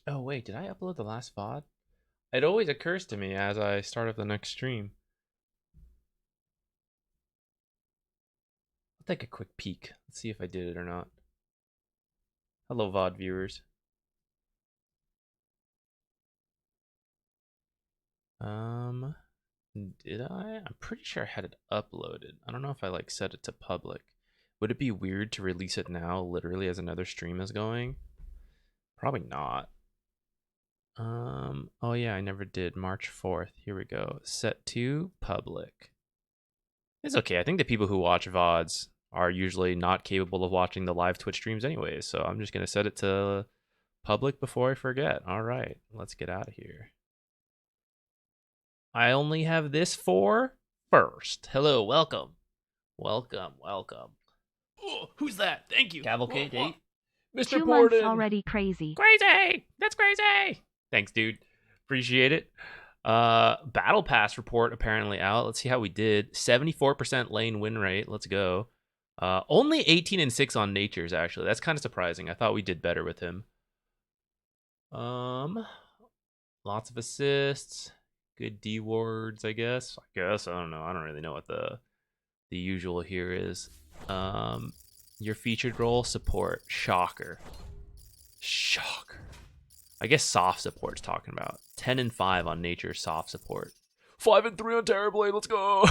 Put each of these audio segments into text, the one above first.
Oh, wait, did I upload the last VOD? It always occurs to me as I start up the next stream. I'll take a quick peek. Let's see if I did it or not. Hello, VOD viewers. Um, did I? I'm pretty sure I had it uploaded. I don't know if I like set it to public. Would it be weird to release it now, literally as another stream is going? Probably not. Oh yeah, I never did. March 4th. Here we go. Set to public. It's okay. I think the people who watch VODs are usually not capable of watching the live Twitch streams anyways, so I'm just gonna set it to public before I forget. All right, let's get out of here. I only have this for first. Hello, welcome. Welcome, welcome. Oh, who's that? Thank you. Cavalcade 8. Mr. 2 months Borden. already crazy. Crazy! That's crazy! Thanks, dude. Appreciate it. Battle Pass report apparently out. Let's see how we did. 74% lane win rate. Let's go. Only 18 and 6 on Nature's, actually. That's kind of surprising. I thought we did better with him. Lots of assists. Good D wards, I guess. I don't know. I don't really know what the usual here is. Your featured role, support. Shocker. I guess soft support's talking about. 10 and 5 on Nature's soft support. 5 and 3 on Terrorblade. Let's go.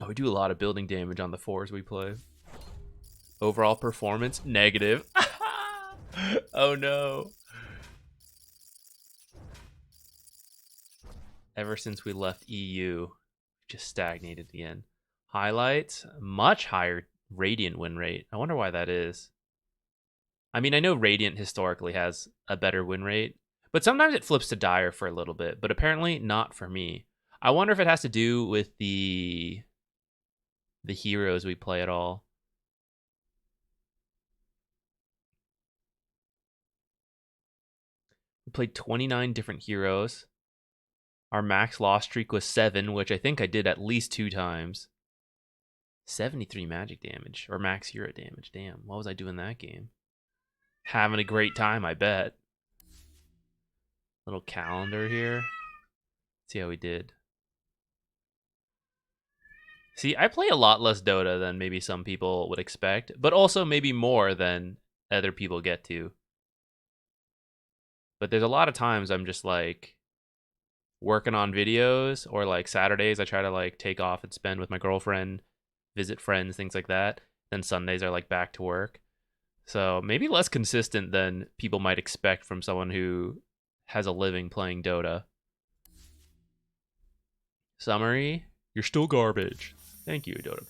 Oh, we do a lot of building damage on the 4s we play. Overall performance, negative. Oh no. Ever since we left EU, just stagnated again. Highlights, much higher Radiant win rate. I wonder why that is. I mean, I know Radiant historically has a better win rate, but sometimes it flips to Dire for a little bit, but apparently not for me. I wonder if it has to do with the heroes we play at all. We played 29 different heroes. Our max loss streak was 7, which I think I did at least 2 times. 73 magic damage, or max hero damage. Damn, what was I doing that game? Having a great time, I bet. Little calendar here. See how we did. See, I play a lot less Dota than maybe some people would expect, but also maybe more than other people get to. But there's a lot of times I'm just like working on videos, or like Saturdays I try to like take off and spend with my girlfriend, visit friends, things like that. Then Sundays are like back to work. So maybe less consistent than people might expect from someone who has a living playing Dota. Summary, you're still garbage. Thank you, Dota.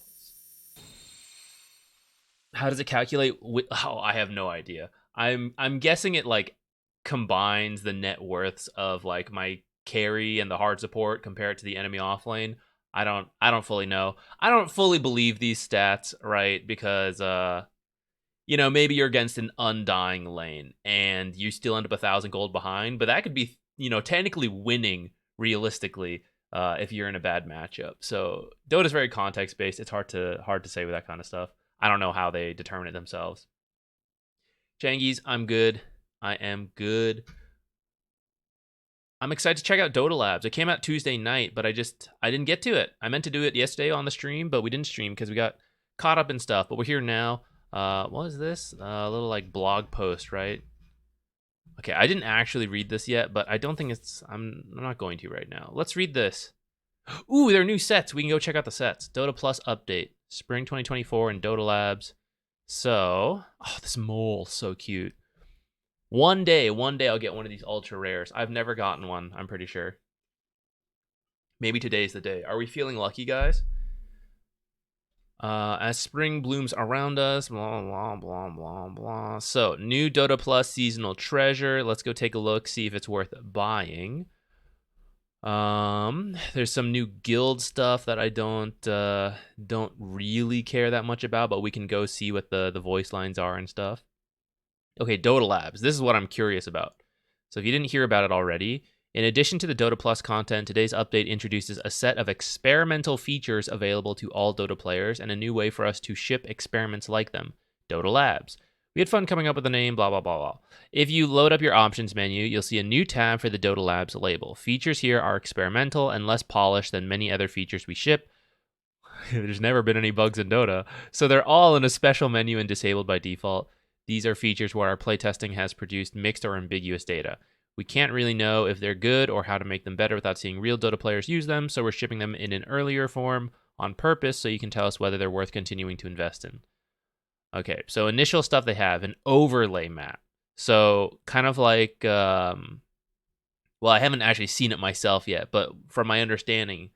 How does it calculate? Oh, I have no idea. I'm guessing it like combines the net worths of like my carry and the hard support, compare it to the enemy offlane. I don't fully know. I don't fully believe these stats, right? Because you know, maybe you're against an undying lane and you still end up 1,000 gold behind, but that could be, you know, technically winning realistically if you're in a bad matchup. So Dota's very context based. It's hard to say with that kind of stuff. I don't know how they determine it themselves. Changies, I'm good. I am good. I'm excited to check out Dota Labs. It came out Tuesday night, but I didn't get to it. I meant to do it yesterday on the stream, but we didn't stream because we got caught up in stuff. But we're here now. What is this? A little like blog post, right? Okay, I didn't actually read this yet, but I don't think it's. I'm not going to right now. Let's read this. Ooh, there are new sets. We can go check out the sets. Dota Plus update, spring 2024 in Dota Labs. So, oh, this mole, so cute. One day I'll get one of these ultra rares. I've never gotten one, I'm pretty sure. Maybe today's the day. Are we feeling lucky, guys? As spring blooms around us, blah, blah, blah, blah, blah. So, new Dota Plus seasonal treasure. Let's go take a look, see if it's worth buying. There's some new guild stuff that I don't really care that much about, but we can go see what the voice lines are and stuff. Okay, Dota Labs. This is what I'm curious about. So if you didn't hear about it already, in addition to the Dota Plus content, today's update introduces a set of experimental features available to all Dota players and a new way for us to ship experiments like them. Dota Labs. We had fun coming up with the name, blah, blah, blah, blah. If you load up your options menu, you'll see a new tab for the Dota Labs label. Features here are experimental and less polished than many other features we ship. There's never been any bugs in Dota, so they're all in a special menu and disabled by default. These are features where our playtesting has produced mixed or ambiguous data. We can't really know if they're good or how to make them better without seeing real Dota players use them, so we're shipping them in an earlier form on purpose so you can tell us whether they're worth continuing to invest in. Okay, so initial stuff they have, an overlay map. So kind of like, well, I haven't actually seen it myself yet, but from my understanding,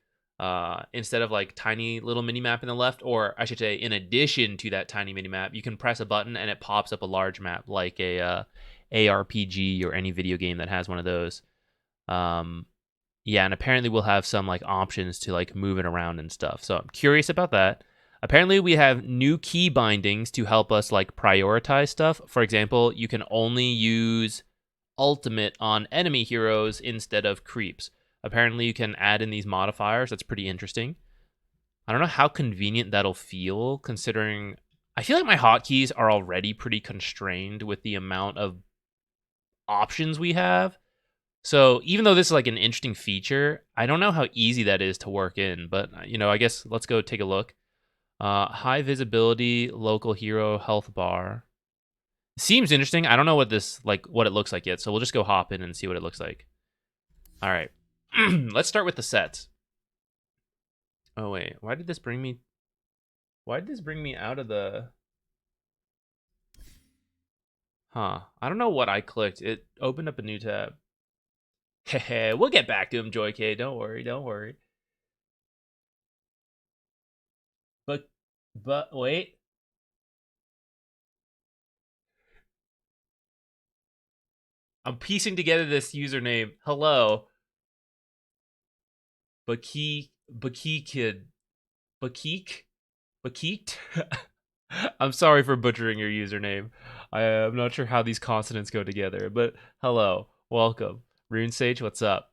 instead of like tiny little mini map in the left, or I should say in addition to that tiny mini map, you can press a button and it pops up a large map like a ARPG or any video game that has one of those. Yeah, and apparently we'll have some like options to like move it around and stuff. So I'm curious about that. Apparently we have new key bindings to help us like prioritize stuff. For example, you can only use ultimate on enemy heroes instead of creeps. Apparently you can add in these modifiers. That's pretty interesting. I don't know how convenient that'll feel, considering I feel like my hotkeys are already pretty constrained with the amount of options we have. So even though this is like an interesting feature, I don't know how easy that is to work in, but I guess let's go take a look. High visibility local hero health bar. Seems interesting. I don't know what it looks like yet, so we'll just go hop in and see what it looks like. All right. Let's start with the sets. Oh wait, why did this bring me out of the I don't know what I clicked. It opened up a new tab. Heh, we'll get back to him, Joy K. Don't worry. But wait. I'm piecing together this username. Hello. Bakik kid. Bakik? I'm sorry for butchering your username. I'm not sure how these consonants go together, but hello. Welcome. Rune Sage, what's up?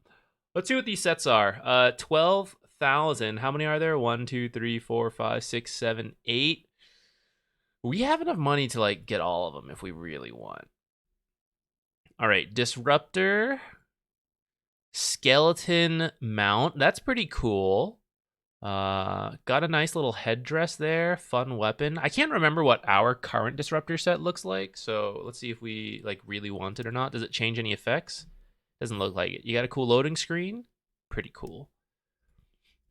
Let's see what these sets are. 12,000. How many are there? 1, 2, 3, 4, 5, 6, 7, 8. We have enough money to like get all of them if we really want. All right, Disruptor. Skeleton mount. That's pretty cool. Got a nice little headdress there. Fun weapon. I can't remember what our current Disruptor set looks like, so let's see if we like really want it or not. Does it change any effects? Doesn't look like it. You got a cool loading screen? Pretty cool.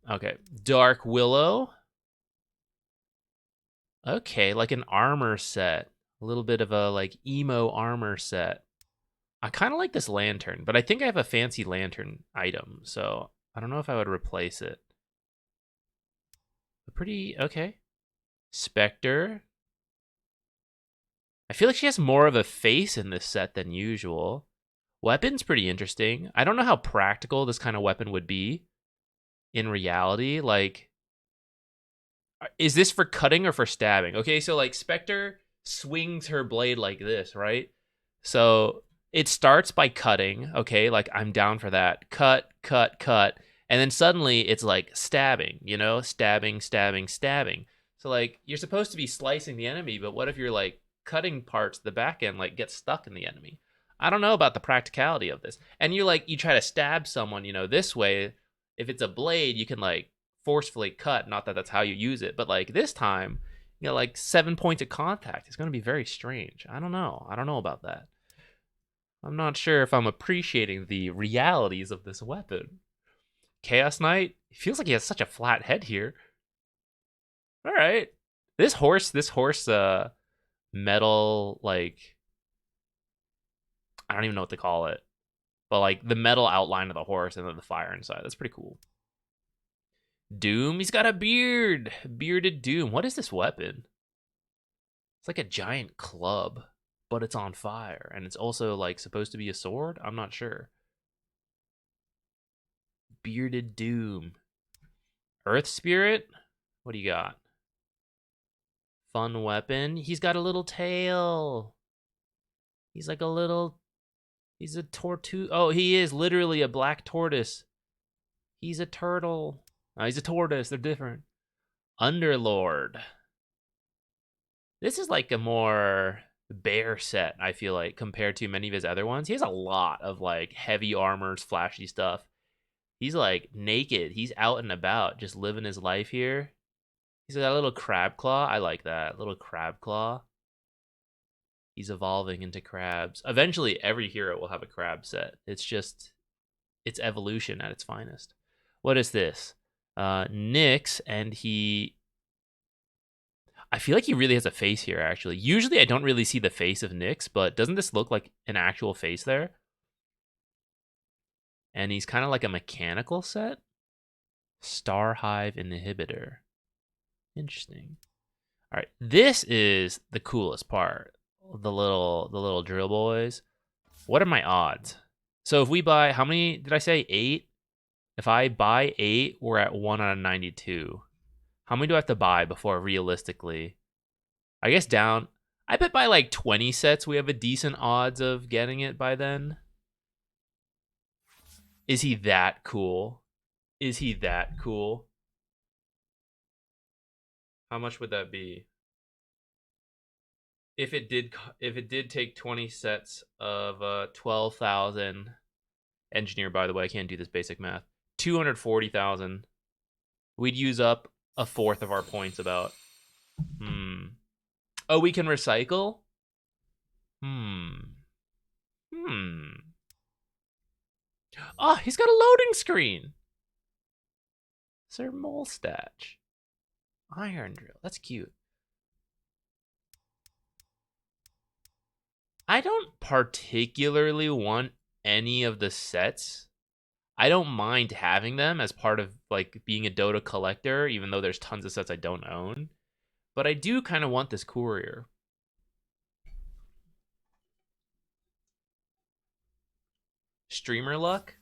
Okay, Dark Willow. Okay, like an armor set. A little bit of a like emo armor set. I kind of like this lantern, but I think I have a fancy lantern item, so I don't know if I would replace it. But pretty okay. Spectre. I feel like she has more of a face in this set than usual. Weapon's pretty interesting. I don't know how practical this kind of weapon would be in reality. Like, is this for cutting or for stabbing? Okay, so like Spectre swings her blade like this, right? So it starts by cutting, okay, like I'm down for that. Cut, cut, cut. And then suddenly it's like stabbing, stabbing, stabbing, stabbing. So like you're supposed to be slicing the enemy, but what if you're like cutting parts, the back end like gets stuck in the enemy? I don't know about the practicality of this. And you try to stab someone, this way, if it's a blade, you can like forcefully cut, not that that's how you use it, but like this time, like 7 points of contact. It's going to be very strange. I don't know about that. I'm not sure if I'm appreciating the realities of this weapon. Chaos Knight, it feels like he has such a flat head here. All right. This horse metal, like, I don't even know what to call it, but like the metal outline of the horse and then the fire inside. That's pretty cool. Doom, he's got a beard. Bearded Doom. What is this weapon? It's like a giant club, but it's on fire, and it's also like supposed to be a sword. I'm not sure. Bearded Doom. Earth Spirit. What do you got? Fun weapon. He's got a little tail. He's like a little. He's a tortoise. Oh, he is literally a black tortoise. He's a turtle. Oh, he's a tortoise. They're different. Underlord. This is like a more bare set, I feel like, compared to many of his other ones. He has a lot of like heavy armors, flashy stuff. He's like naked. He's out and about, just living his life here. He's got a little crab claw. I like that. Little crab claw. He's evolving into crabs. Eventually, every hero will have a crab set. It's evolution at its finest. What is this? Nyx, and I feel like he really has a face here, actually. Usually I don't really see the face of Nyx, but doesn't this look like an actual face there? And he's kind of like a mechanical set. Star Hive Inhibitor. Interesting. All right, this is the coolest part. The little drill boys. What are my odds? So if we buy, how many did I say? 8? If I buy 8, we're at 1 out of 92. How many do I have to buy before realistically? I guess down. I bet by like 20 sets we have a decent odds of getting it by then. Is he that cool? Is he that cool? How much would that be? If it did take 20 sets of 12,000 engineer, by the way, I can't do this basic math. 240,000. We'd use up a fourth of our points about. Oh, we can recycle? Oh, he's got a loading screen. Sir Molstach. Iron drill. That's cute. I don't particularly want any of the sets. I don't mind having them as part of like being a Dota collector, even though there's tons of sets I don't own. But I do kind of want this courier. Streamer luck?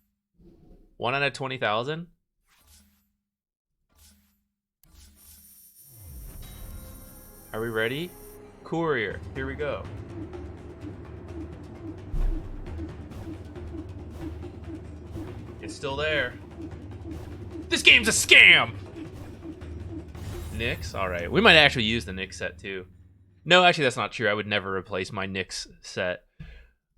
1 out of 20,000? Are we ready? Courier, here we go. It's still there. This game's a scam! Nyx? Alright, we might actually use the Nyx set too. No, actually that's not true. I would never replace my Nyx set.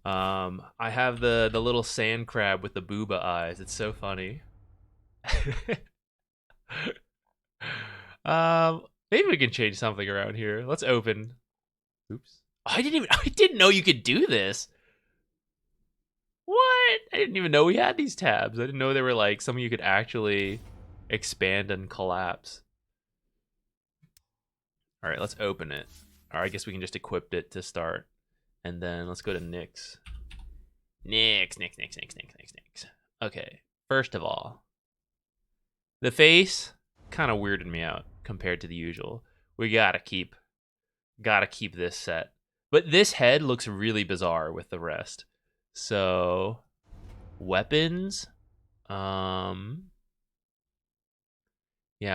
I have the little sand crab with the booba eyes. It's so funny. Maybe we can change something around here. Let's open. Oops. Oh, I didn't know you could do this. What? I didn't even know we had these tabs. I didn't know they were like something you could actually expand and collapse. All right, let's open it. Or I guess we can just equip it to start. And then let's go to Nyx. Nyx. Okay, first of all, the face kind of weirded me out compared to the usual. We gotta keep this set. But this head looks really bizarre with the rest. So, weapons. Yeah,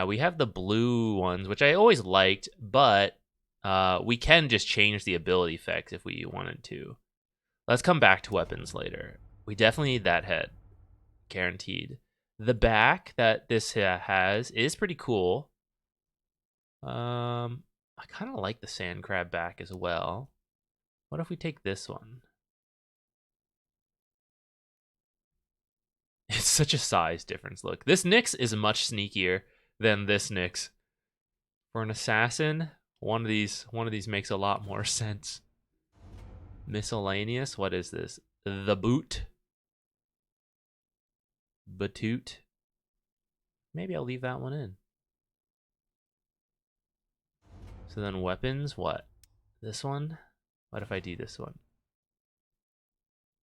we have the blue ones, which I always liked, but we can just change the ability effects if we wanted to. Let's come back to weapons later. We definitely need that head. Guaranteed. The back that this has is pretty cool. I kind of like the sand crab back as well. What if we take this one? It's such a size difference. Look, this Nyx is much sneakier than this Nyx. For an assassin, one of these makes a lot more sense. Miscellaneous. What is this? The boot. Batoot. Maybe I'll leave that one in. So then weapons. What? This one? What if I do this one?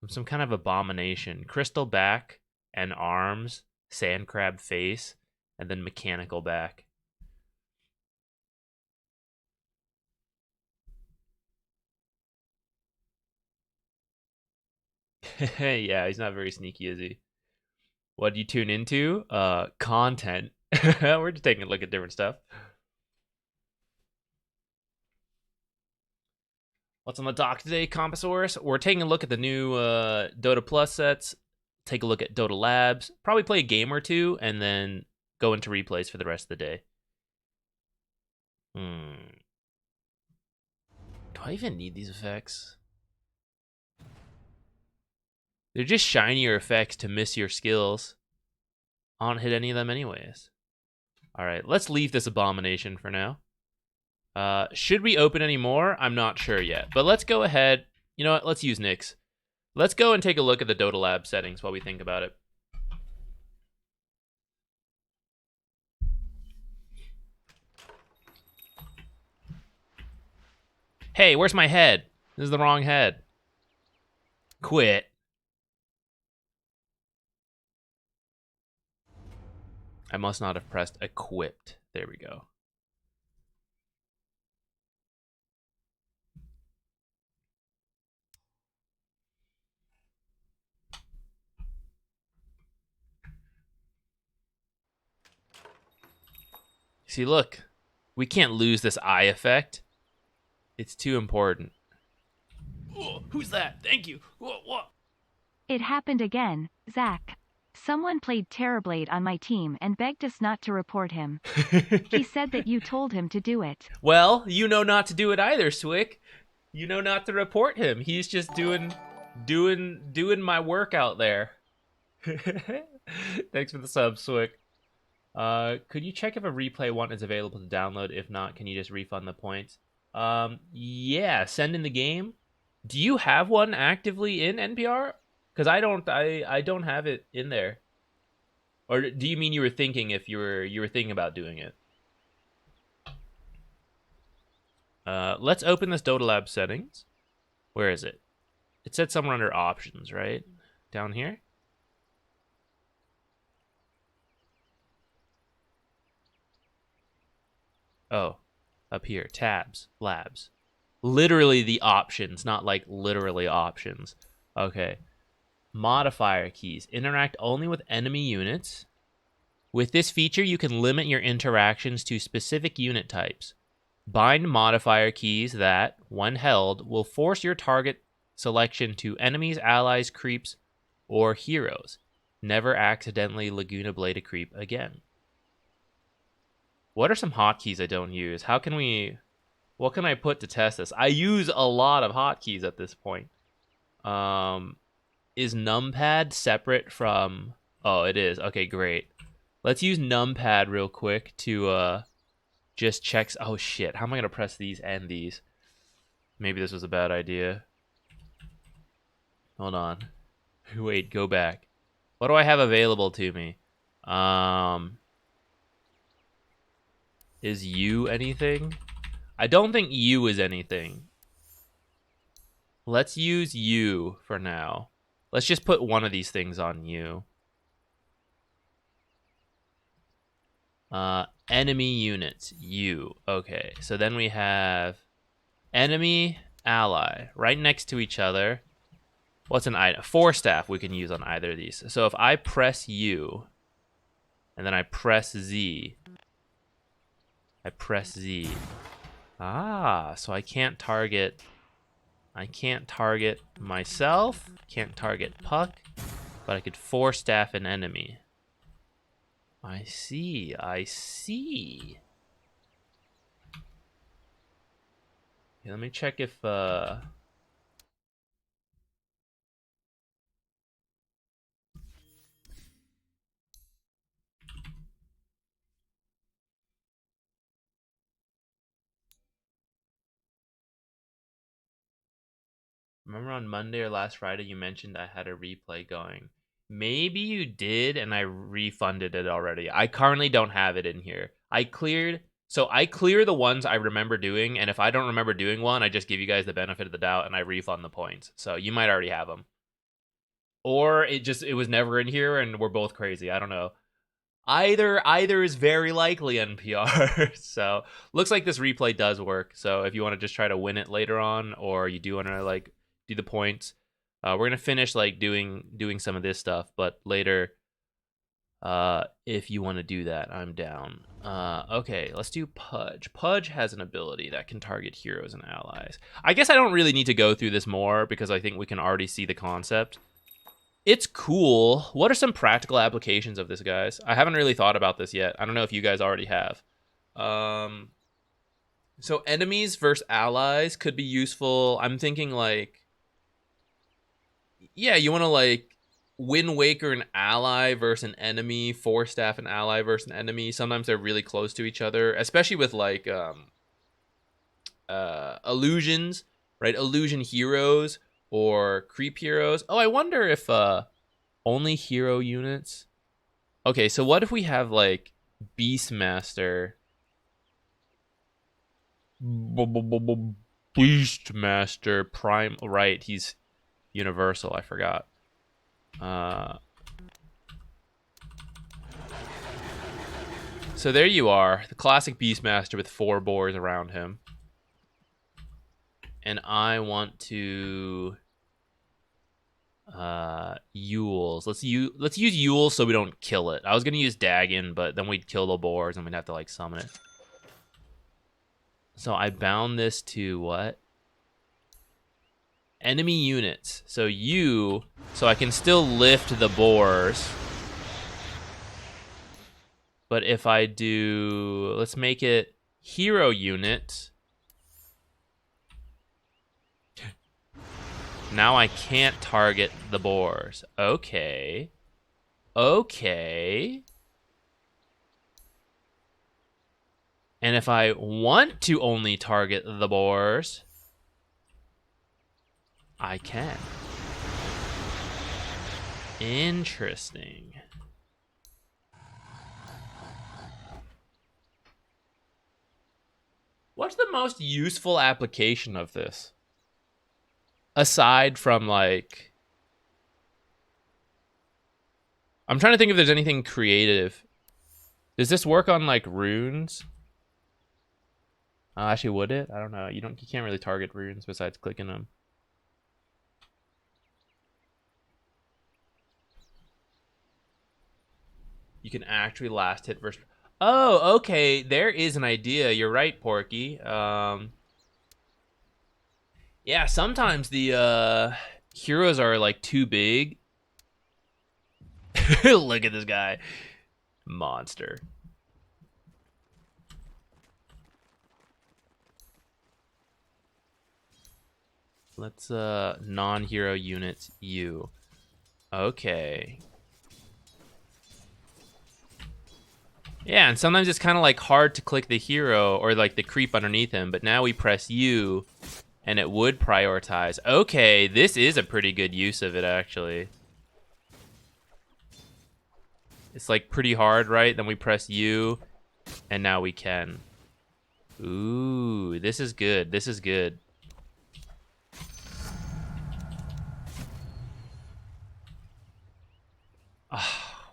Some kind of abomination. Crystal back and arms. Sand crab face. And then mechanical back. Yeah, he's not very sneaky, is he? What do you tune into? Content. We're just taking a look at different stuff. What's on the dock today, Compasaurus? We're taking a look at the new Dota Plus sets. Take a look at Dota Labs. Probably play a game or two, and then go into replays for the rest of the day. Do I even need these effects? They're just shinier effects to miss your skills. I don't hit any of them anyways. All right, let's leave this abomination for now. Should we open any more? I'm not sure yet, but let's go ahead. You know what? Let's use Nyx. Let's go and take a look at the Dota Lab settings while we think about it. Hey, where's my head? This is the wrong head. Quit. I must not have pressed equipped. There we go. See, look. We can't lose this eye effect. It's too important. Oh, who's that? Thank you. Whoa. It happened again, Zach. Someone played Terrorblade on my team and begged us not to report him. He said that you told him to do it. Well, you know not to do it either, Swick. You know not to report him. He's just doing my work out there. Thanks for the sub, Swick. Could you check if a replay one is available to download? If not, can you just refund the points? Yeah, send in the game. Do you have one actively in NPR? Because I don't have it in there. Or do you mean you were thinking if you were thinking about doing it? Let's open this Dota Lab settings. Where is it? It said somewhere under options, right? Down here? Oh, up here. Tabs, labs. Literally the options, not like literally options. Okay. Modifier keys. Interact only with enemy units. With this feature, you can limit your interactions to specific unit types. Bind modifier keys that, when held, will force your target selection to enemies, allies, creeps, or heroes. Never accidentally Laguna Blade a creep again. What are some hotkeys I don't use? What can I put to test this? I use a lot of hotkeys at this point. Is numpad separate from... Oh, it is. Okay, great. Let's use numpad real quick to just check... Oh, shit. How am I going to press these and these? Maybe this was a bad idea. Hold on. Wait, go back. What do I have available to me? Is U anything? I don't think U is anything. Let's use U for now. Let's just put one of these things on U. Enemy units, U. Okay, so then we have enemy, ally, right next to each other. What's an item? 4 staff we can use on either of these. So if I press U, and then I press Z, so I can't target myself, can't target Puck, but I could 4 staff an enemy. I see. Okay, let me check if remember on Monday or last Friday you mentioned I had a replay going. Maybe you did and I refunded it already. I currently don't have it in here. I clear the ones I remember doing, and if I don't remember doing one, I just give you guys the benefit of the doubt and I refund the points. So you might already have them. Or it was never in here and we're both crazy. I don't know. Either is very likely NPR. So looks like this replay does work. So if you want to just try to win it later on, or you do want to like do the points, we're gonna finish like doing some of this stuff, but later, if you want to do that, I'm down. Okay, let's do Pudge. Pudge has an ability that can target heroes and allies. I guess I don't really need to go through this more because I think we can already see the concept. It's cool. What are some practical applications of this, guys? I haven't really thought about this yet. I don't know if you guys already have. So enemies versus allies could be useful. I'm thinking like, yeah, you want to like Wind Waker an ally versus an enemy, Force Staff an ally versus an enemy. Sometimes they're really close to each other, especially with like illusions, right? Illusion heroes or creep heroes. Oh, I wonder if only hero units. Okay, so what if we have like Beastmaster? Beastmaster Prime. Right, he's universal. I forgot. Uh, so there you are, the classic Beastmaster with 4 boars around him. And I want to Yules. Let's use Yules so we don't kill it. I was gonna use Dagon, but then we'd kill the boars and we'd have to like summon it. So I bound this to what? Enemy units. So I can still lift the boars. But if I do, let's make it hero unit. Now I can't target the boars. Okay. Okay. And if I want to only target the boars, I can. Interesting. What's the most useful application of this? Aside from like, I'm trying to think if there's anything creative. Does this work on like runes? Actually, would it? I don't know. You can't really target runes besides clicking them. You can actually last hit versus. Oh, okay. There is an idea. You're right, Porky. Yeah, sometimes the heroes are like too big. Look at this guy. Monster. Let's non-hero units you. Okay. Yeah, and sometimes it's kind of like hard to click the hero or like the creep underneath him, but now we press U and it would prioritize. Okay, this is a pretty good use of it actually. It's like pretty hard, right? Then we press U and now we can. Ooh, this is good. This is good.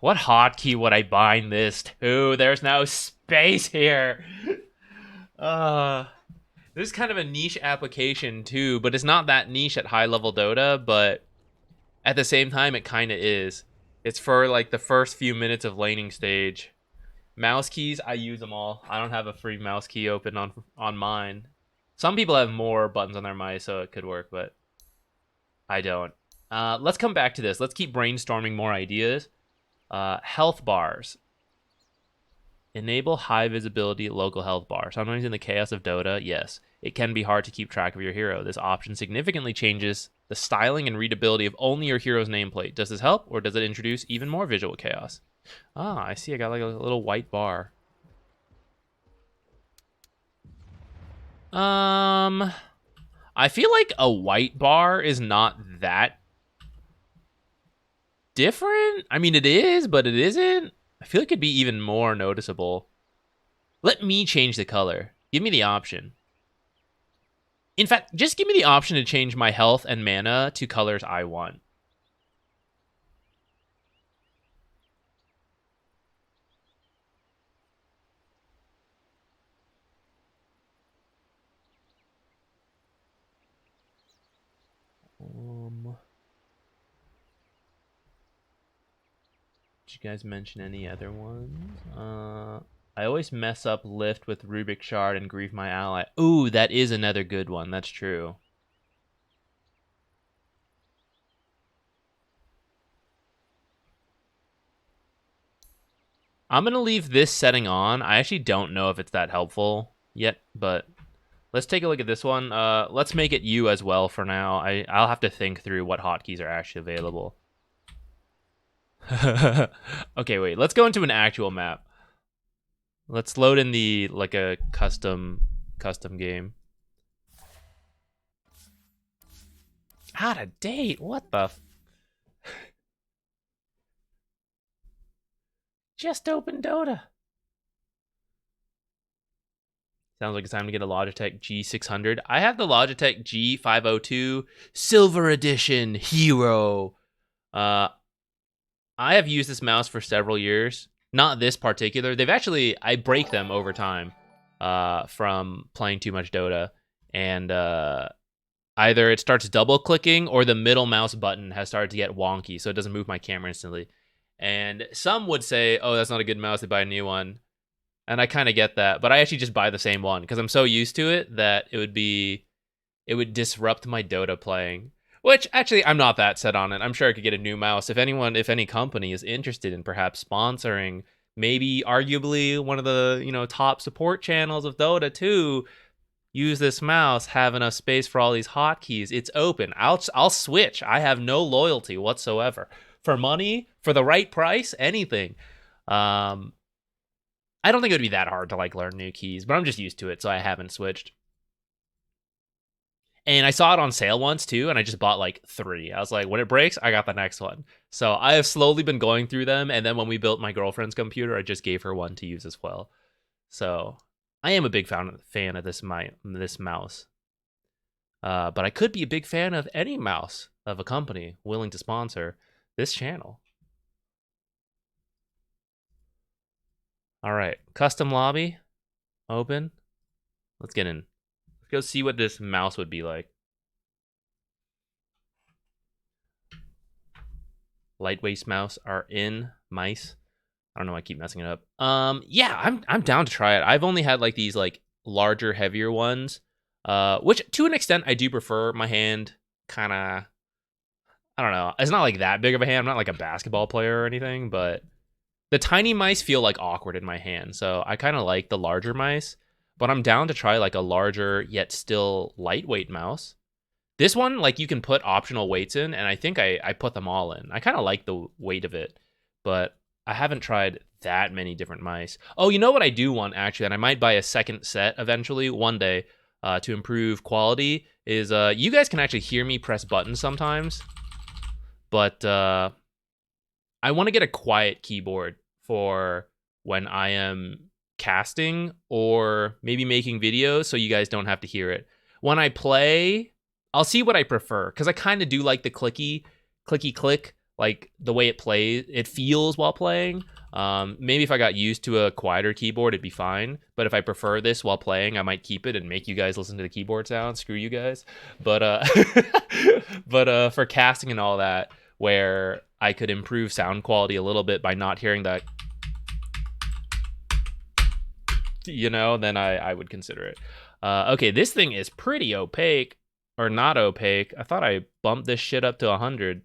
What hotkey would I bind this to? There's no space here. This is kind of a niche application too, but it's not that niche at high level Dota, but at the same time it kind of is. It's for like the first few minutes of laning stage. Mouse keys, I use them all. I don't have a free mouse key open on mine. Some people have more buttons on their mice, so it could work, but I don't. Let's come back to this. Let's keep brainstorming more ideas. Health bars. Enable high visibility local health bar. Sometimes in the chaos of Dota, yes, it can be hard to keep track of your hero. This option significantly changes the styling and readability of only your hero's nameplate. Does this help, or does it introduce even more visual chaos? Ah, I see. I got like a little white bar. I feel like a white bar is not that different. I mean, it is, but it isn't. I feel like it'd be even more noticeable. Let me change the color. Give me the option. In fact, just give me the option to change my health and mana to colors I want. Did you guys mention any other ones? I always mess up lift with Rubik Shard and grieve my ally. Ooh, that is another good one. That's true. I'm going to leave this setting on. I actually don't know if it's that helpful yet, but Let's take a look at this one. Let's make it U as well for now. I'll have to think through what hotkeys are actually available. Okay, wait. Let's go into an actual map. Let's load in the like a custom game. Out of date. What the? Just open Dota. Sounds like it's time to get a Logitech G600. I have the Logitech G502 Silver Edition Hero. I have used this mouse for several years. Not this particular. I break them over time from playing too much Dota. And either it starts double clicking or the middle mouse button has started to get wonky, so it doesn't move my camera instantly. And some would say, oh, that's not a good mouse, they buy a new one. And I kind of get that, but I actually just buy the same one because I'm so used to it that it would disrupt my Dota playing. Which actually, I'm not that set on it. I'm sure I could get a new mouse. If any company is interested in perhaps sponsoring, maybe arguably one of the top support channels of Dota 2, use this mouse, have enough space for all these hotkeys. It's open. I'll switch. I have no loyalty whatsoever. For money, for the right price, anything. I don't think it would be that hard to like learn new keys, but I'm just used to it, so I haven't switched. And I saw it on sale once too, and I just bought like 3. I was like, when it breaks, I got the next one. So I have slowly been going through them, and then when we built my girlfriend's computer, I just gave her one to use as well. So I am a big fan of this mouse. But I could be a big fan of any mouse of a company willing to sponsor this channel. All right, custom lobby, open. Let's get in. Let's go see what this mouse would be like. Lightweight mouse are in mice. I don't know why I keep messing it up. Yeah, I'm down to try it. I've only had like these like larger, heavier ones, which to an extent I do prefer. My hand kind of, I don't know. It's not like that big of a hand. I'm not like a basketball player or anything, but the tiny mice feel like awkward in my hand, so I kind of like the larger mice, but I'm down to try like a larger yet still lightweight mouse. This one, like you can put optional weights in, and I think I put them all in. I kind of like the weight of it, but I haven't tried that many different mice. Oh, you know what I do want actually, and I might buy a second set eventually one day to improve quality, is you guys can actually hear me press buttons sometimes, but I want to get a quiet keyboard for when I am casting or maybe making videos so you guys don't have to hear it. When I play, I'll see what I prefer because I kind of do like the clicky click, like the way it feels while playing. Maybe if I got used to a quieter keyboard, it'd be fine. But if I prefer this while playing, I might keep it and make you guys listen to the keyboard sound. Screw you guys. But for casting and all that, where I could improve sound quality a little bit by not hearing that, then I would consider it. Okay, this thing is pretty opaque, or not opaque. I thought I bumped this shit up to 100.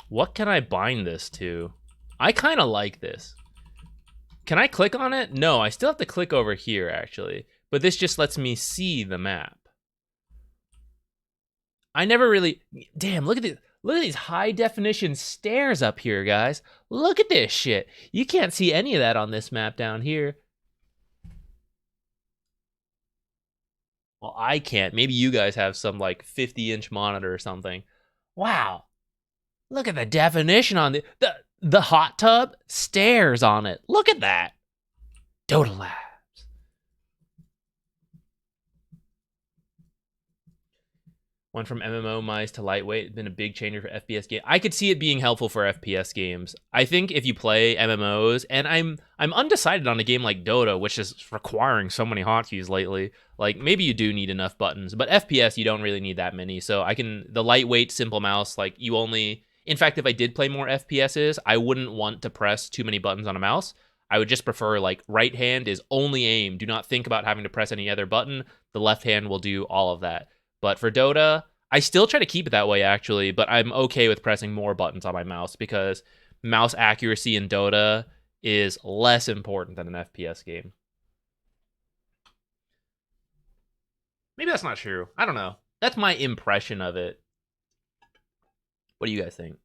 What can I bind this to? I kind of like this. Can I click on it? No, I still have to click over here, actually. But this just lets me see the map. I never really... Damn, look at these high-definition stairs up here, guys. Look at this shit. You can't see any of that on this map down here. Well, I can't. Maybe you guys have some, like, 50-inch monitor or something. Wow. Look at the definition on the hot tub, stairs on it. Look at that. Dota Labs. Went from MMO mice to lightweight. It's been a big changer for FPS games. I could see it being helpful for FPS games. I think if you play MMOs, and I'm undecided on a game like Dota, which is requiring so many hotkeys lately. Like maybe you do need enough buttons, but FPS you don't really need that many. So the lightweight simple mouse, like you only. In fact, if I did play more FPSs, I wouldn't want to press too many buttons on a mouse. I would just prefer like right hand is only aim. Do not think about having to press any other button. The left hand will do all of that. But for Dota, I still try to keep it that way, actually, but I'm okay with pressing more buttons on my mouse because mouse accuracy in Dota is less important than an FPS game. Maybe that's not true. I don't know. That's my impression of it. What do you guys think?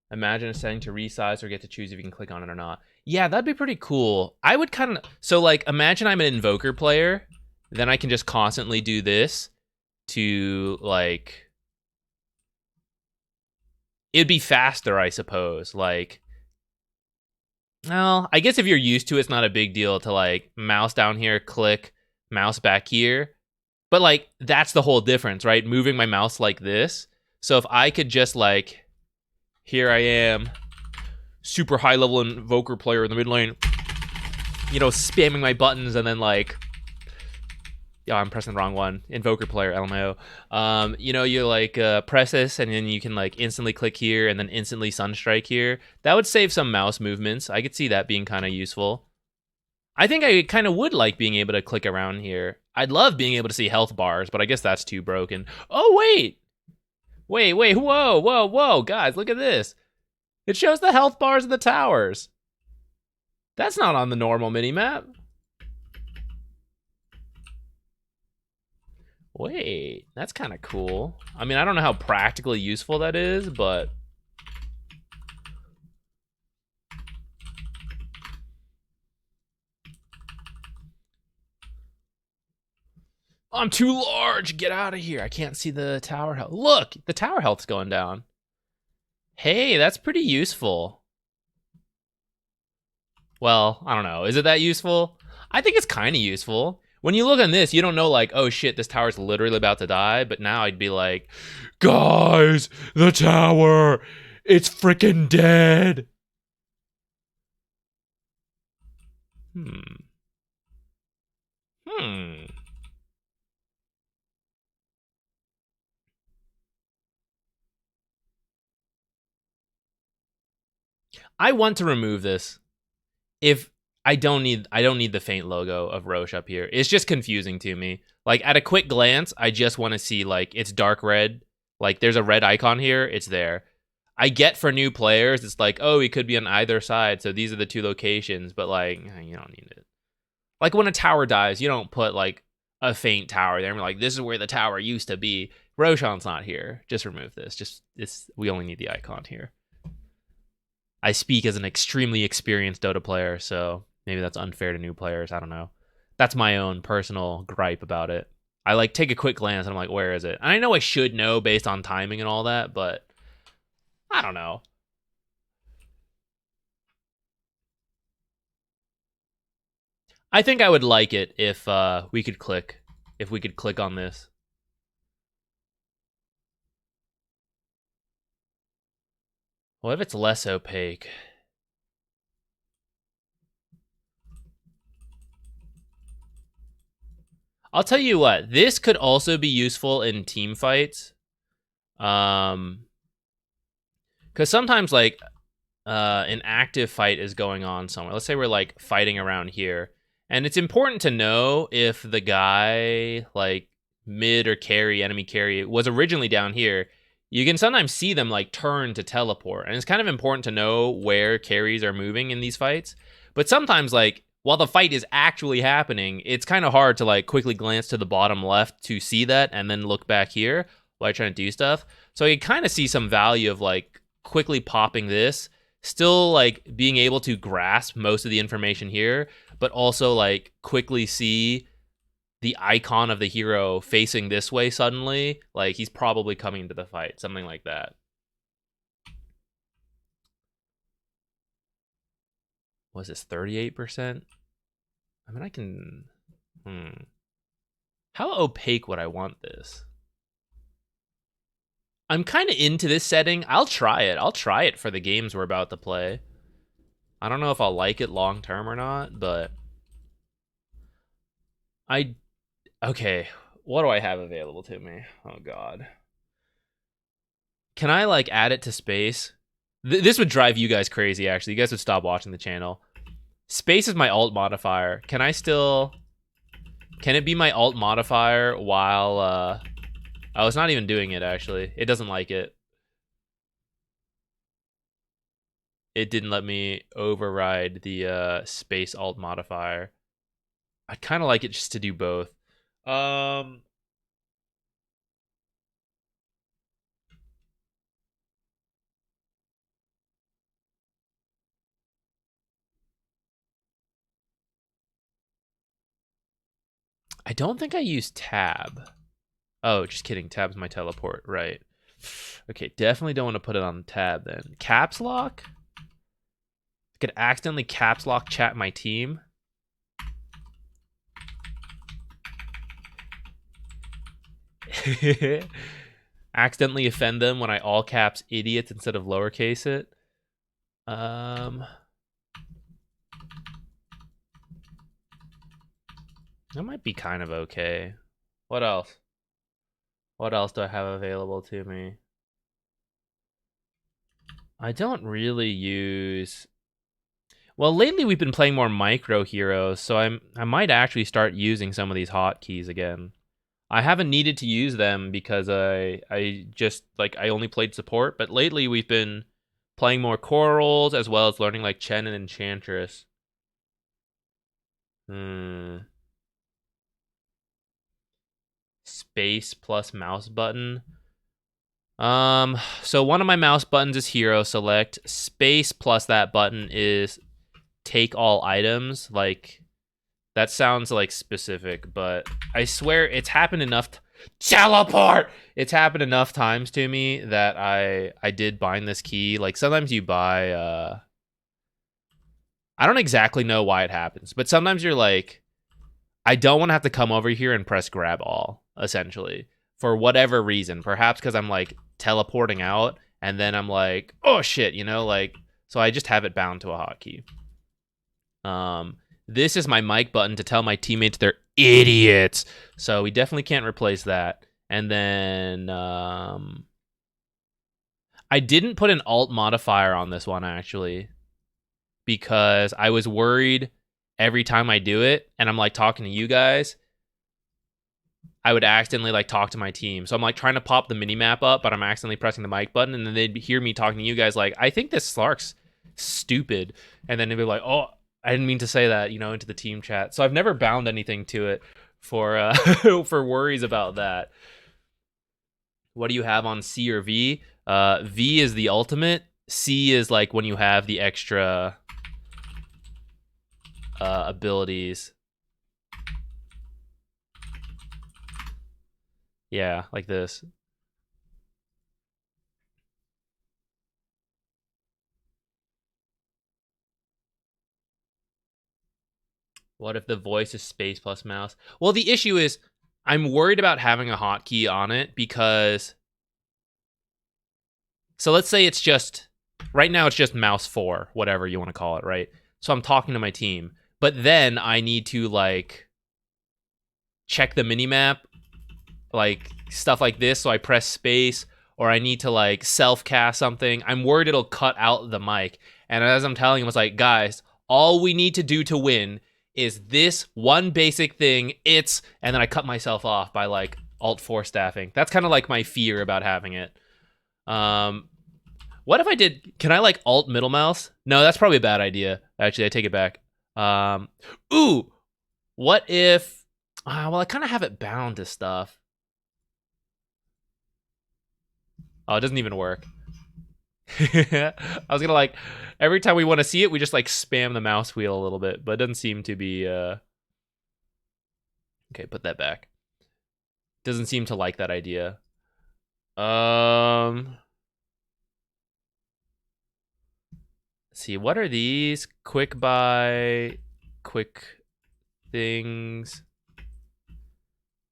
Imagine a setting to resize or get to choose if you can click on it or not. Yeah, that'd be pretty cool. I would kind of... So, like, imagine I'm an Invoker player. Then I can just constantly do this to, like... It'd be faster, I suppose. Like... Well, I guess if you're used to it, it's not a big deal to, like, mouse down here, click, mouse back here. But, like, that's the whole difference, right? Moving my mouse like this. So if I could just, like... Here I am, super high-level Invoker player in the mid lane, you know, spamming my buttons and then, like... Yeah, I'm pressing the wrong one. Invoker player, LMAO. You know, you, like, press this, and then you can, like, instantly click here and then instantly Sunstrike here. That would save some mouse movements. I could see that being kind of useful. I think I kind of would like being able to click around here. I'd love being able to see health bars, but I guess that's too broken. Oh, wait! Wait, whoa, guys, look at this. It shows the health bars of the towers. That's not on the normal minimap. Wait, that's kind of cool. I mean, I don't know how practically useful that is, but... I'm too large. Get out of here. I can't see the tower health. Look, the tower health's going down. Hey, that's pretty useful. Well, I don't know. Is it that useful? I think it's kind of useful. When you look on this, you don't know, like, oh shit, this tower's literally about to die. But now I'd be like, guys, the tower, it's freaking dead. I want to remove this. If I don't need the faint logo of Roche up here. It's just confusing to me. Like, at a quick glance, I just want to see, like, it's dark red. Like, there's a red icon here. It's there. I get for new players, it's like, oh, he could be on either side, so these are the two locations, but, like, you don't need it. Like, when a tower dies, you don't put, like, a faint tower there and be like, this is where the tower used to be. Roshan's not here. Just remove this. We only need the icon here. I speak as an extremely experienced Dota player, so maybe that's unfair to new players. I don't know. That's my own personal gripe about it. I, like, take a quick glance and I'm like, where is it? And I know I should know based on timing and all that, but I don't know. I think I would like it if we could click on this. What if it's less opaque? I'll tell you what, this could also be useful in team fights. Because sometimes, like, an active fight is going on somewhere. Let's say we're, like, fighting around here. And it's important to know if the guy, like, mid or carry, enemy carry, was originally down here. You can sometimes see them, like, turn to teleport. And it's kind of important to know where carries are moving in these fights. But sometimes, like, while the fight is actually happening, it's kind of hard to, like, quickly glance to the bottom left to see that and then look back here while you're trying to do stuff. So you kind of see some value of, like, quickly popping this, still, like, being able to grasp most of the information here, but also, like, quickly see the icon of the hero facing this way suddenly. Like, he's probably coming into the fight, something like that. Was this 38%? I mean, I can... How opaque would I want this? I'm kind of into this setting. I'll try it. I'll try it for the games we're about to play. I don't know if I'll like it long term or not, but... Okay, what do I have available to me? Oh, God. Can I, like, add it to space? This would drive you guys crazy, actually. You guys would stop watching the channel. Space is my alt modifier. Can I still Can it be my alt modifier while oh, it's not even doing it actually. It doesn't like it. It didn't let me override the space alt modifier. I'd kind of like it just to do both. Um I don't think I use tab. Oh, just kidding. Tab's my teleport, right. Okay, definitely don't want to put it on tab then. Caps lock? I could accidentally caps lock chat my team. Accidentally offend them when I all caps idiots instead of lowercase it. That might be kind of okay. What else? What else do I have available to me? I don't really use. Well, lately we've been playing more micro heroes, so I might actually start using some of these hotkeys again. I haven't needed to use them because I just like I only played support, but lately we've been playing more corals as well as learning like Chen and Enchantress. Space plus mouse button. So one of my mouse buttons is hero select. Space plus that button is take all items. Like that sounds like specific, but I swear it's happened enough. Teleport. It's happened enough times to me that I did bind this key. Like sometimes you buy. I don't exactly know why it happens, but sometimes you're like, I don't want to have to come over here and press grab all, essentially, for whatever reason. Perhaps because I'm like teleporting out and then I'm like, oh shit, you know, like, so I just have it bound to a hotkey. This is my mic button to tell my teammates they're idiots. So we definitely can't replace that. And then I didn't put an alt modifier on this one actually because I was worried every time I do it and I'm like talking to you guys, I would accidentally like talk to my team. So I'm like trying to pop the mini map up, but I'm accidentally pressing the mic button, and then they'd hear me talking to you guys like, I think this Slark's stupid. And then they'd be like, oh, I didn't mean to say that, you know, into the team chat. So I've never bound anything to it for for worries about that. What do you have on C or V? V is the ultimate. C is like when you have the extra abilities. Yeah, like this. What if the voice is space plus mouse? Well, the issue is I'm worried about having a hotkey on it because. So let's say it's just. Right now it's just mouse 4, whatever you want to call it, right? So I'm talking to my team. But then I need to, like, check the minimap, like, stuff like this. So I press space, or I need to, like, self-cast something. I'm worried it'll cut out the mic. And as I'm telling him, it's like, guys, all we need to do to win is this one basic thing. And then I cut myself off by like alt 4 staffing. That's kind of like my fear about having it. What if I did, can I like alt middle mouse? No, that's probably a bad idea. Actually, I take it back. Ooh, what if, well, I kind of have it bound to stuff. Oh, it doesn't even work. I was gonna like every time we want to see it, we just like spam the mouse wheel a little bit, but it doesn't seem to be okay, put that back. Doesn't seem to like that idea. Let's see, what are these? Quick buy, quick things.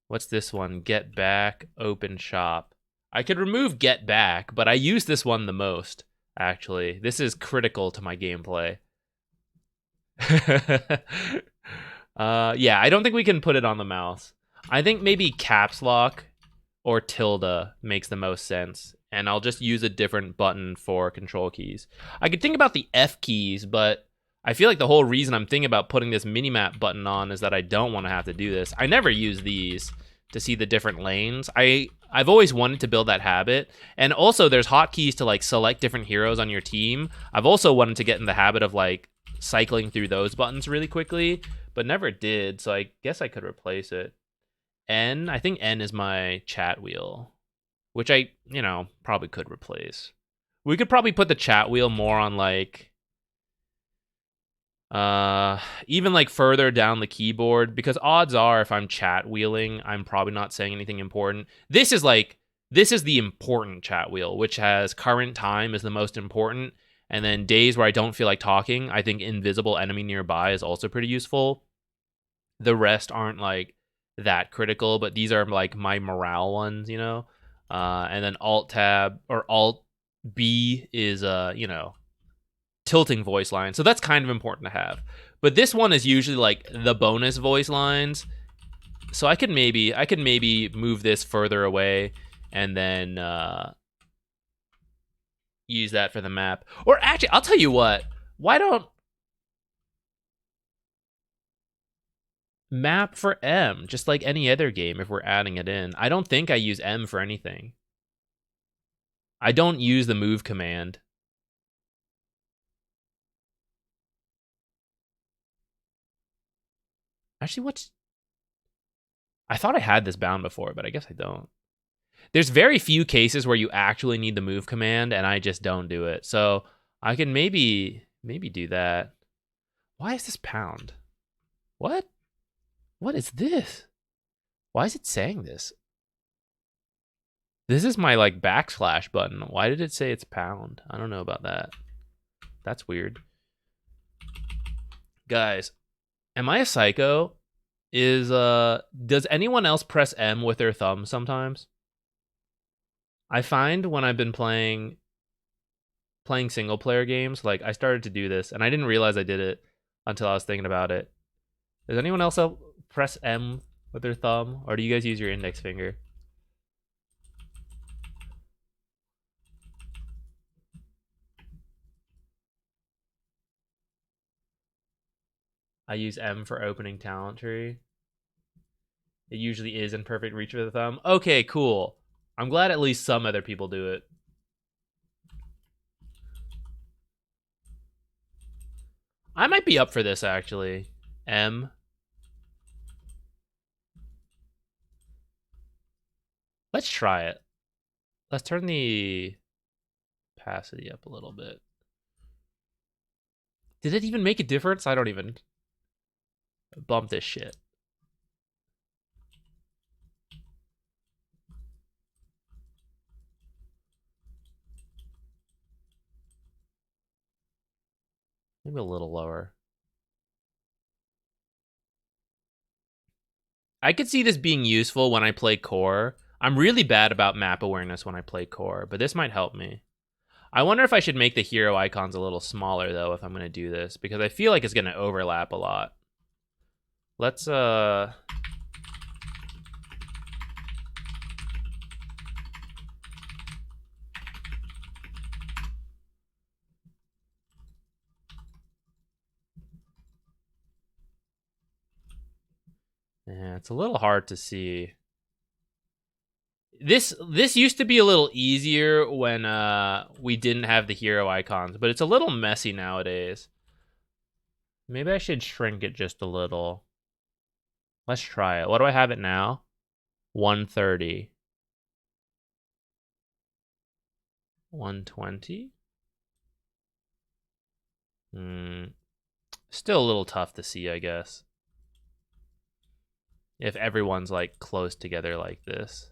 What's this one? Get back, open shop. I could remove get back, but I use this one the most, actually. This is critical to my gameplay. Yeah, I don't think we can put it on the mouse. I think maybe caps lock or tilde makes the most sense. And I'll just use a different button for control keys. I could think about the F keys, but I feel like the whole reason I'm thinking about putting this minimap button on is that I don't want to have to do this. I never use these to see the different lanes. I've always wanted to build that habit. And also there's hotkeys to like select different heroes on your team. I've also wanted to get in the habit of like cycling through those buttons really quickly, but never did. So I guess I could replace it. I think N is my chat wheel, which I, probably could replace. We could probably put the chat wheel more on like even like further down the keyboard, because odds are if I'm chat wheeling, I'm probably not saying anything important. This is the important chat wheel, which has current time is the most important, and then days where I don't feel like talking, I think invisible enemy nearby is also pretty useful. The rest aren't like that critical, but these are like my morale ones, and then alt tab or alt B is tilting voice line. So that's kind of important to have. But this one is usually like the bonus voice lines. So I could maybe move this further away and then use that for the map. Or actually, I'll tell you what. Why don't map for M, just like any other game if we're adding it in. I don't think I use M for anything. I don't use the move command. Actually, I thought I had this bound before, but I guess I don't. There's very few cases where you actually need the move command, and I just don't do it. So I can maybe do that. Why is this pound? What? What is this? Why is it saying this? This is my like backslash button. Why did it say it's pound? I don't know about that. That's weird. Guys, am I a psycho? Does anyone else press M with their thumb sometimes? I find when I've been playing single player games, like I started to do this and I didn't realize I did it until I was thinking about it. Does anyone else press M with their thumb, or do you guys use your index finger? I use M for opening talent tree. It usually is in perfect reach with the thumb. Okay, cool. I'm glad at least some other people do it. I might be up for this, actually. M. Let's try it. Let's turn the opacity up a little bit. Did it even make a difference? I don't even bump this shit. Maybe a little lower. I could see this being useful when I play core. I'm really bad about map awareness when I play core, but this might help me. I wonder if I should make the hero icons a little smaller, though, if I'm going to do this, because I feel like it's going to overlap a lot. Let's, yeah, it's a little hard to see. This used to be a little easier when we didn't have the hero icons, but it's a little messy nowadays. Maybe I should shrink it just a little. Let's try it. What do I have it now? 130. 120? Still a little tough to see, I guess. If everyone's like close together like this.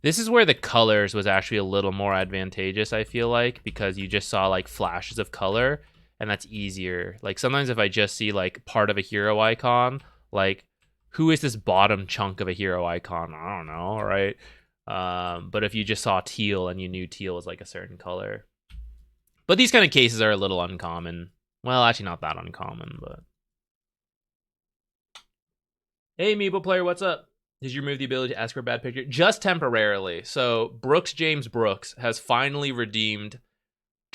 This is where the colors was actually a little more advantageous, I feel like, because you just saw like flashes of color, and that's easier. Like sometimes if I just see like part of a hero icon, like who is this bottom chunk of a hero icon? I don't know, right? But if you just saw teal and you knew teal was like a certain color. But these kind of cases are a little uncommon. Well, actually not that uncommon, but. Hey, Meeple player, what's up? Did you remove the ability to ask for a bad picture? Just temporarily. So James Brooks has finally redeemed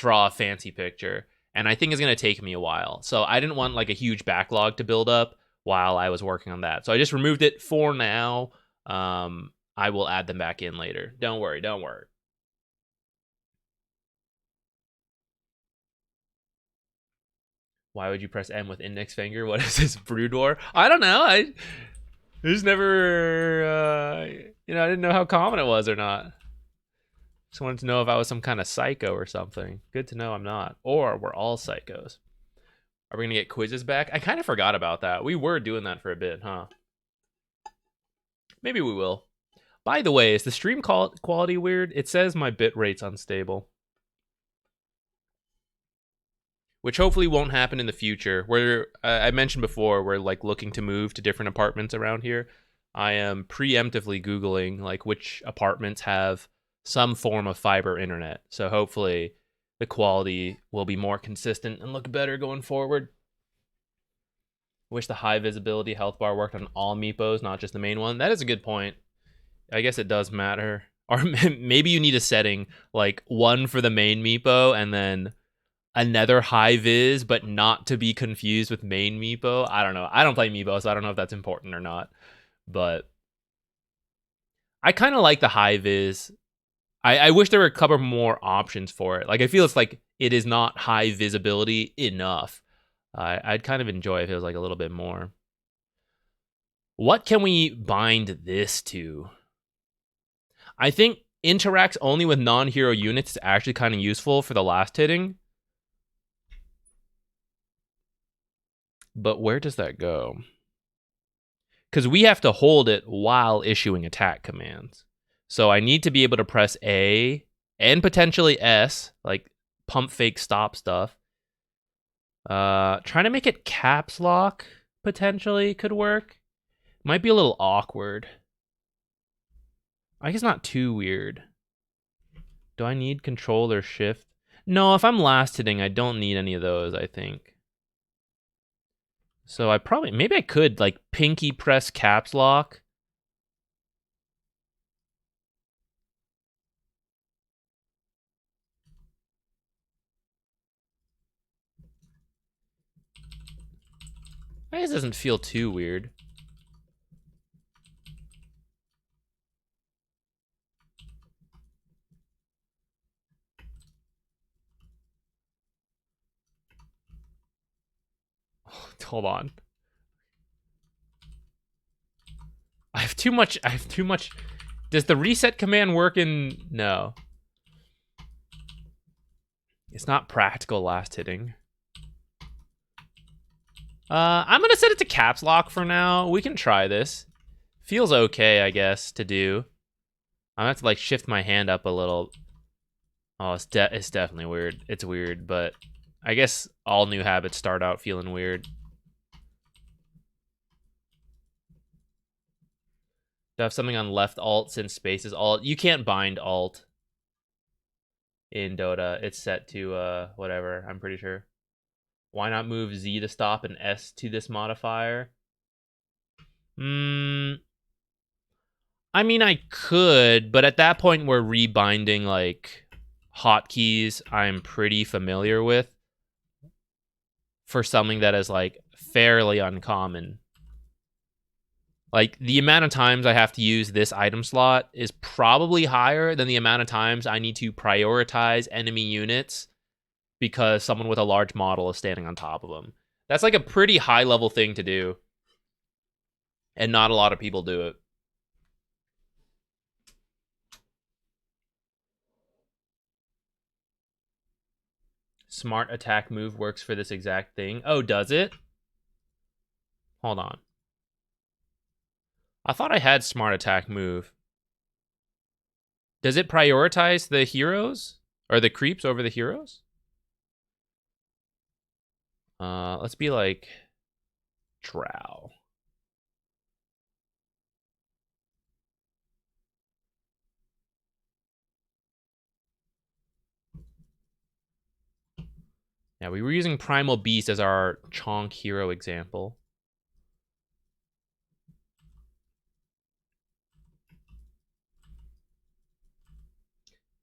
draw a fancy picture, and I think it's going to take me a while. So I didn't want like a huge backlog to build up while I was working on that. So I just removed it for now. I will add them back in later. Don't worry, don't worry. Why would you press M with index finger? What is this, brew door? I don't know. I just never, I didn't know how common it was or not. Just wanted to know if I was some kind of psycho or something. Good to know I'm not. Or we're all psychos. Are we going to get quizzes back? I kind of forgot about that. We were doing that for a bit, huh? Maybe we will. By the way, is the stream quality weird? It says my bit rate's unstable. Which hopefully won't happen in the future. Where I mentioned before, we're like looking to move to different apartments around here. I am preemptively Googling like which apartments have some form of fiber internet. So hopefully the quality will be more consistent and look better going forward. Wish the high visibility health bar worked on all Meepos, not just the main one. That is a good point. I guess it does matter. Or maybe you need a setting like one for the main Meepo and then another high vis, but not to be confused with main Meepo. I don't know. I don't play Meepo, so I don't know if that's important or not. But I kind of like the high vis. I wish there were a couple more options for it. Like I feel it's like it is not high visibility enough. I'd kind of enjoy if it was like a little bit more. What can we bind this to? I think interacts only with non-hero units is actually kind of useful for the last hitting. But where does that go? Because we have to hold it while issuing attack commands. So I need to be able to press A and potentially S, like pump fake stop stuff. Trying to make it caps lock potentially could work. Might be a little awkward. I guess not too weird. Do I need control or shift? No, if I'm last hitting, I don't need any of those, I think. So maybe I could like pinky press caps lock. I guess it doesn't feel too weird. Hold on. I have too much. Does the reset command work in... No. It's not practical last hitting. I'm gonna set it to caps lock for now. We can try this. Feels okay, I guess, to do. I'm gonna have to like shift my hand up a little. Oh, it's definitely weird. It's weird, but I guess all new habits start out feeling weird. Do I have something on left alt since space is alt? You can't bind alt in Dota. It's set to whatever, I'm pretty sure. Why not move Z to stop and S to this modifier? I mean, I could, but at that point, we're rebinding like hotkeys I'm pretty familiar with for something that is like fairly uncommon. Like the amount of times I have to use this item slot is probably higher than the amount of times I need to prioritize enemy units because someone with a large model is standing on top of them. That's like a pretty high level thing to do. And not a lot of people do it. Smart attack move works for this exact thing. Oh, does it? Hold on. I thought I had smart attack move. Does it prioritize the heroes? Or the creeps over the heroes? Let's be like Drow. Yeah, we were using Primal Beast as our Chonk hero example.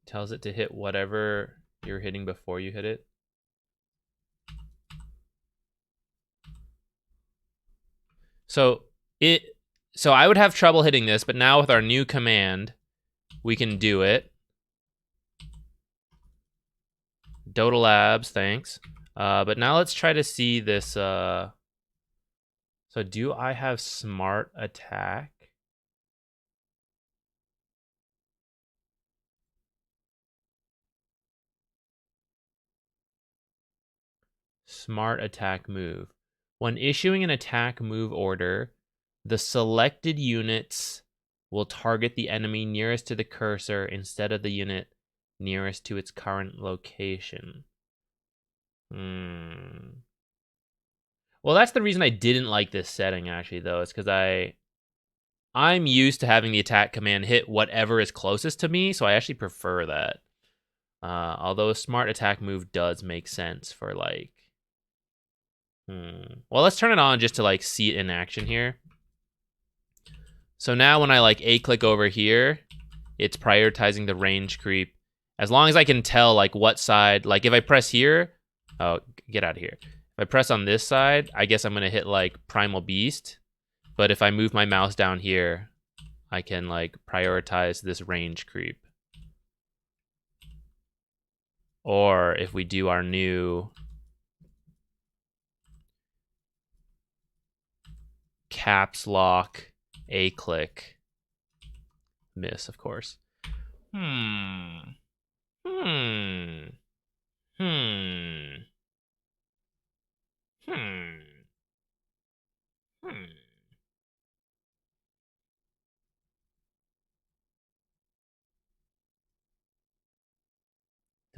Tells it to hit whatever You're hitting before you hit it. So I would have trouble hitting this, but now with our new command, we can do it. Dota Labs, thanks. But now let's try to see this. So do I have smart attack? Smart attack move. When issuing an attack move order, the selected units will target the enemy nearest to the cursor instead of the unit nearest to its current location. Well, that's the reason I didn't like this setting, actually, though. It's because I'm used to having the attack command hit whatever is closest to me, so I actually prefer that. Although a smart attack move does make sense for, like... Well, let's turn it on just to, like, see it in action here. So now when I, like, A-click over here, it's prioritizing the range creep. As long as I can tell, like, what side... Like, if I press here... Oh, get out of here. If I press on this side, I guess I'm going to hit, like, Primal Beast. But if I move my mouse down here, I can, like, prioritize this range creep. Or if we do our new caps lock A-click. Miss, of course. Do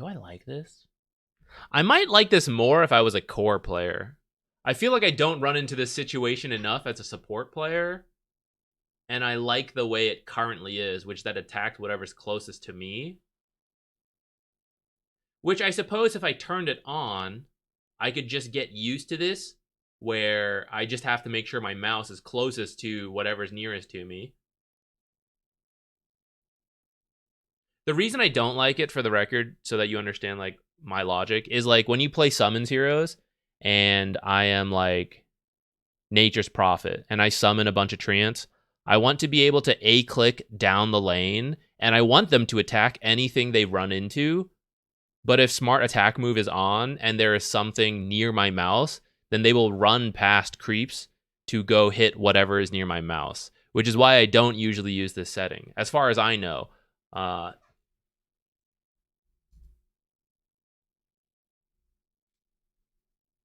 I like this? I might like this more if I was a core player. I feel like I don't run into this situation enough as a support player. And I like the way it currently is, which that attacks whatever's closest to me. Which I suppose if I turned it on, I could just get used to this, where I just have to make sure my mouse is closest to whatever's nearest to me. The reason I don't like it, for the record, so that you understand, like, my logic, is, like, when you play Summons Heroes, and I am, like, Nature's Prophet, and I summon a bunch of treants, I want to be able to A-click down the lane, and I want them to attack anything they run into, but if Smart Attack Move is on, and there is something near my mouse, then they will run past creeps to go hit whatever is near my mouse, which is why I don't usually use this setting, as far as I know.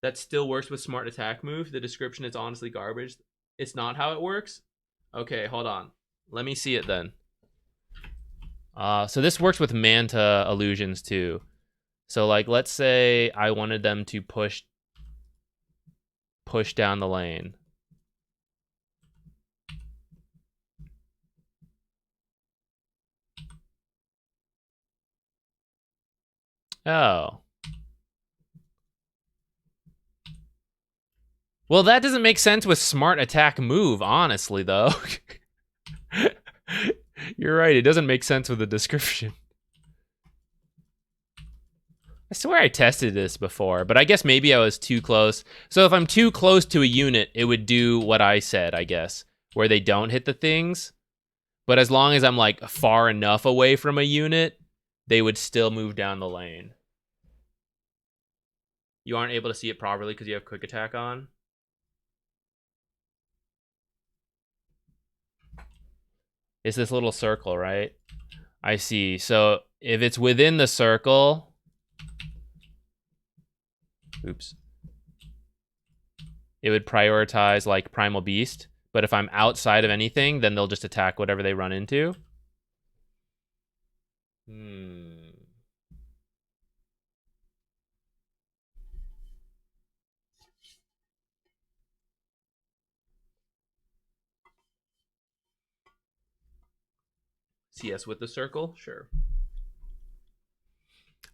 That still works with Smart Attack Move. The description is honestly garbage. It's not how it works? Okay, hold on. Let me see it then. So this works with Manta illusions too. So, like, let's say I wanted them to push down the lane. Oh. Well, that doesn't make sense with Smart Attack Move, honestly, though. You're right, it doesn't make sense with the description. I swear I tested this before, but I guess maybe I was too close. So if I'm too close to a unit, it would do what I said, I guess, where they don't hit the things. But as long as I'm, like, far enough away from a unit, they would still move down the lane. You aren't able to see it properly because you have quick attack on? It's this little circle, right? I see. So if it's within the circle... Oops. It would prioritize, like, Primal Beast. But if I'm outside of anything, then they'll just attack whatever they run into. CS with the circle? Sure.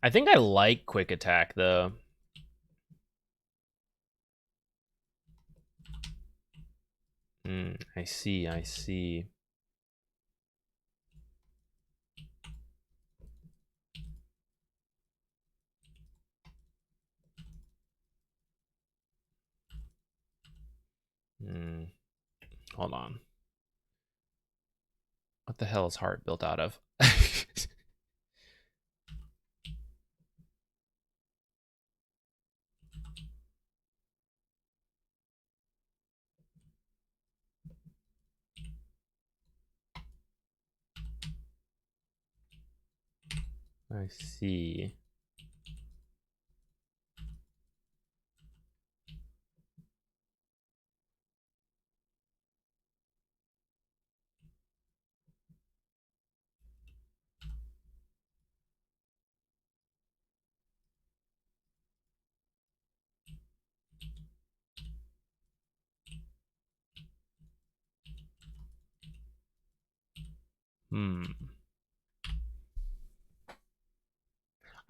I think I like quick attack, though. I see, I see. Hold on. What the hell is heart built out of? I see.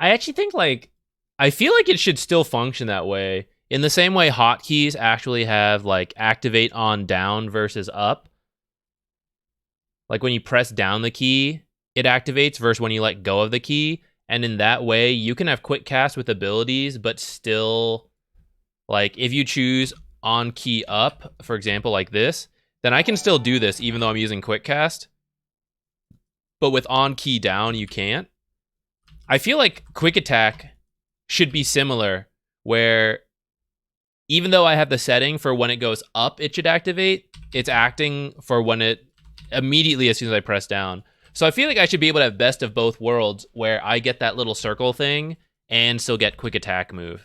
I actually think like I feel like it should still function that way. In the same way hotkeys actually have like activate on down versus up. Like when you press down the key, it activates versus when you let go of the key. And in that way, you can have quick cast with abilities, but still like if you choose on key up, for example, like this, then I can still do this even though I'm using quick cast. But with on key down, you can't. I feel like quick attack should be similar, where even though I have the setting for when it goes up, it should activate, it's acting for when it immediately as soon as I press down. So I feel like I should be able to have best of both worlds, where I get that little circle thing and still get quick attack move.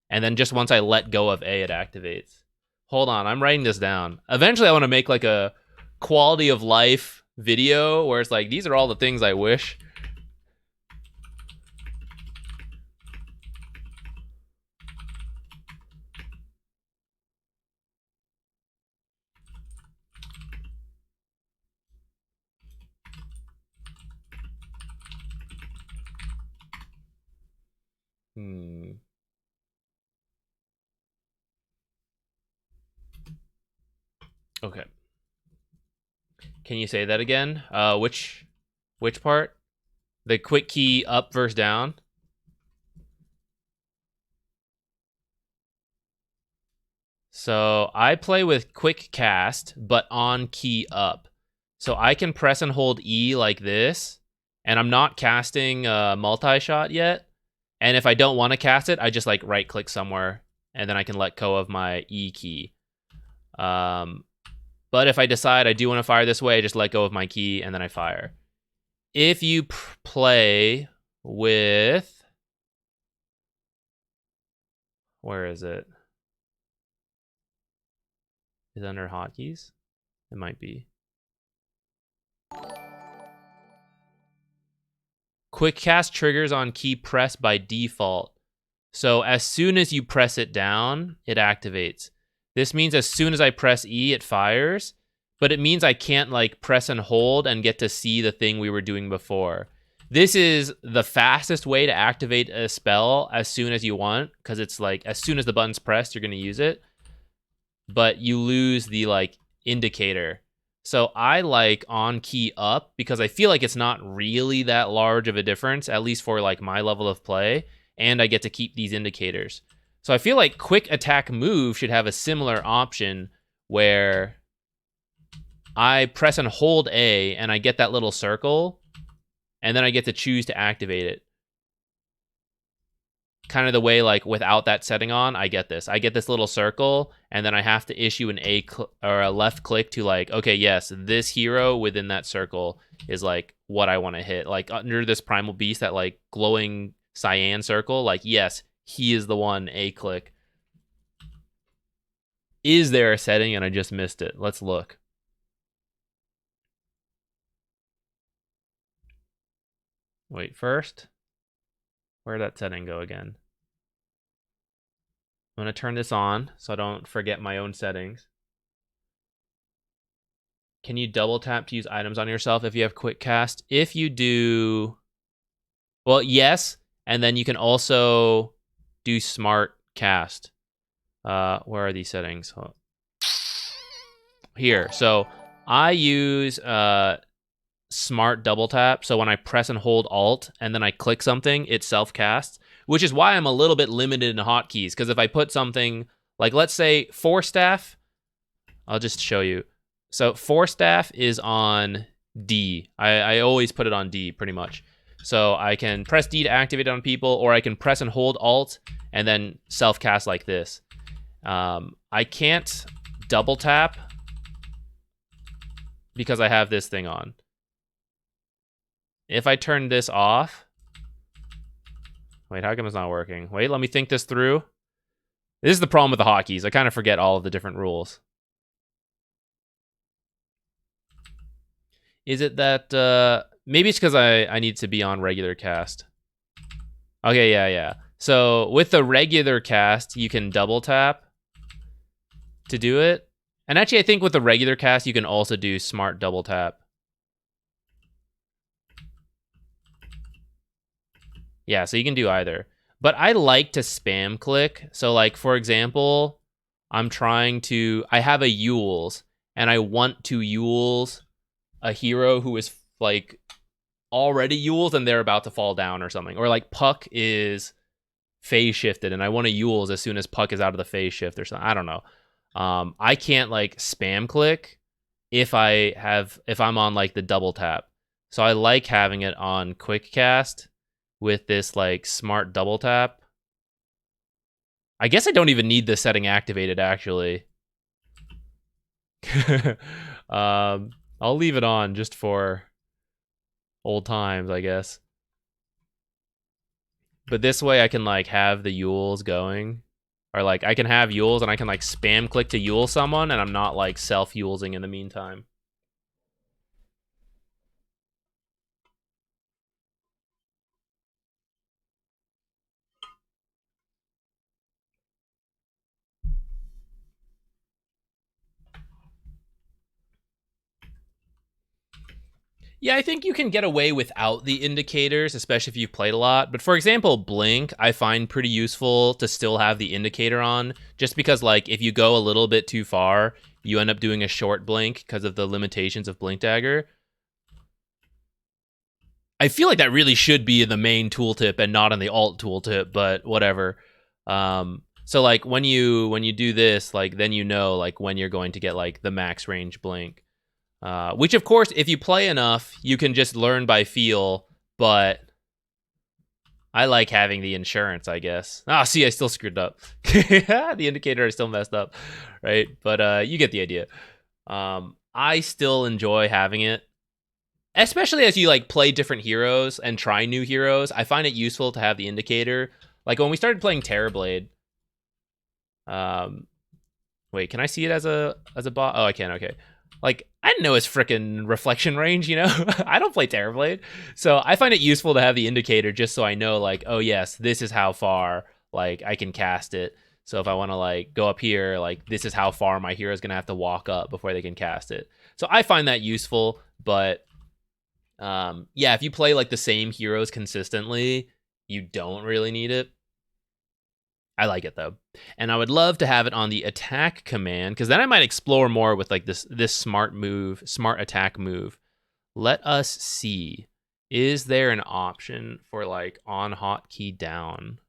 And then just once I let go of A, it activates. Hold on, I'm writing this down. Eventually I want to make like a quality of life video where it's like, these are all the things I wish. Okay. Can you say that again? Which part? The quick key up versus down? So I play with quick cast, but on key up. So I can press and hold E like this, and I'm not casting multi-shot yet. And if I don't want to cast it, I just like right click somewhere, and then I can let go of my E key. But if I decide I do want to fire this way, I just let go of my key, and then I fire. If you play with... Where is it? Is it under hotkeys? It might be. Quick cast triggers on key press by default. So as soon as you press it down, it activates. This means as soon as I press E, it fires, but it means I can't like press and hold and get to see the thing we were doing before. This is the fastest way to activate a spell as soon as you want, because it's like as soon as the button's pressed, you're going to use it. But you lose the like indicator. So I like on key up because I feel like it's not really that large of a difference, at least for like my level of play, and I get to keep these indicators. So I feel like quick attack move should have a similar option where I press and hold A and I get that little circle, and then I get to choose to activate it. Kind of the way like without that setting on, I get this little circle, and then I have to issue an or a left click to like, okay, yes, this hero within that circle is like what I want to hit. Like under this primal beast, that like glowing cyan circle, like yes, he is the one. A click. Is there a setting and I just missed it? Let's look. Wait, first, where'd that setting go again? I'm going to turn this on so I don't forget my own settings. Can you double tap to use items on yourself if you have quick cast? If you do, well, yes, and then you can also do smart cast. Where are these settings? Here. So I use smart double tap. So when I press and hold Alt and then I click something, it self casts, which is why I'm a little bit limited in hotkeys. Because if I put something like, let's say, Force Staff, I'll just show you. So Force Staff is on D. I always put it on D pretty much. So I can press D to activate it on people, or I can press and hold Alt and then self-cast like this. I can't double tap because I have this thing on. If I turn this off... Wait, how come it's not working? Wait, let me think this through. This is the problem with the hotkeys. I kind of forget all of the different rules. Is it that... maybe it's because I need to be on regular cast. Okay, yeah. So with the regular cast, you can double tap to do it. And actually, I think with the regular cast, you can also do smart double tap. Yeah, so you can do either. But I like to spam click. So like, for example, I'm trying to... I have a Yules, and I want to Yules a hero who is like already Yules and they're about to fall down or something. Or like Puck is phase shifted and I want to Yules as soon as Puck is out of the phase shift or something. I don't know. I can't like spam click if I'm on like the double tap. So I like having it on quick cast with this like smart double tap. I guess I don't even need this setting activated actually. I'll leave it on just for old times, I guess. But this way I can like have the Yules going. Or like I can have Yules and I can like spam click to Yule someone and I'm not like self-Yulesing in the meantime. Yeah, I think you can get away without the indicators, especially if you've played a lot. But for example, Blink, I find pretty useful to still have the indicator on, just because like if you go a little bit too far, you end up doing a short blink because of the limitations of Blink Dagger. I feel like that really should be in the main tooltip and not in the alt tooltip, but whatever. So like when you do this, like then you know like when you're going to get like the max range blink. Which, of course, if you play enough, you can just learn by feel, but I like having the insurance, I guess. See, I still screwed up. The indicator is still messed up, right? But you get the idea. I still enjoy having it, especially as you like play different heroes and try new heroes. I find it useful to have the indicator. Like when we started playing Terrorblade. Wait, can I see it as a bot? Oh, I can. Okay. Like, I didn't know his freaking reflection range, you know? I don't play Terrorblade. So I find it useful to have the indicator just so I know, like, oh, yes, this is how far, like, I can cast it. So if I want to, like, go up here, like, this is how far my hero is going to have to walk up before they can cast it. So I find that useful, but, yeah, if you play, like, the same heroes consistently, you don't really need it. I like it though. And I would love to have it on the attack command, because then I might explore more with like this smart attack move. Let us see. Is there an option for like on hotkey down?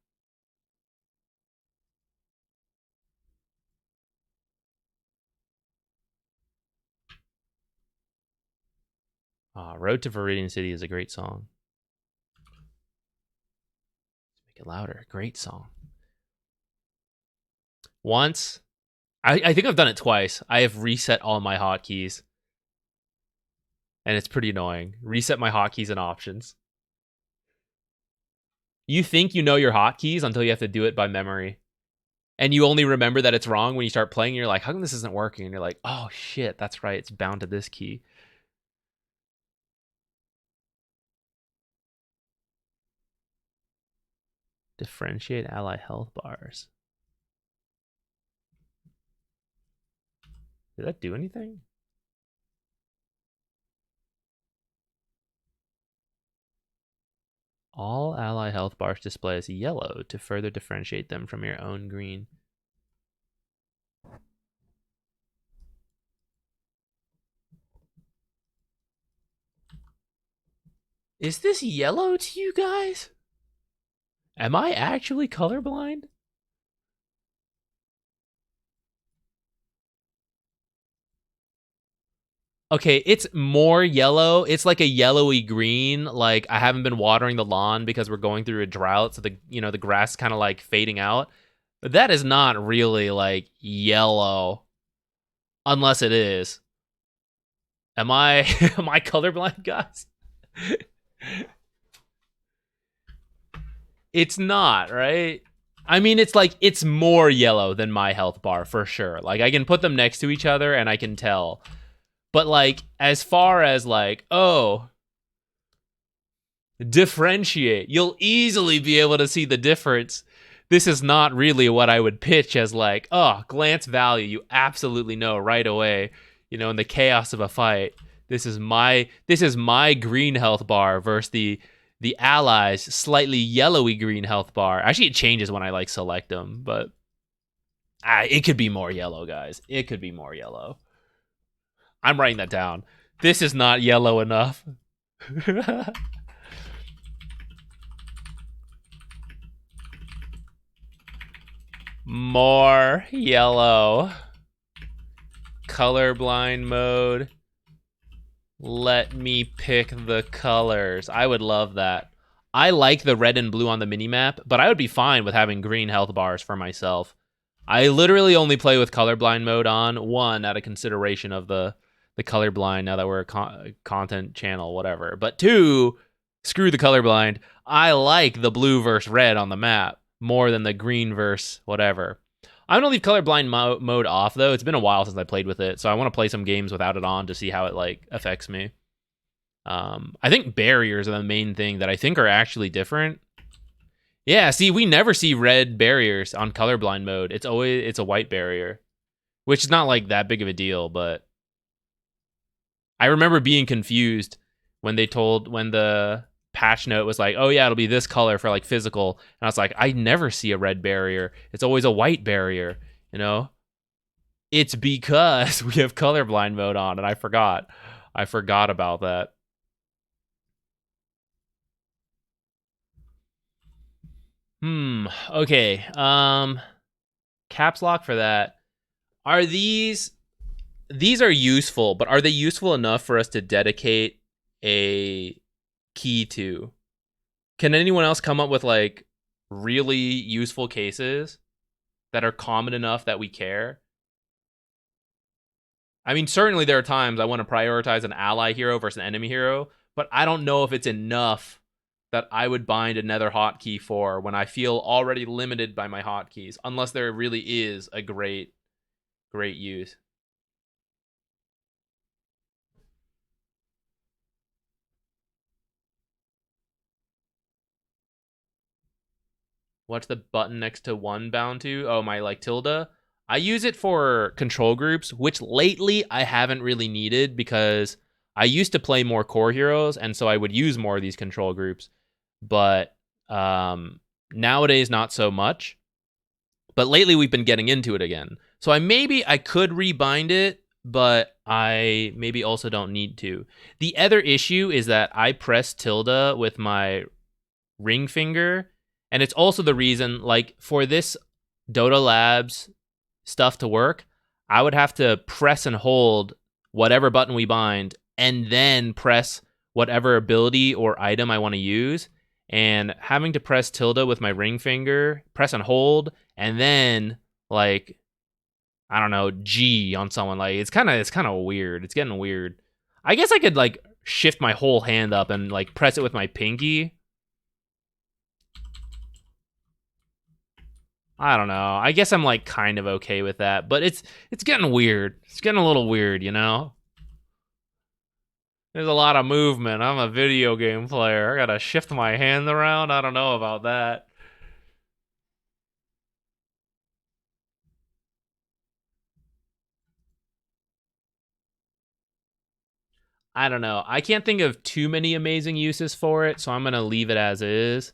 Road to Viridian City is a great song. Make it louder. Great song. Once, I think I've done it twice. I have reset all my hotkeys. And it's pretty annoying. Reset my hotkeys and options. You think you know your hotkeys until you have to do it by memory. And you only remember that it's wrong when you start playing. You're like, how come this isn't working? And you're like, oh shit, that's right. It's bound to this key. Differentiate ally health bars. Did that do anything? All ally health bars display as yellow to further differentiate them from your own green. Is this yellow to you guys? Am I actually colorblind? Okay, it's more yellow. It's like a yellowy green. Like I haven't been watering the lawn because we're going through a drought, so the grass kind of like fading out. But that is not really like yellow, unless it is. Am I am I colorblind, guys? It's not, right? I mean, it's like it's more yellow than my health bar for sure. Like I can put them next to each other and I can tell. But like as far as like, oh, differentiate, you'll easily be able to see the difference. This is not really what I would pitch as like, oh, glance value. You absolutely know right away, in the chaos of a fight. This is my green health bar versus the allies slightly yellowy green health bar. Actually, it changes when I like select them, but it could be more yellow, guys. It could be more yellow. I'm writing that down. This is not yellow enough. More yellow. Colorblind mode. Let me pick the colors. I would love that. I like the red and blue on the minimap, but I would be fine with having green health bars for myself. I literally only play with colorblind mode on, one, out of consideration of the colorblind now that we're a content channel, whatever. But two, screw the colorblind. I like the blue versus red on the map more than the green versus whatever. I'm gonna leave colorblind mode off though. It's been a while since I played with it, so I want to play some games without it on to see how it like affects me. I think barriers are the main thing that I think are actually different. Yeah, see, we never see red barriers on colorblind mode. It's a white barrier, which is not like that big of a deal, but I remember being confused when the patch note was like, "Oh yeah, it'll be this color for like physical." And I was like, "I never see a red barrier. It's always a white barrier." It's because we have colorblind mode on and I forgot. I forgot about that. Okay. Caps lock for that. Are these are useful, but are they useful enough for us to dedicate a key to? Can anyone else come up with like really useful cases that are common enough that we care? I mean, certainly there are times I want to prioritize an ally hero versus an enemy hero, but I don't know if it's enough that I would bind another hotkey for when I feel already limited by my hotkeys, unless there really is a great use. What's the button next to one bound to? Oh, my like tilde. I use it for control groups, which lately I haven't really needed because I used to play more core heroes, and so I would use more of these control groups. But nowadays, not so much. But lately, we've been getting into it again. So I could rebind it, but I maybe also don't need to. The other issue is that I press tilde with my ring finger, and it's also the reason, like, for this Dota Labs stuff to work, I would have to press and hold whatever button we bind, and then press whatever ability or item I want to use. And having to press tilde with my ring finger, press and hold, and then like I don't know, G on someone, like it's kind of weird. It's getting weird. I guess I could like shift my whole hand up and like press it with my pinky. I don't know. I guess I'm like kind of okay with that, but it's getting weird. It's getting a little weird, you know? There's a lot of movement. I'm a video game player. I gotta shift my hand around. I don't know about that. I don't know. I can't think of too many amazing uses for it, so I'm gonna leave it as is.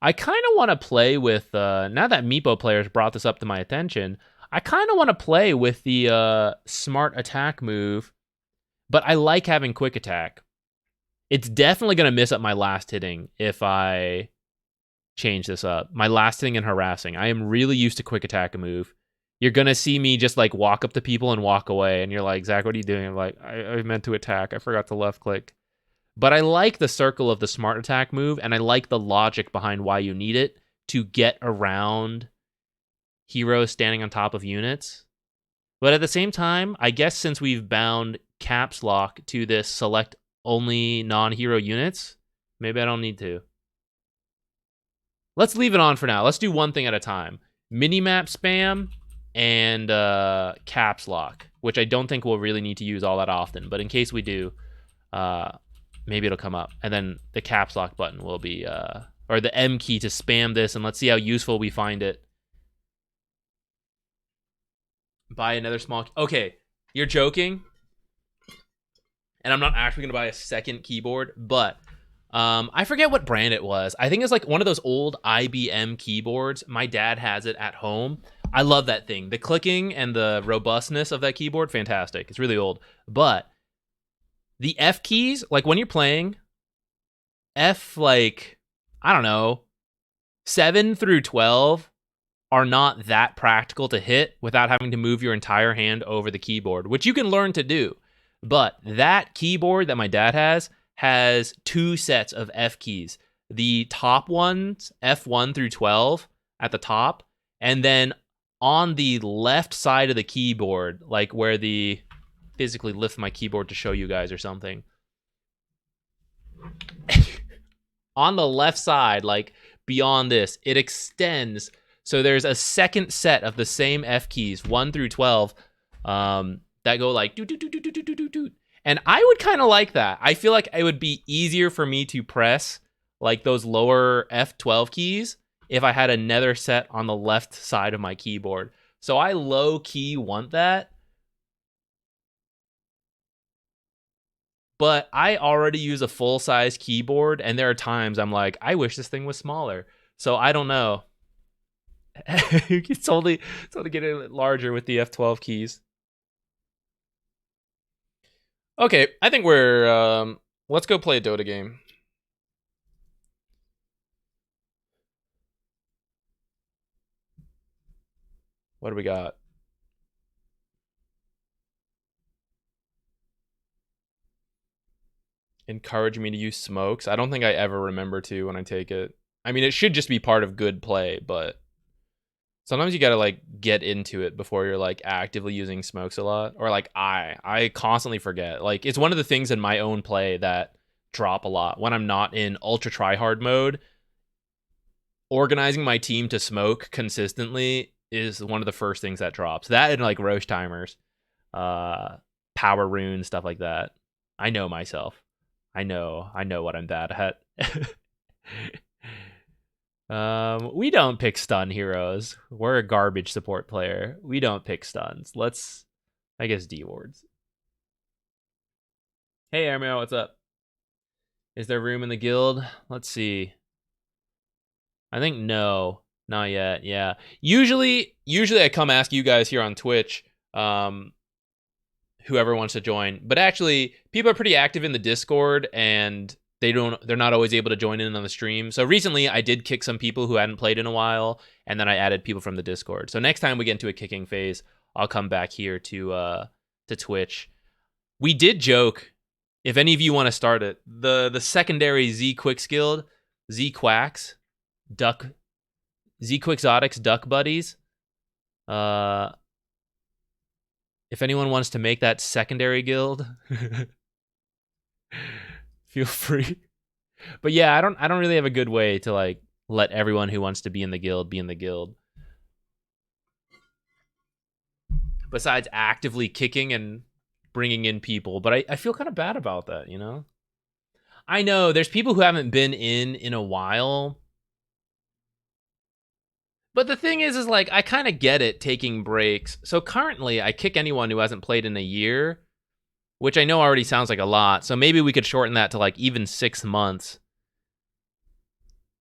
I kind of want to play with now that Meepo players brought this up to my attention. I kind of want to play with the smart attack move, but I like having quick attack. It's definitely gonna miss up my last hitting if I change this up. My last hitting and harassing. I am really used to quick attack move. You're gonna see me just like walk up to people and walk away, and you're like, Zach, what are you doing? I'm like, I meant to attack. I forgot to left click. But I like the circle of the smart attack move, and I like the logic behind why you need it to get around heroes standing on top of units. But at the same time, I guess since we've bound caps lock to this select only non-hero units, maybe I don't need to. Let's leave it on for now. Let's do one thing at a time. Minimap spam and caps lock, which I don't think we'll really need to use all that often. But in case we do, maybe it'll come up. And then the caps lock button will be, or the M key to spam this, and let's see how useful we find it. Buy another small... Okay, you're joking. And I'm not actually going to buy a second keyboard, but I forget what brand it was. I think it's like one of those old IBM keyboards. My dad has it at home. I love that thing. The clicking and the robustness of that keyboard, fantastic. It's really old. But the F keys, like when you're playing, F, like, I don't know, 7 through 12 are not that practical to hit without having to move your entire hand over the keyboard, which you can learn to do. But that keyboard that my dad has 2 sets of F keys. The top ones, F1 through 12 at the top, and then on the left side of the keyboard, like where the... physically lift my keyboard to show you guys or something. On the left side, like beyond this, it extends. So there's a second set of the same F keys, 1 through 12, that go like do do do do do do do do. And I would kind of like that. I feel like it would be easier for me to press like those lower F12 keys if I had another set on the left side of my keyboard. So I low key want that. But I already use a full-size keyboard, and there are times I'm like, I wish this thing was smaller. So I don't know. it's only getting larger with the F12 keys. Okay, I think we're... let's go play a Dota game. What do we got? Encourage me to use smokes. I don't think I ever remember to when I take it. I mean, it should just be part of good play, but sometimes you gotta like get into it before you're like actively using smokes a lot. Or like I constantly forget. Like it's one of the things in my own play that drop a lot when I'm not in ultra tryhard mode. Organizing my team to smoke consistently is one of the first things that drops. That and like Roche timers, power runes, stuff like that. I know myself. I know what I'm bad at. We don't pick stun heroes. We're a garbage support player. We don't pick stuns. Let's, I guess, D-wards. Hey, Airmail, what's up? Is there room in the guild? Let's see. I think no, not yet. Yeah. Usually I come ask you guys here on Twitch, whoever wants to join. But actually, people are pretty active in the Discord, and they're not always able to join in on the stream. So recently, I did kick some people who hadn't played in a while, and then I added people from the Discord. So next time we get into a kicking phase, I'll come back here to Twitch. We did joke, if any of you want to start it, the secondary Z Quicks guild, Z Quacks, Z Quixotics Duck Buddies. If anyone wants to make that secondary guild, feel free. But yeah, I don't really have a good way to like let everyone who wants to be in the guild be in the guild. Besides actively kicking and bringing in people, but I feel kind of bad about that, you know? I know there's people who haven't been in a while. But the thing is like, I kind of get it taking breaks. So currently, I kick anyone who hasn't played in a year, which I know already sounds like a lot. So maybe we could shorten that to like even 6 months.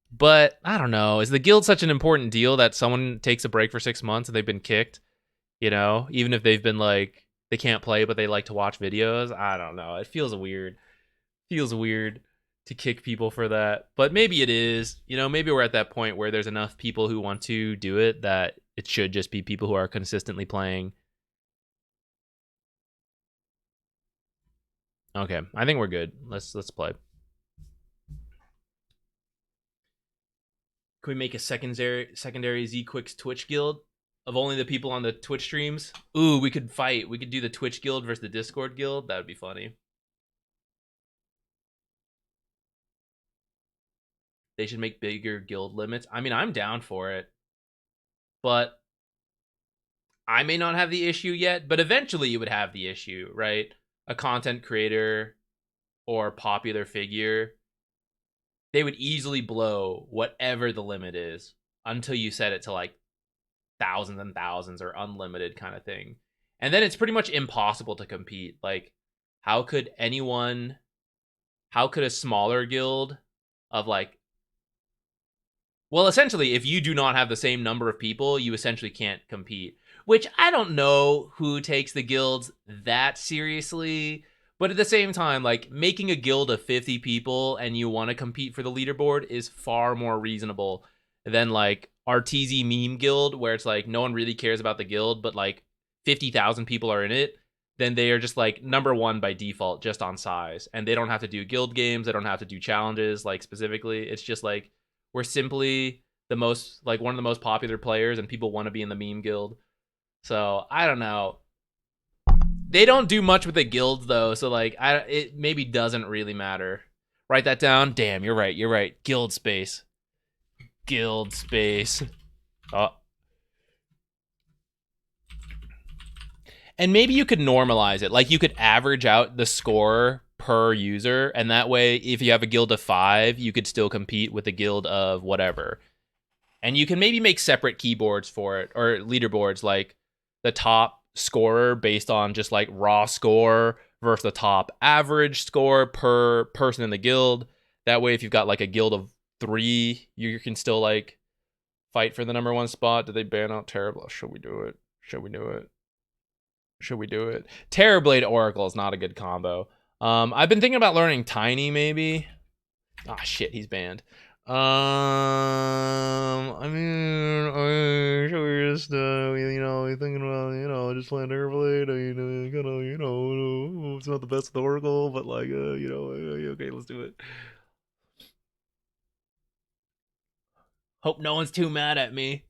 But I don't know. Is the guild such an important deal that someone takes a break for 6 months and they've been kicked? You know, even if they've been like, they can't play, but they like to watch videos. I don't know. It feels weird. To kick people for that, but maybe it is, you know, maybe we're at that point where there's enough people who want to do it that it should just be people who are consistently playing. Okay, I think we're good. Let's play. Can we make a secondary Z Quicks Twitch guild of only the people on the Twitch streams? Ooh, we could fight. We could do the Twitch guild versus the Discord guild. That would be funny. They should make bigger guild limits. I mean, I'm down for it, but I may not have the issue yet, but eventually you would have the issue, right? A content creator or popular figure, they would easily blow whatever the limit is until you set it to like thousands and thousands or unlimited kind of thing. And then it's pretty much impossible to compete. Like, how could a smaller guild of like, well, essentially, if you do not have the same number of people, you essentially can't compete. Which I don't know who takes the guilds that seriously, but at the same time, like making a guild of 50 people and you want to compete for the leaderboard is far more reasonable than like our TZ meme guild, where it's like no one really cares about the guild, but like 50,000 people are in it. Then they are just like number one by default, just on size, and they don't have to do guild games, they don't have to do challenges like specifically. It's just like we're simply the most like one of the most popular players, and people want to be in the meme guild. So I don't know. They don't do much with the guilds though, so like it maybe doesn't really matter. Write that down. Damn, you're right. You're right. Guild space. Guild space. Oh. And maybe you could normalize it. Like you could average out the score per user, and that way if you have a guild of 5, you could still compete with a guild of whatever. And you can maybe make separate keyboards for it, or leaderboards, like the top scorer based on just like raw score versus the top average score per person in the guild. That way, if you've got like a guild of 3, you can still like fight for the number 1 spot. Did they ban out Terrorblade? Should we do it? Should we do it? Should we do it? Terrorblade Oracle is not a good combo. I've been thinking about learning Tiny maybe. Ah, shit, he's banned. I mean, should we just, thinking about, just playing Terrorblade? It's not the best of the Oracle, but like, okay, let's do it. Hope no one's too mad at me.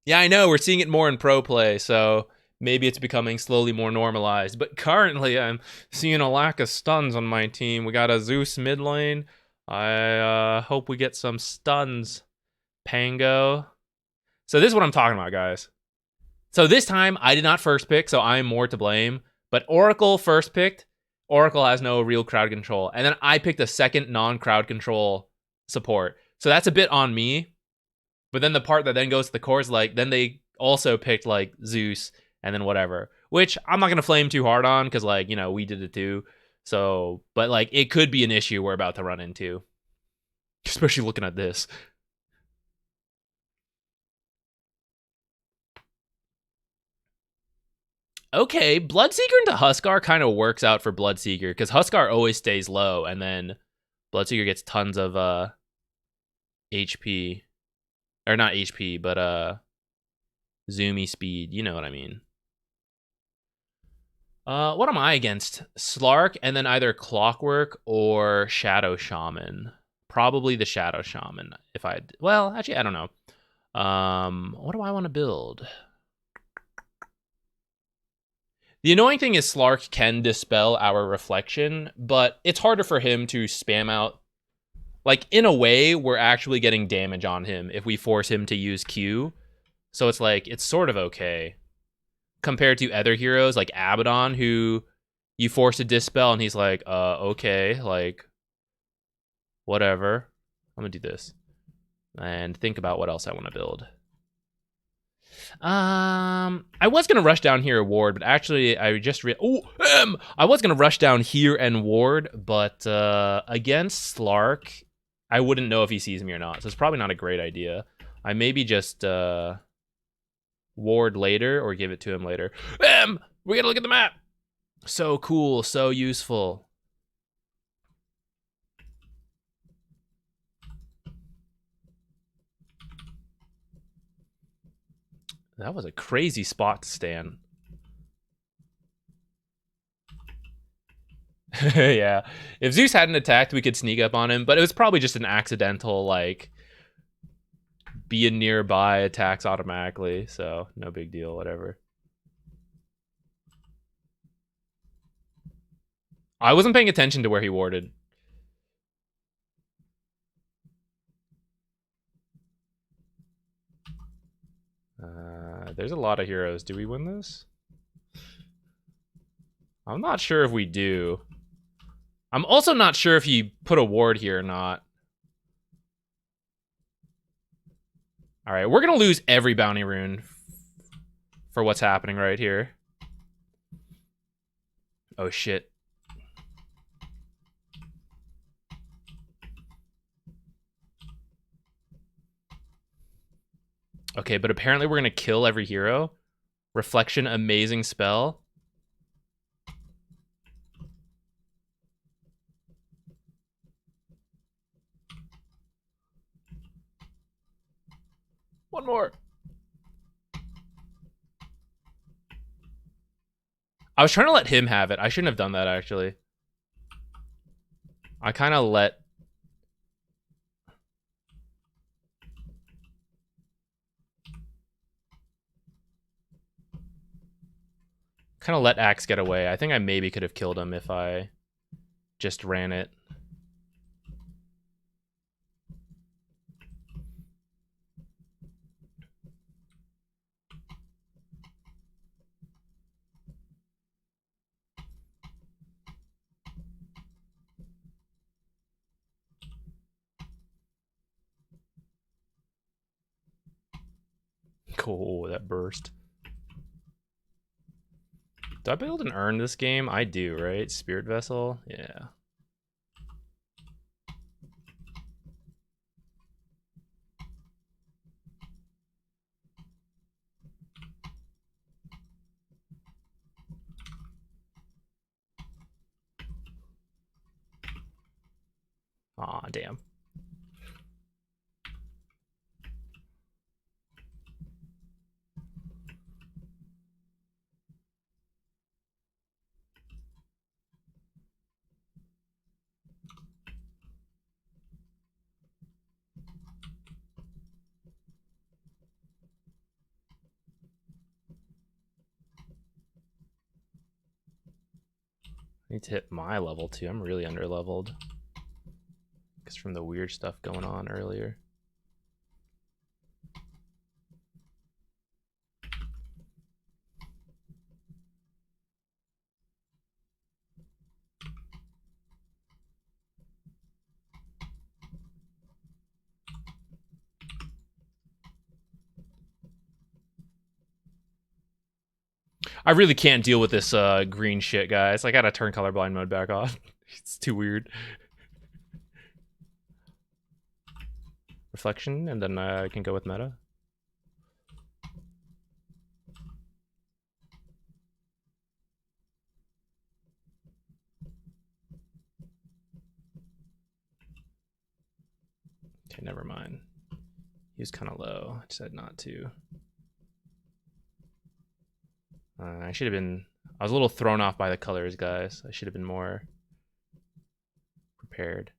Yeah, I know, we're seeing it more in pro play, so maybe it's becoming slowly more normalized. But currently, I'm seeing a lack of stuns on my team. We got a Zeus mid lane. I hope we get some stuns. Pango. So this is what I'm talking about, guys. So this time, I did not first pick, so I'm more to blame. But Oracle first picked. Oracle has no real crowd control. And then I picked a second non-crowd control support. So that's a bit on me. But then the part that then goes to the core is like, then they also picked like Zeus and then whatever, which I'm not going to flame too hard on because like, we did it too. So, but like it could be an issue we're about to run into, especially looking at this. Okay, Bloodseeker into Huskar kind of works out for Bloodseeker because Huskar always stays low and then Bloodseeker gets tons of HP. Or not HP, but zoomy speed. You know what I mean. What am I against? Slark and then either Clockwork or Shadow Shaman. Probably the Shadow Shaman. Well, actually, I don't know. What do I want to build? The annoying thing is Slark can dispel our reflection, but it's harder for him to spam out. Like, in a way, we're actually getting damage on him if we force him to use Q. So it's like, it's sort of okay. Compared to other heroes like Abaddon, who you force to dispel, and he's like, okay, like, whatever. I'm gonna do this. And think about what else I want to build. I was gonna rush down here and ward, but actually I just I was gonna rush down here and ward, but against Slark, I wouldn't know if he sees me or not, so it's probably not a great idea. I maybe just ward later or give it to him later. We gotta look at the map. So cool, so useful. That was a crazy spot to stand. Yeah. If Zeus hadn't attacked, we could sneak up on him, but it was probably just an accidental, like, being nearby attacks automatically, so no big deal, whatever. I wasn't paying attention to where he warded. There's a lot of heroes. Do we win this? I'm not sure if we do. I'm also not sure if you put a ward here or not. All right, we're going to lose every bounty rune for what's happening right here. Oh, shit. Okay, but apparently we're going to kill every hero. Reflection, amazing spell. One more. I was trying to let him have it. I shouldn't have done that, actually. I kind of let... Axe get away. I think I maybe could have killed him if I just ran it. Cool, that burst. Do I build and earn this game? I do, right? Spirit Vessel? Yeah. Aw, damn. I need to hit my level too. I'm really under leveled. Because from the weird stuff going on earlier. I really can't deal with this green shit, guys. I gotta turn colorblind mode back off. It's too weird. Reflection, and then I can go with meta. Okay, never mind. He was kind of low. I decided not to. I should have been... I was a little thrown off by the colors, guys. I should have been more prepared.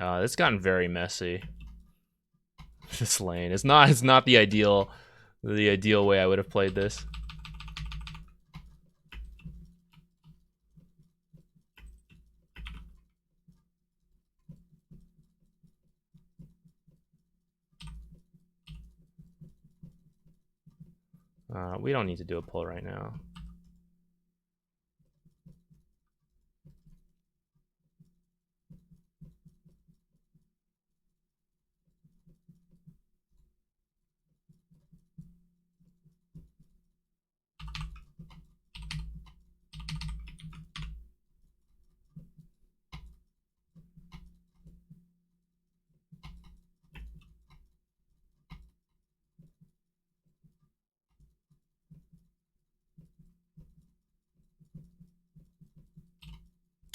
It's gotten very messy. This lane. It's not the ideal way I would have played this. We don't need to do a pull right now.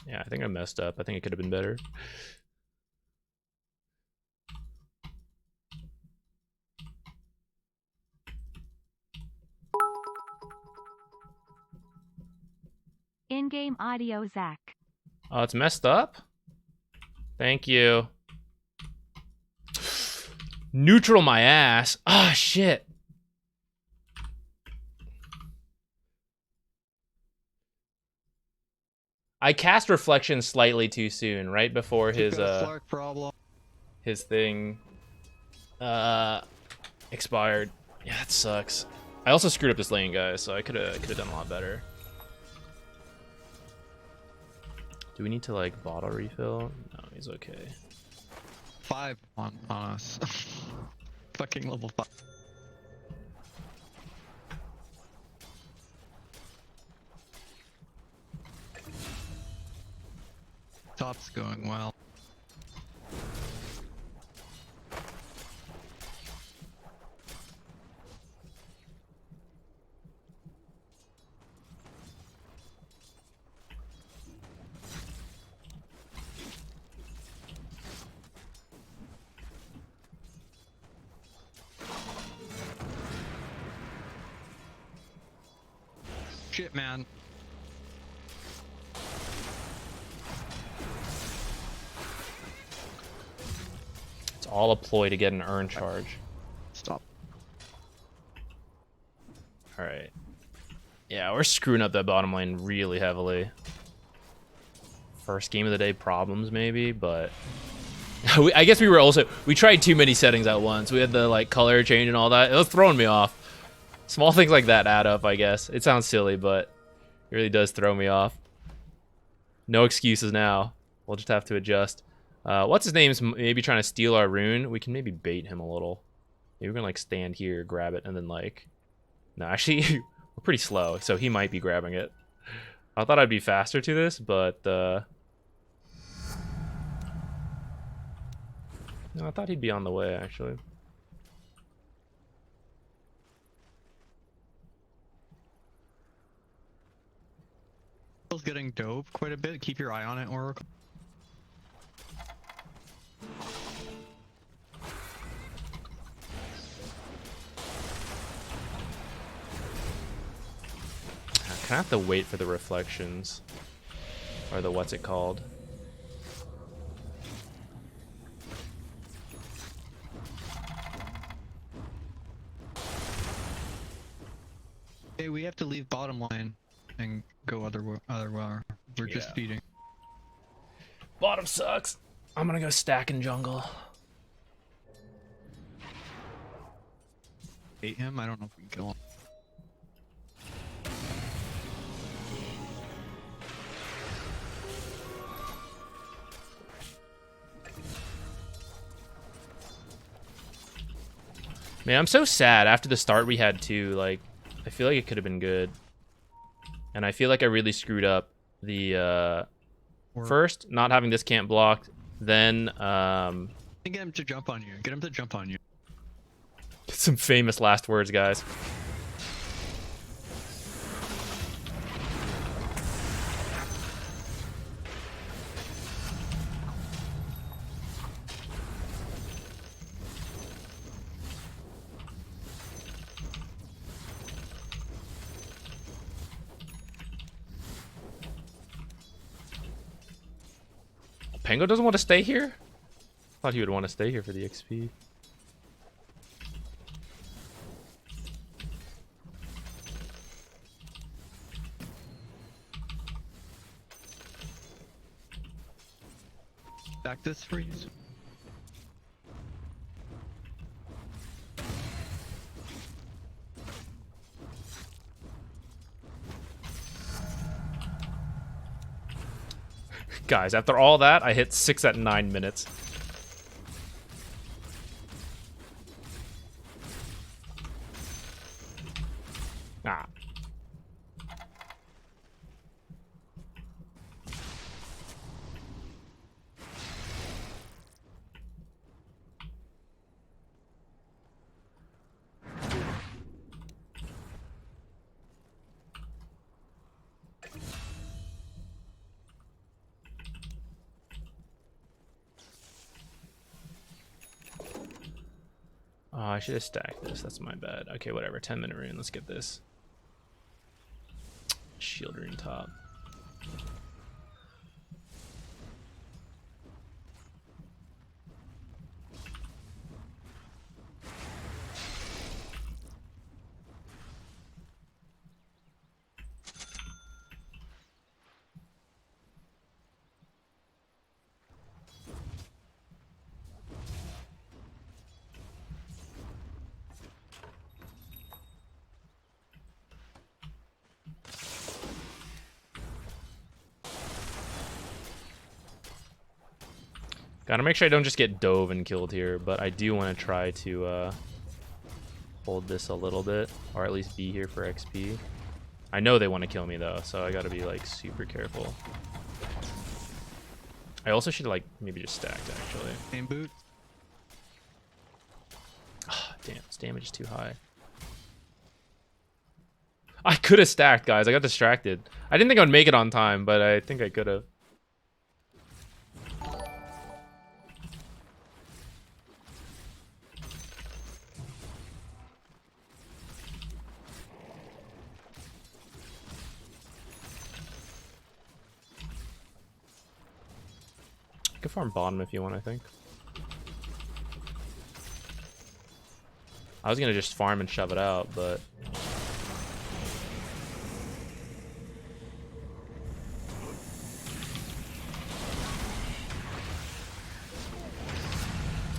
Yeah, I think I messed up. I think it could have been better. In-game audio, Zach. Oh, it's messed up? Thank you. Neutral my ass. Ah, shit. I cast Reflection slightly too soon, right before his thing expired. Yeah, that sucks. I also screwed up this lane, guys, so I could have done a lot better. Do we need to like bottle refill? No, he's okay. 5 on us. Fucking level 5. Top's going well. Shit, man. It's all a ploy to get an earn charge. Stop. Alright. Yeah, we're screwing up that bottom lane really heavily. First game of the day problems, maybe, but... I guess we tried too many settings at once. We had the like color change and all that. It was throwing me off. Small things like that add up, I guess. It sounds silly, but it really does throw me off. No excuses now. We'll just have to adjust. What's his name's maybe trying to steal our rune? We can maybe bait him a little. Maybe we're gonna like stand here, grab it, and then like... No, actually, we're pretty slow, so he might be grabbing it. I thought I'd be faster to this, but... No, I thought he'd be on the way, actually. Getting dope quite a bit. Keep your eye on it, Oracle. Can I have to wait for the reflections? Or the what's it called? Hey, we have to leave bottom line and go other way. We're just feeding. Bottom sucks. I'm gonna go stack in jungle. Bait him? I don't know if we can kill him. Man, I'm so sad. After the start we had too, like, I feel like it could have been good. And I feel like I really screwed up the first, not having this camp blocked, then Get him to jump on you. Get him to jump on you. some famous last words, guys. Pango doesn't want to stay here? Thought he would want to stay here for the XP. Back this freeze. Guys, after all that, I hit 6 at 9 minutes. Ah. Oh, I should have stacked this. That's my bad. Okay, whatever. 10-minute rune. Let's get this. Shield rune top. Gotta make sure I don't just get dove and killed here, but I do want to try to hold this a little bit, or at least be here for XP. I know they want to kill me though, so I gotta be like super careful. I also should like maybe just stacked actually. Aim boot. Oh, damn, this damage is too high. I could have stacked, guys. I got distracted. I didn't think I would make it on time, but I think I could have. You can farm bottom if you want, I think. I was gonna just farm and shove it out, but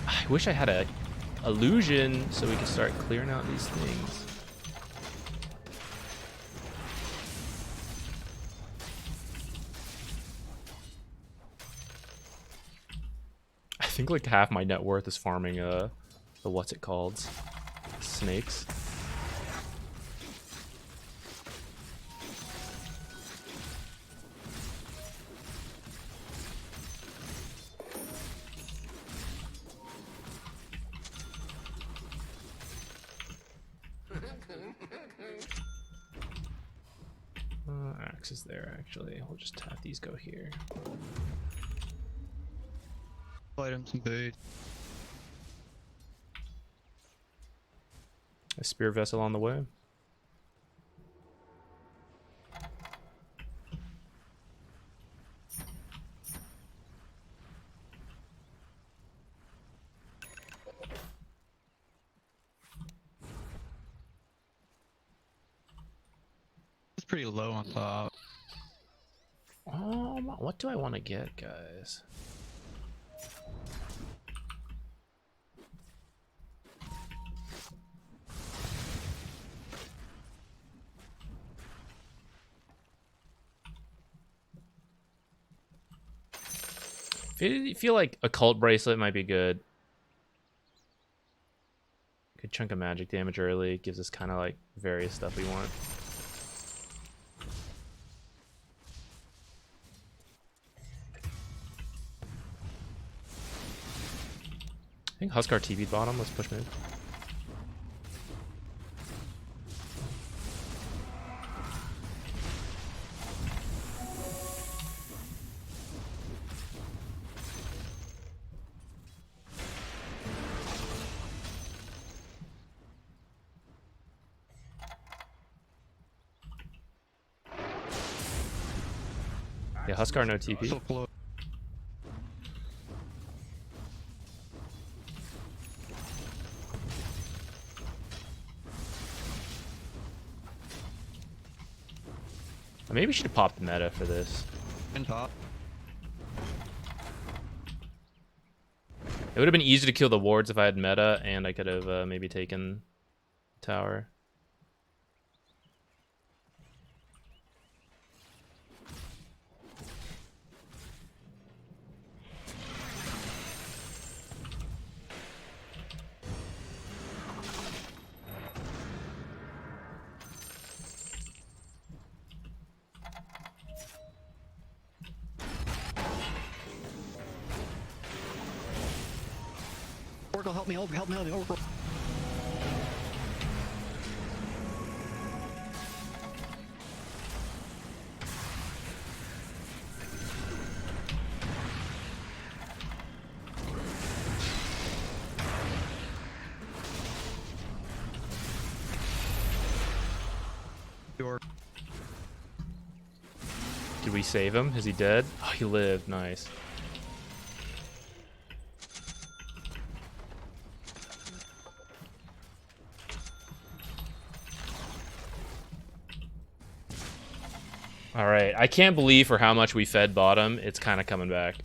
I wish I had a illusion so we could start clearing out these things. I think like half my net worth is farming the what's it called? Snakes. Axe is there actually. We'll just have these go here. Items and boots. A spear vessel on the way. It's pretty low on top. What do I want to get, guys? I feel like a cult bracelet might be good. Good chunk of magic damage early. Gives us kind of like various stuff we want. I think Huskar TV'd bottom. Let's push mid. Yeah, Huskar no TP. So close. Maybe we should have popped the meta for this. In top. It would have been easier to kill the wards if I had meta, and I could have maybe taken tower. Oracle, help me, help me, Oracle. Did we save him? Is he dead? Oh, he lived. Nice. All right. I can't believe for how much we fed bottom, it's kind of coming back.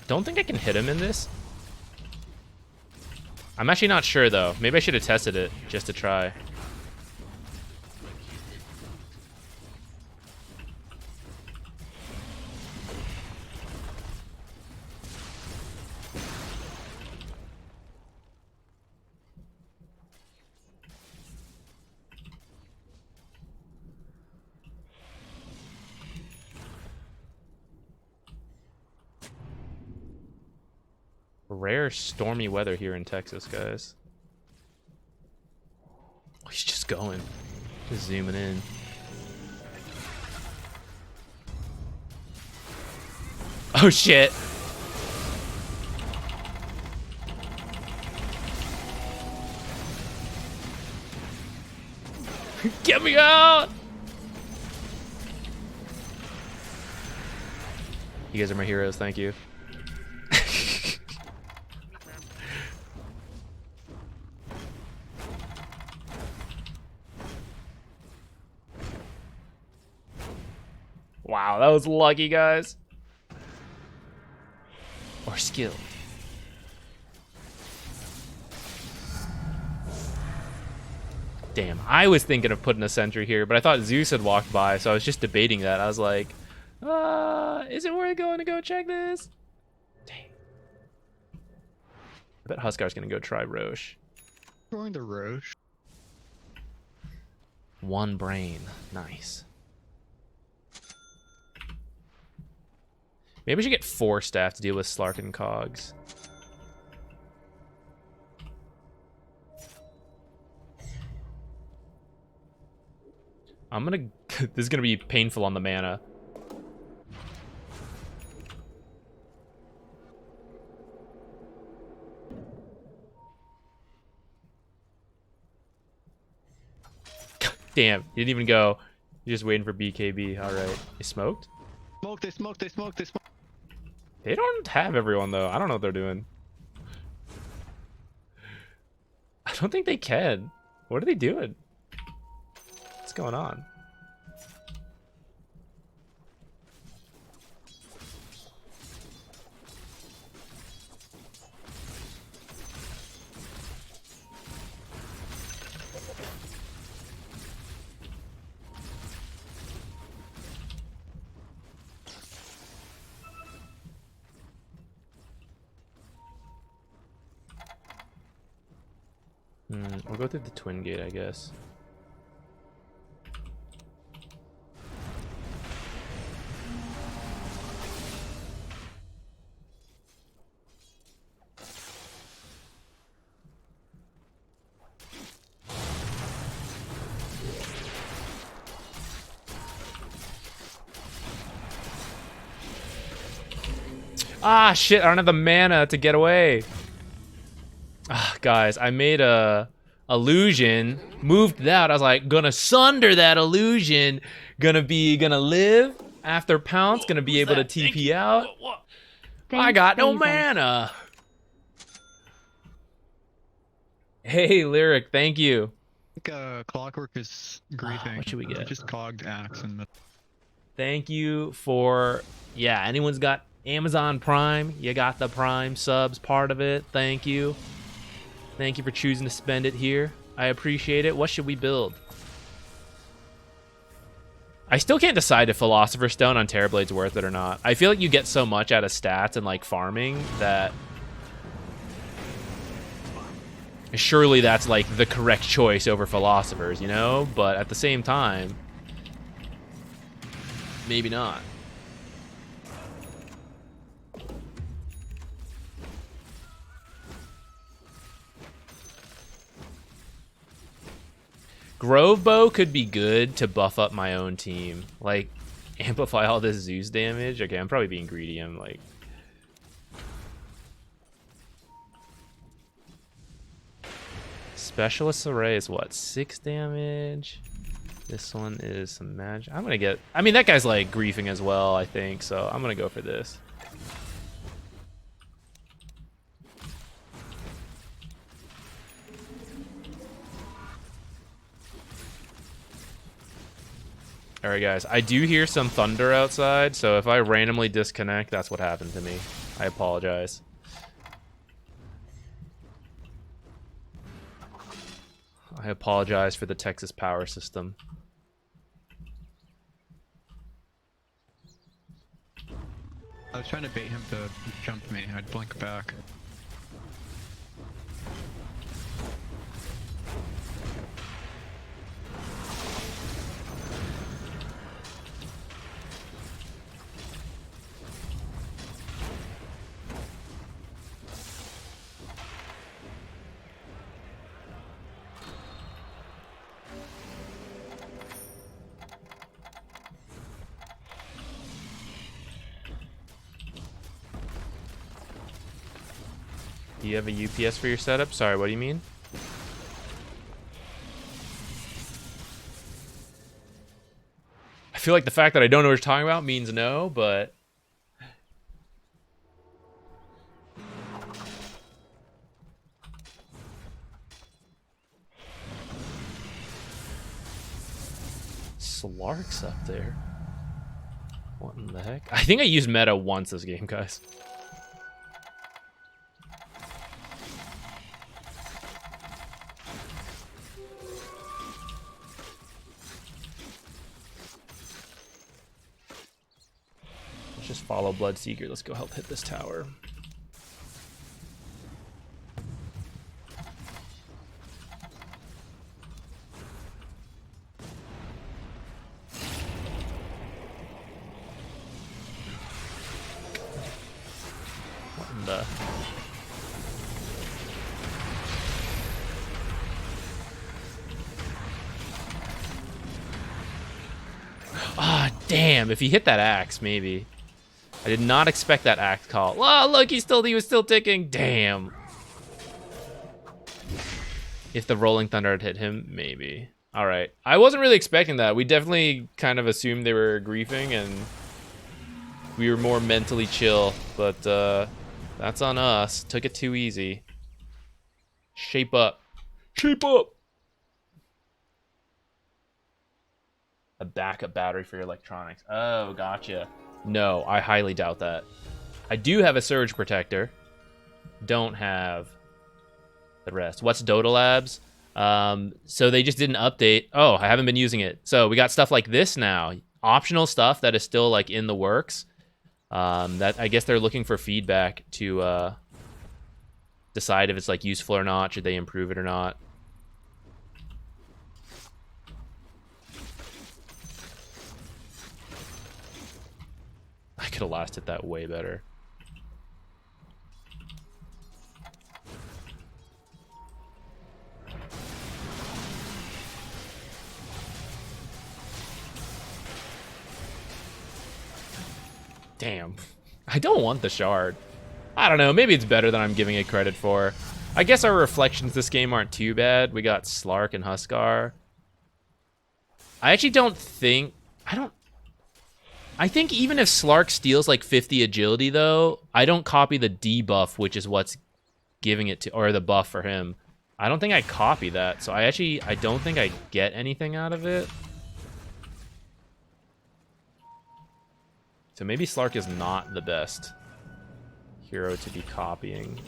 Don't think I can hit him in this. I'm actually not sure, though. Maybe I should have tested it just to try. Rare stormy weather here in Texas, guys. Oh, he's just going. Just zooming in. Oh, shit. Get me out! You guys are my heroes, thank you. Wow, that was lucky, guys. Or skilled. Damn, I was thinking of putting a sentry here, but I thought Zeus had walked by, so I was just debating that. I was like, is it worth going to go check this? Dang. I bet Huskar's gonna go try Roche. Going to Roche. One brain. Nice. Maybe we should get 4 staff to deal with Slark and Cogs. I'm gonna... This is gonna be painful on the mana. Damn, he didn't even go. You're just waiting for BKB. Alright. They smoked? They smoked. They don't have everyone, though. I don't know what they're doing. I don't think they can. What are they doing? What's going on? We'll go through the twin gate, I guess. Ah, shit, I don't have the mana to get away. Ah, guys, I made a illusion, moved that. I was like, gonna sunder that illusion. Gonna live after pounce. Gonna be able to TP out. I got no mana. Hey, Lyric, thank you. I think Clockwork is griefing. What should we get? Just cogged axe and. Thank you for, yeah, anyone's got Amazon Prime, you got the Prime subs part of it. Thank you. Thank you for choosing to spend it here. I appreciate it. What should we build? I still can't decide if Philosopher's Stone on Terrorblade's worth it or not. I feel like you get so much out of stats and like farming that surely that's like the correct choice over Philosophers, you know? But at the same time, maybe not. Grove Bow could be good to buff up my own team. Like, amplify all this Zeus damage. Okay, I'm probably being greedy. I'm like... Specialist Array is what? 6 damage? This one is some magic. I'm gonna get... I mean, that guy's like griefing as well, I think. So I'm gonna go for this. Alright guys, I do hear some thunder outside, so if I randomly disconnect, that's what happened to me. I apologize. I apologize for the Texas power system. I was trying to bait him to jump me. I'd blink back. Do you have a UPS for your setup? Sorry, what do you mean? I feel like the fact that I don't know what you're talking about means no, but... Slark's up there. What in the heck? I think I used meta once this game, guys. Just follow Bloodseeker. Let's go help hit this tower. What in the... Ah, damn. If he hit that axe, maybe. I did not expect that axe call. Oh, look, he was still ticking. Damn. If the Rolling Thunder had hit him, maybe. All right. I wasn't really expecting that. We definitely kind of assumed they were griefing, and we were more mentally chill. But that's on us. Took it too easy. Shape up. Shape up. A backup battery for your electronics. Oh, gotcha. No, I highly doubt that. I do have a Surge Protector. Don't have the rest. What's Dota Labs? So they just did an update. Oh, I haven't been using it. So we got stuff like this now. Optional stuff that is still like in the works. That I guess they're looking for feedback to decide if it's like useful or not. Should they improve it or not? I could have lasted that way better. Damn. I don't want the shard. I don't know. Maybe it's better than I'm giving it credit for. I guess our reflections this game aren't too bad. We got Slark and Huskar. I actually don't think... I think even if Slark steals like 50 agility, though, I don't copy the debuff, which is what's giving it to, or the buff for him. I don't think I copy that, so I don't think I get anything out of it. So maybe Slark is not the best hero to be copying.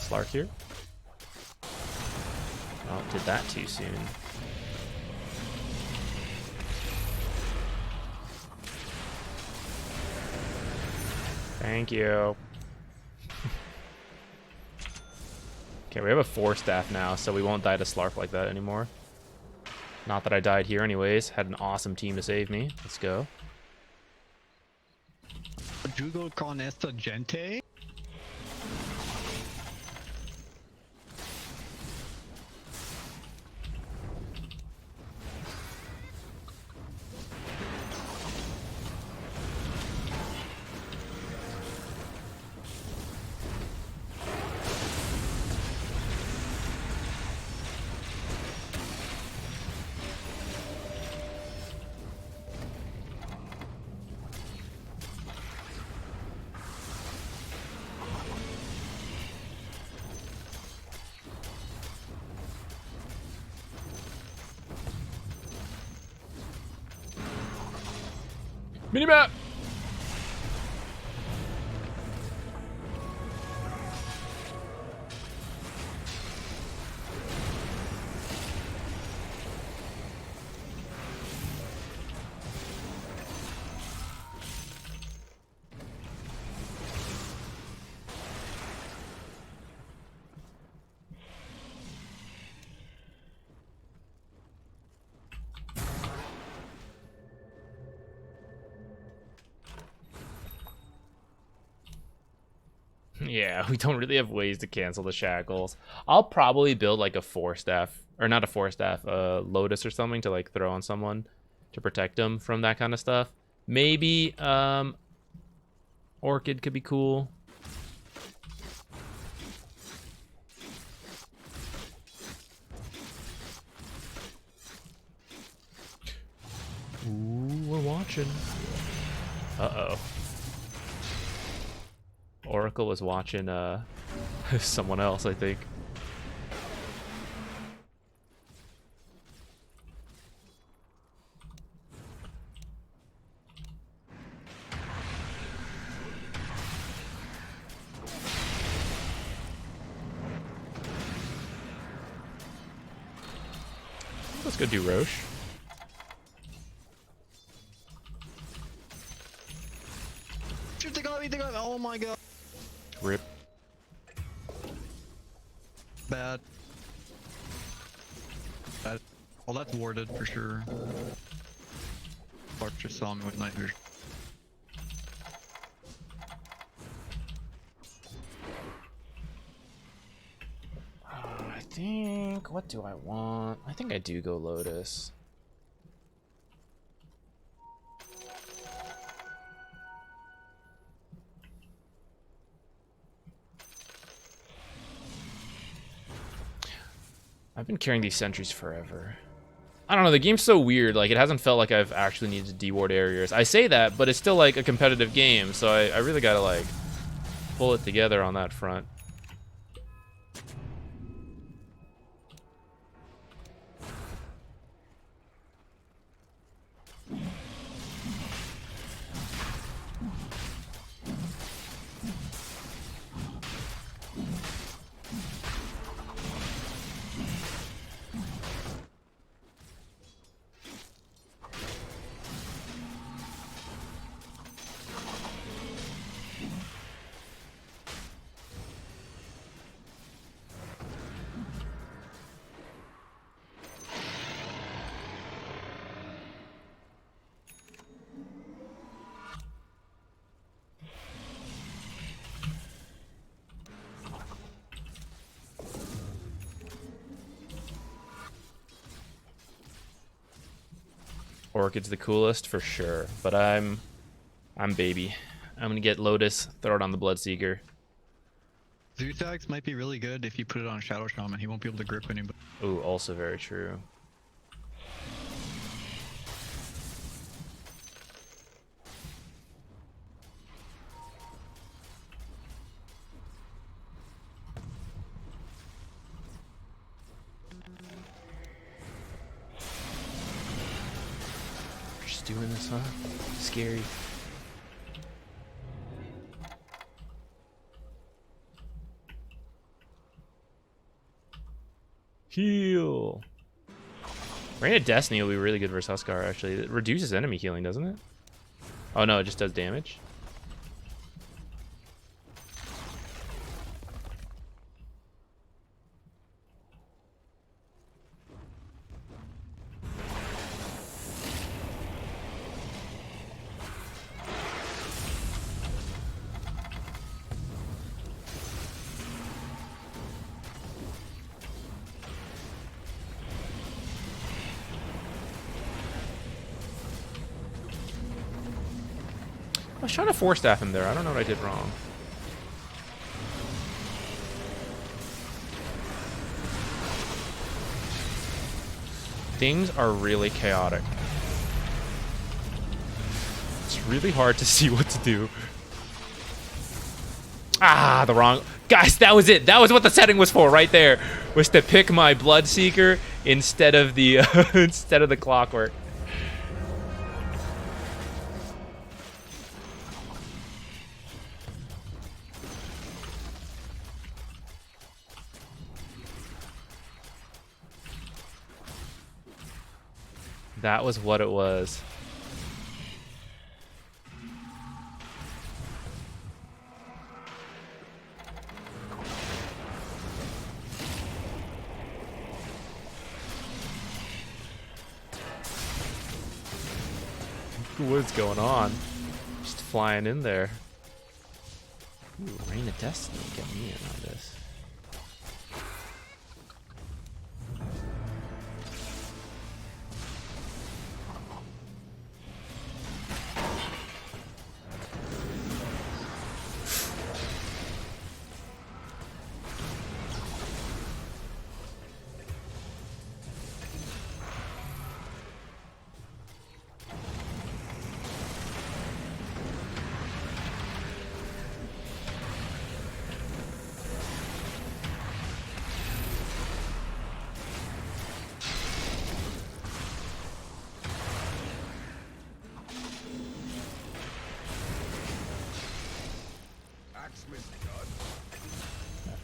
Slark here. Oh, did that too soon. Thank you. Okay, we have a 4-staff now, so we won't die to Slark like that anymore. Not that I died here anyways. Had an awesome team to save me. Let's go. Jugo con esta gente? Minimap! Yeah, we don't really have ways to cancel the shackles. I'll probably build like a 4-staff, or not a 4-staff, Lotus or something to like throw on someone to protect them from that kind of stuff. Maybe Orchid could be cool. Ooh, we're watching. Uh-oh. Oracle was watching someone else, I think. Let's go do Roche. Shoot, they got me, oh my god. Rip. Bad. Bad. Well, that's warded for sure. Clark just saw me with night vision. I think, what do I want? I think I do go Lotus. I've been carrying these sentries forever. I don't know, the game's so weird. Like, it hasn't felt like I've actually needed to deward areas. I say that, but it's still like a competitive game, so I really gotta like pull it together on that front. Orchid's the coolest for sure, but I'm baby. I'm gonna get Lotus, throw it on the Bloodseeker. Zutax might be really good if you put it on Shadow Shaman. He won't be able to grip anybody. Ooh, also very true. Just doing this, huh? Scary. Heal. Rain of Destiny will be really good versus Huskar, actually. It reduces enemy healing, doesn't it? Oh no, it just does damage. I was trying to force staff him there. I don't know what I did wrong. Things are really chaotic. It's really hard to see what to do. Ah, the wrong... Guys, that was it. That was what the setting was for right there. Was to pick my Bloodseeker instead of the instead of the Clockwork. That was what it was. What's going on? Just flying in there. Ooh, Rain of Destiny, get me in on this.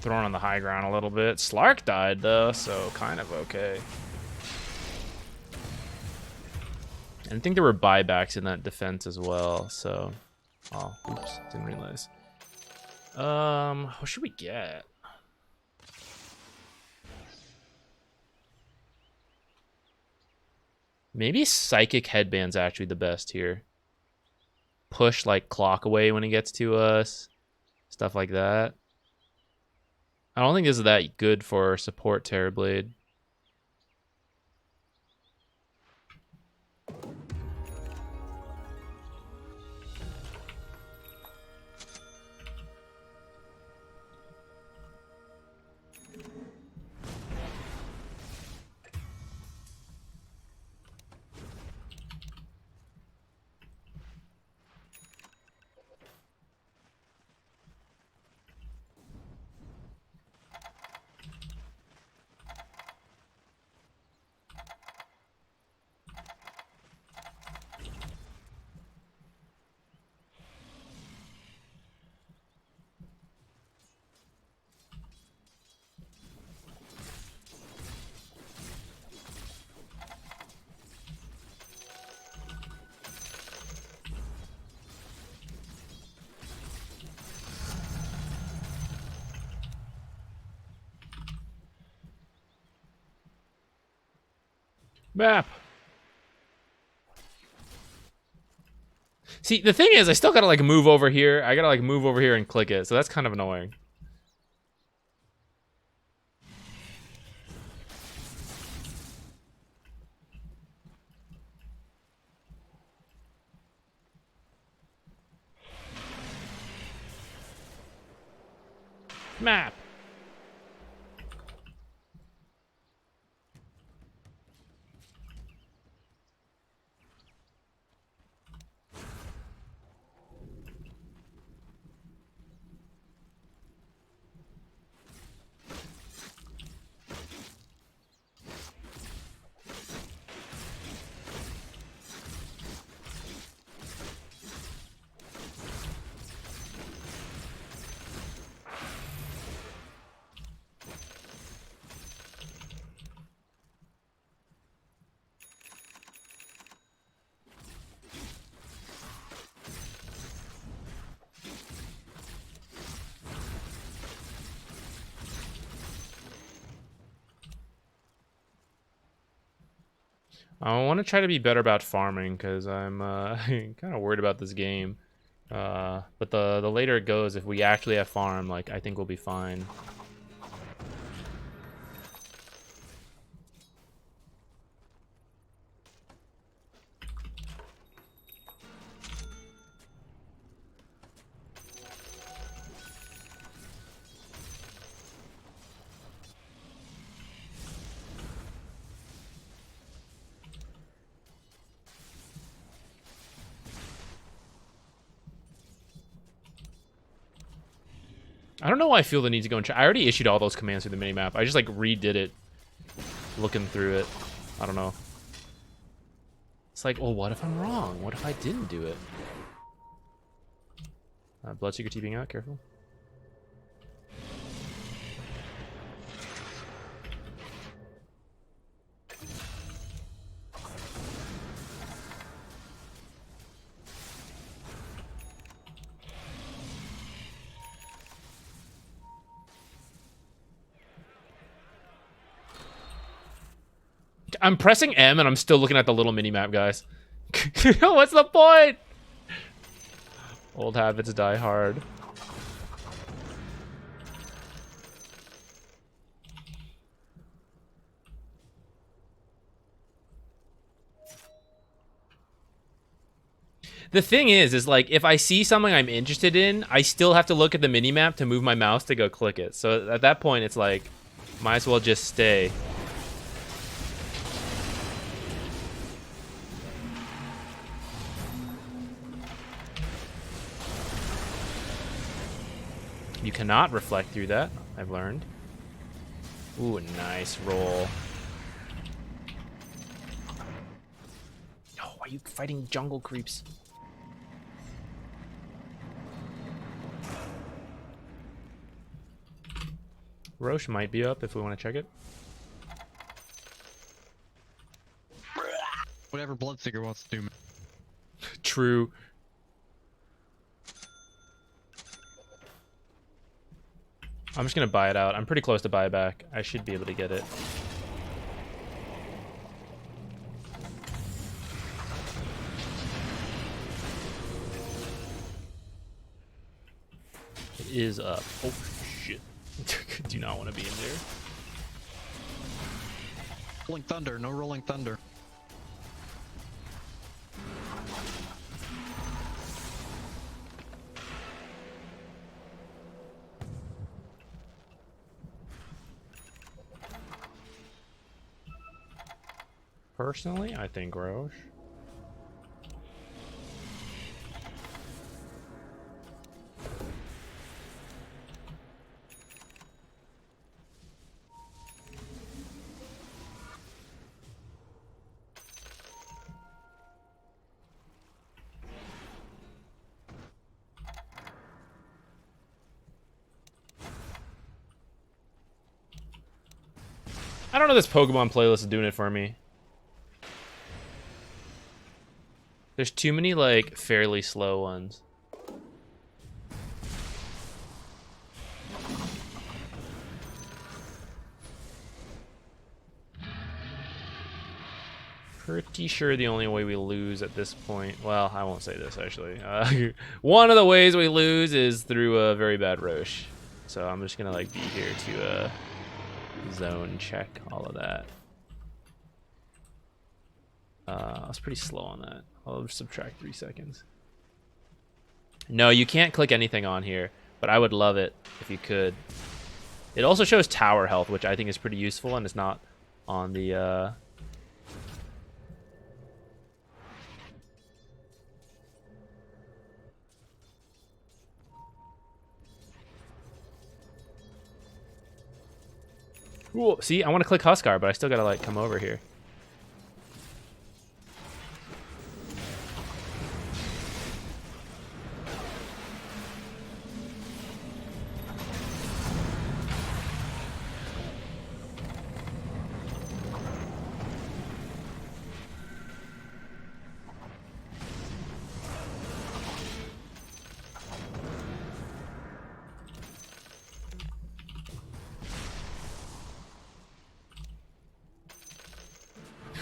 Thrown on the high ground a little bit. Slark died though, so kind of okay. And I think there were buybacks in that defense as well, so... Oh, oops, didn't realize. What should we get? Maybe Psychic Headband's actually the best here. Push, like, Clock away when he gets to us. Stuff like that. I don't think this is that good for support Terrorblade. Map. See, the thing is, I still gotta like move over here. I gotta like move over here and click it, so that's kind of annoying. Map. I want to try to be better about farming because I'm kind of worried about this game. But the later it goes, if we actually have farm, like I think we'll be fine. I don't know why I feel the need to go and check. I already issued all those commands through the minimap. I just like redid it, looking through it. I don't know. It's like, well, what if I'm wrong? What if I didn't do it? Bloodseeker TPing out, careful. I'm pressing M and I'm still looking at the little mini map, guys. What's the point? Old habits die hard. The thing is like if I see something I'm interested in, I still have to look at the mini map to move my mouse to go click it. So at that point, it's like, might as well just stay. You cannot reflect through that, I've learned. Ooh, nice roll. Oh, why are you fighting jungle creeps? Roche might be up if we want to check it. Whatever Bloodseeker wants to do. True. I'm just gonna buy it out. I'm pretty close to buyback. I should be able to get it. It is up. Oh shit. Do not want to be in there. Rolling Thunder, no Rolling Thunder. Personally, I think Roche. I don't know, this Pokemon playlist is doing it for me. There's too many, like, fairly slow ones. Pretty sure the only way we lose at this point... Well, I won't say this, actually. One of the ways we lose is through a very bad Roche. So I'm just gonna, like, be here to zone check all of that. I was pretty slow on that. I'll subtract 3 seconds. No, you can't click anything on here, but I would love it if you could. It also shows tower health, which I think is pretty useful, and it's not on the... Ooh, see, I want to click Huskar, but I still gotta, like, come over here.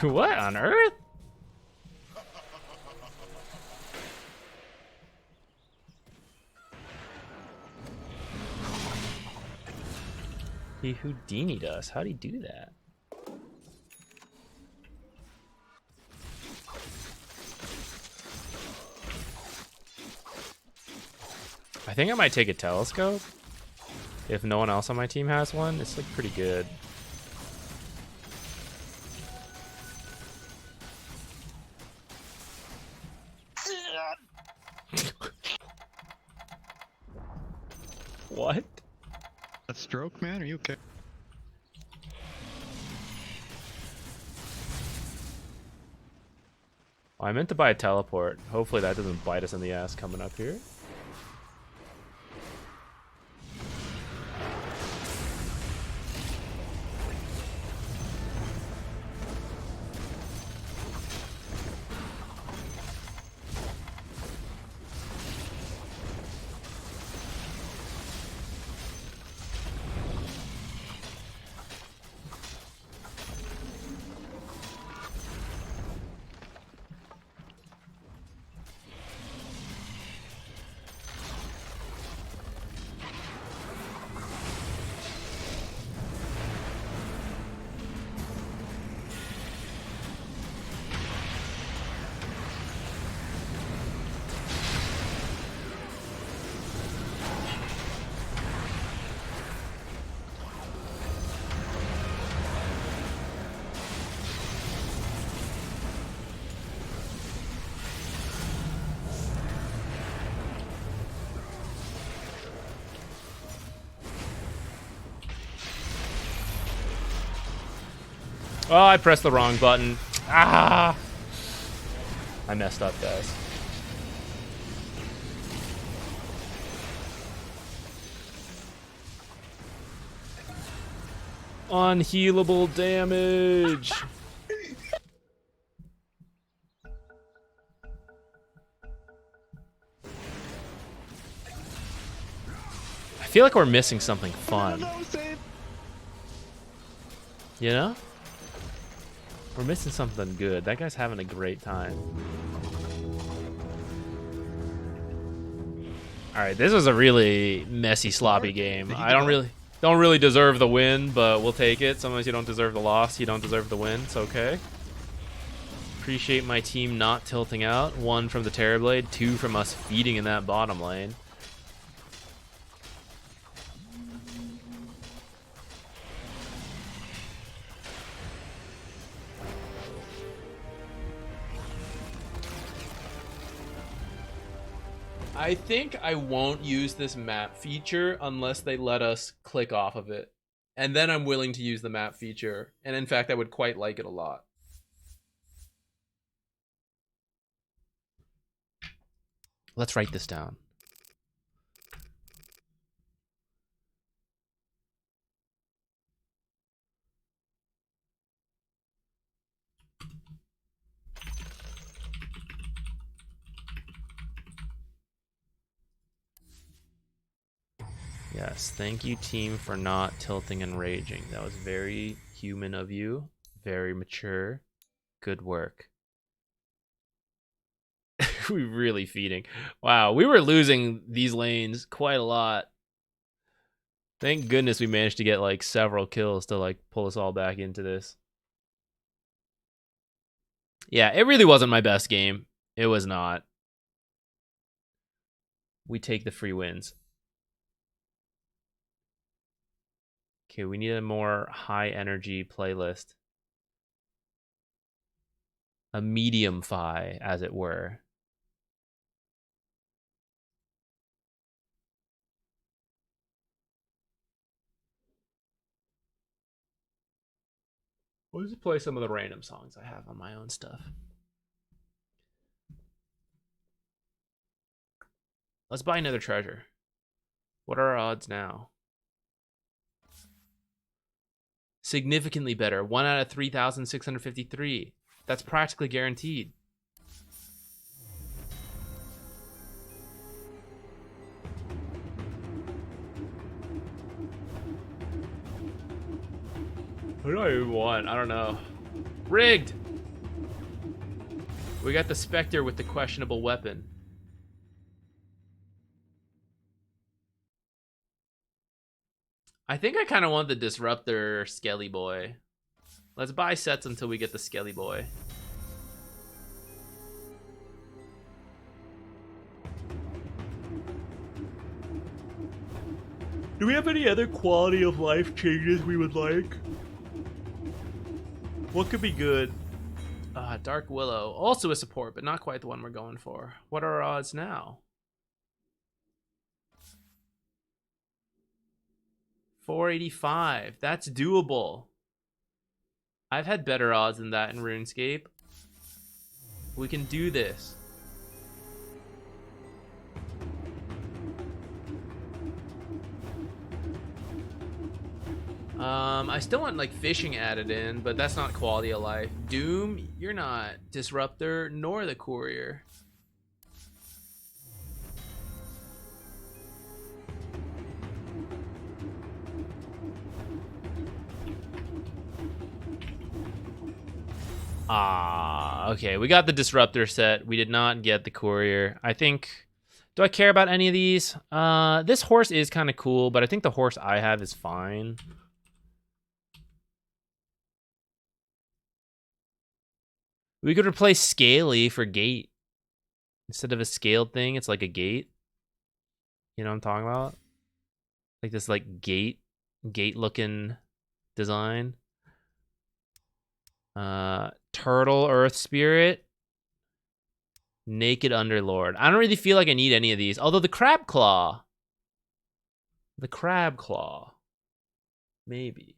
What on earth? He Houdini'd us. How'd he do that? I think I might take a telescope. If no one else on my team has one, it's like pretty good. What? That stroke, man? Are you okay? I meant to buy a teleport. Hopefully that doesn't bite us in the ass coming up here. Oh, I pressed the wrong button. Ah! I messed up, guys. Unhealable damage. I feel like we're missing something fun. You know? We're missing something good. That guy's having a great time. All right, this was a really messy, sloppy game. I don't really deserve the win, but we'll take it. Sometimes you don't deserve the loss. You don't deserve the win. It's okay. Appreciate my team not tilting out. 1 from the Terrorblade, 2 from us feeding in that bottom lane. I think I won't use this map feature unless they let us click off of it. And then I'm willing to use the map feature. And in fact, I would quite like it a lot. Let's write this down. Yes, thank you, team, for not tilting and raging. That was very human of you. Very mature. Good work. We really feeding. Wow, we were losing these lanes quite a lot. Thank goodness we managed to get like several kills to like pull us all back into this. Yeah, it really wasn't my best game. It was not. We take the free wins. Okay, we need a more high energy playlist. A medium fi, as it were. We'll just play some of the random songs I have on my own stuff. Let's buy another treasure. What are our odds now? Significantly better. 1 out of 3,653. That's practically guaranteed. What do I even want? I don't know. Rigged! We got the Spectre with the questionable weapon. I think I kind of want the Disruptor Skelly Boy. Let's buy sets until we get the Skelly Boy. Do we have any other quality of life changes we would like? What could be good? Dark Willow. Also a support, but not quite the one we're going for. What are our odds now? 485. That's doable. I've had better odds than that in RuneScape. We can do this. I still want like fishing added in, but that's not quality of life. Doom, you're not Disruptor nor the Courier. Okay, we got the Disruptor set. We did not get the Courier. I think, do I care about any of these? This horse is kind of cool, but I think the horse I have is fine. We could replace Scaly for Gate. Instead of a scaled thing, it's like a gate. You know what I'm talking about? Like this like gate looking design. Turtle Earth Spirit. Naked Underlord. I don't really feel like I need any of these. Although the Crab Claw. The Crab Claw. Maybe.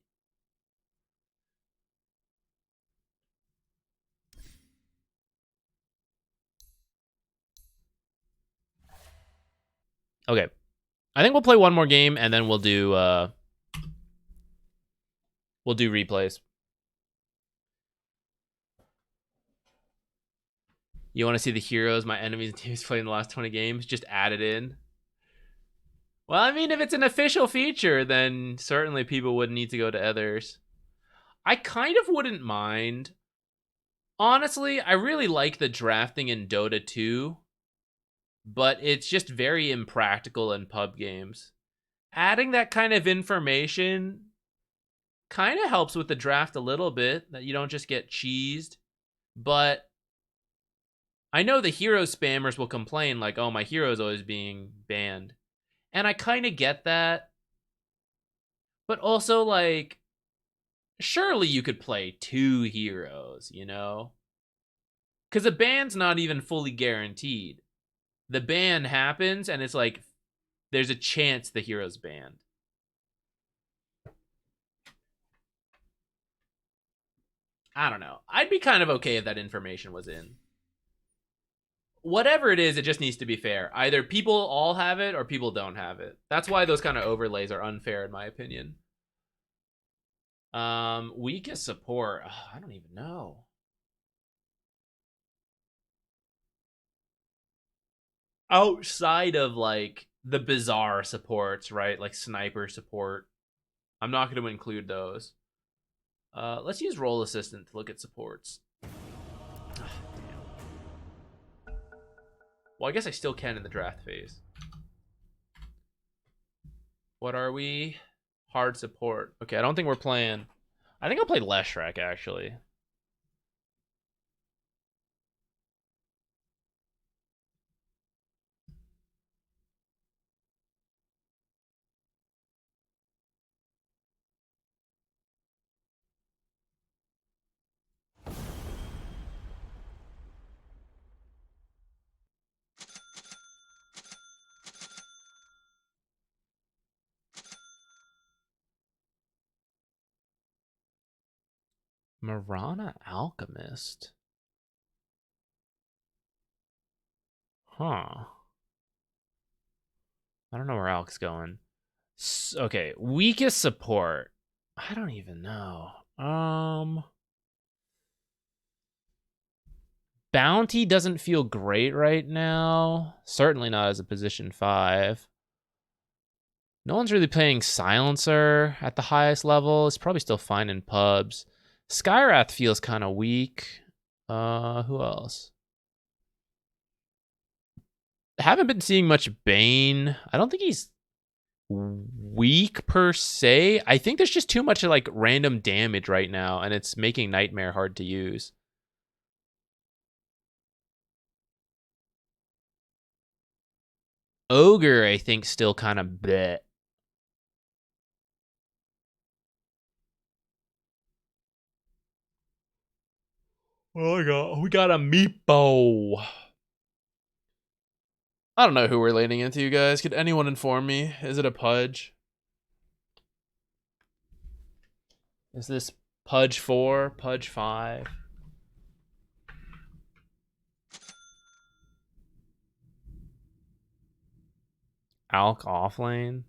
Okay. I think we'll play one more game and then we'll do replays. You want to see the heroes my enemies and teams play in the last 20 games? Just add it in. Well, I mean, if it's an official feature, then certainly people wouldn't need to go to others. I kind of wouldn't mind. Honestly, I really like the drafting in Dota 2, but it's just very impractical in pub games. Adding that kind of information kind of helps with the draft a little bit, that you don't just get cheesed. But I know the hero spammers will complain like, oh, my hero's always being banned. And I kind of get that. But also, like, surely you could play 2 heroes, you know? Because a ban's not even fully guaranteed. The ban happens, and it's like, there's a chance the hero's banned. I don't know. I'd be kind of okay if that information was in. Whatever it is, it just needs to be fair. Either people all have it or people don't have it. That's why those kind of overlays are unfair, in my opinion. Weakest support. Oh, I don't even know. Outside of like the bizarre supports, right? Like sniper support. I'm not going to include those. Let's use Role Assistant to look at supports. Well, I guess I still can in the draft phase. What are we? Hard support. Okay, I don't think we're playing. I think I'll play Leshrac, actually. Marana Alchemist. Huh. I don't know where Alc's going. Okay, weakest support. I don't even know. Bounty doesn't feel great right now. Certainly not as a position 5. No one's really playing Silencer at the highest level. It's probably still fine in pubs. Skyrath feels kind of weak. Who else? haven't been seeing much Bane. I don't think he's weak per se. I think there's just too much like random damage right now, and it's making Nightmare hard to use. Ogre, I think, still kind of bleh. Oh, we got a meepo. I don't know who we're laning into, you guys. Could anyone inform me? Is it a Pudge? Is this Pudge 4? Pudge 5? Alk offlane?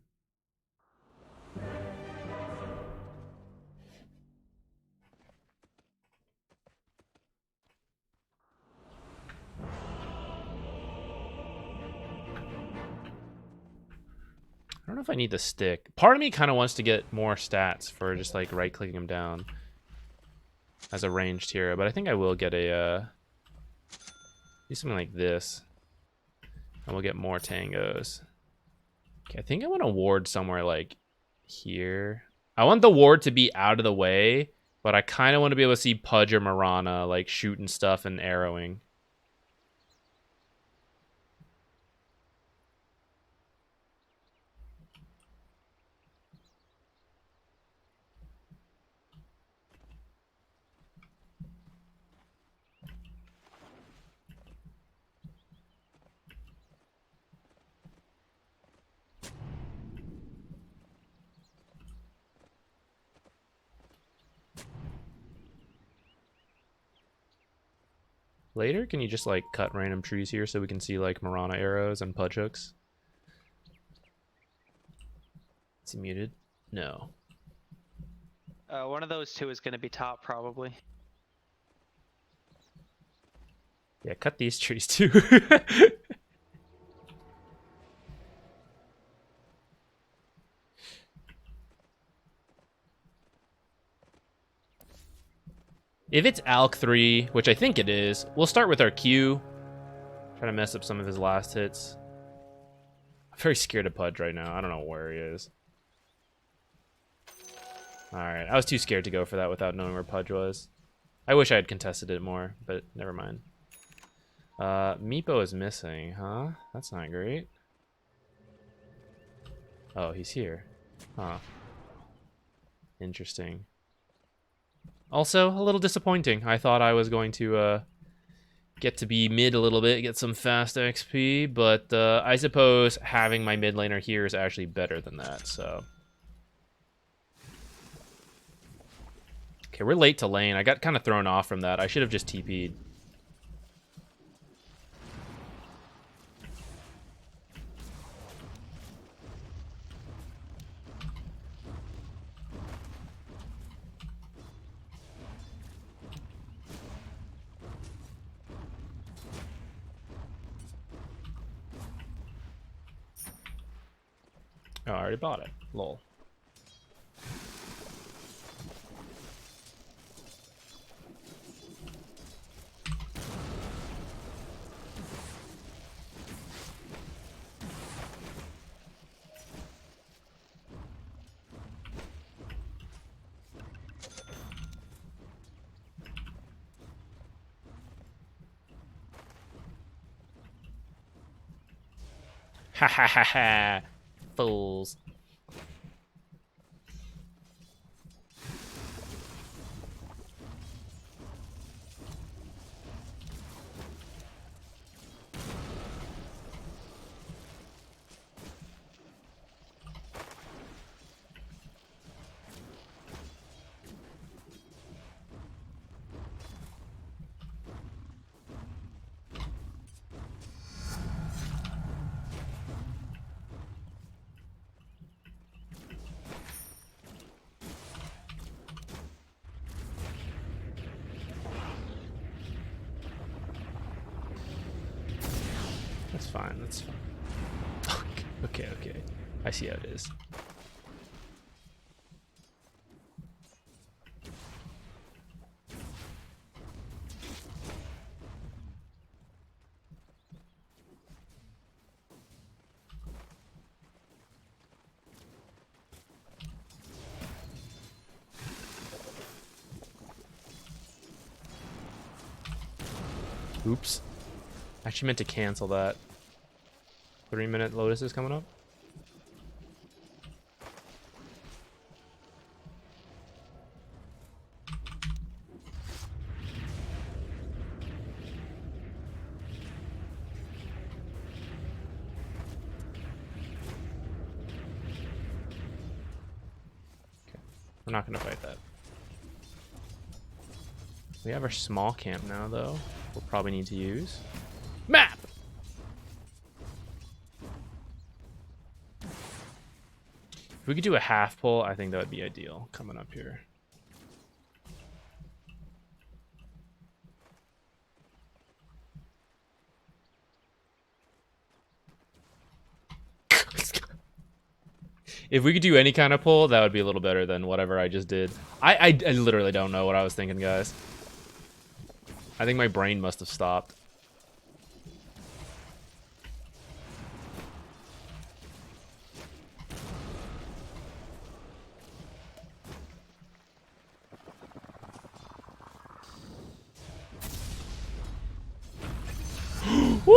I don't know if I need the stick. Part of me kind of wants to get more stats for just like right-clicking him down as a ranged hero, but I think I will get a do something like this, and we'll get more tangos. Okay, I think I want to ward somewhere like here. I want the ward to be out of the way, but I kind of want to be able to see Pudge or Mirana like shooting stuff and arrowing. Later, can you just like cut random trees here so we can see like Mirana arrows and Pudge hooks? Is he muted? No. One of those two is going to be top, probably. Yeah, cut these trees too. If it's Alk 3, which I think it is, we'll start with our Q. Try to mess up some of his last hits. I'm very scared of Pudge right now. I don't know where he is. Alright, I was too scared to go for that without knowing where Pudge was. I wish I had contested it more, but never mind. Meepo is missing, huh? That's not great. Oh, he's here. Huh. Interesting. Also, a little disappointing. I thought I was going to get to be mid a little bit, get some fast XP, but I suppose having my mid laner here is actually better than that, so. Okay, we're late to lane. I got kind of thrown off from that. I should have just TP'd. Oh, I already bought it. Lol. Ha ha ha ha. Fools. That's fine, that's fine. Okay, okay. I see how it is. Oops. Actually meant to cancel that. 3-minute Lotus is coming up. Okay. We're not going to fight that. We have our small camp now, though. We'll probably need to use map. If we could do a half pull, I think that would be ideal coming up here. If we could do any kind of pull, that would be a little better than whatever I just did. I literally don't know what I was thinking, guys. I think my brain must have stopped. Woo!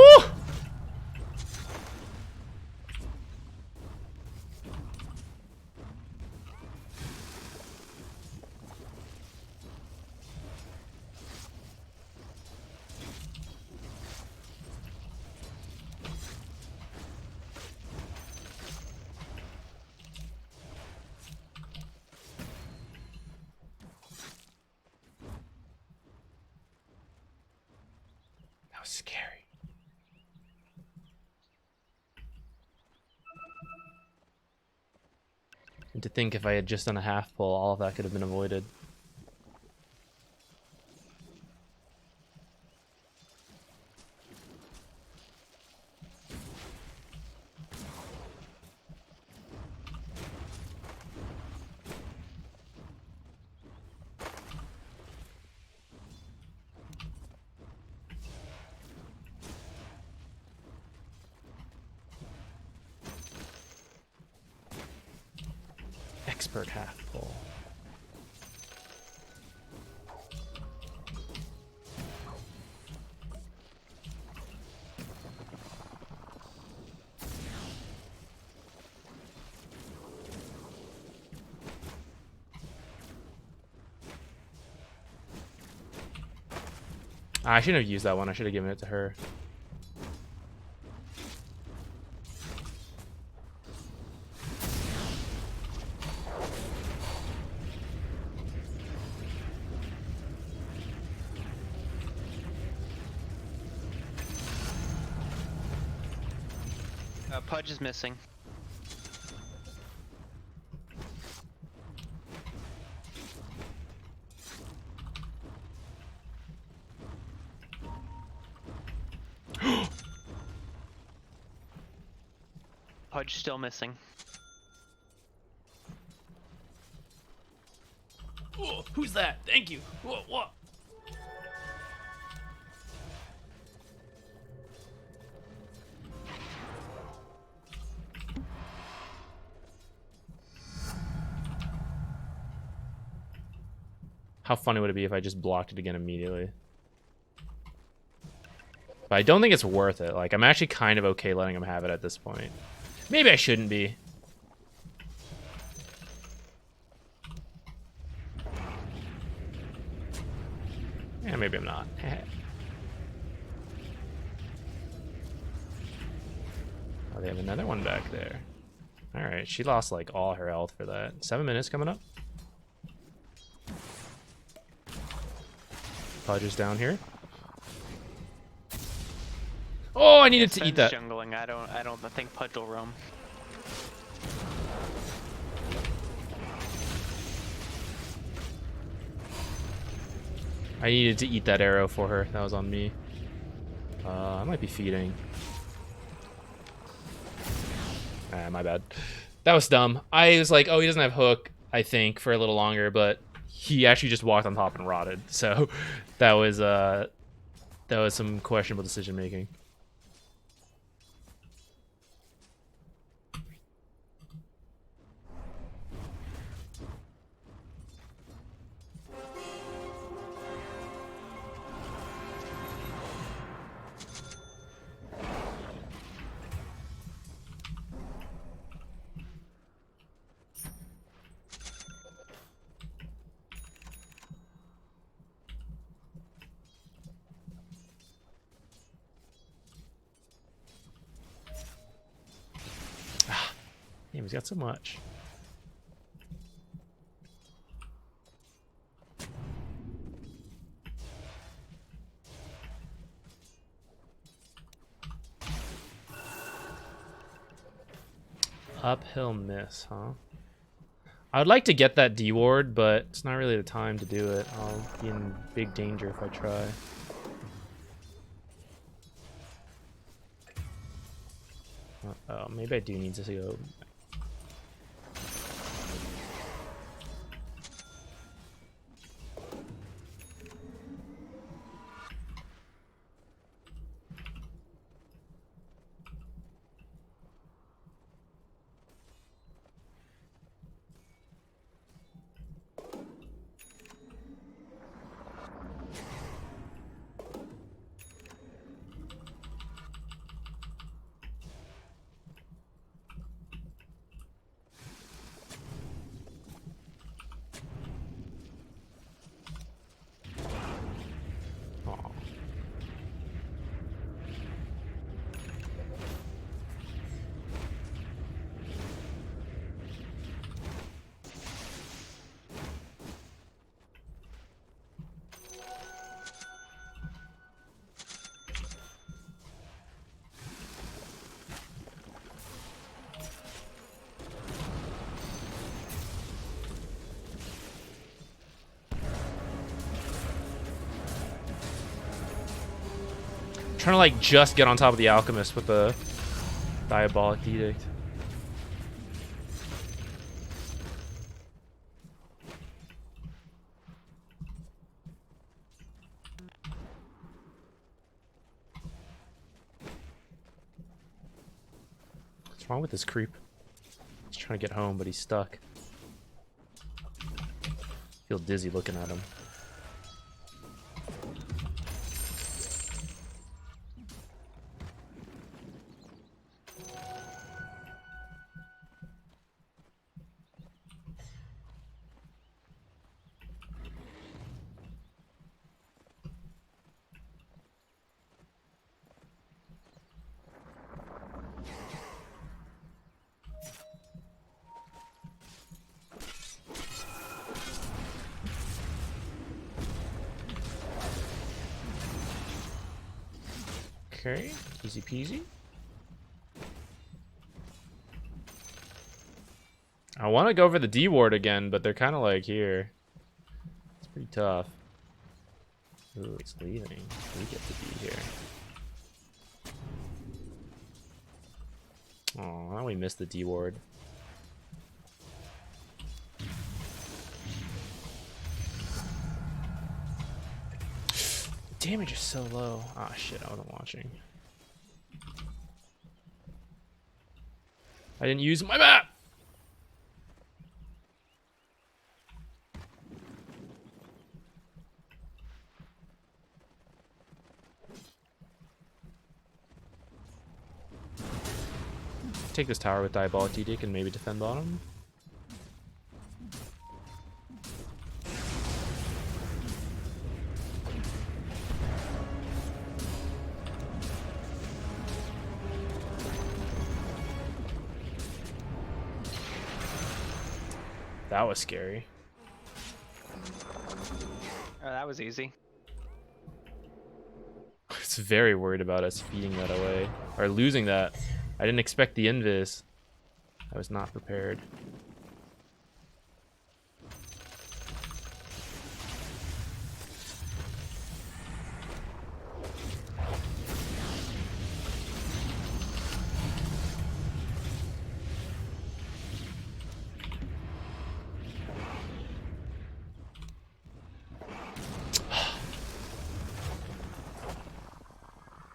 That was scary. And to think if I had just done a half pull, all of that could have been avoided. Expert half pull. I shouldn't have used that one. I should have given it to her. Pudge is missing. Pudge still missing. Oh, who's that? Thank you. What? How funny would it be if I just blocked it again immediately? But I don't think it's worth it. Like, I'm actually kind of okay letting him have it at this point. Maybe I shouldn't be. Yeah, maybe I'm not. Oh, they have another one back there. Alright, she lost, like, all her health for that. 7 minutes coming up. Pudge is down here. Oh, I needed to eat that. Jungling. I don't think Pudge will roam. I needed to eat that arrow for her. That was on me. I might be feeding. Ah, my bad. That was dumb. I was like, oh, he doesn't have hook, I think, for a little longer, but he actually just walked on top and rotted. So that was some questionable decision making. he's got so much. Uphill miss, huh? I would like to get that D ward, but it's not really the time to do it. I'll be in big danger if I try. Oh, maybe I do need to go. Trying to like just get on top of the alchemist with the diabolic edict. What's wrong with this creep? He's trying to get home, but he's stuck. Feel dizzy looking at him. Okay, easy peasy. I want to go for the D ward again, but they're kind of like here. It's pretty tough. Ooh, it's leaving. We get to be here. Oh, now we missed the D ward. Damage is so low. Ah, shit, I wasn't watching. I didn't use my map! Take this tower with Diabolic Edict and maybe defend bottom. That was scary. Oh, that was easy. I was very worried about us feeding that away. Or losing that. I didn't expect the invis. I was not prepared.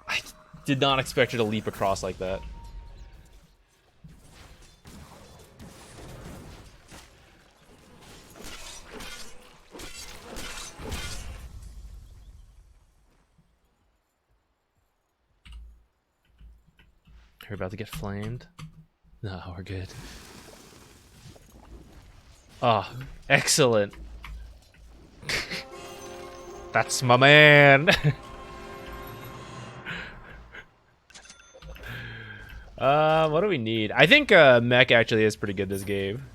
I did not expect her to leap across like that. We're about to get flamed. No, we're good. Oh, excellent. That's my man. What do we need? I think mech actually is pretty good this game.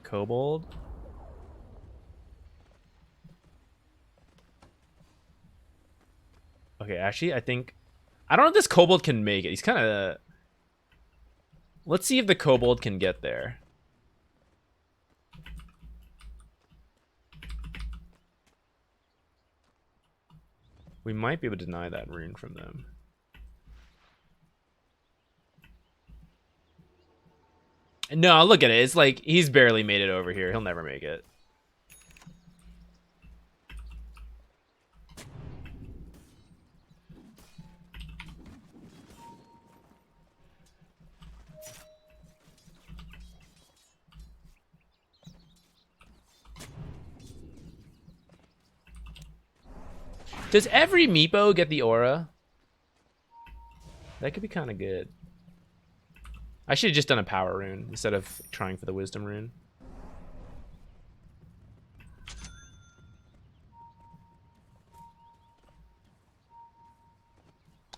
Kobold. Okay, actually, I don't know if this kobold can make it. He's kind of. Let's see if the kobold can get there. We might be able to deny that rune from them. No, look at it. It's like he's barely made it over here. He'll never make it. Does every Meepo get the aura? That could be kind of good. I should have just done a power rune instead of trying for the wisdom rune.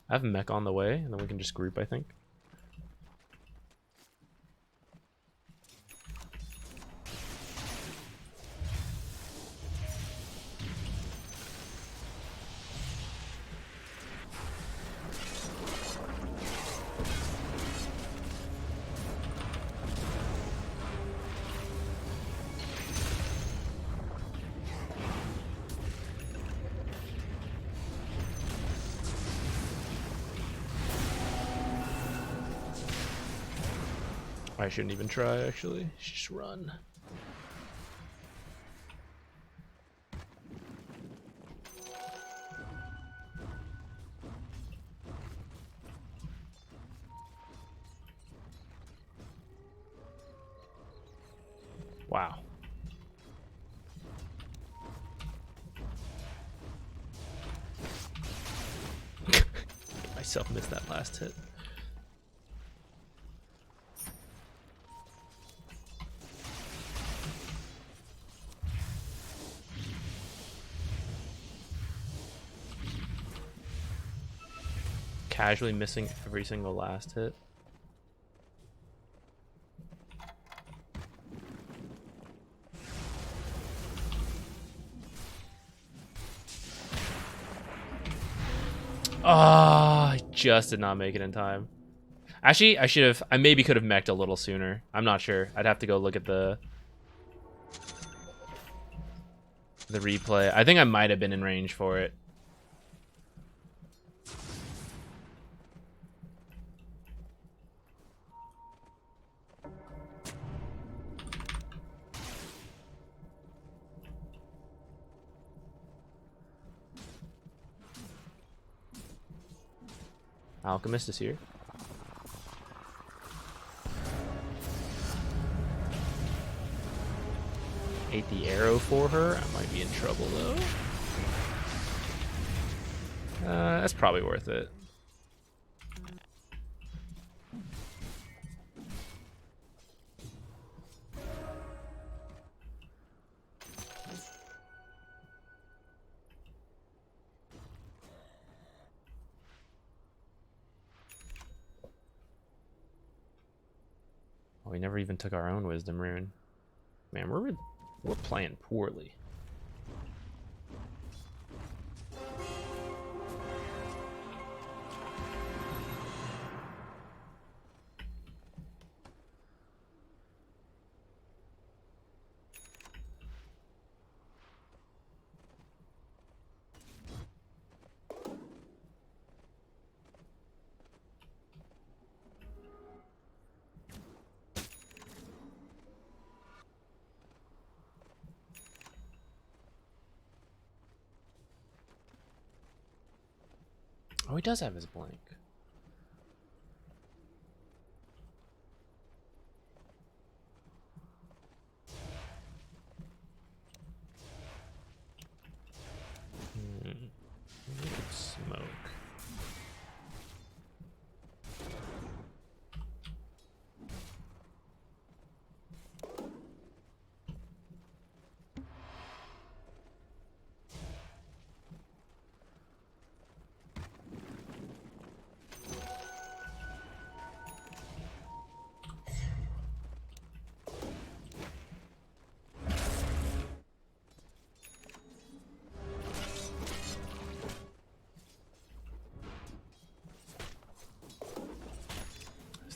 I have mech on the way, and then we can just group, I think. I shouldn't even try, actually. Just run. Wow. Myself missed that last hit. Casually missing every single last hit. I just did not make it in time. Actually, I maybe could have mech'd a little sooner. I'm not sure. I'd have to go look at the replay. I think I might have been in range for it. Alchemist is here. Ate the arrow for her. I might be in trouble though. That's probably worth it. Oh, we never even took our own wisdom rune. Man, we're playing poorly. Oh, he does have his blank. Smoke.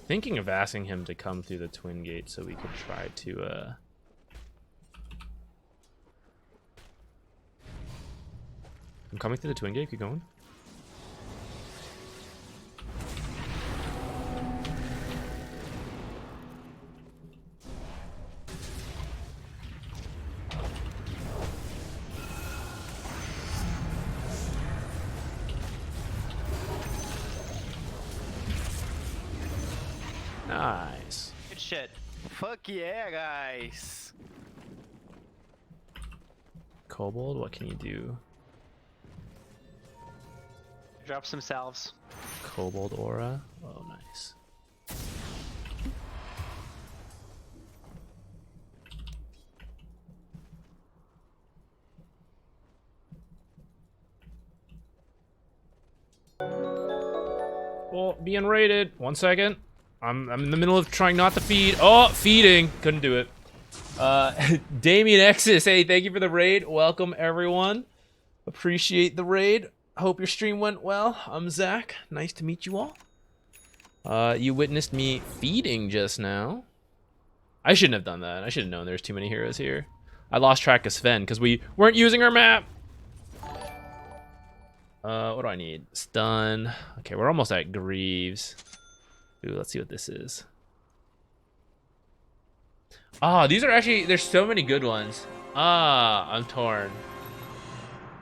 thinking of asking him to come through the twin gate so we could try to I'm coming through the twin gate, keep going. Nice. Good shit. Fuck yeah, guys. Kobold, what can you do? Drop some salves. Kobold aura. Oh, nice. Oh, being raided. 1 second. I'm in the middle of trying not to feed. Oh, feeding. Couldn't do it. Damien Exis, hey, thank you for the raid. Welcome, everyone. Appreciate the raid. Hope your stream went well. I'm Zach. Nice to meet you all. You witnessed me feeding just now. I shouldn't have done that. I should have known there's too many heroes here. I lost track of Sven because we weren't using our map. What do I need? Stun. Okay, we're almost at Greaves. Ooh, let's see what this is. Ah, these are actually, there's so many good ones. Ah, I'm torn.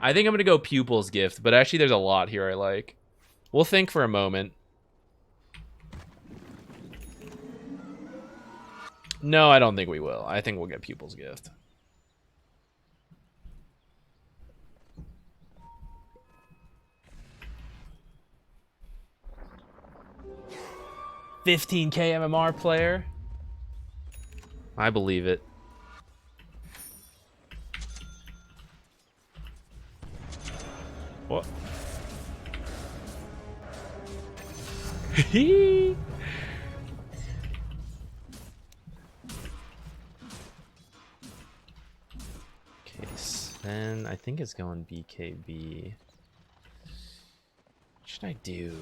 I think I'm gonna go Pupil's Gift, but actually there's a lot here I like. We'll think for a moment. No, I don't think we will. I think we'll get Pupil's Gift. $15K MMR player. I believe it. What? Okay, Sven, I think it's going BKB. What should I do?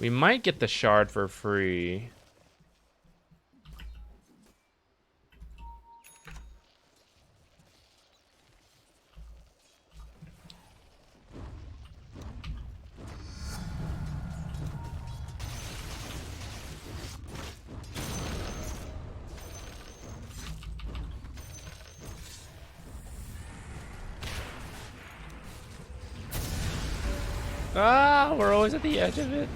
We might get the shard for free. Ah, we're always at the edge of it.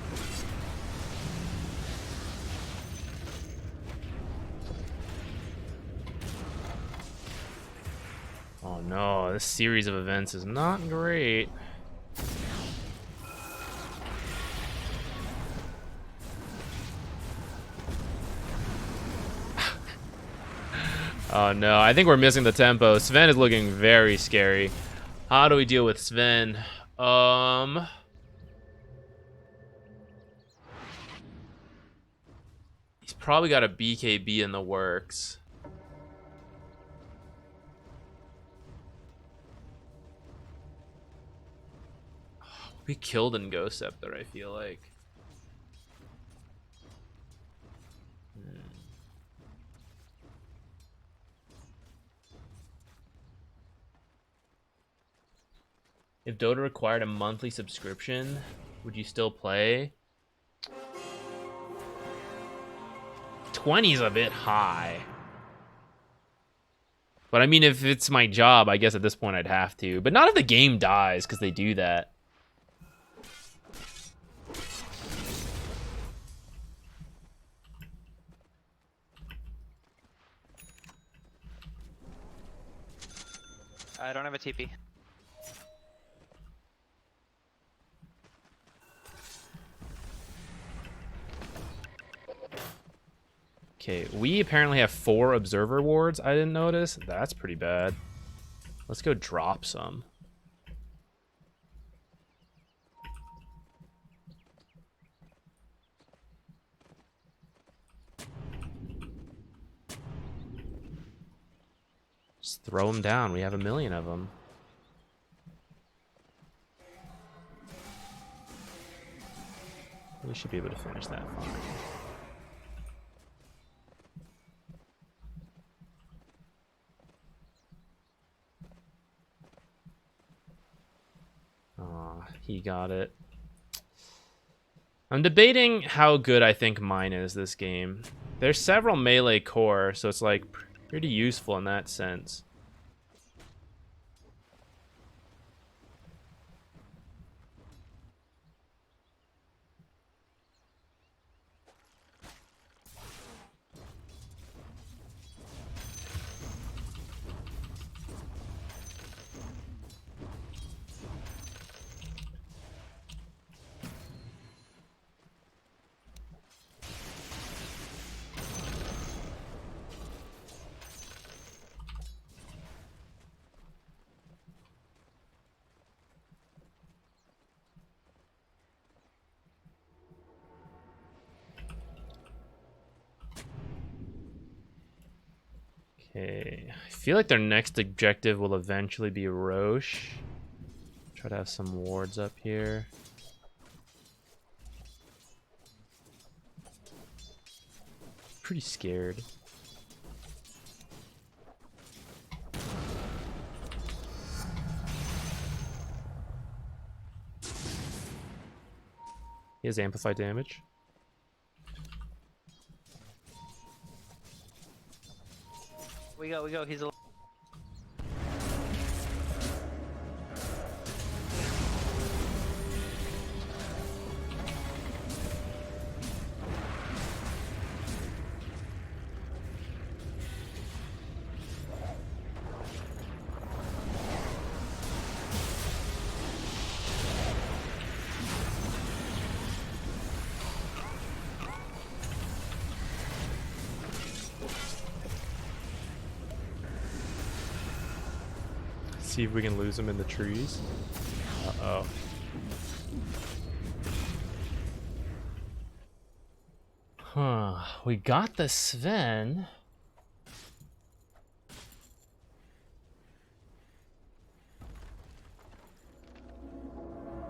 Oh no, this series of events is not great. Oh no, I think we're missing the tempo. Sven is looking very scary. How do we deal with Sven? He's probably got a BKB in the works. We killed in Ghost Scepter, I feel like. If Dota required a monthly subscription, would you still play? 20's a bit high. But I mean, if it's my job, I guess at this point I'd have to. But not if the game dies, because they do that. I don't have a TP. Okay, we apparently have 4 observer wards. I didn't notice. That's pretty bad. Let's go drop some. Just throw them down. We have 1 million of them. We should be able to finish that fine. Aw, he got it. I'm debating how good I think mine is this game. There's several melee core, so it's like pretty useful in that sense. Okay, I feel like their next objective will eventually be Roche. Try to have some wards up here. Pretty scared. He has amplified damage. We go. He's a. See if we can lose him in the trees. Uh-oh. Huh. We got the Sven.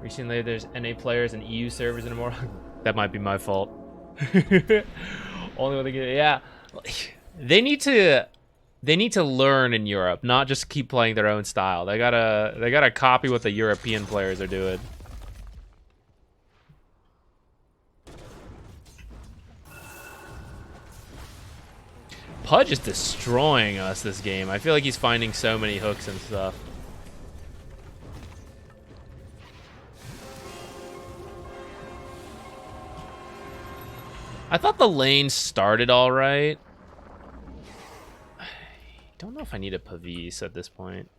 Recently, there's NA players and EU servers anymore. That might be my fault. Only one they get. Yeah, they need to learn in Europe, not just keep playing their own style. They gotta copy what the European players are doing. Pudge is destroying us this game. I feel like he's finding so many hooks and stuff. I thought the lane started all right. I don't know if I need a Pavise at this point.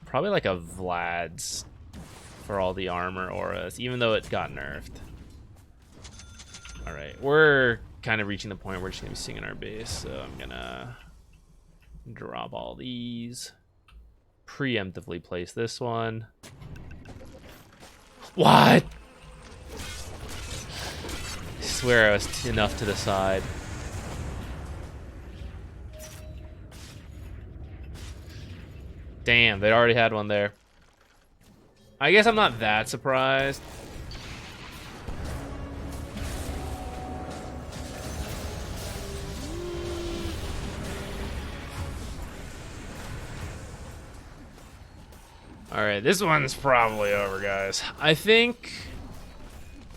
Probably like a Vlad's for all the armor auras, even though it got nerfed. All right, we're kind of reaching the point where we're just gonna be singing our base, so I'm gonna drop all these. Preemptively place this one. What? I swear I was enough to the side. Damn, they already had one there. I guess I'm not that surprised. Alright, this one's probably over, guys. I think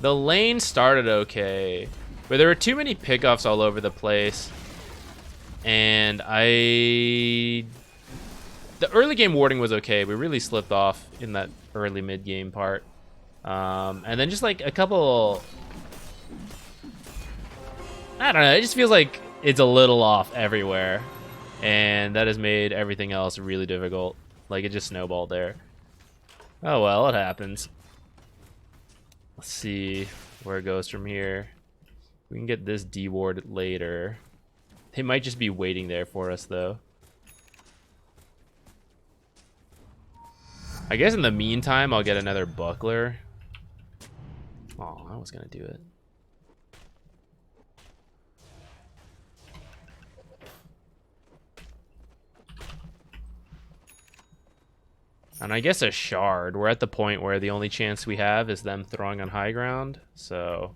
the lane started okay, but there were too many pickoffs all over the place. And the early game warding was okay. We really slipped off in that early mid game part. And then just like a couple, I don't know, it just feels like it's a little off everywhere. And that has made everything else really difficult. Like it just snowballed there. Oh well, it happens. Let's see where it goes from here. We can get this D-ward later. They might just be waiting there for us though. I guess in the meantime, I'll get another buckler. Oh, I was gonna do it. And I guess a shard. We're at the point where the only chance we have is them throwing on high ground, so...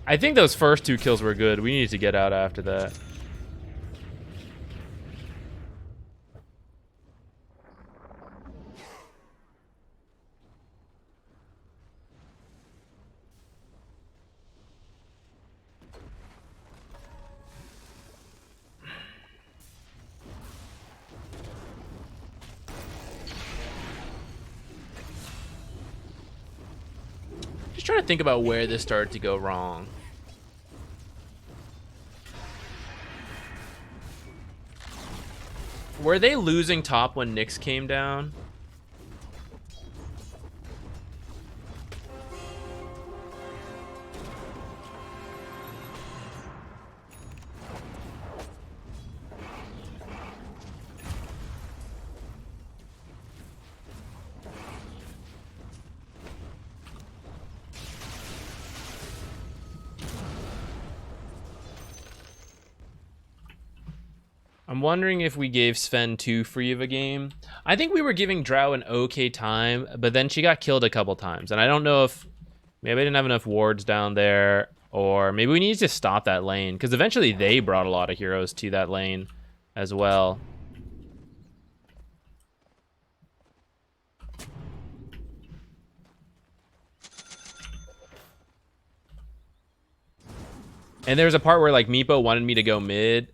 I think those first 2 kills were good. We need to get out after that. Just trying to think about where this started to go wrong. Were they losing top when Nyx came down? I'm wondering if we gave Sven too free of a game. I think we were giving Drow an okay time, but then she got killed a couple times. And I don't know if maybe I didn't have enough wards down there, or maybe we need to stop that lane, because eventually they brought a lot of heroes to that lane as well. And there was a part where like Meepo wanted me to go mid,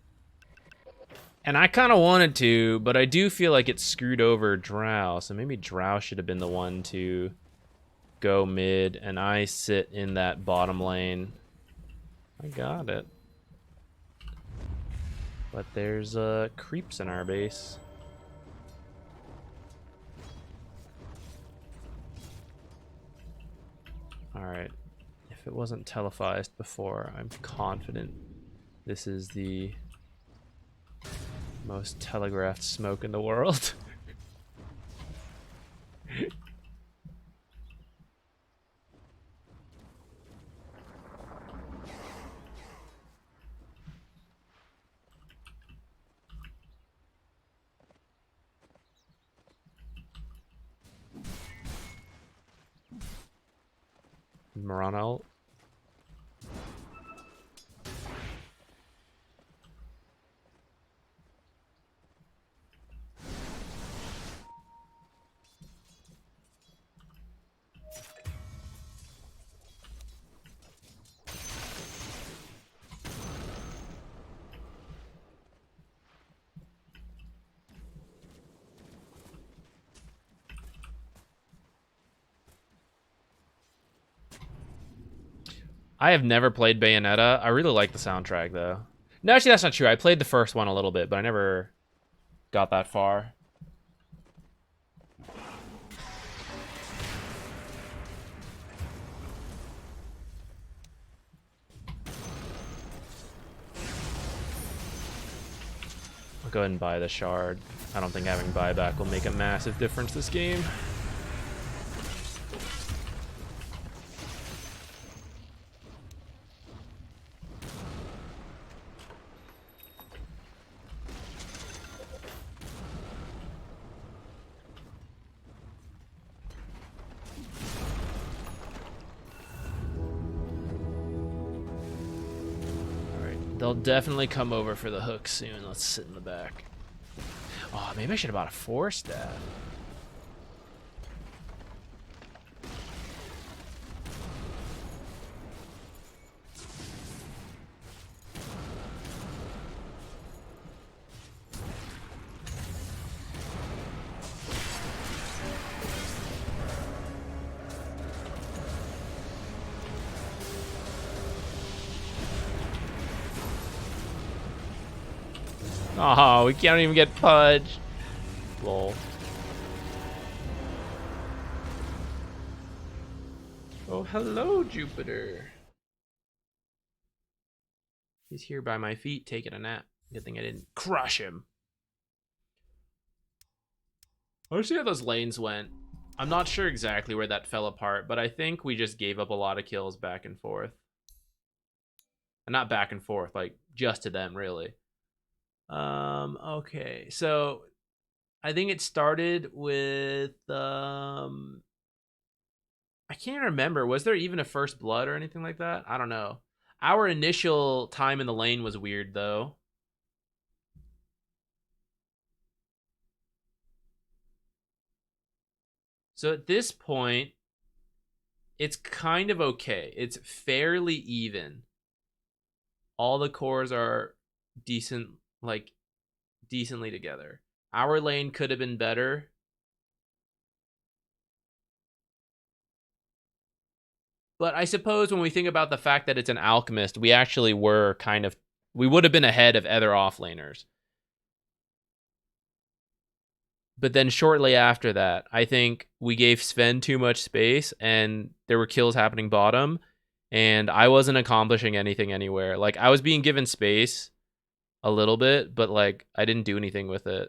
and I kind of wanted to, but I do feel like it screwed over Drow. So maybe Drow should have been the one to go mid, and I sit in that bottom lane. I got it. But there's creeps in our base. Alright. If it wasn't televised before, I'm confident this is the most telegraphed smoke in the world. Mirana ult. I have never played Bayonetta. I really like the soundtrack, though. No, actually, that's not true. I played the first one a little bit, but I never got that far. I'll go ahead and buy the shard. I don't think having buyback will make a massive difference this game. They'll definitely come over for the hook soon. Let's sit in the back. Oh, maybe I should have bought a 4-staff. Oh, we can't even get Pudge. Lol. Oh, hello, Jupiter. He's here by my feet taking a nap. Good thing I didn't crush him. Let's see how those lanes went. I'm not sure exactly where that fell apart, but I think we just gave up a lot of kills back and forth. And not back and forth, like just to them, really. Okay, so I think it started with I can't remember. Was there even a first blood or anything like that? I don't know. Our initial time in the lane was weird though. So at this point, it's kind of okay. It's fairly even. All the cores are decent, like decently together. Our lane could have been better. But I suppose when we think about the fact that it's an alchemist, we actually were kind of, we would have been ahead of other offlaners. But then shortly after that, I think we gave Sven too much space and there were kills happening bottom and I wasn't accomplishing anything anywhere. Like I was being given space a little bit, but like I didn't do anything with it.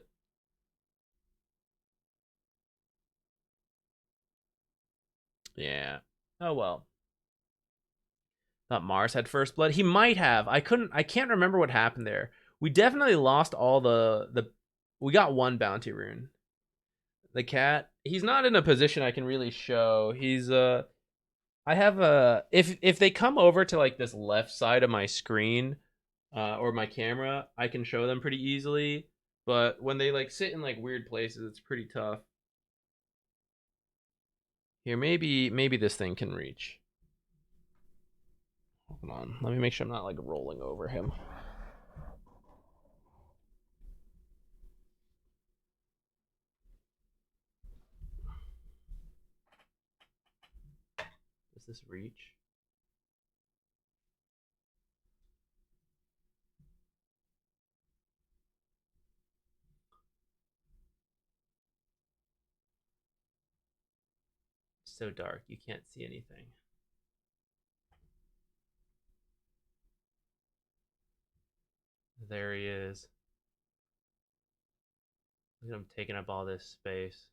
Yeah. Oh well. Thought Mars had first blood. He might have. I can't remember what happened there. We definitely lost all the we got one bounty rune. The cat, he's not in a position I can really show. He's I have a if they come over to like this left side of my screen or my camera, I can show them pretty easily. But when they like sit in like weird places, it's pretty tough. Here, maybe this thing can reach. Hold on. Let me make sure I'm not like rolling over him. Does this reach? It's so dark, you can't see anything. There he is. Look at him taking up all this space.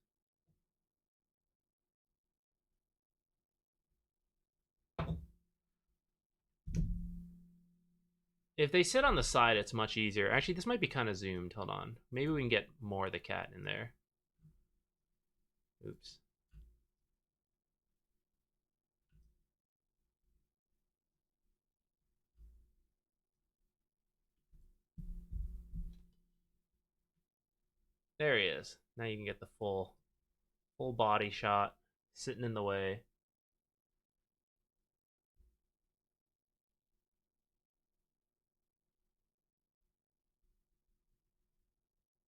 If they sit on the side, it's much easier. Actually, this might be kind of zoomed. Hold on. Maybe we can get more of the cat in there. Oops. There he is. Now you can get the full body shot sitting in the way.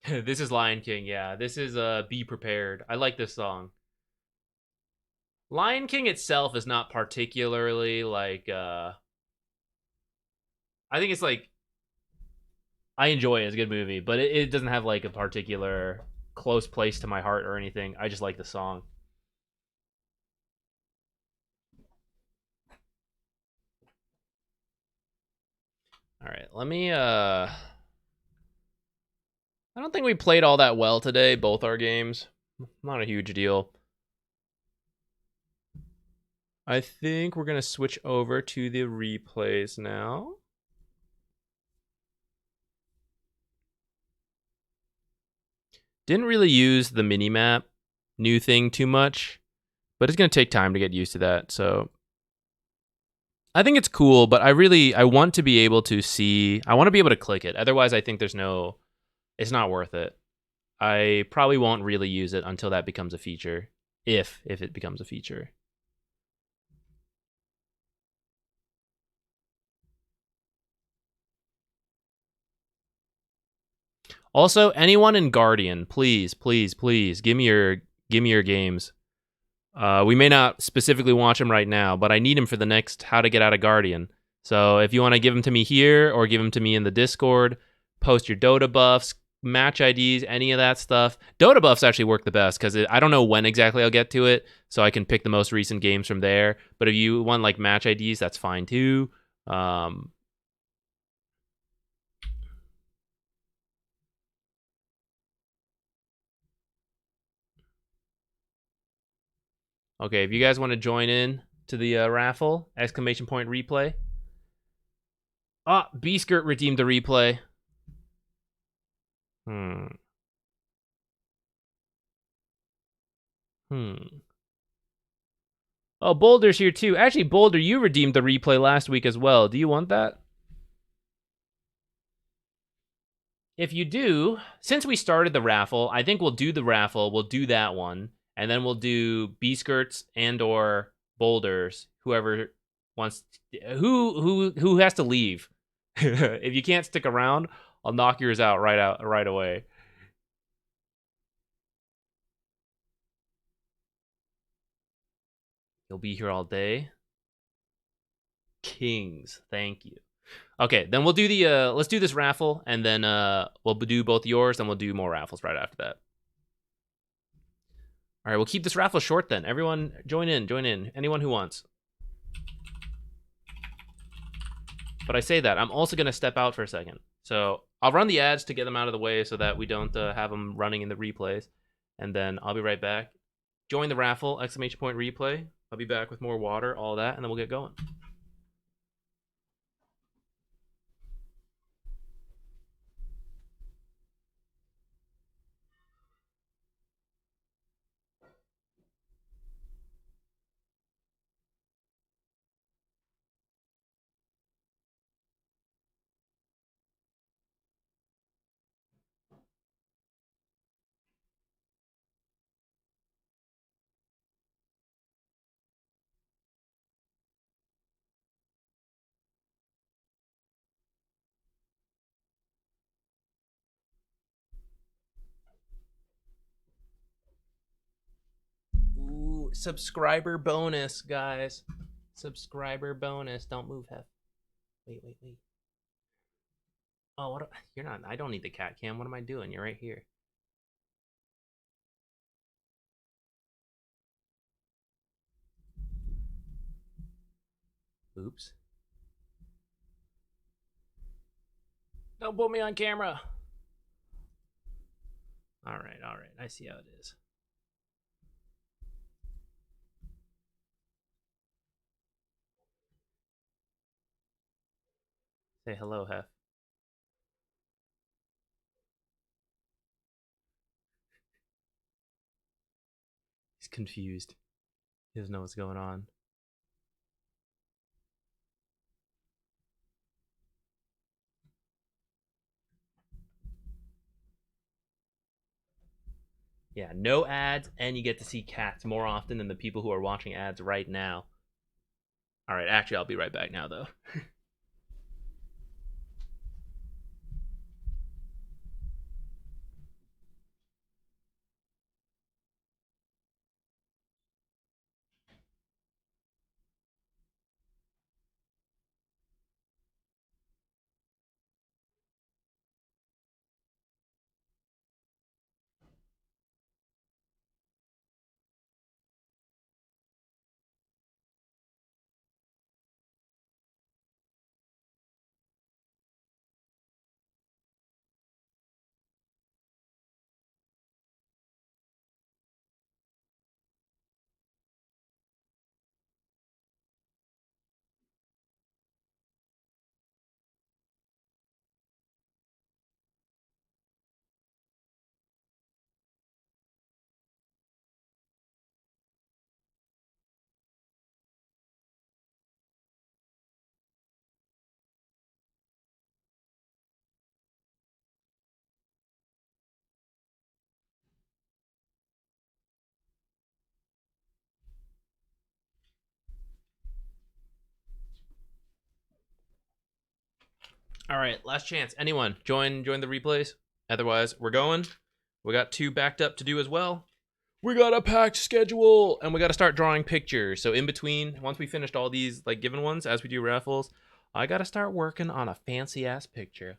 This is Lion King, yeah. This is Be Prepared. I like this song. Lion King itself is not particularly like I think it's like I enjoy it. It's a good movie, but it doesn't have like a particular close place to my heart or anything. I just like the song. All right, let me I don't think we played all that well today, both our games. Not a huge deal. I think we're going to switch over to the replays now. Didn't really use the minimap new thing too much, but it's going to take time to get used to that. So I think it's cool, but I want to be able to see, I want to be able to click it. Otherwise, I think it's not worth it. I probably won't really use it until that becomes a feature, if it becomes a feature. Also, anyone in Guardian, please, please, please give me your games. We may not specifically watch them right now, but I need them for the next How to Get Out of Guardian. So if you want to give them to me here or give them to me in the Discord, post your Dota buffs, match IDs, any of that stuff. Dota buffs actually work the best because I don't know when exactly I'll get to it, so I can pick the most recent games from there. But if you want like match IDs, that's fine too. Okay, if you guys want to join in to the raffle, exclamation point replay. Ah, B-Skirt redeemed the replay. Hmm. Oh, Boulder's here too. Actually, Boulder, you redeemed the replay last week as well. Do you want that? If you do, since we started the raffle, I think we'll do the raffle. We'll do that one, and then we'll do B-Skirts and or Boulders. Whoever wants, who has to leave. If you can't stick around, I'll knock yours out right away. You'll be here all day. Kings, thank you. Okay, then we'll do the let's do this raffle, and then we'll do both yours, and we'll do more raffles right after that. All right, we'll keep this raffle short then. Everyone, join in. Anyone who wants. But I say that I'm also gonna step out for a second, so I'll run the ads to get them out of the way so that we don't have them running in the replays, and then I'll be right back. Join the raffle! Exclamation point replay. I'll be back with more water, all that, and then we'll get going. Ooh, subscriber bonus, guys. Subscriber bonus. Don't move, Hef. Wait. Oh, what? You're not. I don't need the cat cam. What am I doing? You're right here. Oops. Don't put me on camera. All right. I see how it is. Say hello, Hef. He's confused. He doesn't know what's going on. Yeah, no ads, and you get to see cats more often than the people who are watching ads right now. All right, actually, I'll be right back now, though. All right, last chance. Anyone join the replays? Otherwise, we're going. We got 2 backed up to do as well. We got a packed schedule, and we got to start drawing pictures. So in between, once we finished all these like given ones, as we do raffles, I got to start working on a fancy ass picture.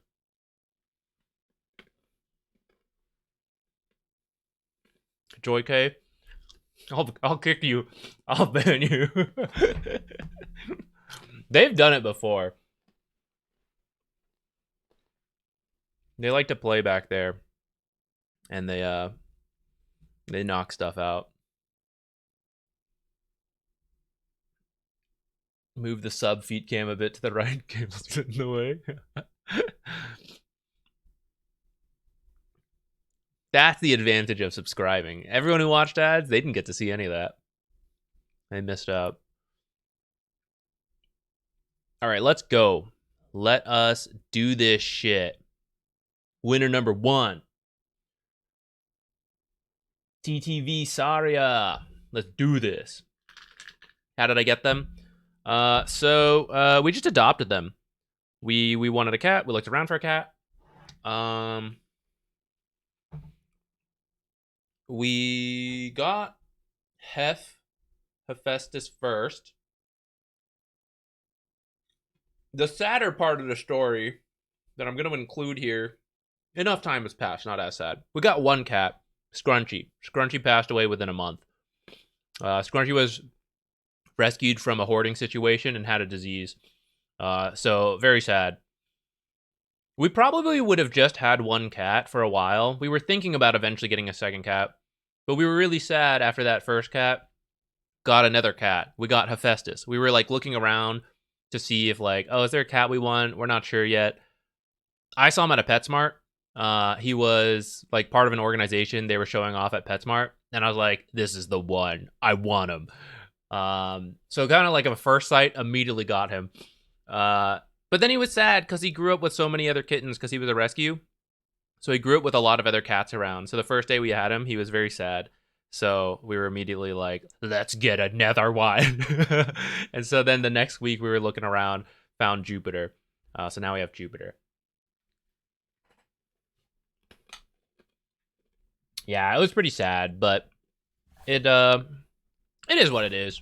Joy K. I'll kick you. I'll ban you. They've done it before. They like to play back there, and they knock stuff out. Move the sub feet cam a bit to the right. Cable's in the way. That's the advantage of subscribing. Everyone who watched ads, they didn't get to see any of that. They missed out. All right, let's go. Let us do this shit. Winner number 1. TTV Saria. Let's do this. How did I get them? So we just adopted them. We wanted a cat. We looked around for a cat. We got Hephaestus first. The sadder part of the story that I'm going to include here, enough time has passed, not as sad. We got one cat, Scrunchy. Scrunchy passed away within a month. Scrunchy was rescued from a hoarding situation and had a disease. So very sad. We probably would have just had one cat for a while. We were thinking about eventually getting a second cat, but we were really sad after that first cat. Got another cat. We got Hephaestus. We were like looking around to see if like, oh, is there a cat we want? We're not sure yet. I saw him at a PetSmart. He was like part of an organization they were showing off at PetSmart, and I was like, this is the one. I want him. So kind of like a first sight, immediately got him. But then he was sad because he grew up with so many other kittens because he was a rescue. So he grew up with a lot of other cats around. So the first day we had him, he was very sad. So we were immediately like, let's get another one. And so then the next week we were looking around, found Jupiter. So now we have Jupiter. Yeah, it was pretty sad, but it is what it is.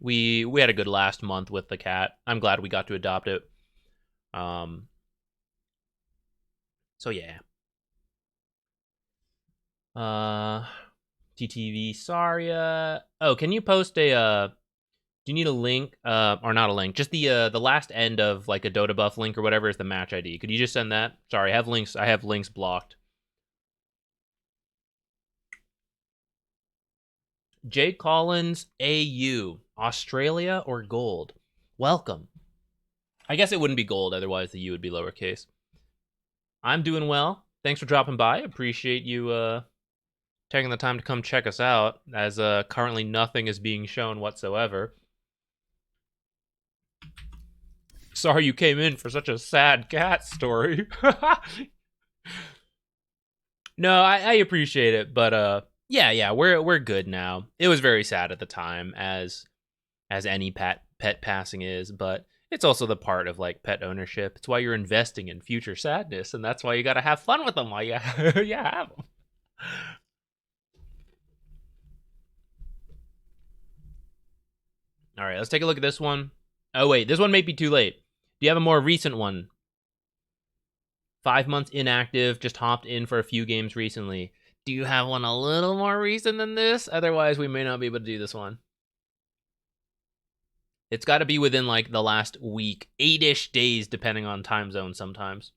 We had a good last month with the cat. I'm glad we got to adopt it. So yeah. TTV Saria. Oh, can you post a do you need a link? Or not a link, just the last end of like a Dota buff link or whatever is the match ID. Could you just send that? Sorry, I have links blocked. Jay Collins, AU, Australia or gold? Welcome. I guess it wouldn't be gold, otherwise the U would be lowercase. I'm doing well. Thanks for dropping by. Appreciate you taking the time to come check us out, as currently nothing is being shown whatsoever. Sorry you came in for such a sad cat story. No, I appreciate it, but yeah, we're good now. It was very sad at the time, as any pet passing is, but it's also the part of like pet ownership. It's why you're investing in future sadness, and that's why you gotta have fun with them while you have them. All right, let's take a look at this one. Oh wait, this one may be too late. Do you have a more recent one? 5 months inactive, just hopped in for a few games recently. Do you have one a little more recent than this? Otherwise, we may not be able to do this one. It's got to be within like the last week, 8-ish days, depending on time zone sometimes.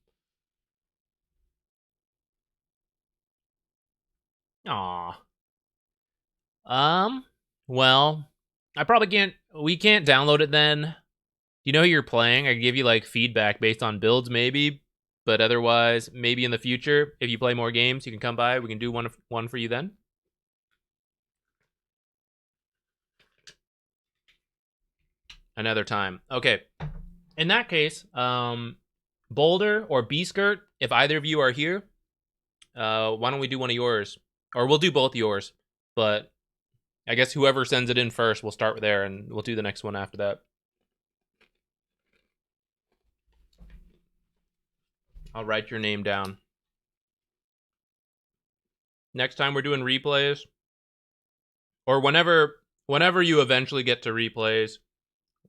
Aw. Well, I probably can't. We can't download it then. You know who you're playing? I can give you like feedback based on builds, maybe. But otherwise, maybe in the future, if you play more games, you can come by. We can do one for you then. Another time. Okay. In that case, Boulder or B-Skirt, if either of you are here, why don't we do one of yours? Or we'll do both yours. But I guess whoever sends it in first, we'll start there, and we'll do the next one after that. I'll write your name down. Next time we're doing replays, or whenever you eventually get to replays,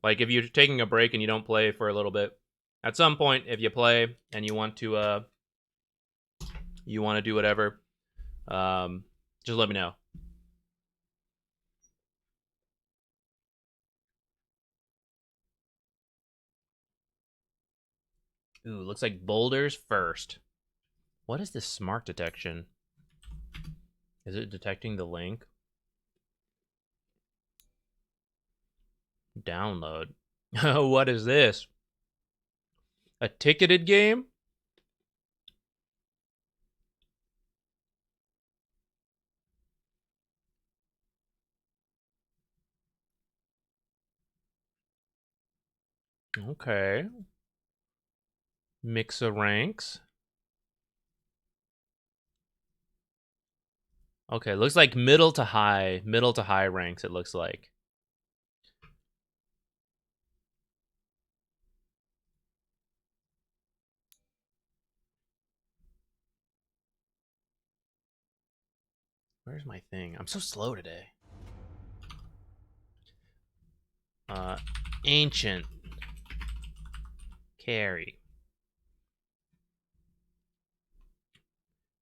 like if you're taking a break and you don't play for a little bit, at some point if you play and you want to do whatever, Just let me know. Ooh, looks like boulders first. What is this smart detection? Is it detecting the link? Download. What is this? A ticketed game? Okay. Mix of ranks. Okay, looks like middle to high ranks, it looks like. Where's my thing? I'm so slow today. Ancient. Carry.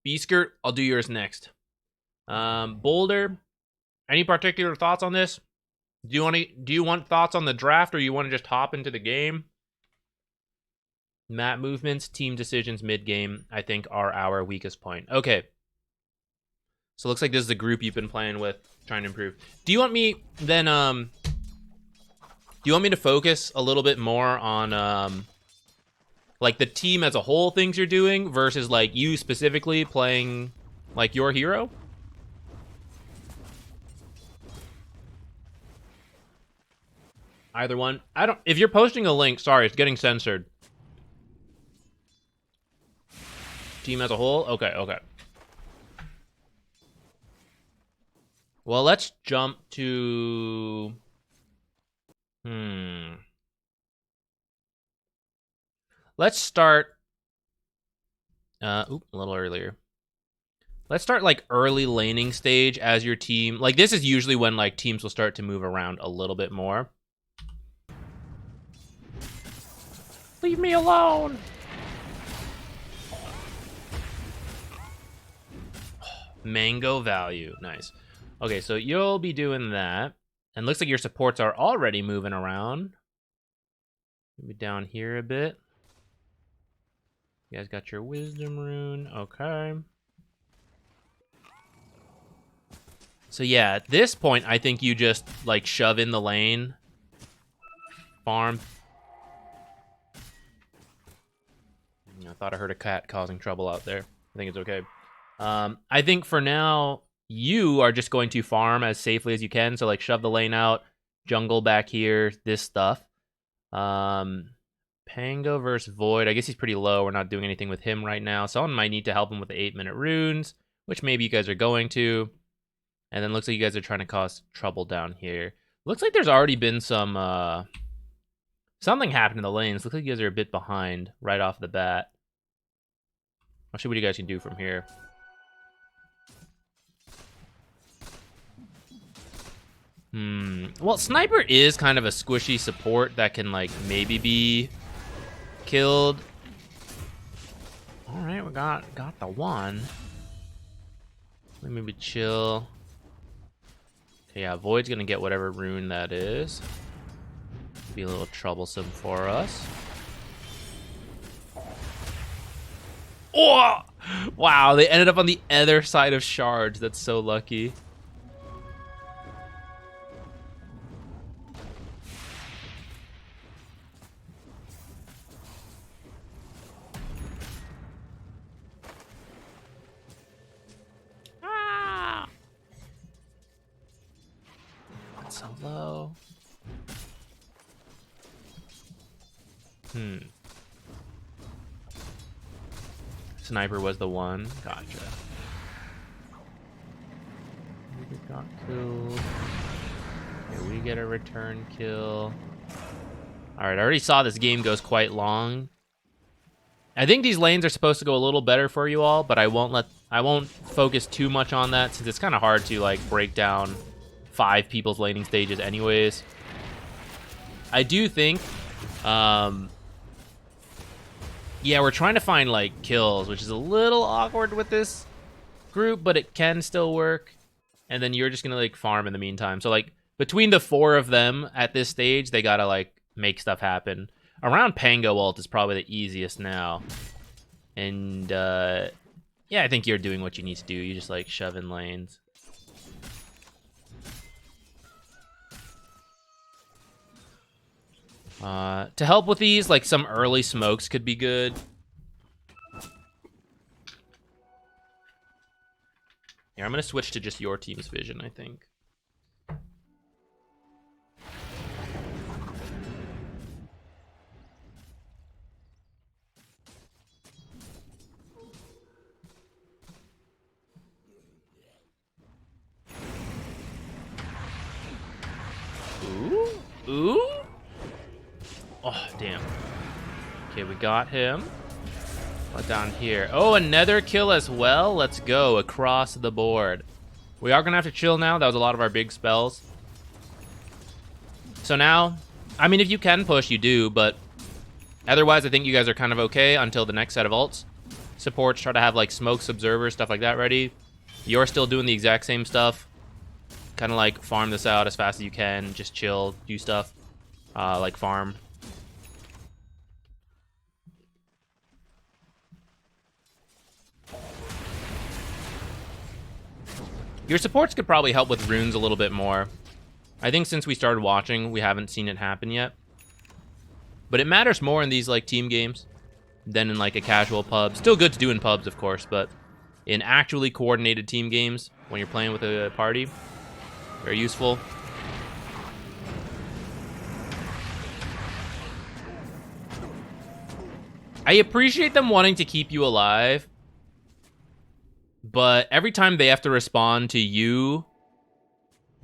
B-Skirt, I'll do yours next. Boulder, any particular thoughts on this? Do you want thoughts on the draft, or you want to just hop into the game? Map movements, team decisions mid-game, I think, are our weakest point. Okay. So it looks like this is the group you've been playing with, trying to improve. Do you want me then do you want me to focus a little bit more on like the team as a whole things you're doing versus like you specifically playing like your hero? Either one. I don't. If you're posting a link, sorry, it's getting censored. Team as a whole? Okay, okay. Well, let's jump to... Let's start... a little earlier. Let's start, like, early laning stage as your team... Like, this is usually when, like, teams will start to move around a little bit more. Leave me alone! Mango value. Nice. Okay, so you'll be doing that. And looks like your supports are already moving around. Maybe down here a bit. You guys got your wisdom rune. Okay. So yeah, at this point, I think you just, like, shove in the lane. Farm. I thought I heard a cat causing trouble out there. I think it's okay. I think for now, you are just going to farm as safely as you can. So, like, shove the lane out, jungle back here, this stuff. Pango versus Void. I guess he's pretty low. We're not doing anything with him right now. Someone might need to help him with the 8-minute runes, which maybe you guys are going to. And then looks like you guys are trying to cause trouble down here. Looks like there's already been some, something happened in the lanes. Looks like you guys are a bit behind right off the bat. I'll see what you guys can do from here. Well, Sniper is kind of a squishy support that can, like, maybe be killed. All right, we got the one. Let me maybe chill. Okay, yeah, Void's gonna get whatever rune that is. Be a little troublesome for us. Oh! Wow, they ended up on the other side of shards. That's so lucky. Ah! That's so low. Sniper was the one. Gotcha. We got killed. Okay, we get a return kill. Alright, I already saw this game goes quite long. I think these lanes are supposed to go a little better for you all, but I won't focus too much on that since it's kind of hard to, like, break down 5 people's laning stages anyways. I do think yeah, we're trying to find, like, kills, which is a little awkward with this group, but it can still work. And then you're just gonna like farm in the meantime. So like between the 4 of them at this stage, they gotta like make stuff happen. Around Pango ult is probably the easiest now. And yeah, I think you're doing what you need to do. You just like shove in lanes. To help with these, like some early smokes could be good. Here, I'm gonna switch to just your team's vision, I think. Ooh, ooh. Oh, damn. Okay, we got him. What down here? Oh, another kill as well. Let's go across the board. We are gonna have to chill now. That was a lot of our big spells. So now, I mean, if you can push, you do, but otherwise, I think you guys are kind of okay until the next set of ults. Supports try to have like smokes, observers, stuff like that ready. You're still doing the exact same stuff. Kind of like farm this out as fast as you can. Just chill, do stuff like farm. Your supports could probably help with runes a little bit more. I think since we started watching, we haven't seen it happen yet. But it matters more in these like team games than in like a casual pub. Still good to do in pubs, of course, but in actually coordinated team games, when you're playing with a party, very useful. I appreciate them wanting to keep you alive, but every time they have to respond to you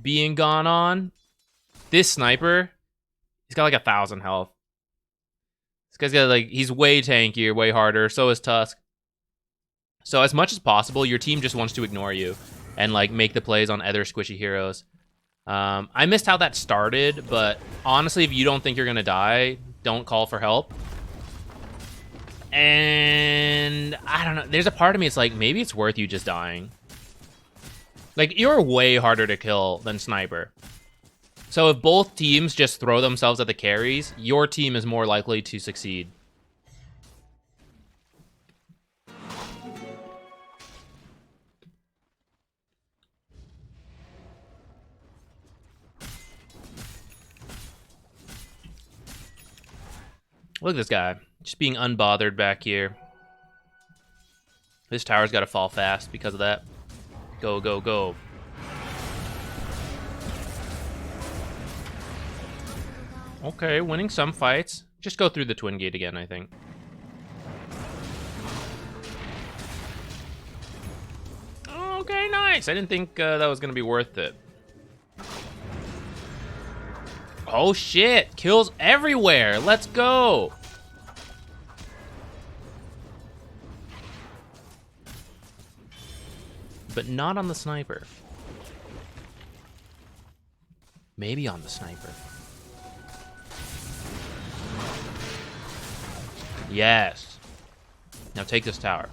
being gone on, this sniper, he's got like 1,000 health. This guy's got like, he's way tankier, way harder. So is Tusk. So as much as possible, your team just wants to ignore you and like make the plays on other squishy heroes. I missed how that started, but honestly, if you don't think you're gonna die, don't call for help. And I don't know, there's a part of me, it's like, maybe it's worth you just dying. Like, you're way harder to kill than Sniper. So if both teams just throw themselves at the carries, your team is more likely to succeed. Look at this guy, just being unbothered back here. This tower's got to fall fast because of that. Go, go, go. Okay, winning some fights. Just go through the twin gate again, I think. Okay, nice. I didn't think that was going to be worth it. Oh, shit. Kills everywhere. Let's go. But not on the sniper. Maybe on the sniper. Yes. Now take this tower.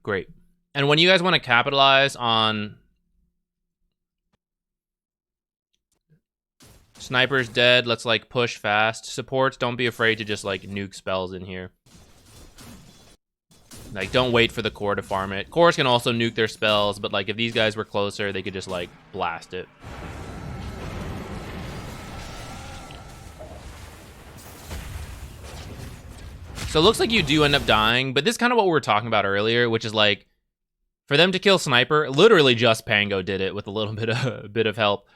Great. And when you guys want to capitalize on Sniper's dead, let's like push fast. Supports, don't be afraid to just like nuke spells in here. Like, don't wait for the core to farm it. Cores can also nuke their spells, but like if these guys were closer, they could just like blast it. So it looks like you do end up dying, but this is kind of what we were talking about earlier, which is like, for them to kill Sniper, literally just Pango did it with a little bit of help.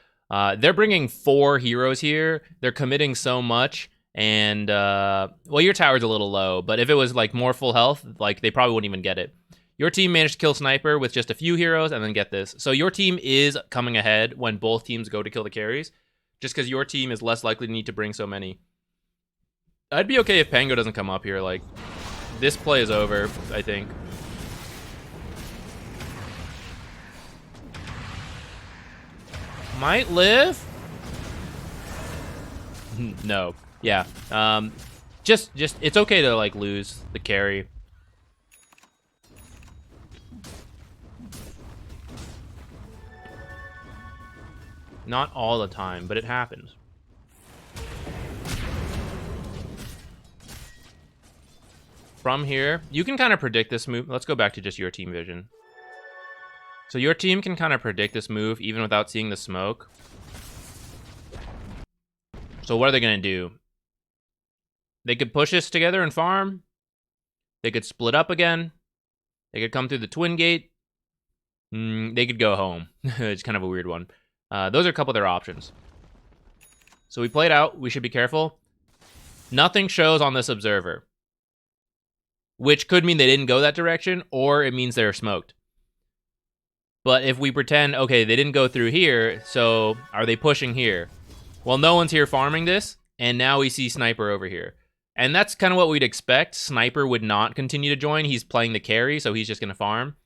They're bringing 4 heroes here. They're committing so much. And, well, your tower's a little low, but if it was, like, more full health, like, they probably wouldn't even get it. Your team managed to kill Sniper with just a few heroes, and then get this. So your team is coming ahead when both teams go to kill the carries, just because your team is less likely to need to bring so many. I'd be okay if Pango doesn't come up here. Like, this play is over, I think. Might live? No. Yeah. Just it's okay to like lose the carry. Not all the time, but it happens. From here, you can kind of predict this move. Let's go back to just your team vision. So your team can kind of predict this move even without seeing the smoke. So what are they going to do? They could push us together and farm. They could split up again. They could come through the twin gate. They could go home. It's kind of a weird one. Those are a couple of their options. So we played out. We should be careful. Nothing shows on this observer, which could mean they didn't go that direction, or it means they're smoked. But if we pretend, okay, they didn't go through here, so are they pushing here? Well, no one's here farming this, and now we see Sniper over here. And that's kind of what we'd expect. Sniper would not continue to join. He's playing the carry, so he's just going to farm.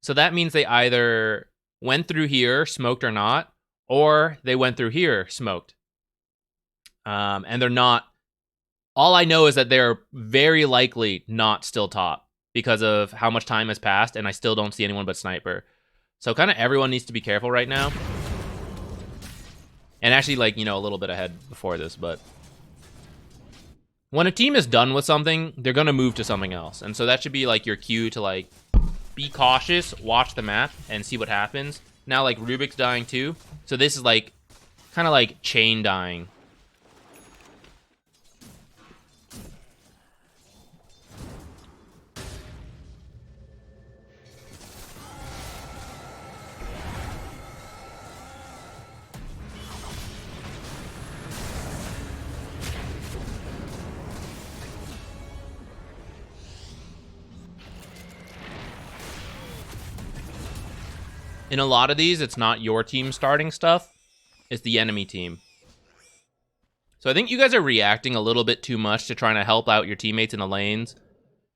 So that means they either went through here, smoked or not, or they went through here, smoked. And they're not. All I know is that they're very likely not still top because of how much time has passed, and I still don't see anyone but Sniper. So kind of everyone needs to be careful right now. And actually, like, you know, a little bit ahead before this, but when a team is done with something, they're going to move to something else. And so that should be like your cue to like be cautious, watch the map, and see what happens. Now, like, Rubik's dying too. So this is like kind of like chain dying. In a lot of these, it's not your team starting stuff. It's the enemy team. So I think you guys are reacting a little bit too much to trying to help out your teammates in the lanes.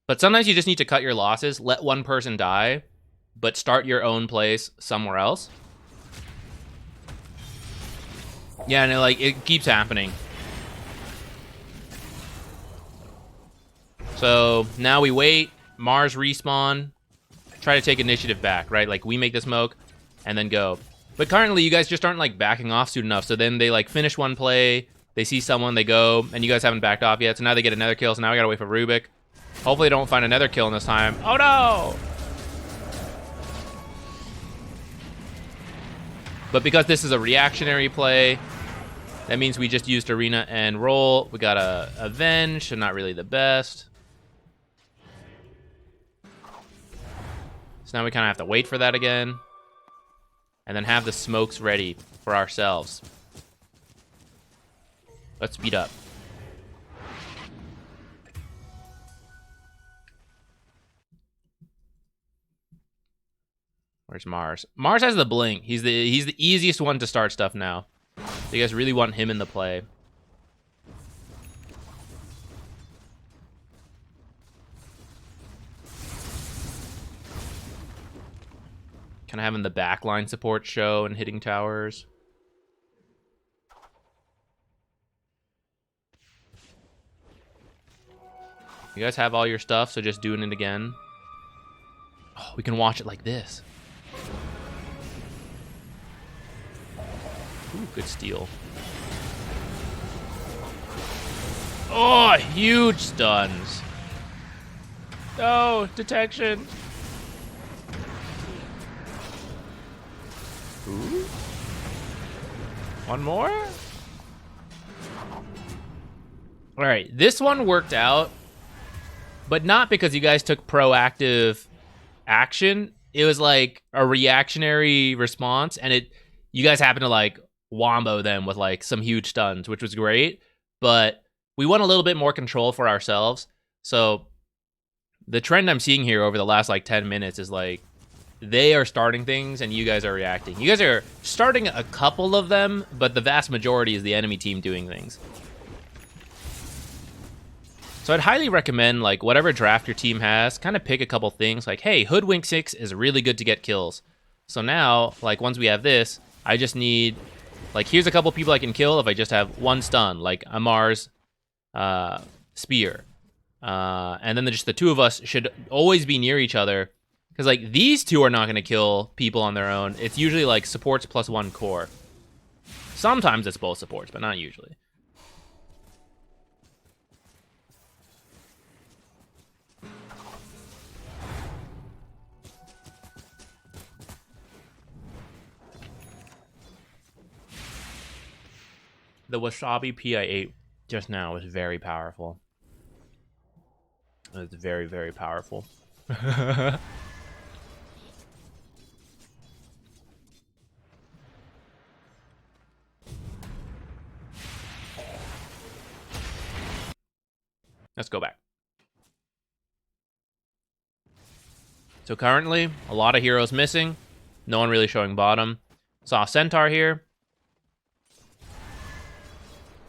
But sometimes you just need to cut your losses, let one person die, but start your own place somewhere else. Yeah, and it keeps happening. So now we wait. Mars respawn. Try to take initiative back, right? Like, we make the smoke and then go. But currently, you guys just aren't, like, backing off soon enough. So then they, like, finish one play. They see someone, they go, and you guys haven't backed off yet. So now they get another kill. So now we gotta wait for Rubik. Hopefully they don't find another kill in this time. Oh, no! But because this is a reactionary play, that means we just used Arena and roll. We got a Avenge, so not really the best. So now we kind of have to wait for that again. And then have the smokes ready for ourselves. Let's speed up. Where's Mars? Mars has the blink. He's the easiest one to start stuff now. So you guys really want him in the play. Kind of having the backline support show and hitting towers. You guys have all your stuff, so just doing it again. Oh, we can watch it like this. Ooh, good steal. Oh, huge stuns. No, detection. Ooh. One more? All right, this one worked out, but not because you guys took proactive action. It was like a reactionary response, and you guys happened to like wombo them with like some huge stuns, which was great, but we want a little bit more control for ourselves. So the trend I'm seeing here over the last like 10 minutes is like they are starting things and you guys are reacting. You guys are starting a couple of them, but the vast majority is the enemy team doing things. So I'd highly recommend, like, whatever draft your team has, kind of pick a couple things. Like, hey, Hoodwink 6 is really good to get kills. So now, like, once we have this, I just need, like, here's a couple people I can kill if I just have one stun, like a Mars spear. And then just the two of us should always be near each other. Because, like, these two are not going to kill people on their own. It's usually, like, supports plus 1 core. Sometimes it's both supports, but not usually. The Wasabi P I ate just now was very powerful. It's very, very powerful. Let's go back. So currently, a lot of heroes missing. No one really showing bottom. Saw Centaur here.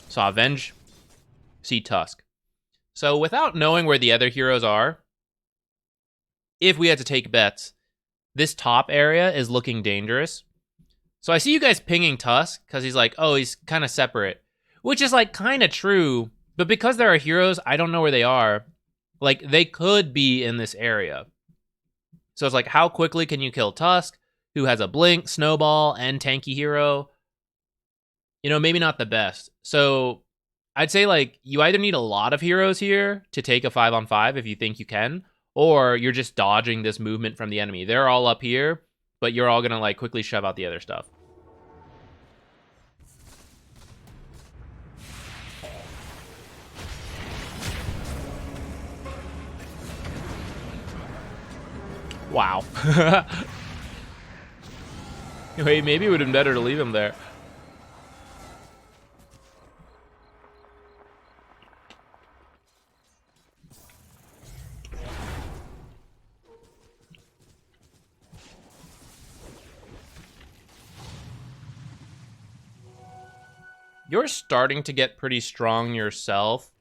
Saw Avenge. See Tusk. So without knowing where the other heroes are, if we had to take bets, this top area is looking dangerous. So I see you guys pinging Tusk because he's like, oh, he's kind of separate. Which is like kind of true. But because there are heroes, I don't know where they are. Like, they could be in this area. So it's like, how quickly can you kill Tusk, who has a blink, snowball, and tanky hero? You know, maybe not the best. So I'd say, like, you either need a lot of heroes here to take a 5-on-5 if you think you can, or you're just dodging this movement from the enemy. They're all up here, but you're all going to, like, quickly shove out the other stuff. Wow. Wait, maybe it would have been better to leave him there. You're starting to get pretty strong yourself.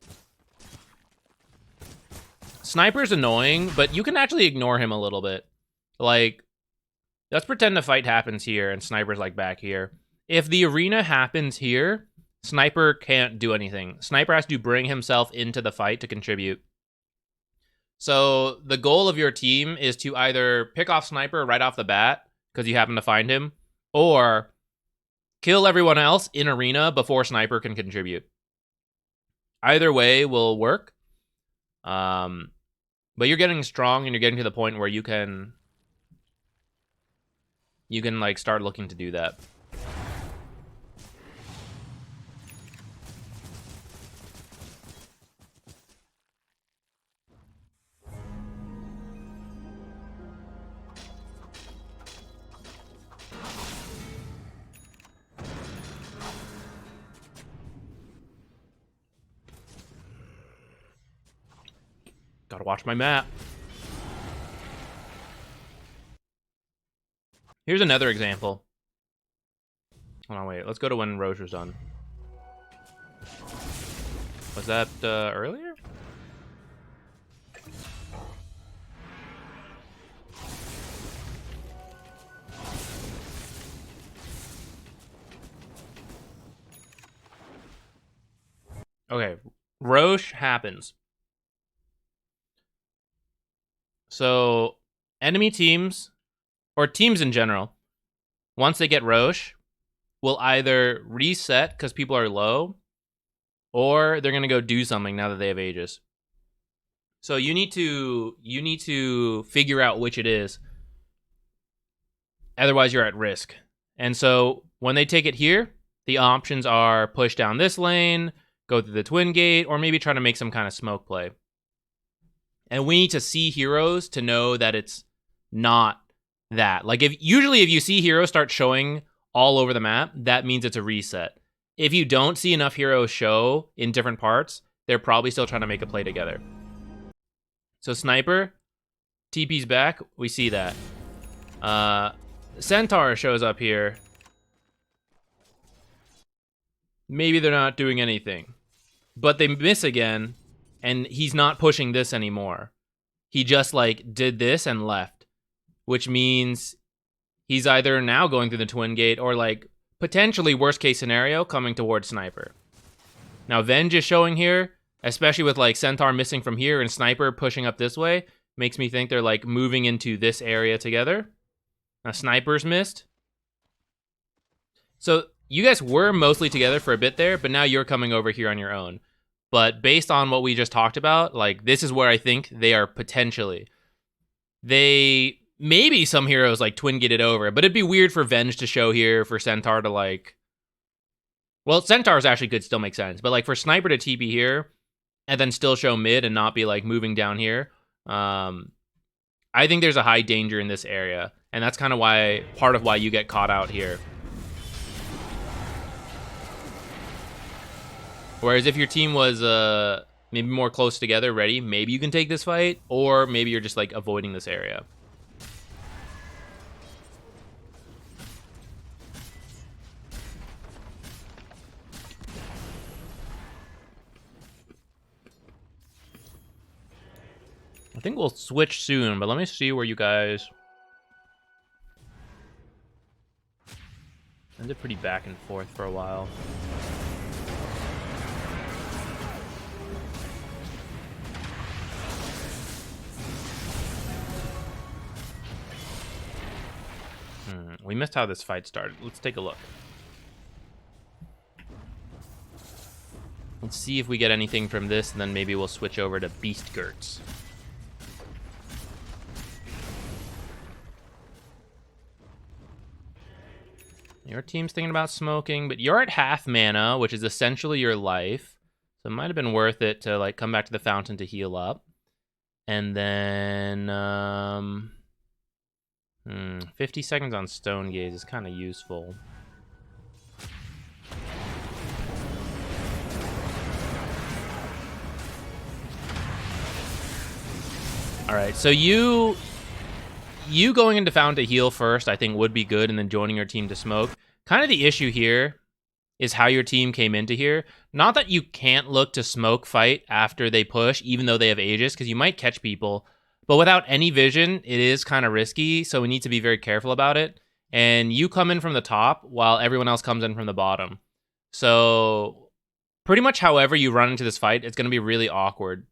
Sniper's annoying, but you can actually ignore him a little bit. Like, let's pretend the fight happens here and Sniper's like back here. If the arena happens here, Sniper can't do anything. Sniper has to bring himself into the fight to contribute. So the goal of your team is to either pick off Sniper right off the bat, because you happen to find him, or kill everyone else in arena before Sniper can contribute. Either way will work. But you're getting strong and you're getting to the point where you can like start looking to do that. Gotta watch my map. Here's another example. Hold on, wait. Let's go to when Roche was done. Was that earlier? Okay, Roche happens. So, enemy teams, or teams in general, once they get Roche, will either reset because people are low, or they're going to go do something now that they have Aegis. So you need to figure out which it is. Otherwise, you're at risk. And so when they take it here, the options are push down this lane, go through the twin gate, or maybe try to make some kind of smoke play. And we need to see heroes to know that it's not that. Like, usually if you see heroes start showing all over the map, that means it's a reset. If you don't see enough heroes show in different parts, they're probably still trying to make a play together. So Sniper, TP's back, we see that. Centaur shows up here. Maybe they're not doing anything. But they miss again, and he's not pushing this anymore. He just, like, did this and left. Which means he's either now going through the twin gate or, like, potentially worst case scenario coming towards Sniper. Now Venge is showing here. especially with like Centaur missing from here and Sniper pushing up this way. Makes me think they're like moving into this area together. Now Sniper's missed. So you guys were mostly together for a bit there, but now you're coming over here on your own. But based on what we just talked about, like this is where I think they are potentially. They maybe some heroes like twin get it over, but it'd be weird for Venge to show here, for Centaur to like. Well, Centaurs actually could still make sense, but like for Sniper to TP here and then still show mid and not be like moving down here, I think there's a high danger in this area, and that's kind of why part of why you get caught out here. Whereas if your team was maybe more close together, ready, maybe you can take this fight, or maybe you're just like avoiding this area. I think we'll switch soon, but let me see where you guys ended pretty back and forth for a while. We missed how this fight started. Let's take a look. Let's see if we get anything from this, and then maybe we'll switch over to Beast Gertz. Your team's thinking about smoking, but you're at half mana, which is essentially your life. So it might have been worth it to like come back to the fountain to heal up. And then 50 seconds on Stone Gaze is kind of useful. All right, so you going into fountain to heal first, I think would be good, and then joining your team to smoke. Kind of the issue here is how your team came into here. Not that you can't look to smoke fight after they push, even though they have Aegis, because you might catch people. But without any vision, it is kind of risky, so we need to be very careful about it. And you come in from the top while everyone else comes in from the bottom. So pretty much however you run into this fight, it's going to be really awkward.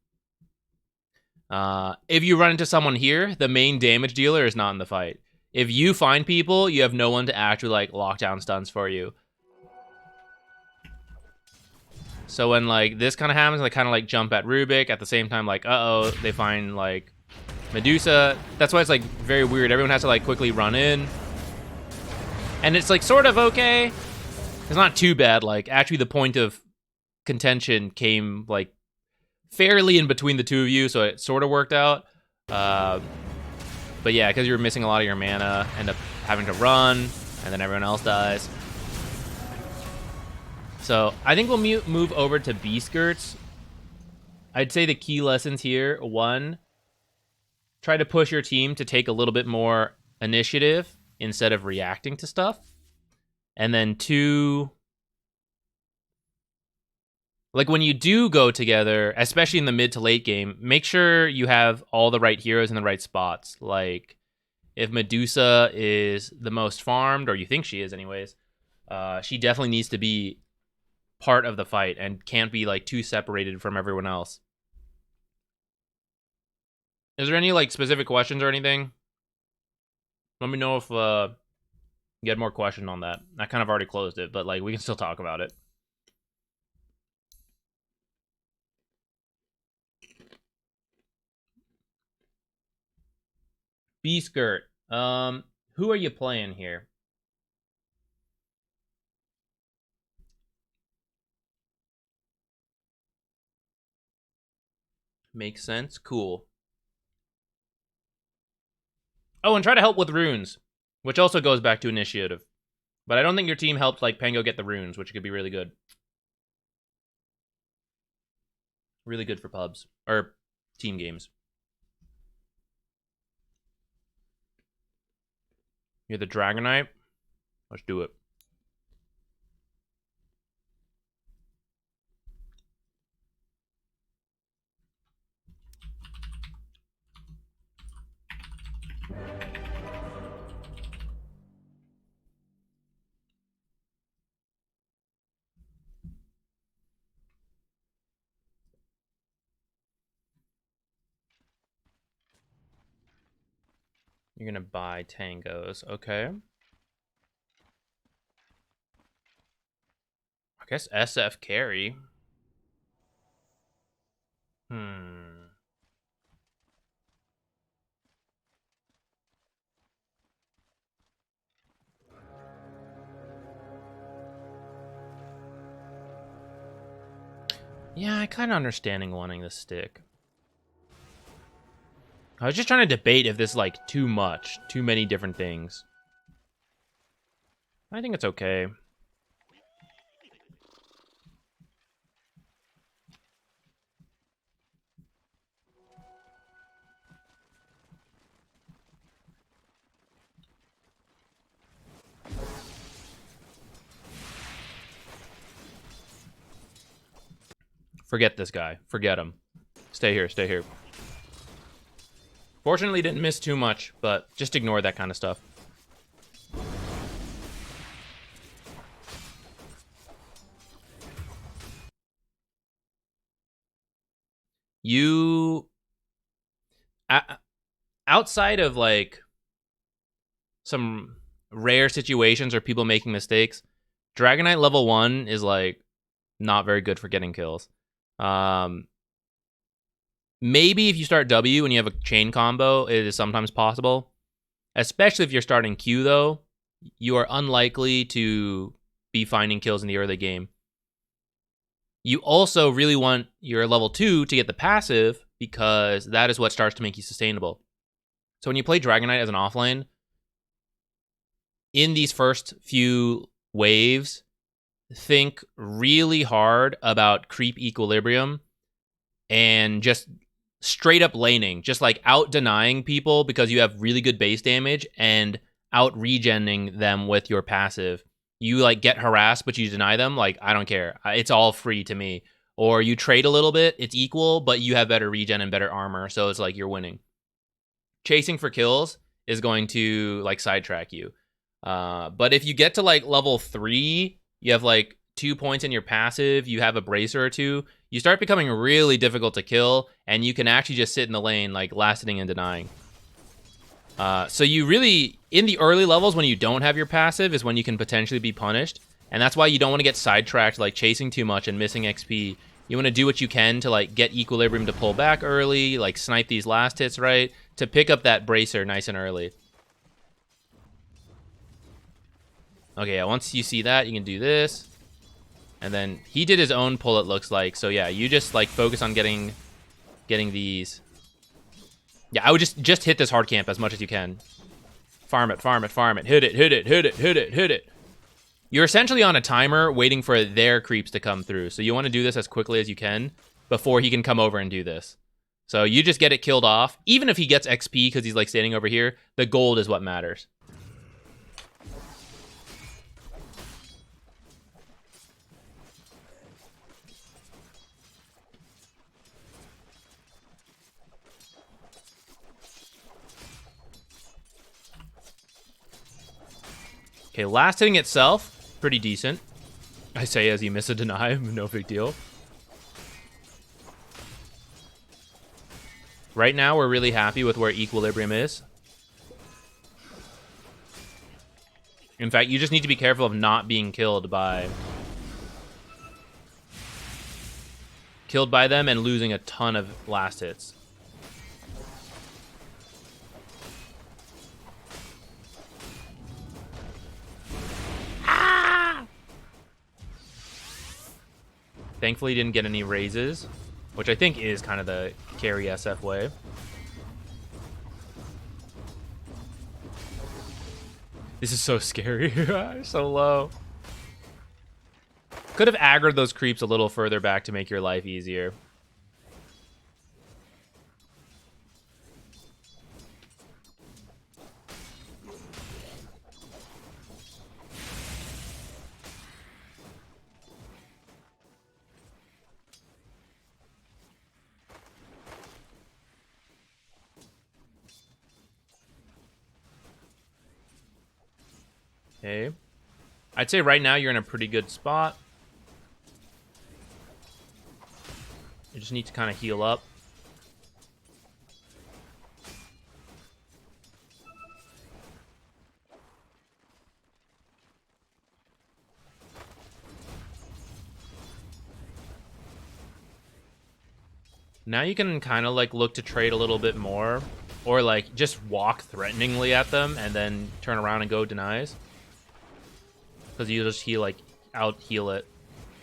If you run into someone here, the main damage dealer is not in the fight. If you find people, you have no one to actually like lock down stuns for you. So when like this kind of happens, they kind of like jump at Rubik at the same time, like uh-oh, they find like Medusa. That's why it's like very weird. Everyone has to like quickly run in. And it's like sort of okay. It's not too bad. Like actually the point of contention came like fairly in between the two of you, so it sort of worked out. But yeah, because you're missing a lot of your mana, end up having to run, and then everyone else dies. So I think we'll move over to Beast Gertz. I'd say the key lessons here: 1, try to push your team to take a little bit more initiative instead of reacting to stuff. And then 2, like when you do go together, especially in the mid to late game, make sure you have all the right heroes in the right spots. Like if Medusa is the most farmed, or you think she is anyways, she definitely needs to be part of the fight and can't be like too separated from everyone else. Is there any like specific questions or anything? Let me know if you had more questions on that. I kind of already closed it, but like we can still talk about it. B-Skirt, who are you playing here? Makes sense. Cool. Oh, and try to help with runes, which also goes back to initiative. But I don't think your team helped like Pango get the runes, which could be really good. Really good for pubs or team games. You're the Dragonite. Let's do it. You're gonna buy tangos, okay. I guess SF carry. Yeah, I kind of understanding wanting the stick. I was just trying to debate if this is like too much, too many different things. I think it's okay. Forget this guy. Forget him. Stay here, stay here. Fortunately, didn't miss too much, but just ignore that kind of stuff. You... outside of, like, some rare situations or people making mistakes, Dragonite level 1 is, like, not very good for getting kills. Maybe if you start W and you have a chain combo, it is sometimes possible. Especially if you're starting Q, though, you are unlikely to be finding kills in the early game. You also really want your level 2 to get the passive, because that is what starts to make you sustainable. So when you play Dragonite as an offlane, in these first few waves, think really hard about creep equilibrium and just straight up laning, just like out denying people because you have really good base damage and out regenning them with your passive. You like get harassed, but you deny them. Like, I don't care. It's all free to me. Or you trade a little bit, it's equal, but you have better regen and better armor. So it's like you're winning. Chasing for kills is going to like sidetrack you. But if you get to like level 3, you have like 2 points in your passive, you have a bracer or two, you start becoming really difficult to kill, and you can actually just sit in the lane, like last hitting and denying. So you really, in the early levels when you don't have your passive is when you can potentially be punished, and that's why you don't want to get sidetracked, like chasing too much and missing XP. You want to do what you can to like get equilibrium to pull back early, like snipe these last hits right, to pick up that bracer nice and early. Okay, yeah, once you see that, you can do this. And then he did his own pull, it looks like. So yeah, you just like focus on getting these. Yeah, I would just hit this hard camp as much as you can. Farm it, farm it, farm it. Hit it, hit it, hit it, hit it, hit it. You're essentially on a timer waiting for their creeps to come through. So you want to do this as quickly as you can before he can come over and do this. So you just get it killed off. Even if he gets XP because he's like standing over here, the gold is what matters. Okay, last hitting itself, pretty decent. I say as you miss a deny, no big deal. Right now, we're really happy with where equilibrium is. In fact, you just need to be careful of not being killed by them and losing a ton of last hits. Thankfully, didn't get any raises, which I think is kind of the carry SF way. This is so scary. So low. Could have aggroed those creeps a little further back to make your life easier. Okay. I'd say right now you're in a pretty good spot. You just need to kind of heal up. Now you can kind of like look to trade a little bit more, or like just walk threateningly at them and then turn around and go denies. Because you just heal, like, out heal it.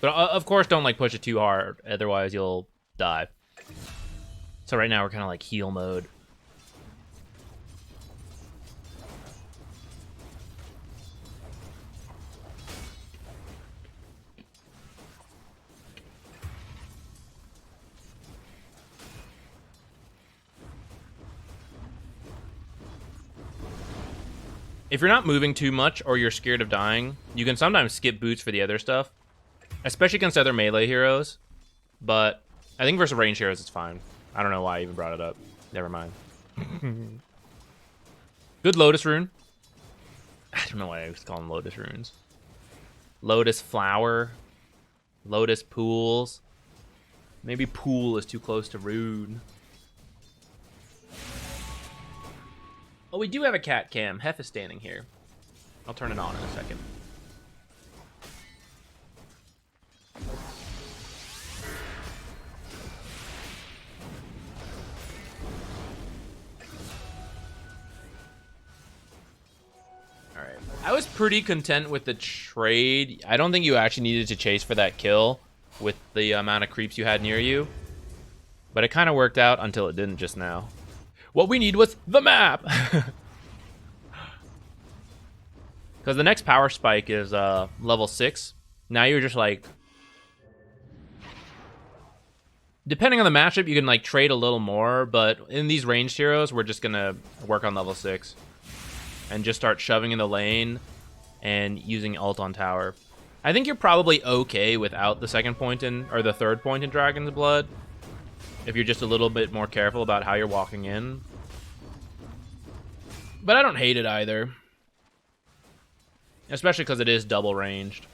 But of course, don't like push it too hard, otherwise you'll die. So right now we're kind of like heal mode. If you're not moving too much or you're scared of dying, you can sometimes skip boots for the other stuff. Especially against other melee heroes. But I think versus range heroes it's fine. I don't know why I even brought it up. Never mind. Good Lotus Rune. I don't know why I was calling Lotus Runes. Lotus Flower. Lotus Pools. Maybe Pool is too close to Rune. Oh, we do have a cat cam. Hef is standing here. I'll turn it on in a second. Alright. I was pretty content with the trade. I don't think you actually needed to chase for that kill with the amount of creeps you had near you. But it kind of worked out until it didn't just now. What we need was the map! Because the next power spike is level 6. Now you're just like... Depending on the matchup, you can like trade a little more, but in these ranged heroes, we're just going to work on level 6. And just start shoving in the lane and using ult on tower. I think you're probably okay without the second point in, or the third point in Dragon's Blood. If you're just a little bit more careful about how you're walking in. But I don't hate it either. Especially because it is double ranged.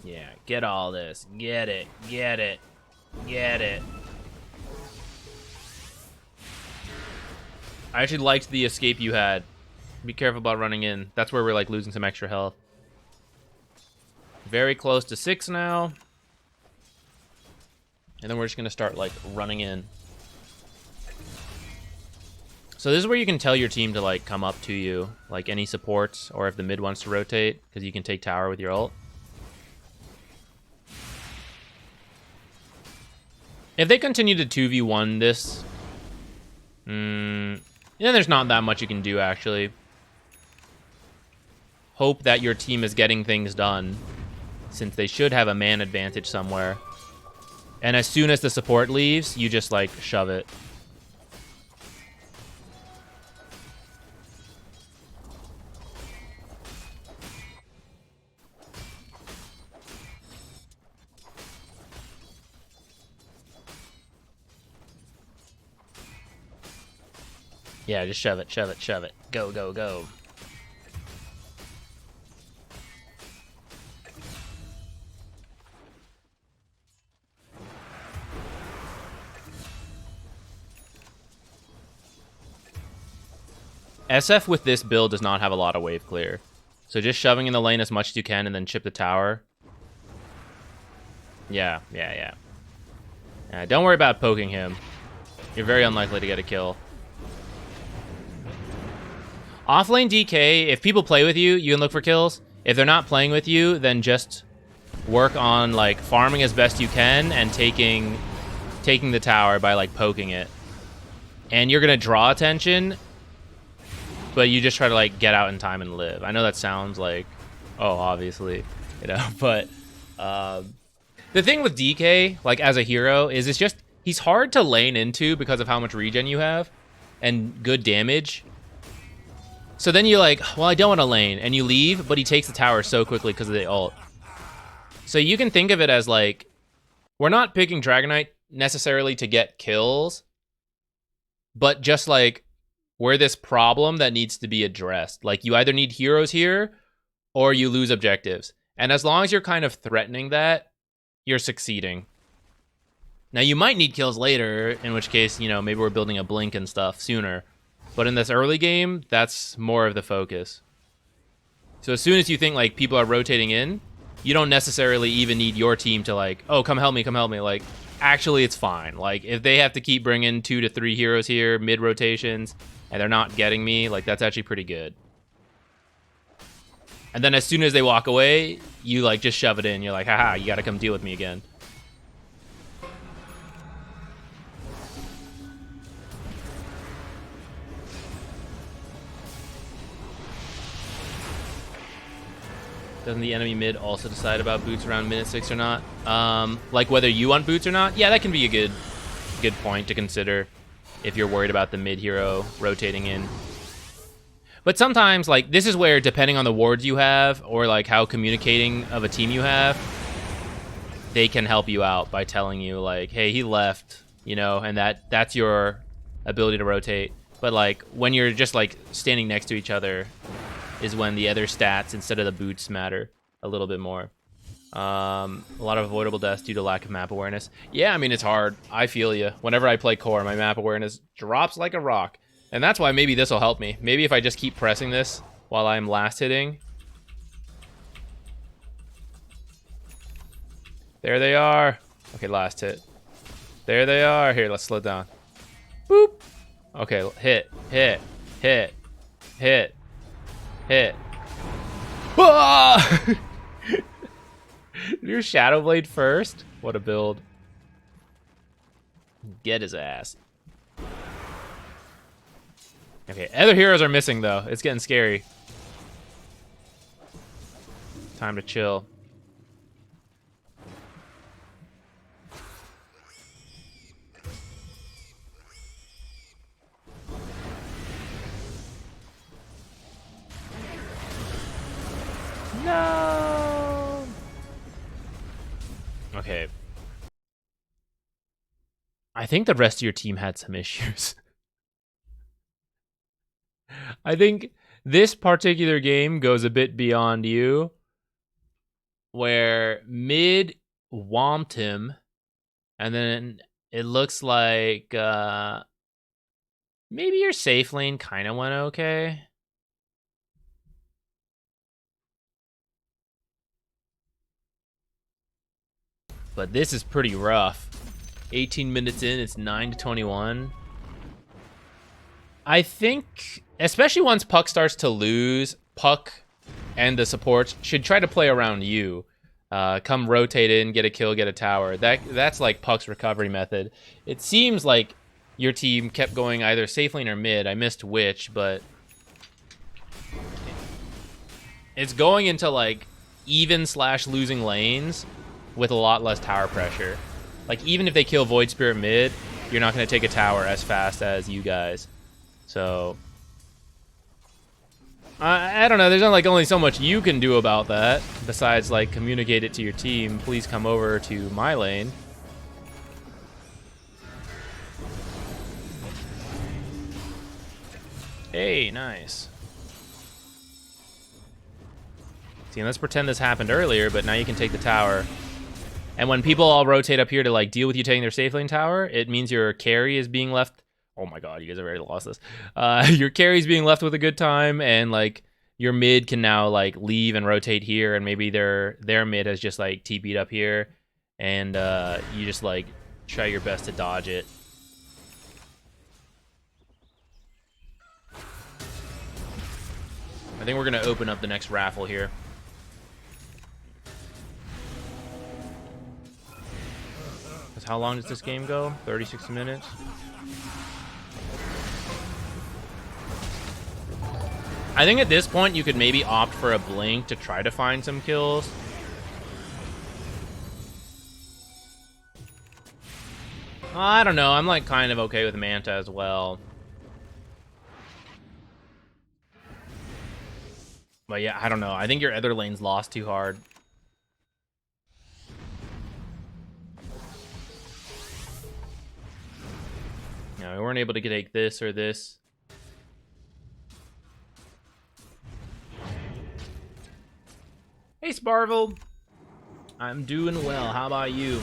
Yeah, get all this. Get it. Get it. Get it. I actually liked the escape you had. Be careful about running in. That's where we're like losing some extra health. Very close to 6 now. And then we're just gonna start like running in. So this is where you can tell your team to like come up to you. Like any supports or if the mid wants to rotate. Because you can take tower with your ult. If they continue to 2v1 this... then there's not that much you can do, actually. Hope that your team is getting things done, since they should have a man advantage somewhere. And as soon as the support leaves, you just, like, shove it. Yeah, just shove it, shove it, shove it. Go, go, go. SF with this build does not have a lot of wave clear. So just shoving in the lane as much as you can and then chip the tower. Yeah. Don't worry about poking him. You're very unlikely to get a kill. Offlane DK, if people play with you, you can look for kills. If they're not playing with you, then just work on like farming as best you can and taking the tower by like poking it. And you're gonna draw attention, but you just try to like get out in time and live. I know that sounds like, oh, obviously, you know, but the thing with DK, like as a hero, is it's just he's hard to lane into because of how much regen you have and good damage. So then you're like, well, I don't want to lane, and you leave, but he takes the tower so quickly because of the ult. So you can think of it as like, we're not picking Dragonite necessarily to get kills, but just like, we're this problem that needs to be addressed. Like, you either need heroes here, or you lose objectives. And as long as you're kind of threatening that, you're succeeding. Now you might need kills later, in which case, you know, maybe we're building a blink and stuff sooner. But in this early game, that's more of the focus. So as soon as you think like people are rotating in, you don't necessarily even need your team to like, oh, come help me, come help me. Like, actually, it's fine. Like, if they have to keep bringing 2 to 3 heroes here mid rotations, and they're not getting me, like that's actually pretty good. And then as soon as they walk away, you like just shove it in. You're like, haha, you gotta come deal with me again. Doesn't the enemy mid also decide about boots around minute 6 or not? Like whether you want boots or not? Yeah, that can be a good point to consider if you're worried about the mid hero rotating in. But sometimes, like, this is where, depending on the wards you have, or, like, how communicating of a team you have, they can help you out by telling you, like, hey, he left, you know, and that's your ability to rotate. But, like, when you're just, like, standing next to each other is when the other stats, instead of the boots, matter a little bit more. A lot of avoidable deaths due to lack of map awareness. Yeah, I mean, it's hard. I feel you. Whenever I play core, my map awareness drops like a rock. And that's why maybe this will help me. Maybe if I just keep pressing this while I'm last hitting. There they are. Okay, last hit. There they are. Here, let's slow down. Boop. Okay, hit, hit, hit, hit, hit. Ah! Your Shadow Blade first? What a build. Get his ass. Okay, other heroes are missing, though. It's getting scary. Time to chill. No! Okay. I think the rest of your team had some issues. I think this particular game goes a bit beyond you, where mid whomped him, and then it looks like maybe your safe lane kind of went okay. But this is pretty rough. 18 minutes in, it's 9-21. I think, especially once Puck starts to lose, Puck and the supports should try to play around you. Come rotate in, get a kill, get a tower. That's like Puck's recovery method. It seems like your team kept going either safe lane or mid. I missed which, but it's going into like even/losing lanes with a lot less tower pressure. Like even if they kill Void Spirit mid, you're not going to take a tower as fast as you guys. So I don't know. There's not like only so much you can do about that besides like communicate it to your team. Please come over to my lane. Hey, nice. See, let's pretend this happened earlier, but now you can take the tower. And when people all rotate up here to like deal with you taking their safe lane tower, it means your carry is being left. Oh my god, you guys have already lost this. Your carry's being left with a good time, and like your mid can now like leave and rotate here, and maybe their mid has just like TP'd up here, and you just like try your best to dodge it. I think we're gonna open up the next raffle here. How long does this game go? 36 minutes? I think at this point you could maybe opt for a blink to try to find some kills. I don't know. I'm like kind of okay with Manta as well. But yeah, I don't know. I think your other lane's lost too hard. No, we weren't able to take this or this. Hey, Sparvel. I'm doing well. How about you?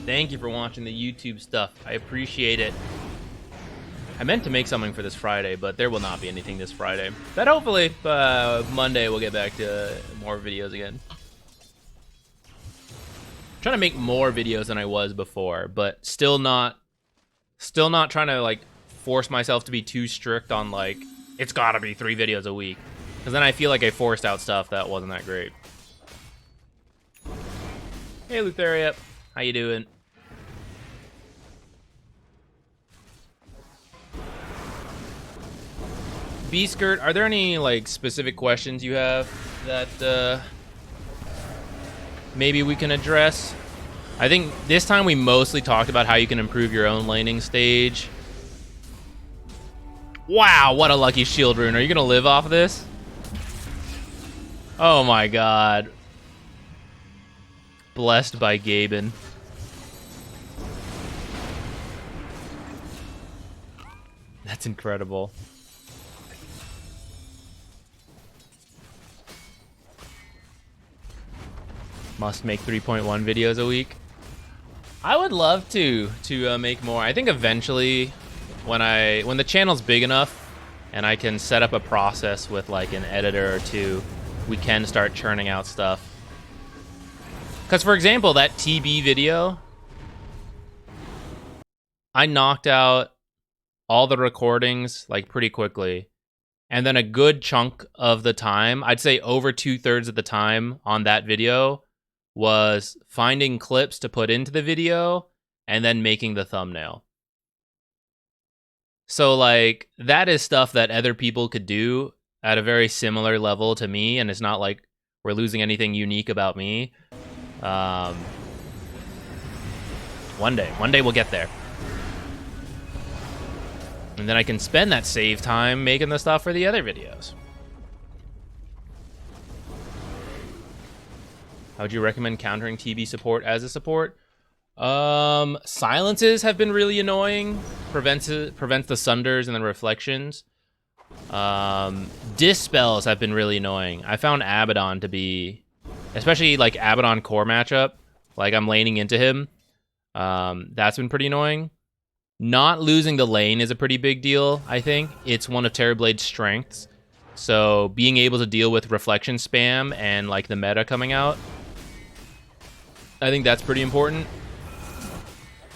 Thank you for watching the YouTube stuff. I appreciate it. I meant to make something for this Friday, but there will not be anything this Friday. But hopefully, Monday we'll get back to more videos again. I'm trying to make more videos than I was before, but still not trying to like force myself to be too strict on like it's gotta be 3 videos a week, because then I feel like I forced out stuff that wasn't that great. Hey Lutheria, how you doing? B-Skirt, are there any like specific questions you have that maybe we can address? I think this time we mostly talked about how you can improve your own laning stage. Wow, what a lucky shield rune. Are you gonna live off of this? Oh my god. Blessed by Gaben. That's incredible. Must make 3.1 videos a week. I would love to make more. I think eventually, when the channel's big enough and I can set up a process with like an editor or two, we can start churning out stuff. Because for example, that TB video, I knocked out all the recordings like pretty quickly. And then a good chunk of the time, I'd say over 2/3 of the time on that video, was finding clips to put into the video and then making the thumbnail. So like that is stuff that other people could do at a very similar level to me, and it's not like we're losing anything unique about me. One day we'll get there. And then I can spend that save time making the stuff for the other videos. How would you recommend countering TB support as a support? Silences have been really annoying. Prevents the sunders and the reflections. Dispels have been really annoying. I found Abaddon to be, especially like Abaddon core matchup, like I'm laning into him. That's been pretty annoying. Not losing the lane is a pretty big deal, I think. It's one of Terrorblade's strengths. So being able to deal with reflection spam and like the meta coming out, I think that's pretty important.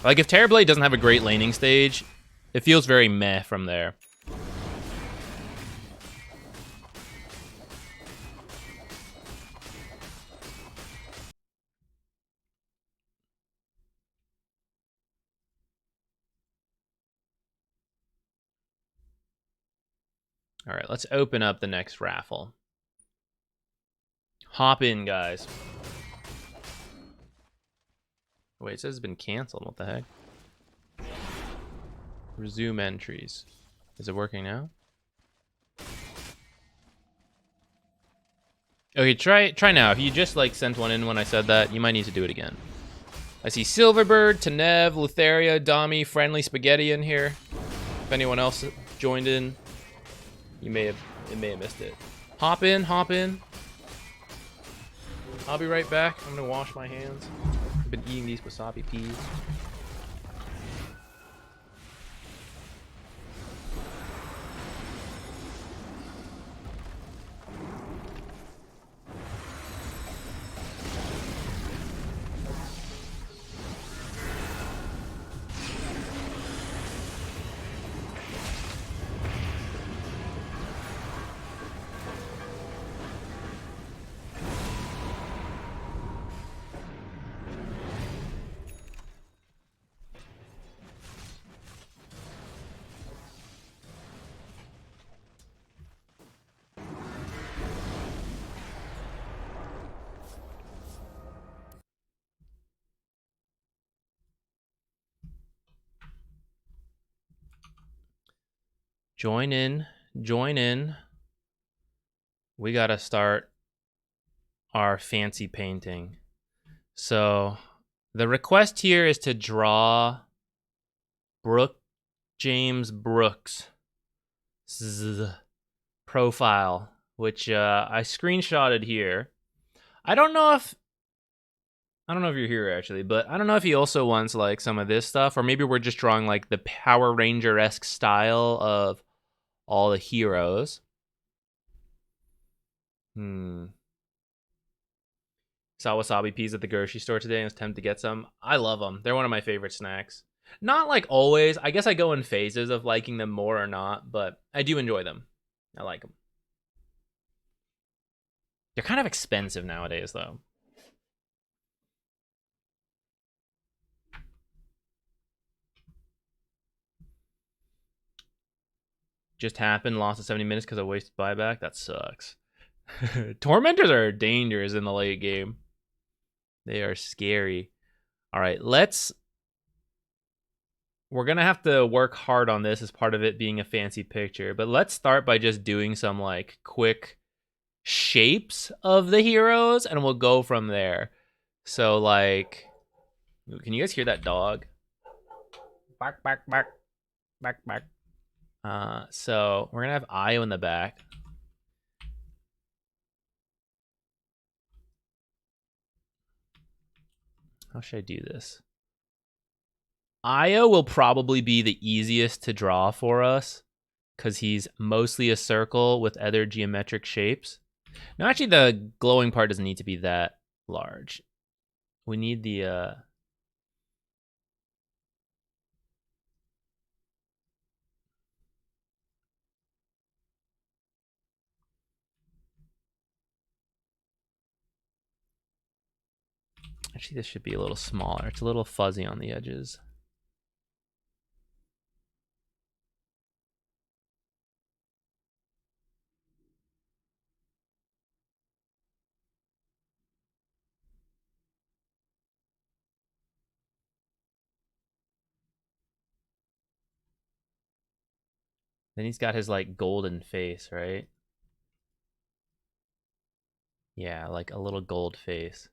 Like if Terrorblade doesn't have a great laning stage, it feels very meh from there. All right, let's open up the next raffle. Hop in, guys. Wait, it says it's been canceled. What the heck? Resume entries. Is it working now? Okay, try now. If you just like sent one in when I said that, you might need to do it again. I see Silverbird, Tanev, Lutheria, Dami, Friendly Spaghetti in here. If anyone else joined in, it may have missed it. Hop in, hop in. I'll be right back. I'm gonna wash my hands. I've been eating these wasabi peas. Join in, join in. We gotta start our fancy painting. So the request here is to draw James Brooks' profile, which I screenshotted here. I don't know if I don't know if you're here actually, but I don't know if he also wants like some of this stuff, or maybe we're just drawing like the Power Ranger-esque style of all the heroes. Saw wasabi peas at the grocery store today and was tempted to get some. I love them. They're one of my favorite snacks. Not like always. I guess I go in phases of liking them more or not, but I do enjoy them. I like them. They're kind of expensive nowadays, though. Just happened. Lost at 70 minutes because I wasted buyback. That sucks. Tormentors are dangerous in the late game. They are scary. All right, we're going to have to work hard on this as part of it being a fancy picture, but let's start by just doing some like quick shapes of the heroes and we'll go from there. So like, can you guys hear that dog? Bark, bark, bark, bark, bark. So we're going to have Io in the back. How should I do this? Io will probably be the easiest to draw for us because he's mostly a circle with other geometric shapes. No, actually, the glowing part doesn't need to be that large. We need the... Actually, this should be a little smaller. It's a little fuzzy on the edges. Then he's got his like golden face, right? Yeah, like a little gold face.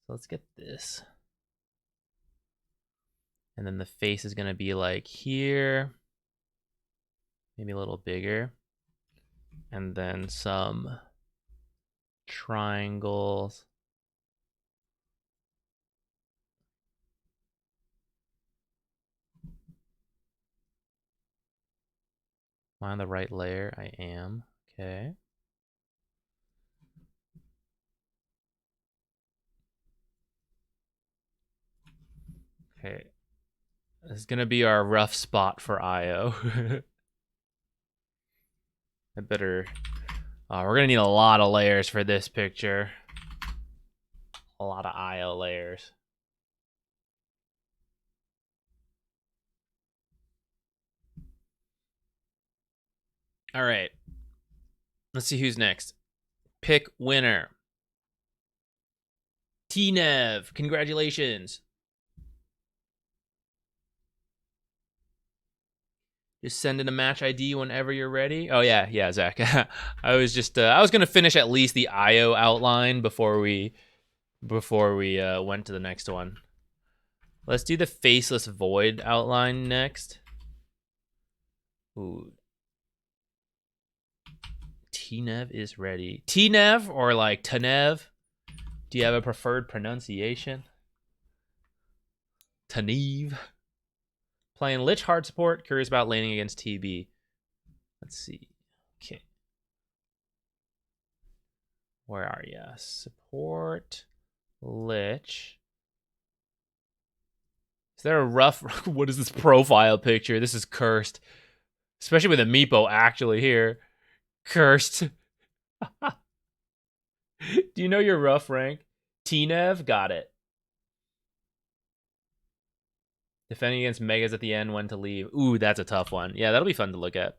So let's get this. And then the face is going to be like here. Maybe a little bigger. And then some triangles. Am I on the right layer? I am. Okay. Okay. This is going to be our rough spot for Io. I better... we're going to need a lot of layers for this picture. A lot of Io layers. All right. Let's see who's next. Pick winner. T-Nev. Congratulations. Just send in a match ID whenever you're ready. Oh yeah, Zach. I was just I was gonna finish at least the IO outline before we went to the next one. Let's do the faceless void outline next. Ooh. T-Nev is ready. T-Nev or like Tanev? Do you have a preferred pronunciation? Tanev. Playing Lich hard support. Curious about laning against TB. Let's see. Okay. Where are you? Support. Lich. Is there a rough... What is this profile picture? This is cursed. Especially with a Meepo actually here. Cursed. Do you know your rough rank? T-Nev? Got it. Defending against Megas at the end, when to leave. Ooh, that's a tough one. Yeah, that'll be fun to look at.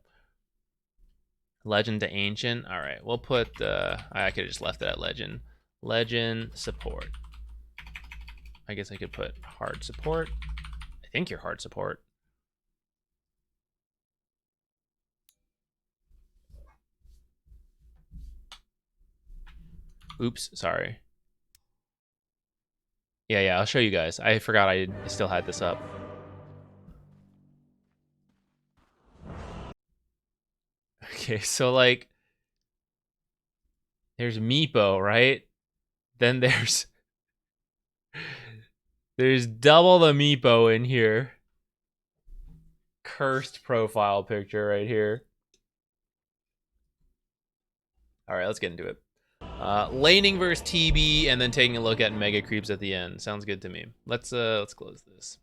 Legend to Ancient. All right, we'll put... I could have just left it at Legend. Legend support. I guess I could put hard support. I think you're hard support. Oops, sorry. Yeah, I'll show you guys. I forgot I still had this up. Okay, so like, there's Meepo, right? Then there's There's double the Meepo in here. Cursed profile picture right here. All right, let's get into it. Laning versus TB, and then taking a look at mega creeps at the end. Sounds good to me. Let's close this.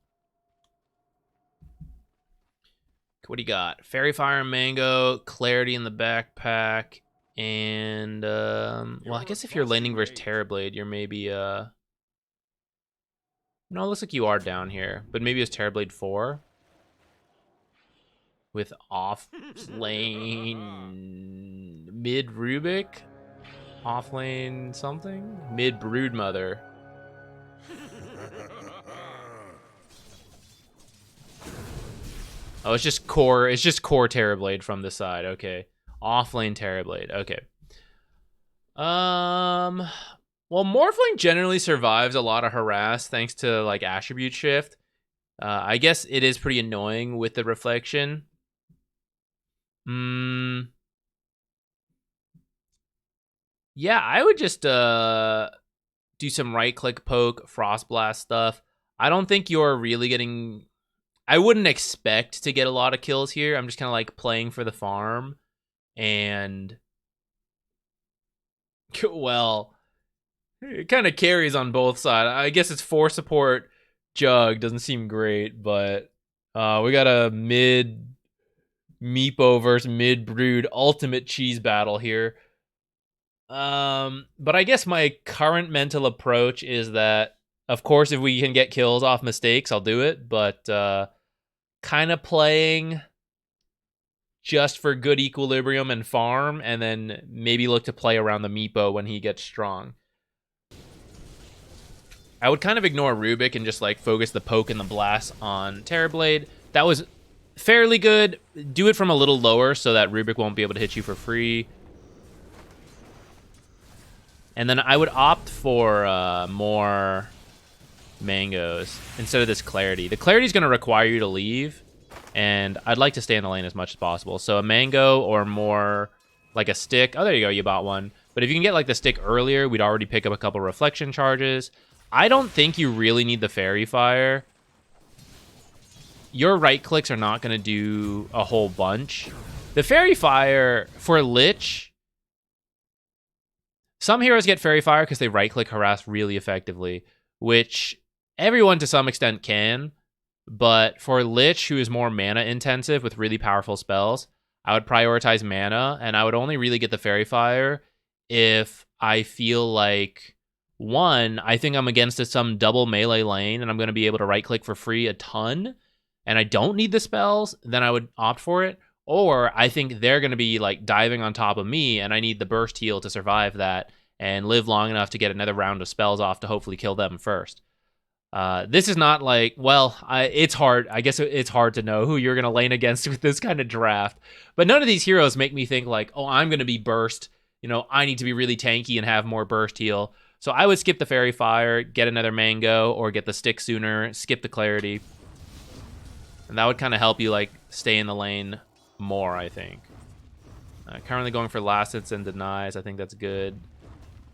What do you got? Fairy Fire and Mango, Clarity in the backpack, and well, I guess if you're laning versus Terrorblade, you're maybe no, it looks like you are down here, but maybe it's Terrorblade 4 with off lane mid Rubik, off lane something, mid Broodmother. Oh, it's just core Terrorblade from the side. Okay. Offlane Terrorblade. Okay. Well, Morphling generally survives a lot of harass thanks to like attribute shift. I guess it is pretty annoying with the reflection. Yeah, I would just do some right click poke, frost blast stuff. I don't think you're really getting, I wouldn't expect to get a lot of kills here. I'm just kind of like playing for the farm. And, well, it kind of carries on both sides. I guess it's 4 support Jug. Doesn't seem great, but we got a mid Meepo versus mid Brood ultimate cheese battle here. But I guess my current mental approach is that, of course, if we can get kills off mistakes, I'll do it. But kind of playing just for good equilibrium and farm, and then maybe look to play around the Meepo when he gets strong. I would kind of ignore Rubik and just like focus the poke and the blast on Terrorblade. That was fairly good. Do it from a little lower so that Rubik won't be able to hit you for free. And then I would opt for more mangoes instead of this clarity. The clarity is going to require you to leave, and I'd like to stay in the lane as much as possible. So a mango or more like a stick. Oh, there you go. You bought one. But if you can get like the stick earlier, we'd already pick up a couple reflection charges. I don't think you really need the Fairy Fire. Your right clicks are not going to do a whole bunch. The Fairy Fire for Lich, some heroes get Fairy Fire because they right click harass really effectively, which everyone to some extent can. But for Lich, who is more mana intensive with really powerful spells, I would prioritize mana, and I would only really get the Fairy Fire if I feel like, one, I think I'm against some double melee lane and I'm going to be able to right click for free a ton, and I don't need the spells, then I would opt for it. Or I think they're going to be like diving on top of me and I need the burst heal to survive that and live long enough to get another round of spells off to hopefully kill them first. This is not like, well, it's hard. I guess it's hard to know who you're going to lane against with this kind of draft. But none of these heroes make me think like, oh, I'm going to be burst. You know, I need to be really tanky and have more burst heal. So I would skip the Fairy Fire, get another mango, or get the stick sooner, skip the clarity. And that would kind of help you like stay in the lane more, I think. Currently going for last hits and denies. I think that's good.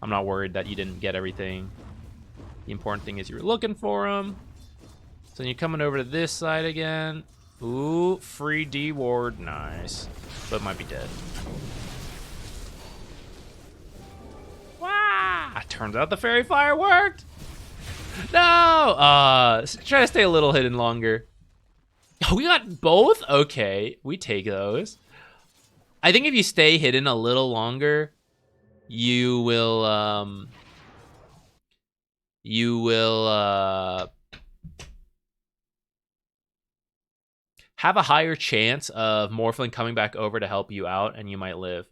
I'm not worried that you didn't get everything. The important thing is you were looking for them. So you're coming over to this side again. Ooh, free D ward. Nice. But might be dead. Wow! Turns out the Fairy Fire worked! No! Try to stay a little hidden longer. Oh, we got both? Okay, we take those. I think if you stay hidden a little longer, you will have a higher chance of Morphling coming back over to help you out, and you might live.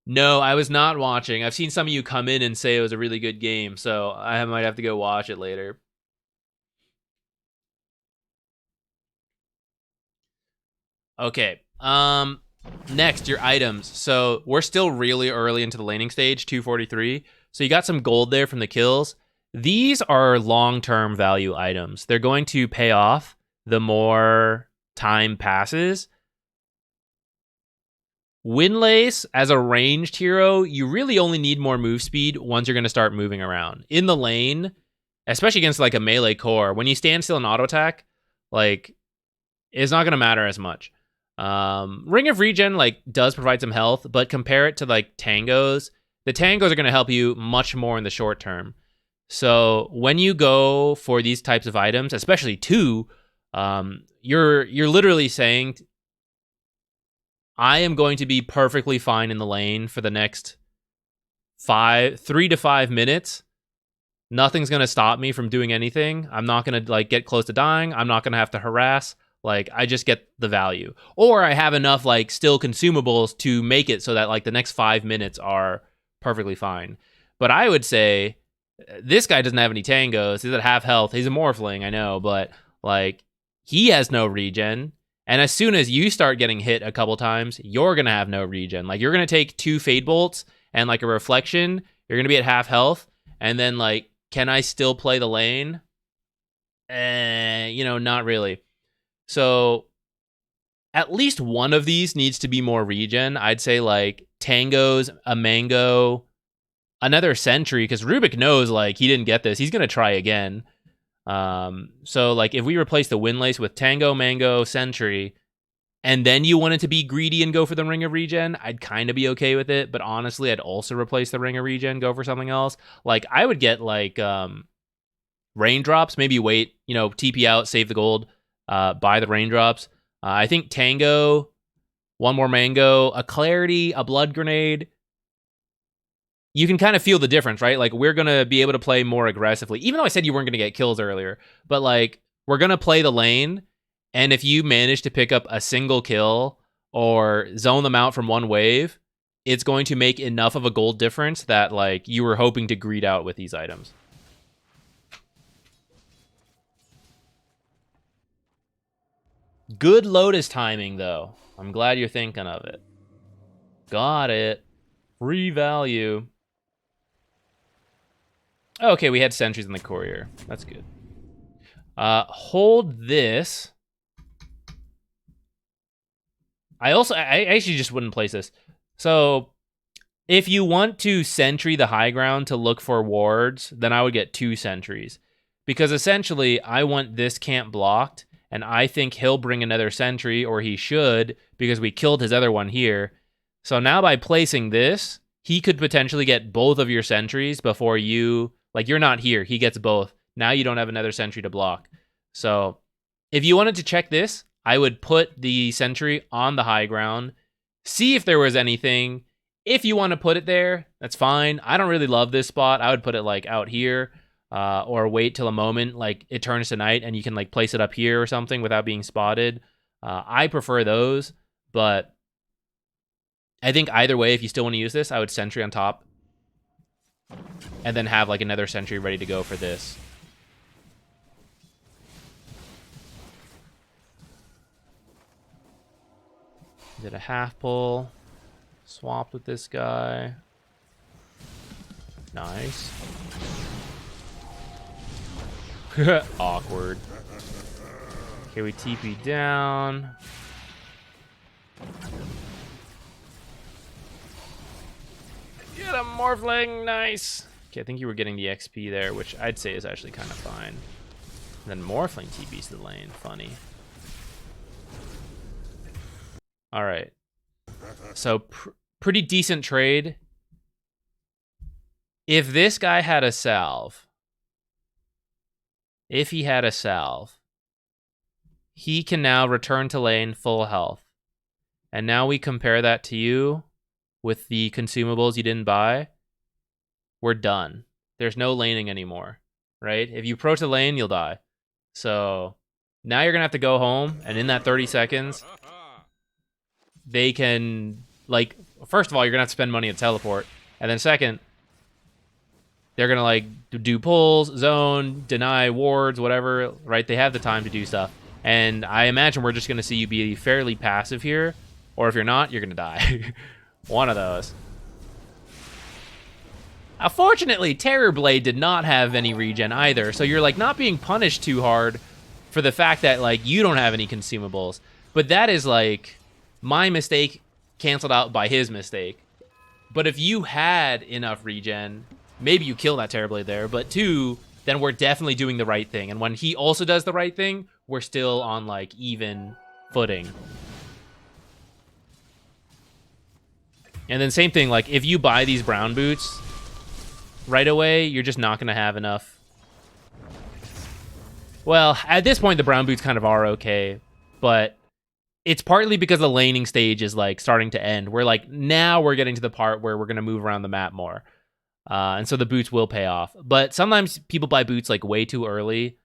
No, I was not watching. I've seen some of you come in and say it was a really good game, so I might have to go watch it later. Okay. Next, your items. So we're still really early into the laning stage, 243. So you got some gold there from the kills. These are long-term value items. They're going to pay off the more time passes. Windlace, as a ranged hero, you really only need more move speed once you're going to start moving around. In the lane, especially against like a melee core. When you stand still and auto attack, like it's not gonna matter as much. Ring of Regen like does provide some health, but compare it to like tangos. The tangos are gonna help you much more in the short term. So when you go for these types of items, especially 2, you're literally saying, I am going to be perfectly fine in the lane for the next 3 to 5 minutes. Nothing's gonna stop me from doing anything. I'm not gonna like get close to dying. I'm not gonna have to harass. Like I just get the value, or I have enough like still consumables to make it so that like the next 5 minutes are perfectly fine. But I would say this guy doesn't have any tangos. He's at half health. He's a morphling, I know, but like he has no regen. And as soon as you start getting hit a couple times, you're gonna have no regen. Like you're gonna take 2 fade bolts and like a reflection. You're gonna be at half health, and then like, can I still play the lane? Not really. So at least one of these needs to be more regen. I'd say like tangos, a mango, another sentry, because Rubik knows like he didn't get this. He's gonna try again. So like if we replace the Windlace with tango, mango, sentry, and then you wanted to be greedy and go for the Ring of Regen, I'd kind of be okay with it. But honestly, I'd also replace the Ring of Regen, go for something else. Like I would get like raindrops, maybe wait, TP out, save the gold, buy the raindrops. I think tango, one more mango, a clarity, a blood grenade. You can kind of feel the difference, right? Like we're going to be able to play more aggressively, even though I said you weren't going to get kills earlier, but like we're going to play the lane. And if you manage to pick up a single kill or zone them out from one wave, it's going to make enough of a gold difference that like you were hoping to greed out with these items. Good Lotus timing though. I'm glad you're thinking of it. Got it. Free value. Okay, we had sentries in the courier. That's good. Hold this. I actually just wouldn't place this. So if you want to sentry the high ground to look for wards, then I would get 2 sentries. Because essentially, I want this camp blocked, and I think he'll bring another sentry, or he should, because we killed his other one here. So now by placing this, he could potentially get both of your sentries before you... Like, you're not here. He gets both. Now you don't have another sentry to block. So if you wanted to check this, I would put the sentry on the high ground, see if there was anything. If you want to put it there, that's fine. I don't really love this spot. I would put it like out here, or wait till a moment like it turns to night and you can like place it up here or something without being spotted. I prefer those, but I think either way, if you still want to use this, I would sentry on top and then have like another sentry ready to go for this. Did a half pull. Swapped with this guy. Nice. Awkward. Okay, we TP down. Get a Morphling, nice. Okay, I think you were getting the XP there, which I'd say is actually kind of fine. And then Morphling TPs the lane, funny. All right. So pretty decent trade. If this guy had a salve, he can now return to lane full health. And now we compare that to you with the consumables you didn't buy. We're done. There's no laning anymore, right? If you approach the lane, you'll die. So now you're going to have to go home, and in that 30 seconds, they can, like, first of all, you're going to have to spend money to teleport. And then second, they're going to, like, do pulls, zone, deny wards, whatever, right? They have the time to do stuff. And I imagine we're just going to see you be fairly passive here. Or if you're not, you're going to die. One of those. Fortunately, Terrorblade did not have any regen either. So you're, like, not being punished too hard for the fact that, like, you don't have any consumables. But that is, like, my mistake canceled out by his mistake. But if you had enough regen, maybe you kill that Terrorblade there. But 2, then we're definitely doing the right thing. And when he also does the right thing, we're still on like even footing. And then same thing, like if you buy these brown boots right away, you're just not going to have enough. Well, at this point, the brown boots kind of are okay, but it's partly because the laning stage is like starting to end. We're like, now we're getting to the part where we're going to move around the map more. And so the boots will pay off. But sometimes people buy boots like way too early.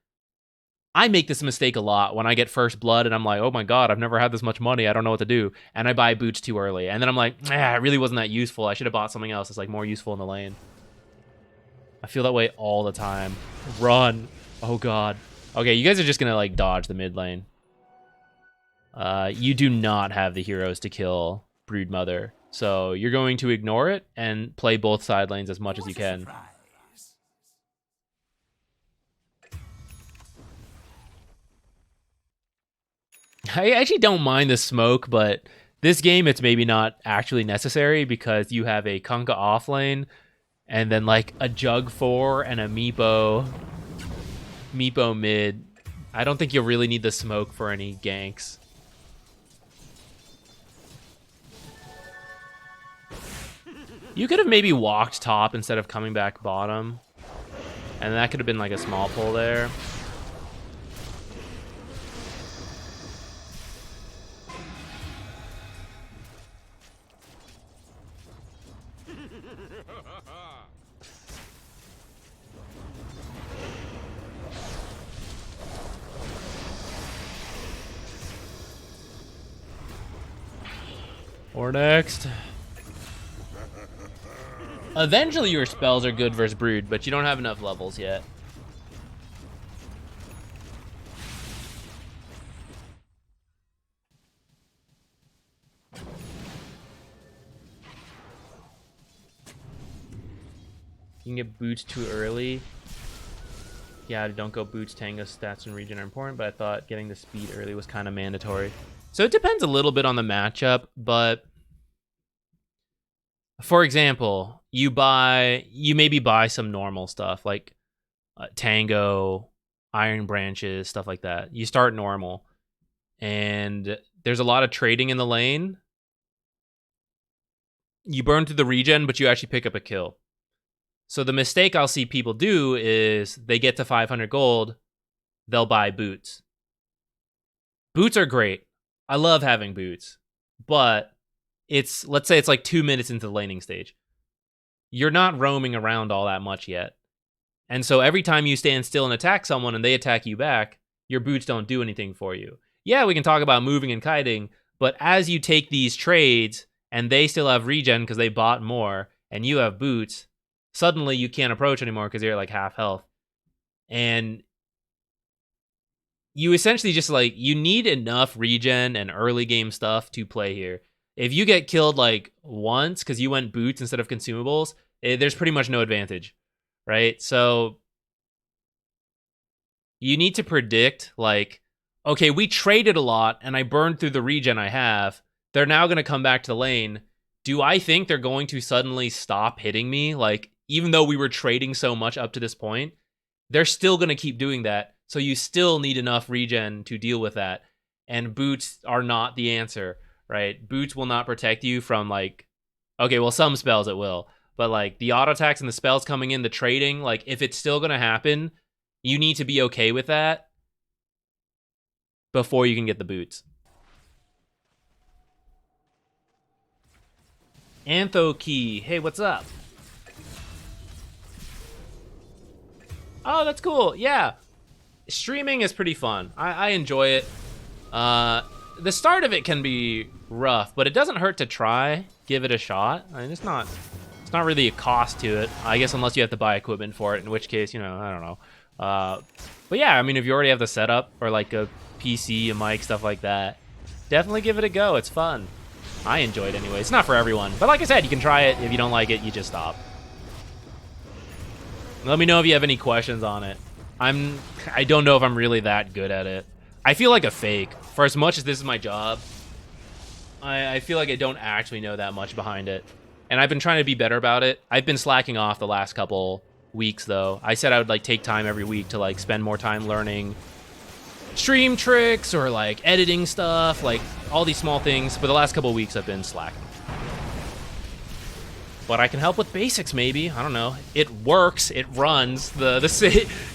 I make this mistake a lot when I get first blood and I'm like, oh my god, I've never had this much money. I don't know what to do. And I buy boots too early. And then I'm like, it really wasn't that useful. I should have bought something else that's like more useful in the lane. I feel that way all the time. Run. Oh god. Okay, you guys are just gonna like dodge the mid lane. You do not have the heroes to kill Broodmother. So you're going to ignore it and play both side lanes as much as you can. I actually don't mind the smoke, but this game it's maybe not actually necessary because you have a Kunkka off lane and then like a Jug 4 and a Meepo mid. I don't think you'll really need the smoke for any ganks. You could have maybe walked top instead of coming back bottom. And that could have been like a small pull there. Or next. Eventually your spells are good versus Brood, but you don't have enough levels yet. You can get boots too early. Yeah, don't go boots. Tango stats and regen are important, but I thought getting the speed early was kind of mandatory. So it depends a little bit on the matchup, but for example, you maybe buy some normal stuff like Tango, Iron Branches, stuff like that. You start normal, and there's a lot of trading in the lane. You burn through the regen, but you actually pick up a kill. So the mistake I'll see people do is they get to 500 gold, they'll buy boots. Boots are great. I love having boots, but let's say it's like 2 minutes into the laning stage. You're not roaming around all that much yet. And so every time you stand still and attack someone and they attack you back, your boots don't do anything for you. Yeah, we can talk about moving and kiting, but as you take these trades and they still have regen because they bought more and you have boots, suddenly you can't approach anymore because you're like half health. And you essentially just like, you need enough regen and early game stuff to play here. If you get killed like once because you went boots instead of consumables, there's pretty much no advantage, right? So you need to predict like, okay, we traded a lot and I burned through the regen I have. They're now going to come back to the lane. Do I think they're going to suddenly stop hitting me? Like, even though we were trading so much up to this point, they're still going to keep doing that. So you still need enough regen to deal with that. And boots are not the answer, right? Boots will not protect you from like, okay, well, some spells it will. But like the auto attacks and the spells coming in, the trading, like if it's still going to happen, you need to be okay with that before you can get the boots. Antho Key, hey, what's up? Oh, that's cool. Yeah. Streaming is pretty fun. I enjoy it. The start of it can be rough, but it doesn't hurt to try. Give it a shot. I mean, it's not really a cost to it. I guess unless you have to buy equipment for it, in which case, you know, I don't know. But yeah, I mean, if you already have the setup or like a PC, a mic, stuff like that, definitely give it a go. It's fun. I enjoy it anyway. It's not for everyone, but like I said, you can try it. If you don't like it, you just stop. Let me know if you have any questions on it. I don't know if I'm really that good at it. I feel like a fake. For as much as this is my job, I feel like I don't actually know that much behind it. And I've been trying to be better about it. I've been slacking off the last couple weeks though. I said I would like take time every week to like spend more time learning stream tricks or like editing stuff, like all these small things. For the last couple of weeks, I've been slacking. But I can help with basics, maybe. I don't know. It works. It runs.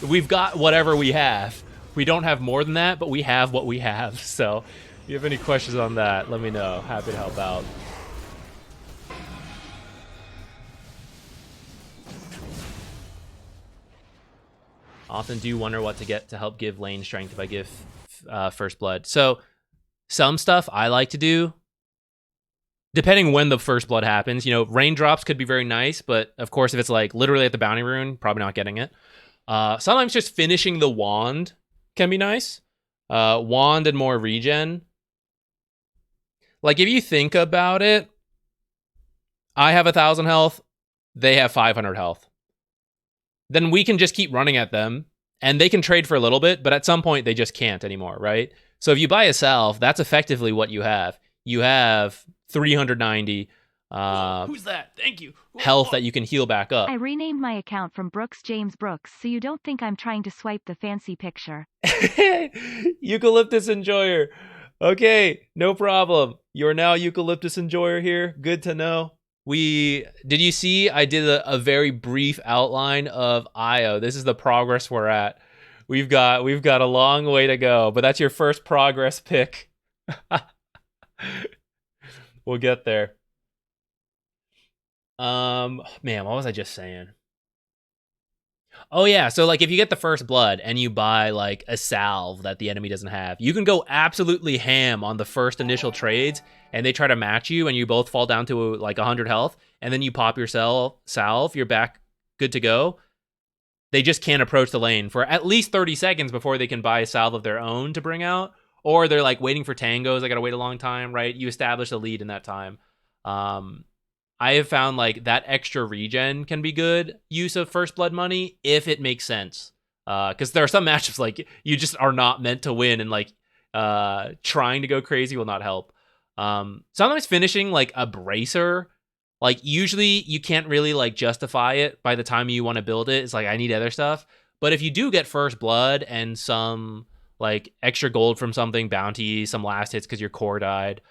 We've got whatever we have. We don't have more than that, but we have what we have. So if you have any questions on that, let me know. Happy to help out. Often do wonder what to get to help give lane strength if I give first blood. So some stuff I like to do, depending when the first blood happens. You know, raindrops could be very nice, but of course, if it's like literally at the bounty rune, probably not getting it. Sometimes just finishing the wand can be nice. Wand and more regen. Like if you think about it, I have 1,000 health, they have 500 health. Then we can just keep running at them, and they can trade for a little bit, but at some point they just can't anymore, right? So if you buy a salve, that's effectively what you have. You have 390 Who's that? Thank you. health that you can heal back up. I renamed my account from Brooks James Brooks so you don't think I'm trying to swipe the fancy picture. Eucalyptus Enjoyer. Okay, no problem. You're now Eucalyptus Enjoyer here. Good to know. Did you see I did a very brief outline of IO. This is the progress we're at. We've got a long way to go, but that's your first progress pick. We'll get there. Man, what was I just saying? Oh yeah, so like if you get the first blood and you buy like a salve that the enemy doesn't have, you can go absolutely ham on the first initial trades, and they try to match you and you both fall down to like 100 health, and then you pop your salve, you're back good to go. They just can't approach the lane for at least 30 seconds before they can buy a salve of their own to bring out, or they're like waiting for tangos, I gotta wait a long time, right? You establish a lead in that time. I have found like that extra regen can be good use of first blood money if it makes sense. Because there are some matchups like you just are not meant to win, and like trying to go crazy will not help. Sometimes finishing like a bracer, like usually you can't really like justify it by the time you want to build it. It's like I need other stuff. But if you do get first blood and some like extra gold from something, bounty, some last hits because your core died,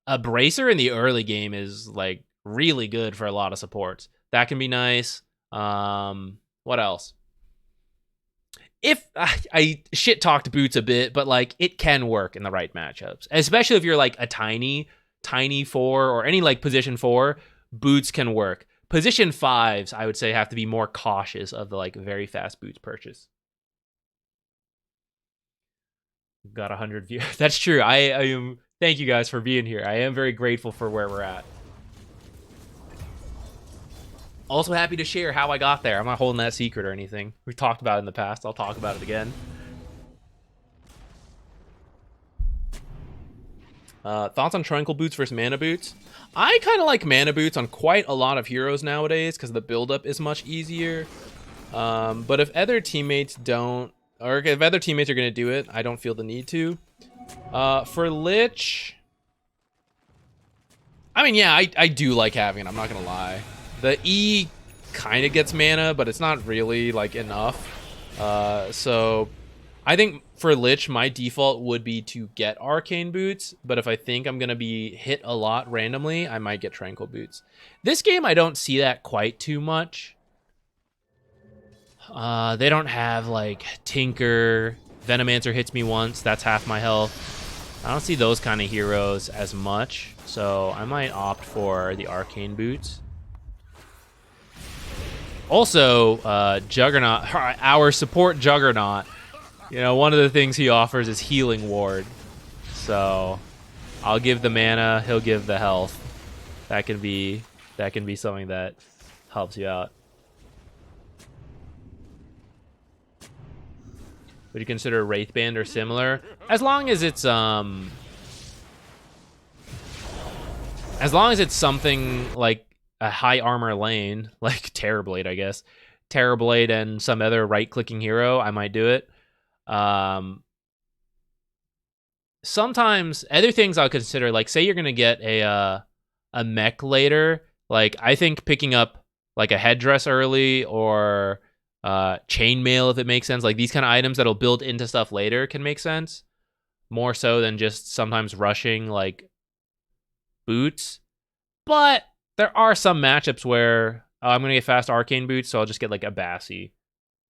a bracer in the early game is like really good for a lot of supports. That can be nice. What else? If I shit talked boots a bit, but like it can work in the right matchups, especially if you're like a tiny 4 or any like position 4, boots can work. Position 5s, I would say, have to be more cautious of the like very fast boots purchase. Got 100 views. That's true. I am. Thank you guys for being here. I am very grateful for where we're at. Also happy to share how I got there. I'm not holding that secret or anything. We've talked about it in the past. I'll talk about it again. Thoughts on Tranquil Boots versus Mana Boots? I kind of like Mana Boots on quite a lot of heroes nowadays because the buildup is much easier. But if other teammates don't, or if other teammates are going to do it, I don't feel the need to. For Lich, I mean, yeah, I do like having it. I'm not going to lie. The E kind of gets mana, but it's not really like enough. So I think for Lich, my default would be to get Arcane Boots, but if I think I'm going to be hit a lot randomly, I might get Tranquil Boots. This game, I don't see that quite too much. They don't have, like, Tinker. Venomancer hits me once. That's half my health. I don't see those kind of heroes as much, so I might opt for the Arcane Boots. Also, Juggernaut, our support Juggernaut, you know, one of the things he offers is Healing Ward. So I'll give the mana, he'll give the health. That can be something that helps you out. Would you consider Wraithband or similar? As long as it's something like a high armor lane, like Terrorblade, I guess. Terrorblade and some other right-clicking hero, I might do it. Sometimes other things I'll consider, like say you're gonna get a mech later. Like I think picking up like a headdress early or chainmail if it makes sense. Like these kind of items that'll build into stuff later can make sense more so than just sometimes rushing like boots. But there are some matchups where I'm gonna get fast arcane boots, so I'll just get like a Bassi,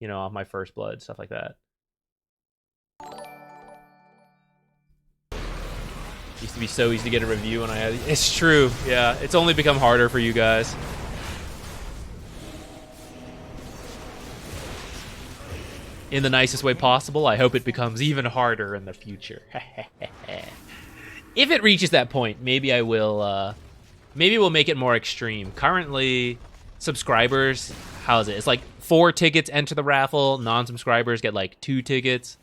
off my first blood, stuff like that. Used to be so easy to get a review when I had. It's true, yeah. It's only become harder for you guys. In the nicest way possible. I hope it becomes even harder in the future. If it reaches that point, maybe I will. Maybe we'll make it more extreme. Currently, subscribers, how is it? It's like 4 tickets enter the raffle. Non-subscribers get like 2 tickets.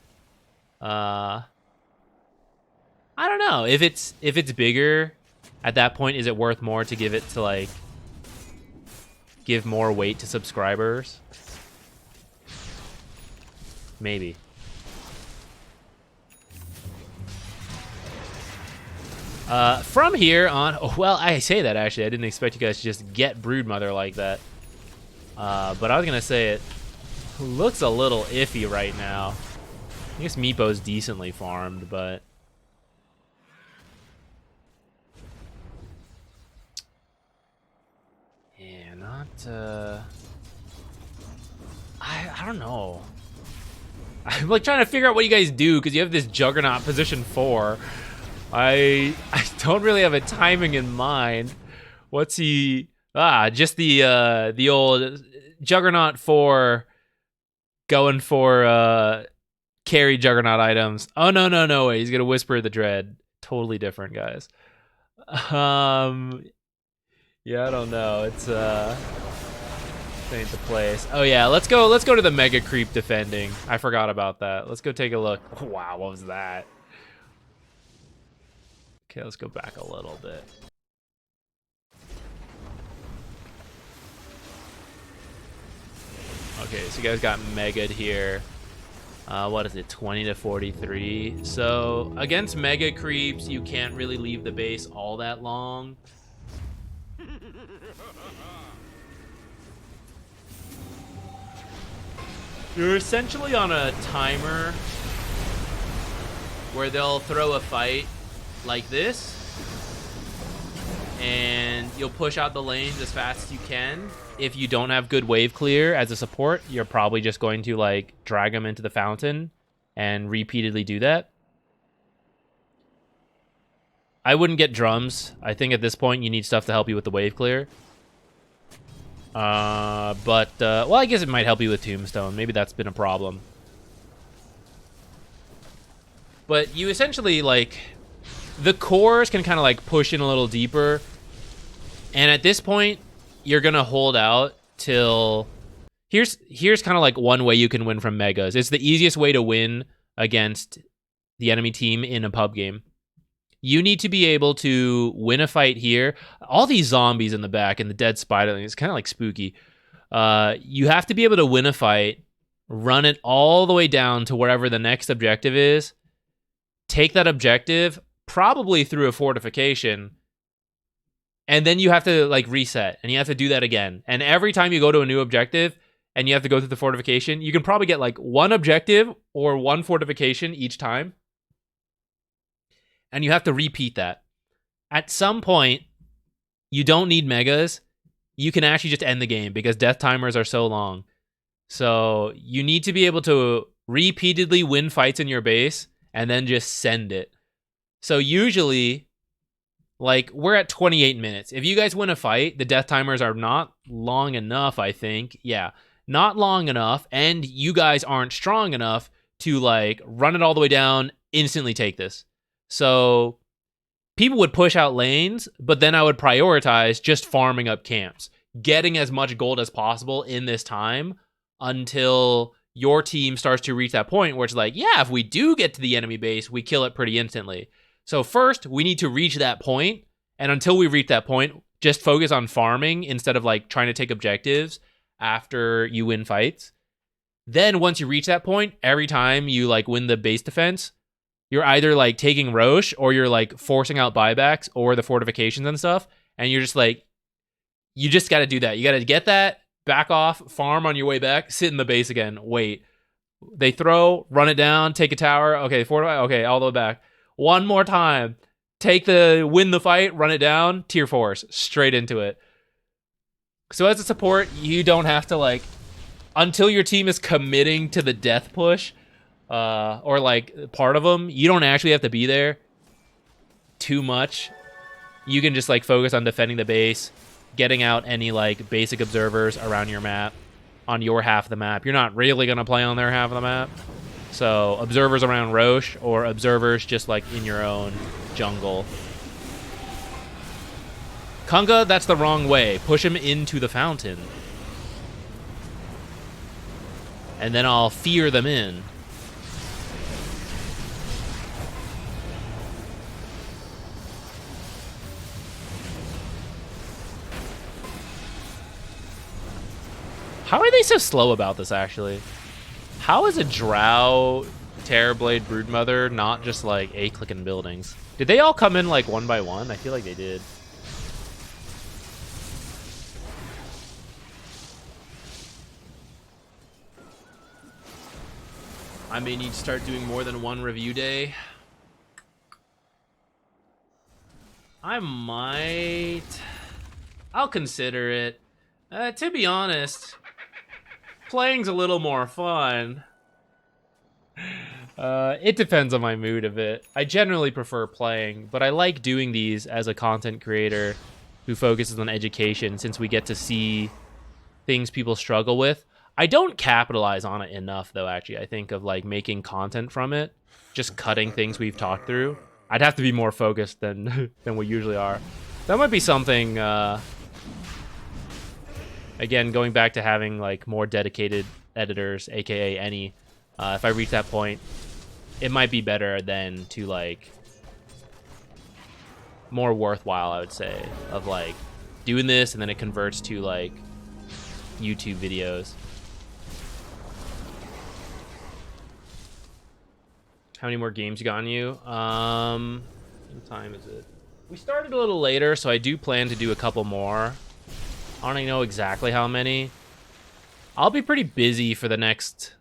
I don't know. If it's bigger, at that point, is it worth more to give it to like give more weight to subscribers? Maybe. From here on, well, I say that actually. I didn't expect you guys to just get Broodmother like that. But I was gonna say it looks a little iffy right now. I guess Meepo's decently farmed, but yeah, not. I don't know. I'm like trying to figure out what you guys do because you have this Juggernaut position 4. I don't really have a timing in mind. What's he? Just the old Juggernaut 4 going for carry Juggernaut items. Oh no way. He's gonna Whisper the Dread. Totally different, guys. Yeah, I don't know. It's ain't the place. Oh yeah, let's go to the Mega Creep defending. I forgot about that. Let's go take a look. Wow, what was that? Okay, let's go back a little bit. Okay, so you guys got Mega'd here. What is it, 20 to 43? So against Mega Creeps, you can't really leave the base all that long. You're essentially on a timer where they'll throw a fight like this, and you'll push out the lanes as fast as you can. If you don't have good wave clear as a support, you're probably just going to like drag them into the fountain and repeatedly do that. I wouldn't get drums. I think at this point you need stuff to help you with the wave clear. Well, I guess it might help you with Tombstone. Maybe that's been a problem. But you essentially, like, the cores can kind of, like, push in a little deeper. And at this point, you're going to hold out till... Here's kind of, like, one way you can win from Megas. It's the easiest way to win against the enemy team in a pub game. You need to be able to win a fight here. All these zombies in the back and the dead spider, it's kind of like spooky. You have to be able to win a fight, run it all the way down to wherever the next objective is, take that objective, probably through a fortification, and then you have to like reset, and you have to do that again. And every time you go to a new objective and you have to go through the fortification, you can probably get like one objective or one fortification each time. And you have to repeat that. At some point, you don't need megas. You can actually just end the game because death timers are so long. So you need to be able to repeatedly win fights in your base and then just send it. So usually, like, we're at 28 minutes. If you guys win a fight, the death timers are not long enough, I think. Yeah, not long enough. And you guys aren't strong enough to, like, run it all the way down, instantly take this. So people would push out lanes, but then I would prioritize just farming up camps, getting as much gold as possible in this time until your team starts to reach that point where it's like, yeah, if we do get to the enemy base, we kill it pretty instantly. So first, we need to reach that point, and until we reach that point, just focus on farming instead of like trying to take objectives after you win fights. Then once you reach that point, every time you like win the base defense, you're either like taking Roche or you're like forcing out buybacks or the fortifications and stuff. And you're just like You just got to do that. You got to get that, back off, farm on your way back, sit in the base again, wait. They throw, run it down, take a tower. Okay, fortify. Okay, all the way back. One more time. Win the fight, run it down, tier 4s, straight into it. So as a support, you don't have to, like, until your team is committing to the death push, or, like, part of them, you don't actually have to be there too much. You can just, like, focus on defending the base, getting out any, like, basic observers around your map, on your half of the map. You're not really going to play on their half of the map. So, observers around Roche, or observers just, like, in your own jungle. Kunga, that's the wrong way. Push him into the fountain. And then I'll fear them in. How are they so slow about this, actually? How is a Drow Terrorblade Broodmother not just, like, A-clicking buildings? Did they all come in, like, one by one? I feel like they did. I may need to start doing more than one review day. I might... I'll consider it. To be honest, playing's a little more fun. It depends on my mood a bit. I generally prefer playing, but I like doing these as a content creator who focuses on education, since we get to see things people struggle with. I don't capitalize on it enough, though, actually. I think of, like, making content from it, just cutting things we've talked through. I'd have to be more focused than than we usually are. That might be something, again, going back to having, like, more dedicated editors, aka any, if I reach that point, it might be better than to, like, more worthwhile, I would say, of, like, doing this and then it converts to, like, YouTube videos. How many more games you got on you? What time is it? We started a little later, so I do plan to do a couple more. I don't even know exactly how many. I'll be pretty busy for the next...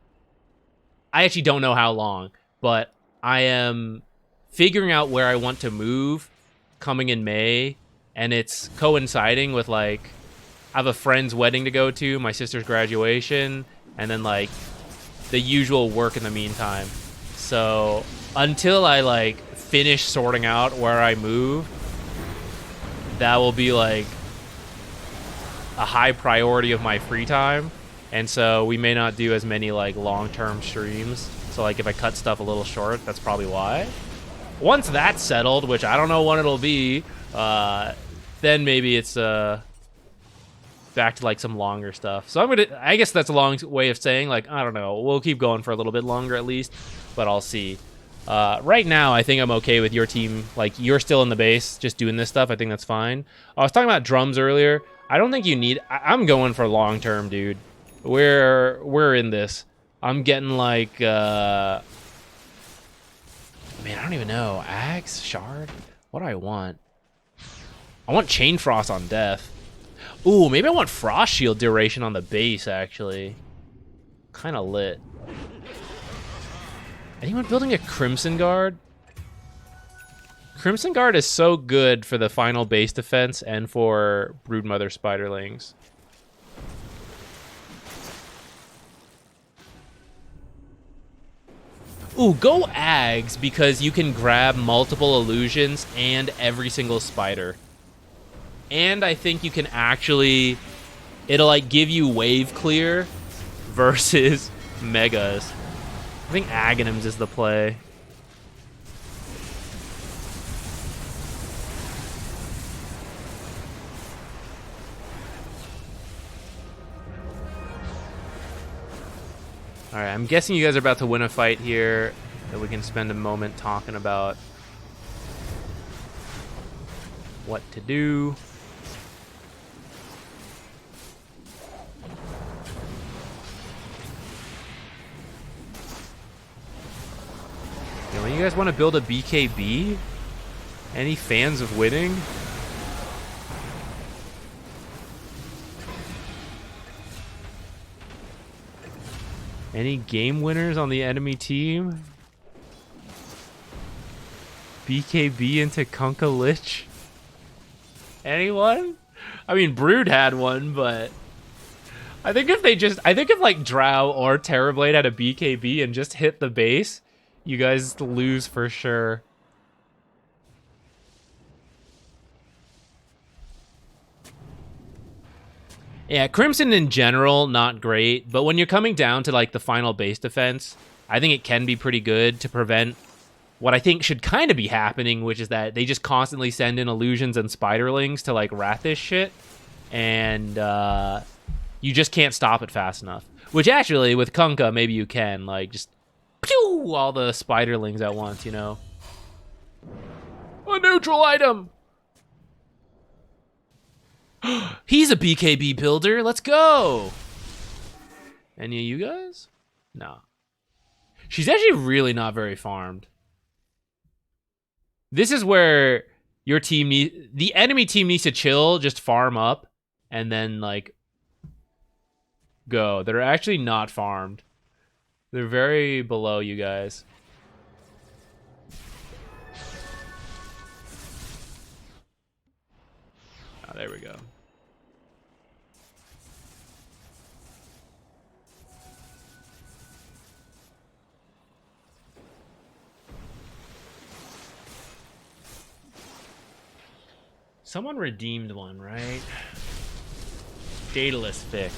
I actually don't know how long, but I am figuring out where I want to move coming in May, and it's coinciding with, like, I have a friend's wedding to go to, my sister's graduation, and then, like, the usual work in the meantime. So until I, like, finish sorting out where I move, that will be, like, a high priority of my free time. And so we may not do as many, like, long-term streams. So, like, if I cut stuff a little short, that's probably why. Once that's settled, which I don't know when it'll be, then maybe it's back to, like, some longer stuff. So I guess that's a long way of saying, like, I don't know, we'll keep going for a little bit longer at least, but I'll see. Right now, I think I'm okay with your team. Like, you're still in the base, just doing this stuff. I think that's fine. I was talking about drums earlier. I don't think you need... I'm going for long-term, dude. We're in this. I'm getting, like, man, I don't even know. Axe? Shard? What do I want? I want Chain Frost on Death. Ooh, maybe I want Frost Shield duration on the base, actually. Kind of lit. Anyone building a Crimson Guard? Crimson Guard is so good for the final base defense and for Broodmother Spiderlings. Ooh, go Ags, because you can grab multiple illusions and every single spider. And I think you can actually... It'll, like, give you wave clear versus megas. I think Aghanims is the play. Alright, I'm guessing you guys are about to win a fight here, that we can spend a moment talking about what to do. You guys want to build a BKB? Any fans of winning? Any game winners on the enemy team? BKB into Kunkka Lich? Anyone? I mean, Brood had one, but I think if like Drow or Terrorblade had a BKB and just hit the base, you guys lose for sure. Yeah, Crimson in general, not great, but when you're coming down to like the final base defense, I think it can be pretty good to prevent what I think should kind of be happening, which is that they just constantly send in illusions and spiderlings to like rat this shit, and you just can't stop it fast enough. Which actually, with Kunkka, maybe you can, like, just pew all the spiderlings at once, you know? A neutral item! He's a BKB builder. Let's go. Any of you guys? No. She's actually really not very farmed. This is where your team the enemy team needs to chill, just farm up, and then like go. They're actually not farmed. They're very below you guys. Oh, there we go. Someone redeemed one, right? Daedalus Fic.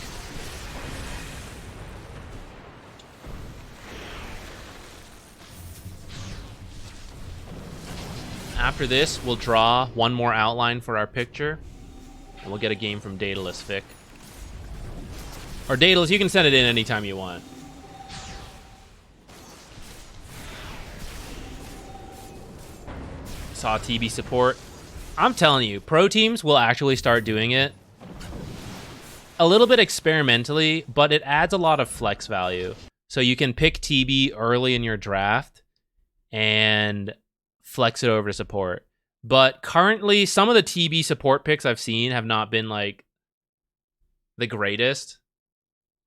After this, we'll draw one more outline for our picture, and we'll get a game from Daedalus Fic. Or Daedalus, you can send it in anytime you want. Saw TB support. I'm telling you, pro teams will actually start doing it. A little bit experimentally, but it adds a lot of flex value. So you can pick TB early in your draft and flex it over to support. But currently, some of the TB support picks I've seen have not been like the greatest,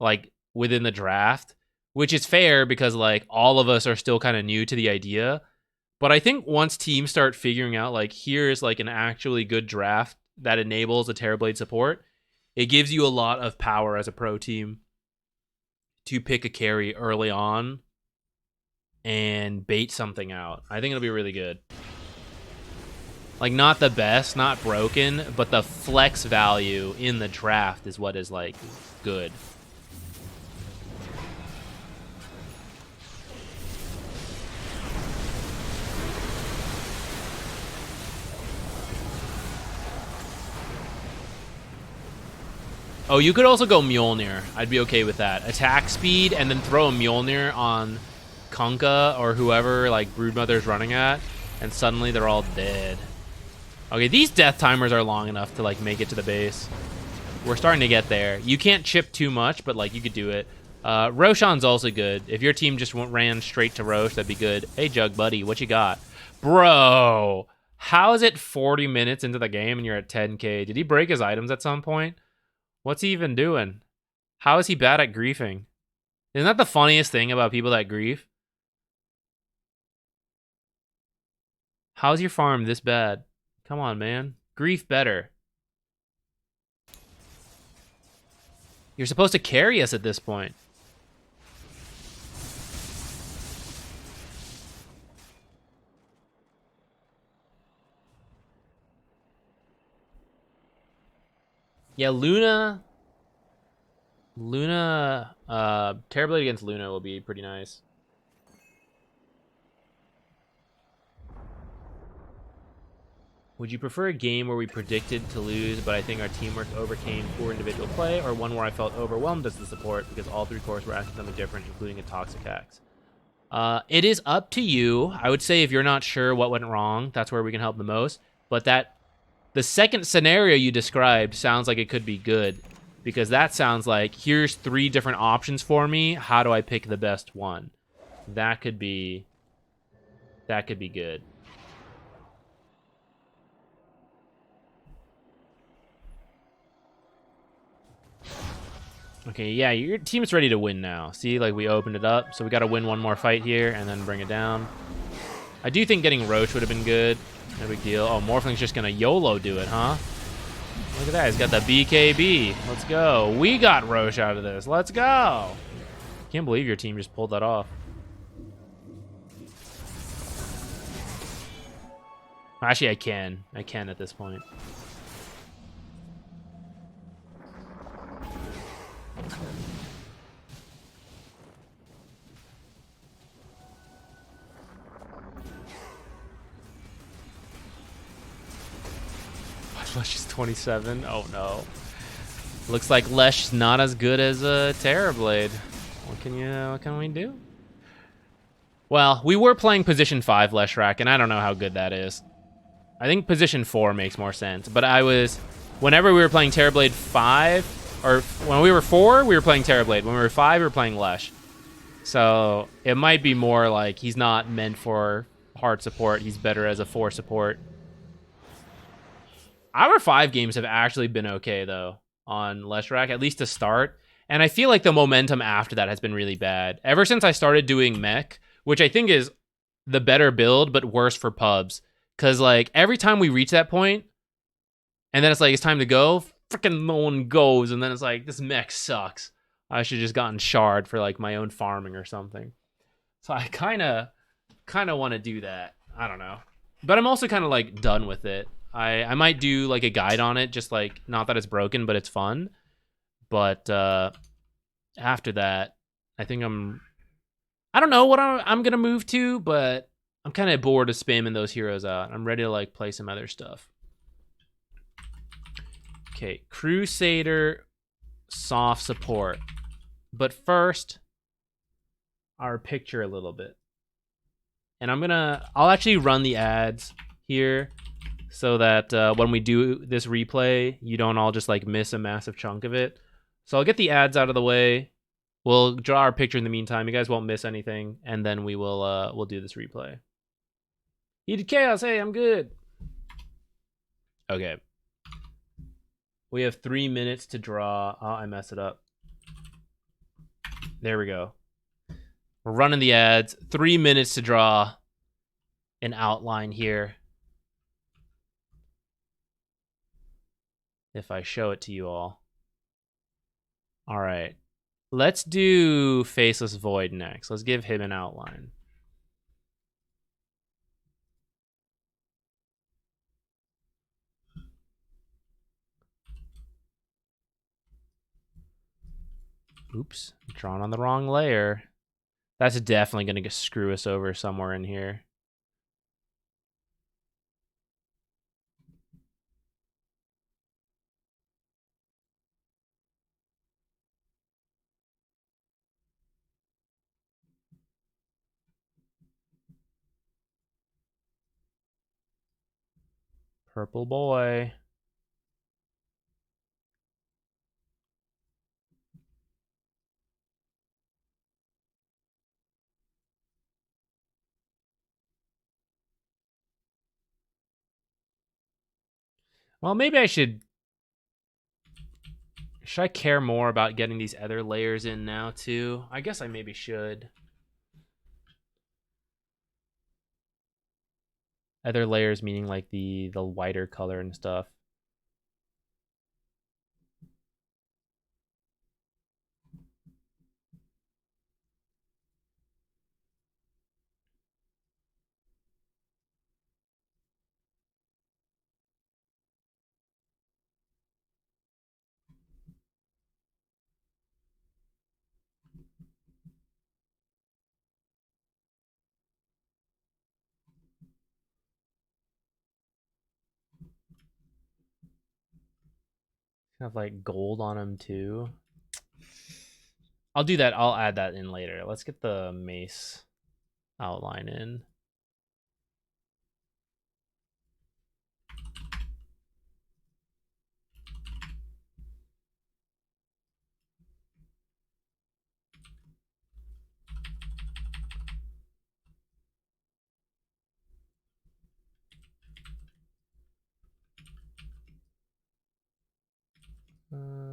like within the draft, which is fair because like all of us are still kind of new to the idea. But I think once teams start figuring out like here's like an actually good draft that enables a Terrorblade support, it gives you a lot of power as a pro team to pick a carry early on and bait something out. I think it'll be really good. Like, not the best, not broken, but the flex value in the draft is what is, like, good. Oh, you could also go Mjolnir. I'd be okay with that. Attack speed and then throw a Mjolnir on Kunkka or whoever, like, Broodmother's running at, and suddenly they're all dead. Okay, these death timers are long enough to, like, make it to the base. We're starting to get there. You can't chip too much, but, like, you could do it. Roshan's also good. If your team just ran straight to Rosh, that'd be good. Hey, Jug Buddy, what you got? Bro, how is it 40 minutes into the game and you're at 10k? Did he break his items at some point? What's he even doing? How is he bad at griefing? Isn't that the funniest thing about people that grief? How's your farm this bad? Come on, man. Grief better. You're supposed to carry us at this point. Yeah, Luna, Terrorblade against Luna will be pretty nice. Would you prefer a game where we predicted to lose, but I think our teamwork overcame poor individual play, or one where I felt overwhelmed as the support because all three cores were asking something different, including a toxic axe? It is up to you. I would say if you're not sure what went wrong, that's where we can help the most. But the second scenario you described sounds like it could be good, because that sounds like, here's 3 different options for me. How do I pick the best one? That could be good. Okay, yeah, your team's ready to win now. See, like, we opened it up, so we got to win one more fight here and then bring it down. I do think getting Roach would have been good. No big deal. Oh, Morphling's just going to YOLO do it, huh? Look at that. He's got the BKB. Let's go. We got Roach out of this. Let's go. Can't believe your team just pulled that off. Actually, I can. I can at this point. Lesh is 27. Oh no. Looks like Lesh is not as good as Terrorblade. What can we do? Well, we were playing position 5 Leshrac, and I don't know how good that is. I think position 4 makes more sense. But whenever we were playing Terrorblade 5, or when we were 4, we were playing Terrorblade. When we were 5, we were playing Lesh. So it might be more like he's not meant for hard support. He's better as a 4 support. Our 5 games have actually been okay, though, on Leshrac, at least to start. And I feel like the momentum after that has been really bad. Ever since I started doing mech, which I think is the better build, but worse for pubs. Because, like, every time we reach that point, and then it's like, it's time to go, freaking no one goes. And then it's like, this mech sucks. I should have just gotten shard for, like, my own farming or something. So I kind of want to do that. I don't know. But I'm also kind of, like, done with it. I might do like a guide on it, just like, not that it's broken, but it's fun. But after that, I think I don't know what I'm gonna move to, but I'm kind of bored of spamming those heroes out. I'm ready to like play some other stuff. Okay, Crusader, soft support. But first, our picture a little bit. And I'll actually run the ads here, so that when we do this replay, you don't all just like miss a massive chunk of it. So I'll get the ads out of the way. We'll draw our picture in the meantime. You guys won't miss anything, and then we'll do this replay. Heated Chaos, hey, I'm good. Okay. We have 3 minutes to draw. Oh, I messed it up. There we go. We're running the ads. 3 minutes to draw an outline here. If I show it to you all. All right. Let's do Faceless Void next. Let's give him an outline. Oops, drawn on the wrong layer. That's definitely going to screw us over somewhere in here. Purple boy. Well, maybe I should I care more about getting these other layers in now too? I guess I maybe should. Other layers meaning like the whiter color and stuff. Have like gold on them too. I'll do that. I'll add that in later. Let's get the mace outline in.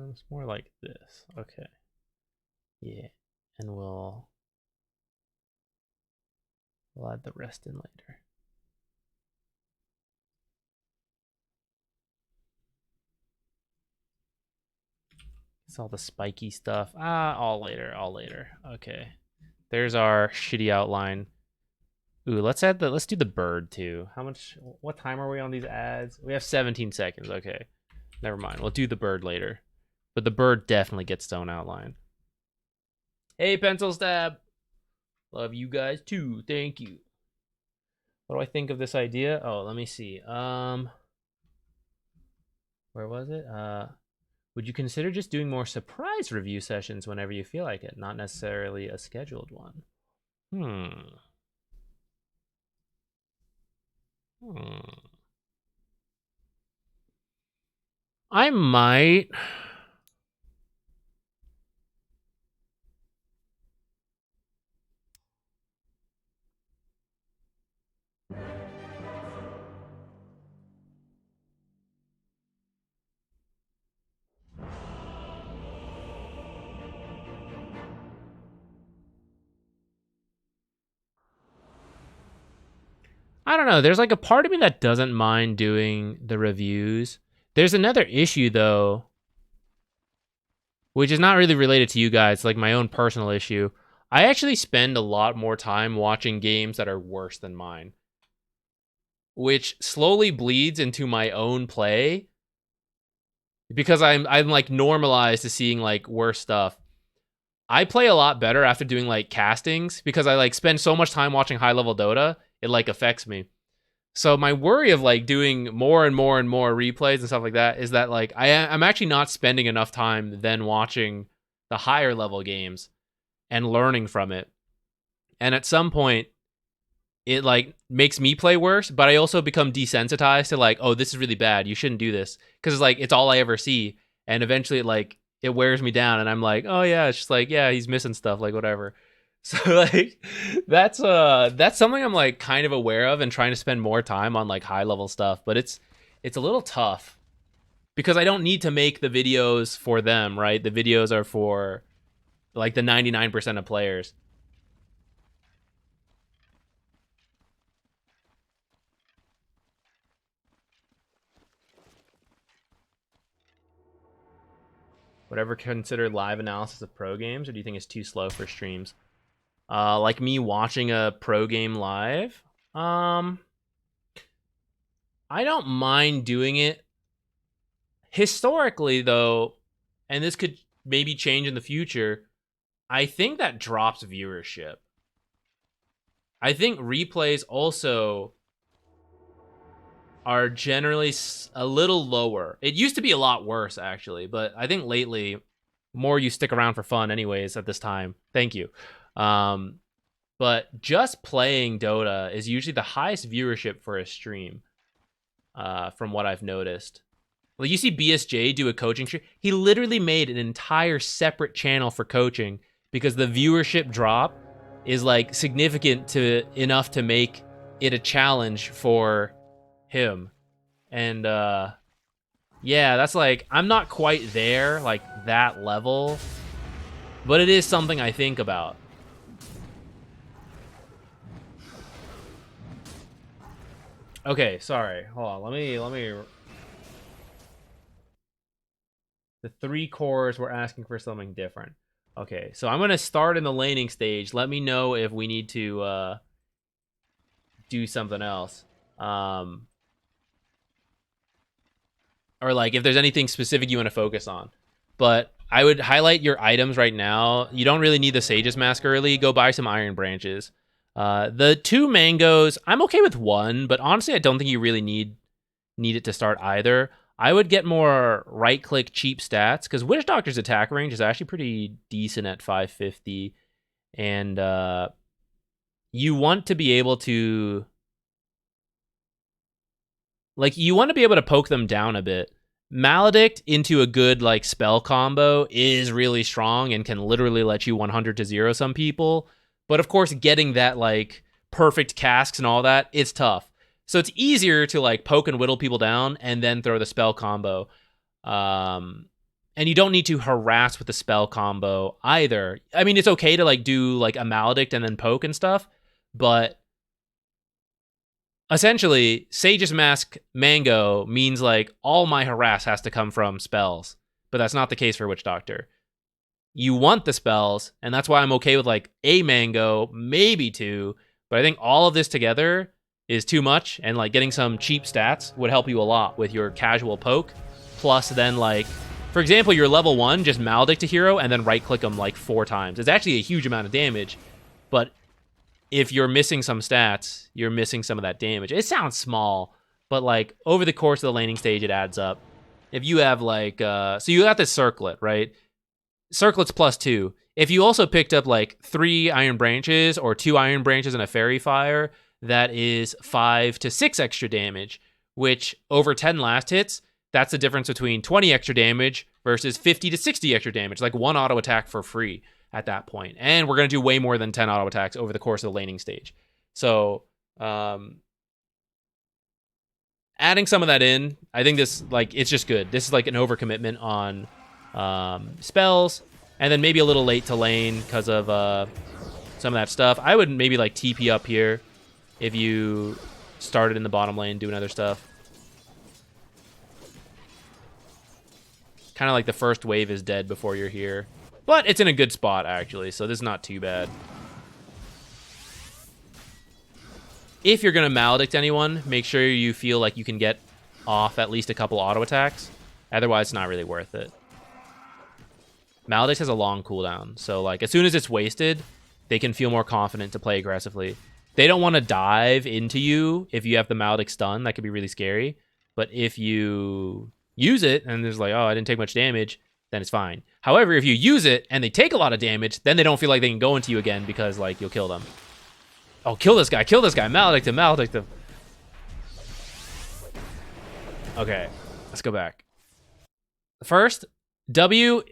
It's more like this. Okay. Yeah, and we'll add the rest in later. It's all the spiky stuff. All later, all later. Okay. There's our shitty outline. Ooh, let's do the bird too. What time are we on these ads? We have 17 seconds. Okay. Never mind. We'll do the bird later. But the bird definitely gets its own outline. Hey, Pencil Stab. Love you guys too. Thank you. What do I think of this idea? Oh, let me see. Where was it? Would you consider just doing more surprise review sessions whenever you feel like it, not necessarily a scheduled one? I might. I don't know. There's like a part of me that doesn't mind doing the reviews. There's another issue though, which is not really related to you guys, like my own personal issue. I actually spend a lot more time watching games that are worse than mine, which slowly bleeds into my own play because I'm like normalized to seeing like worse stuff. I play a lot better after doing like castings because I like spend so much time watching high level Dota, it like affects me. So my worry of like doing more and more and more replays and stuff like that is that like I'm actually not spending enough time then watching the higher level games and learning from it. And at some point it like makes me play worse, but I also become desensitized to like, oh, this is really bad. You shouldn't do this because it's like it's all I ever see, and eventually it wears me down, and I'm like, oh yeah, it's just like yeah, he's missing stuff, like whatever. So like that's something I'm like kind of aware of and trying to spend more time on like high level stuff, but it's a little tough because I don't need to make the videos for them, right? The videos are for like the 99% of players. Whatever considered live analysis of pro games, or do you think it's too slow for streams? Like me watching a pro game live. I don't mind doing it. Historically, though, and this could maybe change in the future, I think that drops viewership. I think replays also are generally a little lower. It used to be a lot worse, actually, but I think lately, more you stick around for fun anyways at this time. Thank you. But just playing Dota is usually the highest viewership for a stream, from what I've noticed. Like you see BSJ do a coaching stream. He literally made an entire separate channel for coaching because the viewership drop is like significant to enough to make it a challenge for him. And yeah, that's like I'm not quite there, like that level, but it is something I think about. Okay, sorry. Hold on. Let me. The 3 cores were asking for something different. Okay, so I'm gonna start in the laning stage. Let me know if we need to do something else, or like if there's anything specific you want to focus on. But I would highlight your items right now. You don't really need the Sage's Mask early. Go buy some Iron Branches. The 2 mangoes, I'm okay with 1, but honestly, I don't think you really need it to start either. I would get more right-click cheap stats, because Witch Doctor's attack range is actually pretty decent at 550, and you want to be able to... like, you want to be able to poke them down a bit. Maledict into a good, like, spell combo is really strong and can literally let you 100 to 0 some people, but of course, getting that, like, perfect casks and all that, it's tough. So it's easier to like poke and whittle people down and then throw the spell combo. And you don't need to harass with the spell combo either. I mean, it's okay to like do like a Maledict and then poke and stuff, but essentially, Sage's Mask Mango means like all my harass has to come from spells, but that's not the case for Witch Doctor. You want the spells, and that's why I'm okay with like a Mango, maybe two, but I think all of this together is too much, and like getting some cheap stats would help you a lot with your casual poke, plus then like, for example, your level 1, just Maledict a hero, and then right-click him like 4 times. It's actually a huge amount of damage, but if you're missing some stats, you're missing some of that damage. It sounds small, but like over the course of the laning stage, it adds up. If you have like, so you got this Circlet, right? Circlet's +2. If you also picked up like 3 Iron Branches or 2 Iron Branches and a Fairy Fire, that is 5 to 6 extra damage, which over 10 last hits, that's the difference between 20 extra damage versus 50 to 60 extra damage, like 1 auto attack for free at that point. And we're going to do way more than 10 auto attacks over the course of the laning stage. So adding some of that in, I think this, like, it's just good. This is like an overcommitment on spells, and then maybe a little late to lane because of some of that stuff. I would maybe like TP up here if you started in the bottom lane doing other stuff. Kind of like the first wave is dead before you're here. But it's in a good spot, actually, so this is not too bad. If you're going to Maledict anyone, make sure you feel like you can get off at least a couple auto attacks. Otherwise, it's not really worth it. Maledict has a long cooldown, so like as soon as it's wasted, they can feel more confident to play aggressively. They don't want to dive into you if you have the Maledict stun. That could be really scary. But if you use it and there's like, oh, I didn't take much damage, then it's fine. However, if you use it and they take a lot of damage, then they don't feel like they can go into you again because like you'll kill them. Oh, kill this guy, Maledict him, Maledict him. Okay, let's go back. First, W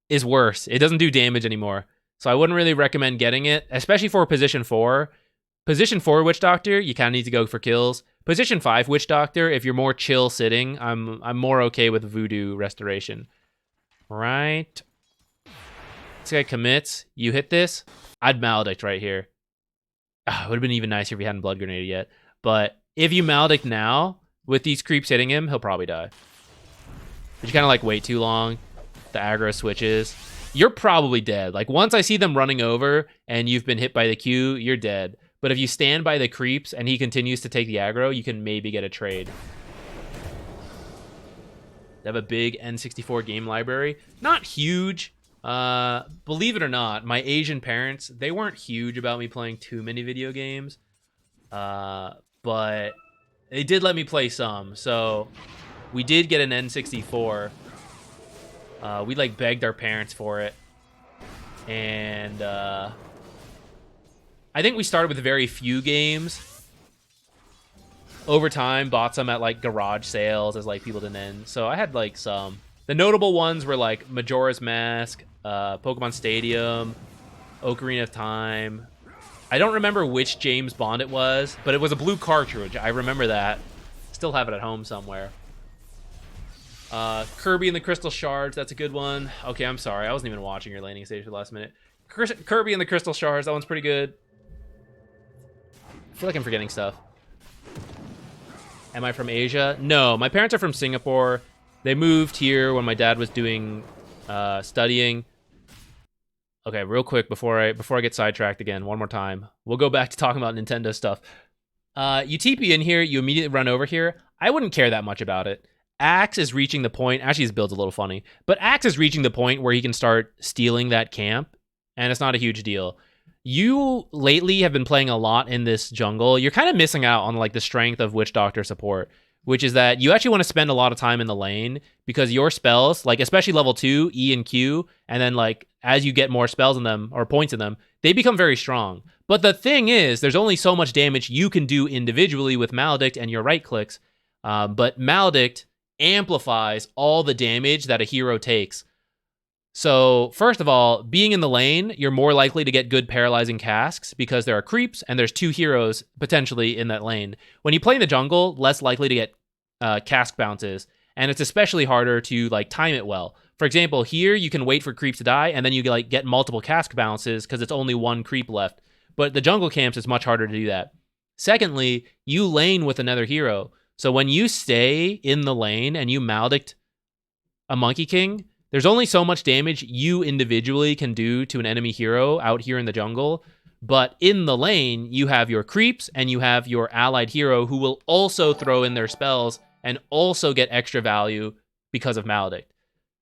is worse. It doesn't do damage anymore. So I wouldn't really recommend getting it, especially for position 4. Position 4 Witch Doctor, you kind of need to go for kills. Position 5 Witch Doctor, if you're more chill sitting, I'm more okay with Voodoo Restoration. Right. This guy commits. You hit this, I'd Maledict right here. It would have been even nicer if he hadn't Blood Grenaded yet. But if you Maledict now, with these creeps hitting him, he'll probably die. But you kind of like wait too long. The aggro switches. You're probably dead. Like once I see them running over and you've been hit by the Q, you're dead. But if you stand by the creeps and he continues to take the aggro, you can maybe get a trade. They have a big N64 game library. Not huge. Believe it or not, my Asian parents, they weren't huge about me playing too many video games. But they did let me play some. So we did get an N64. We like begged our parents for it. And I think we started with very few games. Over time, bought some at like garage sales as like people didn't end. So I had like some. The notable ones were like Majora's Mask, Pokemon Stadium, Ocarina of Time. I don't remember which James Bond it was, but it was a blue cartridge. I remember that. Still have it at home somewhere. Kirby and the Crystal Shards, that's a good one. Okay, I'm sorry. I wasn't even watching your laning stage for the last minute. Kirby and the Crystal Shards, that one's pretty good. I feel like I'm forgetting stuff. Am I from Asia? No, my parents are from Singapore. They moved here when my dad was doing studying. Okay, real quick before I get sidetracked again, one more time. We'll go back to talking about Nintendo stuff. You TP in here, you immediately run over here. I wouldn't care that much about it. Axe is reaching the point. Actually, his build's a little funny, but Axe is reaching the point where he can start stealing that camp, and it's not a huge deal. You lately have been playing a lot in this jungle. You're kind of missing out on like the strength of Witch Doctor support, which is that you actually want to spend a lot of time in the lane because your spells, like especially level 2, E and Q, and then like as you get more spells in them or points in them, they become very strong. But the thing is, there's only so much damage you can do individually with Maledict and your right clicks. But Maledict amplifies all the damage that a hero takes. So first of all, being in the lane, you're more likely to get good paralyzing casks because there are creeps and there's 2 heroes potentially in that lane. When you play in the jungle, less likely to get cask bounces, and it's especially harder to like time it well. for example, here you can wait for creeps to die, and then you like get multiple cask bounces because it's only one creep left. But the jungle camps, it's much harder to do that. Secondly, you lane with another hero. So when you stay in the lane and you maledict a Monkey King, there's only so much damage you individually can do to an enemy hero out here in the jungle. But in the lane, you have your creeps and you have your allied hero who will also throw in their spells and also get extra value because of maledict.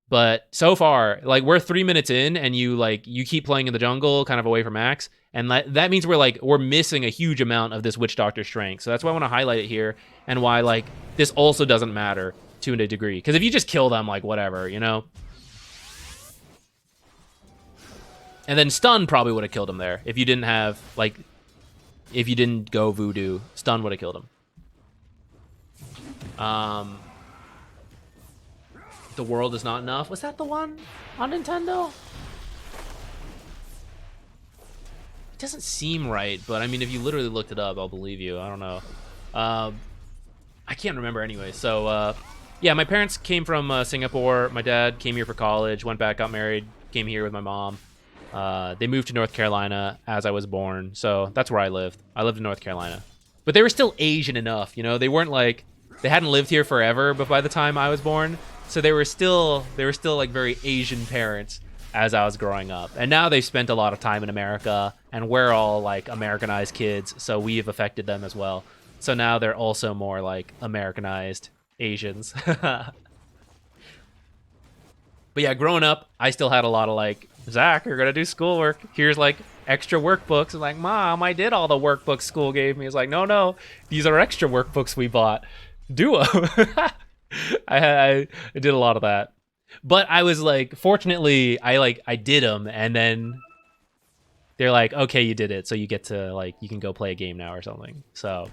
But so far, like, we're 3 minutes in and you keep playing in the jungle kind of away from Max, and that means we're missing a huge amount of this Witch Doctor strength. So that's why I want to highlight it here, and why like this also doesn't matter to a degree. Because if you just kill them, like, whatever, you know? And then stun probably would have killed him there. If you didn't have, like, if you didn't go voodoo, stun would have killed him. The world is not enough. Was that the one on Nintendo? It doesn't seem right, but I mean, if you literally looked it up, I'll believe you. I don't know. I can't remember anyway. So, yeah, my parents came from Singapore. My dad came here for college, went back, got married, came here with my mom. They moved to North Carolina as I was born, so that's where I lived. I lived in North Carolina. But they were still Asian enough, you know? They weren't like, they hadn't lived here forever, but by the time I was born, so they were still like very Asian parents as I was growing up. And now they've spent a lot of time in America, and we're all like Americanized kids, so we have affected them as well. So now they're also more like Americanized Asians. But yeah, growing up, I still had a lot of like, Zach, you're gonna do schoolwork. Here's like extra workbooks. I'm like, Mom, I did all the workbooks school gave me. It's like, no, these are extra workbooks we bought. Do them. I did a lot of that. But I was like, fortunately, I did them, and then they're like, okay, you did it, so you get to like, you can go play a game now or something. So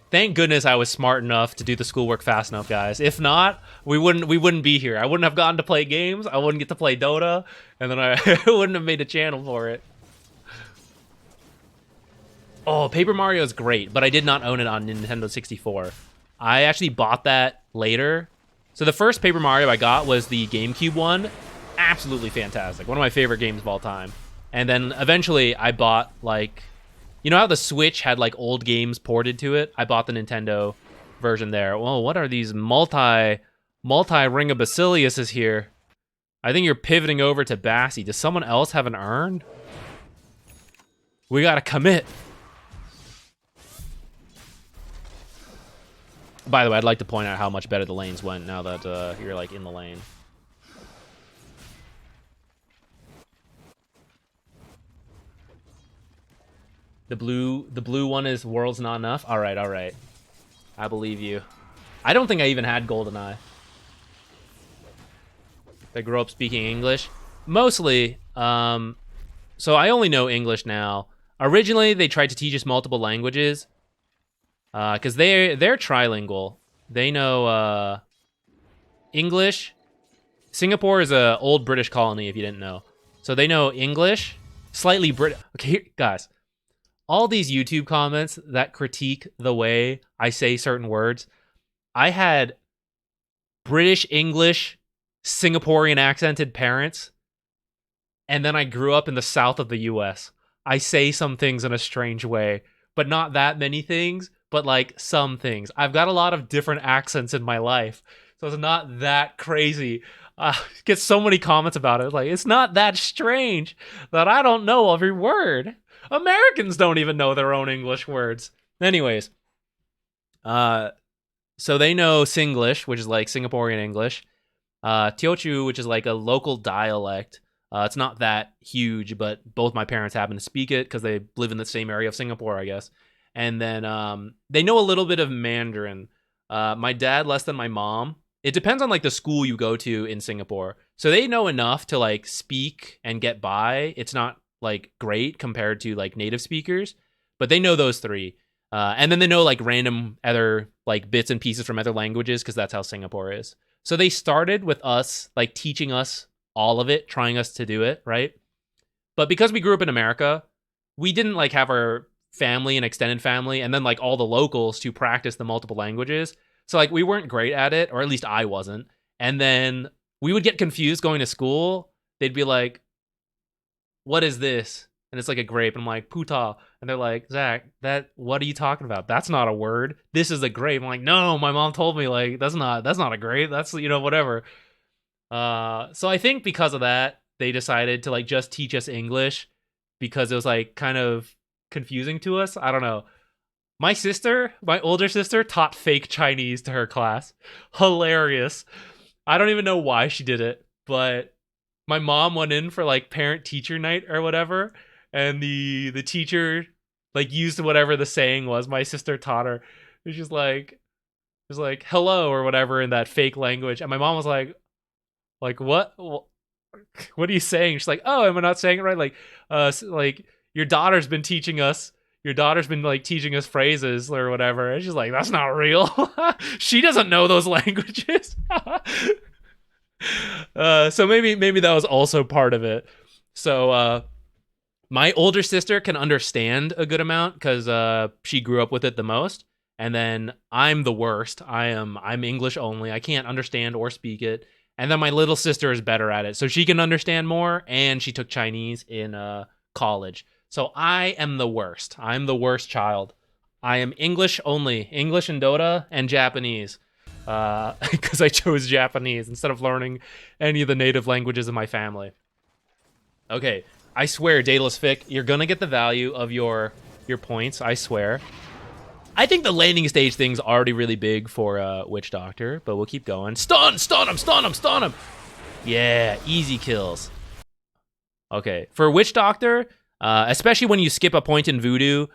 thank goodness I was smart enough to do the schoolwork fast enough, guys. If not, we wouldn't be here. I wouldn't have gotten to play games. I wouldn't get to play Dota, and then I wouldn't have made a channel for it. Oh, Paper Mario is great, but I did not own it on Nintendo 64. I actually bought that later. So the first Paper Mario I got was the GameCube one. Absolutely fantastic. One of my favorite games of all time. And then eventually I bought, like, you know how the Switch had like old games ported to it? I bought the Nintendo version there. Well, what are these multi Ring of Basiliuses here? I think you're pivoting over to Bassie. Does someone else have an urn? We gotta commit. By the way, I'd like to point out how much better the lanes went now that you're like in the lane. The blue one is world's not enough. All right. I believe you. I don't think I even had GoldenEye. I grew up speaking English, mostly. So I only know English now. Originally, they tried to teach us multiple languages. Because they're trilingual. They know English. Singapore is a old British colony, if you didn't know. So they know English, slightly Brit. Okay, here, guys. All these YouTube comments that critique the way I say certain words, I had British English, Singaporean accented parents, and then I grew up in the south of the US. I say some things in a strange way, but not that many things. But like some things. I've got a lot of different accents in my life, so it's not that crazy. Get so many comments about it. Like, it's not that strange that I don't know every word. Americans don't even know their own English words. Anyways, so they know Singlish, which is like Singaporean English. Teochew, which is like a local dialect. It's not that huge, but both my parents happen to speak it because they live in the same area of Singapore, I guess. And then they know a little bit of Mandarin. My dad less than my mom. It depends on like the school you go to in Singapore. So they know enough to like speak and get by. It's not like great compared to like native speakers, but they know those three. And then they know like random other like bits and pieces from other languages because that's how Singapore is. So they started with us like teaching us all of it, trying us to do it, right? But because we grew up in America, we didn't like have our family and extended family and then like all the locals to practice the multiple languages. So like we weren't great at it, or at least I wasn't. And then we would get confused going to school. They'd be like, what is this? And it's like a grape. And I'm like, puta. And they're like, Zach, what are you talking about? That's not a word. This is a grape. I'm like, no, my mom told me, like, that's not a grape. That's, whatever. So I think because of that, they decided to like just teach us English because it was like kind of confusing to us. I don't know. My older sister, taught fake Chinese to her class. Hilarious. I don't even know why she did it, but my mom went in for like parent teacher night or whatever, and the teacher like used whatever the saying was my sister taught her. She's like hello or whatever in that fake language, and my mom was like what are you saying? She's like, oh, am I not saying it right? Like your daughter's been teaching us phrases or whatever. And she's like, that's not real. She doesn't know those languages. So maybe that was also part of it. So my older sister can understand a good amount because she grew up with it the most. And then I'm the worst. I'm English only. I can't understand or speak it. And then my little sister is better at it, so she can understand more. And she took Chinese in college. So I am the worst. I'm the worst child. I am English only. English and Dota and Japanese. Because I chose Japanese instead of learning any of the native languages of my family. Okay, I swear, Daedalus Fic, you're gonna get the value of your points, I swear. I think the landing stage thing's already really big for Witch Doctor, but we'll keep going. Stun him! Yeah, easy kills. Okay, for Witch Doctor, especially when you skip a point in Voodoo,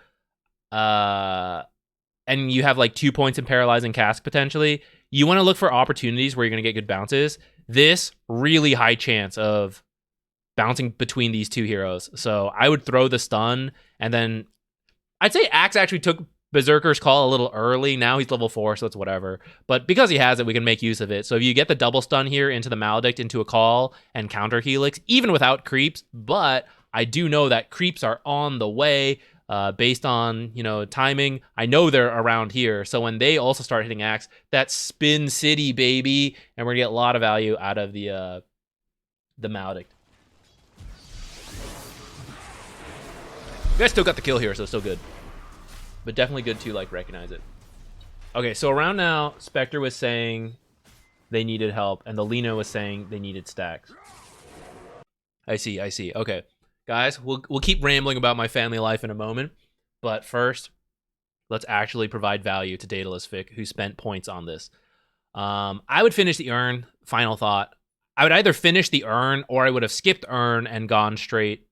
and you have like 2 points in Paralyzing Cask potentially, you want to look for opportunities where you're going to get good bounces. This, really high chance of bouncing between these two heroes. So I would throw the stun, and then I'd say Axe actually took Berserker's Call a little early. Now he's level 4, so it's whatever. But because he has it, we can make use of it. So if you get the double stun here into the Maledict, into a Call, and counter Helix, even without creeps, but I do know that creeps are on the way based on, timing. I know they're around here. So when they also start hitting Axe, that's Spin City, baby. And we're going to get a lot of value out of the Maledict. You guys still got the kill here, so still good. But definitely good to, recognize it. Okay, so around now, Spectre was saying they needed help, and the Lina was saying they needed stacks. I see. Okay. Guys, we'll keep rambling about my family life in a moment, but first, let's actually provide value to Daedalus Fic, who spent points on this. I would finish the urn, final thought. I would either finish the urn, or I would have skipped urn and gone straight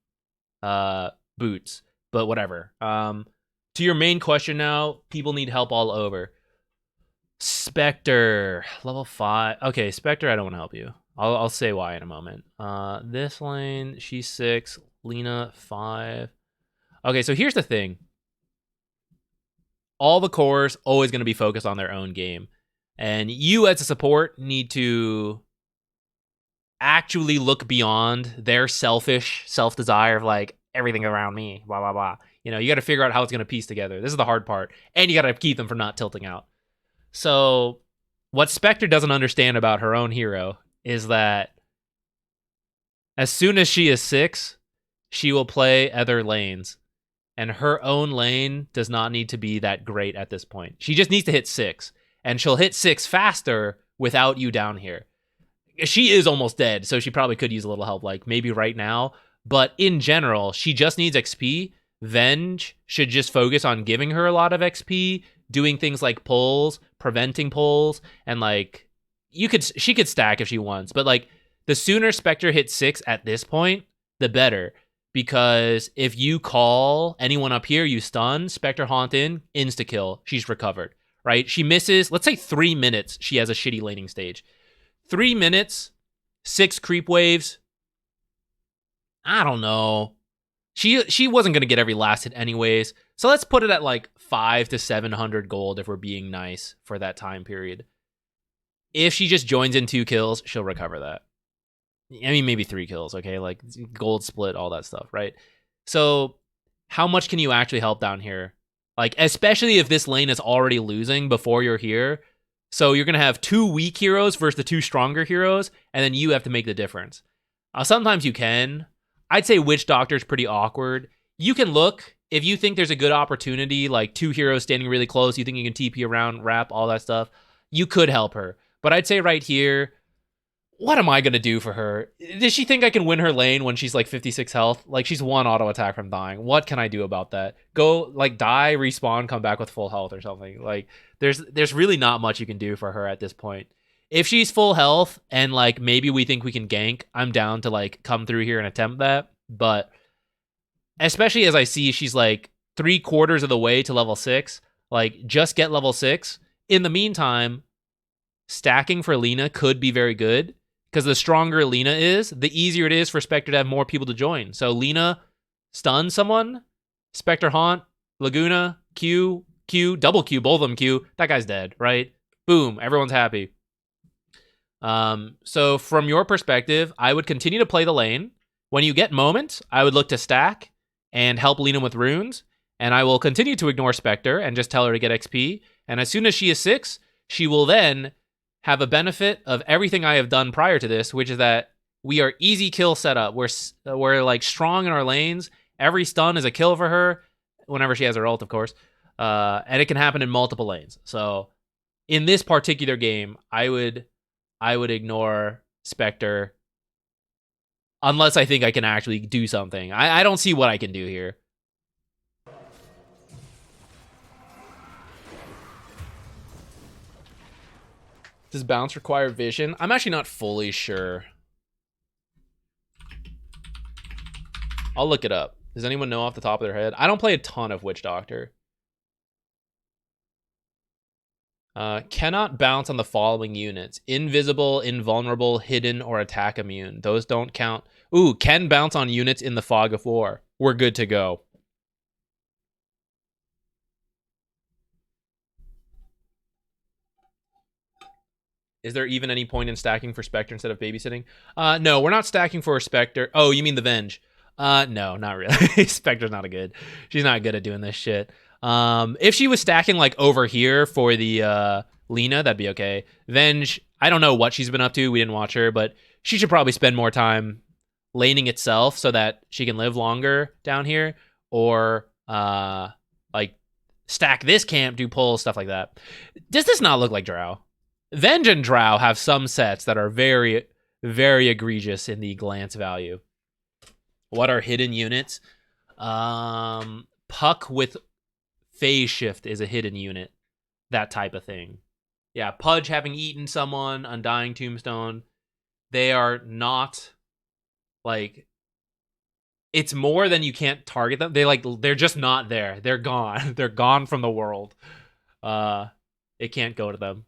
boots, but whatever. To your main question now, people need help all over. Spectre, level 5. Okay, Spectre, I don't want to help you. I'll say why in a moment. This lane, she's 6. Lina, 5. Okay, so here's the thing. All the cores always going to be focused on their own game. And you as a support need to actually look beyond their selfish self-desire of everything around me, blah, blah, blah. You got to figure out how it's going to piece together. This is the hard part. And you got to keep them from not tilting out. So what Spectre doesn't understand about her own hero is that as soon as she is 6, she will play other lanes. And her own lane does not need to be that great at this point. She just needs to hit 6. And she'll hit 6 faster without you down here. She is almost dead, so she probably could use a little help, maybe right now. But in general, she just needs XP. Venge should just focus on giving her a lot of XP, doing things like pulls, preventing pulls, and she could stack if she wants. But the sooner Spectre hits 6 at this point, the better. Because if you call anyone up here, you stun, Spectre Haunt in, insta-kill. She's recovered, right? She misses, let's say 3 minutes, she has a shitty laning stage. 3 minutes, 6 creep waves. I don't know. She wasn't going to get every last hit anyways. So let's put it at 500 to 700 gold if we're being nice for that time period. If she just joins in 2 kills, she'll recover that. I mean, maybe 3 kills, okay? Gold split, all that stuff, right? So how much can you actually help down here? Especially if this lane is already losing before you're here. So you're going to have 2 weak heroes versus the 2 stronger heroes, and then you have to make the difference. Sometimes you can. I'd say Witch Doctor is pretty awkward. You can look, if you think there's a good opportunity, like 2 heroes standing really close, you think you can TP around, wrap, all that stuff, you could help her. But I'd say right here, what am I going to do for her? Does she think I can win her lane when she's like 56 health? Like, she's 1 auto attack from dying. What can I do about that? Go, like, die, respawn, come back with full health or something. Like, there's really not much you can do for her at this point. If she's full health and, like, maybe we think we can gank, I'm down to, like, come through here and attempt that. But especially as I see she's, like, 3/4 of the way to level 6, like, just get level 6. In the meantime, stacking for Lina could be very good. Because the stronger Lina is, the easier it is for Spectre to have more people to join. So Lina stuns someone, Spectre Haunt, Laguna, Q, double Q, both of them Q. That guy's dead, right? Boom, everyone's happy. So from your perspective, I would continue to play the lane. When you get moment, I would look to stack and help Lina with runes. And I will continue to ignore Spectre and just tell her to get XP. And as soon as she is 6, she will then have a benefit of everything I have done prior to this, which is that we are easy kill setup. We're like strong in our lanes. Every stun is a kill for her, whenever she has her ult, of course. And it can happen in multiple lanes. So in this particular game, I would ignore Spectre unless I think I can actually do something. I don't see what I can do here. Does bounce require vision? I'm actually not fully sure. I'll look it up. Does anyone know off the top of their head? I don't play a ton of Witch Doctor. Cannot bounce on the following units: invisible, invulnerable, hidden, or attack immune. Those don't count. Ooh, can bounce on units in the fog of war. We're good to go. Is there even any point in stacking for Spectre instead of babysitting? No, we're not stacking for Spectre. Oh, you mean the Venge? No, not really. Spectre's not good. She's not good at doing this shit. If she was stacking like over here for the Lina, that'd be okay. Venge, I don't know what she's been up to. We didn't watch her, but she should probably spend more time laning itself so that she can live longer down here, or like stack this camp, do pulls, stuff like that. Does this not look like Drow? Venge and Drow have some sets that are very, very egregious in the glance value. What are hidden units? Puck with phase shift is a hidden unit. That type of thing. Yeah, Pudge having eaten someone, Undying Tombstone. They are not, like, it's more than you can't target them. They're just not there. They're gone. They're gone from the world. It can't go to them.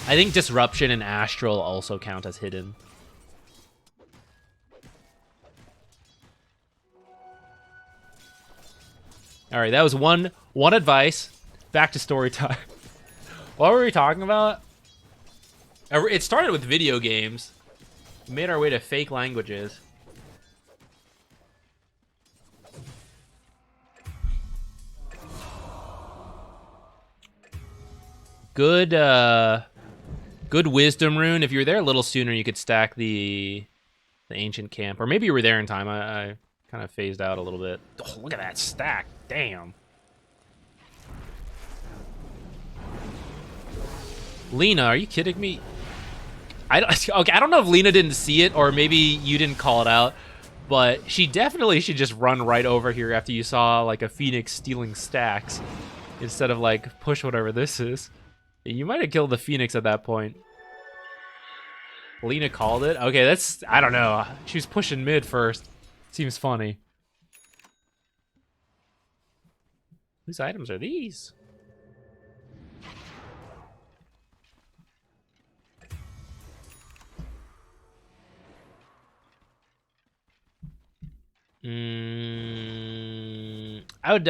I think Disruption and Astral also count as hidden. All right, that was one advice. Back to story time. What were we talking about? It started with video games. We made our way to fake languages. Good wisdom rune. If you were there a little sooner, you could stack the ancient camp. Or maybe you were there in time. I kind of phased out a little bit. Oh, look at that stack. Damn. Lina, are you kidding me? I don't know if Lina didn't see it, or maybe you didn't call it out, but she definitely should just run right over here after you saw like a Phoenix stealing stacks, instead of like push whatever this is. You might have killed the Phoenix at that point. Lina called it? Okay, that's, I don't know. She was pushing mid first. Seems funny. Whose items are these? I would,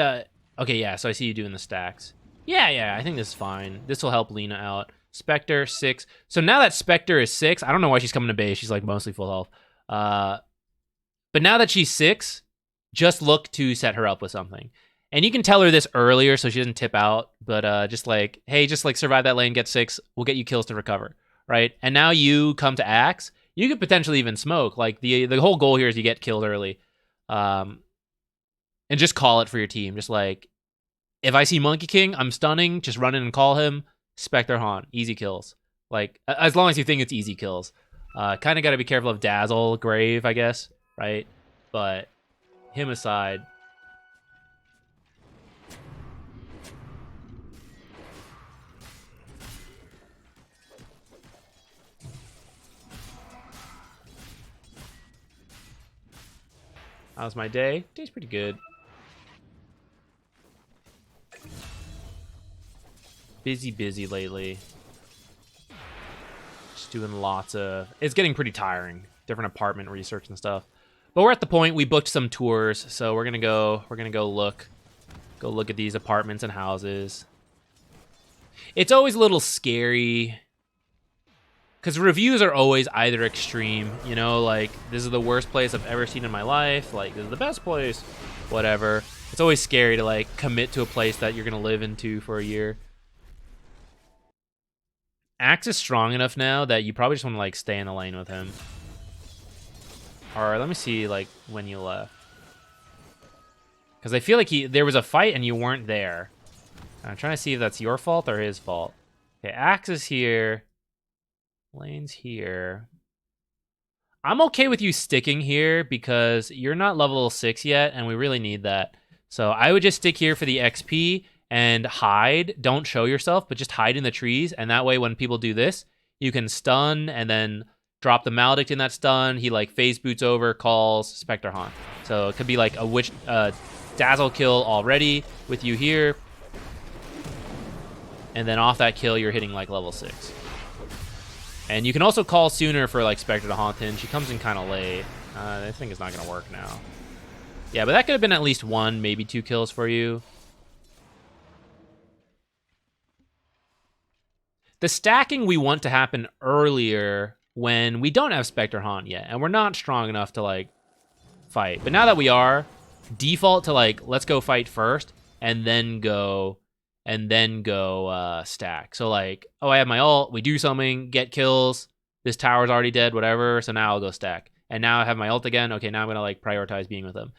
okay, yeah, so I see you doing the stacks. Yeah, I think this is fine. This will help Lina out. Spectre, 6. So now that Spectre is 6, I don't know why she's coming to base. She's like mostly full health. But now that she's 6, just look to set her up with something. And you can tell her this earlier so she doesn't tip out, but just like, hey, just like survive that lane, get 6, we'll get you kills to recover, right? And now you come to Axe, you could potentially even smoke. Like the whole goal here is you get killed early. And just call it for your team. Just like, if I see Monkey King, I'm stunning, just run in and call him, Spectre Haunt, easy kills. Like, as long as you think it's easy kills. Kind of got to be careful of Dazzle, Grave, I guess, right? But him aside, how's my day? Day's pretty good. Busy lately. Just doing lots of... It's getting pretty tiring. Different apartment research and stuff. But we're at the point we booked some tours, so we're gonna go look at these apartments and houses. It's always a little scary because reviews are always either extreme, you know, like this is the worst place I've ever seen in my life, like this is the best place, whatever. It's always scary to like commit to a place that you're gonna live into for a year. Axe is strong enough now that you probably just want to like stay in the lane with him. Or let me see like when you left, because I feel like there was a fight and you weren't there. I'm trying to see if that's your fault or his fault. Okay, Axe is here. Lane's here. I'm okay with you sticking here because you're not level 6 yet, and we really need that. So I would just stick here for the XP and hide. Don't show yourself, but just hide in the trees, and that way when people do this, you can stun and then drop the Maledict in that stun. He like phase boots over, calls Spectre Haunt. So it could be like a witch Dazzle kill already with you here. And then off that kill, you're hitting like level 6. And you can also call sooner for like Spectre to haunt him. She comes in kind of late. I think it's not going to work now. Yeah, but that could have been at least 1, maybe 2 kills for you. The stacking we want to happen earlier when we don't have Spectre Haunt yet, and we're not strong enough to like fight. But now that we are, default to like let's go fight first and then go stack. So like, oh, I have my ult, we do something, get kills, this tower's already dead, whatever, so now I'll go stack. And now I have my ult again. Okay, now I'm gonna like prioritize being with them.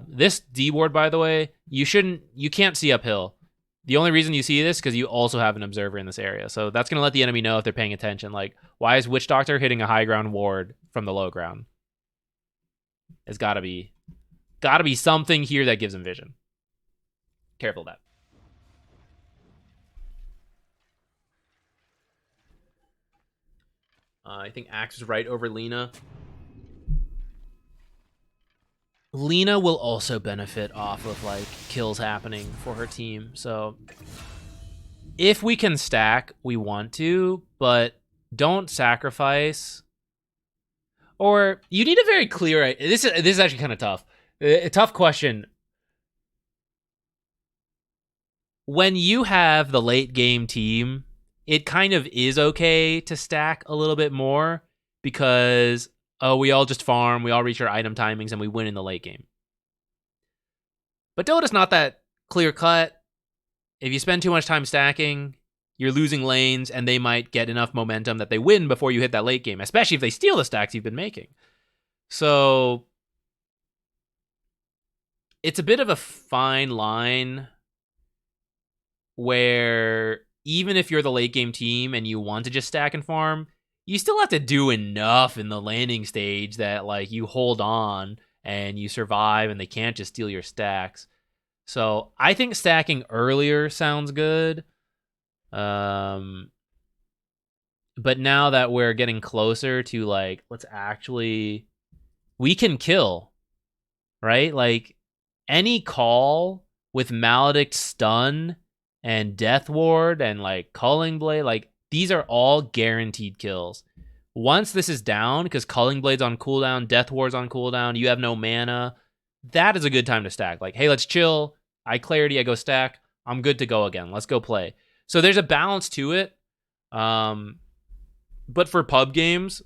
This D ward, by the way, you can't see uphill. The only reason you see this is because you also have an observer in this area. So that's going to let the enemy know if they're paying attention. Like, why is Witch Doctor hitting a high ground ward from the low ground? It's gotta be something here that gives him vision. Careful of that. I think Axe is right over Lena. Lena will also benefit off of like kills happening for her team. So if we can stack, we want to, but don't sacrifice. Or you need a very clear... This is actually kind of tough. A tough question. When you have the late game team, it kind of is okay to stack a little bit more because, oh, we all just farm, we all reach our item timings, and we win in the late game. But Dota's not that clear cut. If you spend too much time stacking, you're losing lanes, and they might get enough momentum that they win before you hit that late game, especially if they steal the stacks you've been making. So it's a bit of a fine line where even if you're the late game team and you want to just stack and farm, you still have to do enough in the landing stage that like you hold on and you survive and they can't just steal your stacks. So I think stacking earlier sounds good. But now that we're getting closer to like, we can kill, right? Like any call with Maledict stun and Death Ward and like Culling Blade, like these are all guaranteed kills. Once this is down, because Culling Blade's on cooldown, Death Ward's on cooldown, you have no mana, that is a good time to stack. Like, hey, let's chill. I clarity, I go stack. I'm good to go again. Let's go play. So there's a balance to it. But for pub games,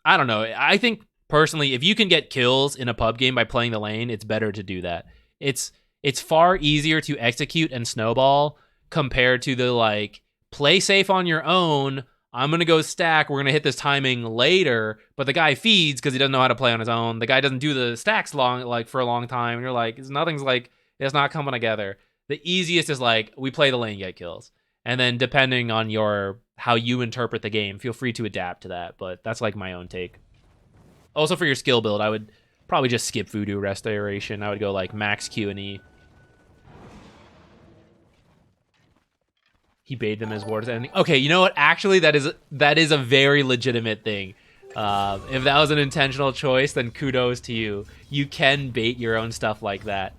I don't know. I think personally, if you can get kills in a pub game by playing the lane, it's better to do that. it's far easier to execute and snowball compared to the like play safe on your own. I'm going to go stack. We're going to hit this timing later, but the guy feeds because he doesn't know how to play on his own. The guy doesn't do the stacks for a long time. And you're like, nothing's like, it's not coming together. The easiest is like, we play the lane, get kills. And then depending on how you interpret the game, feel free to adapt to that. But that's like my own take. Also for your skill build, I would probably just skip Voodoo Restoration. I would go like max Q and E. He baited them as ward's ending. Okay, you know what? Actually, that is a very legitimate thing. If that was an intentional choice, then kudos to you. You can bait your own stuff like that.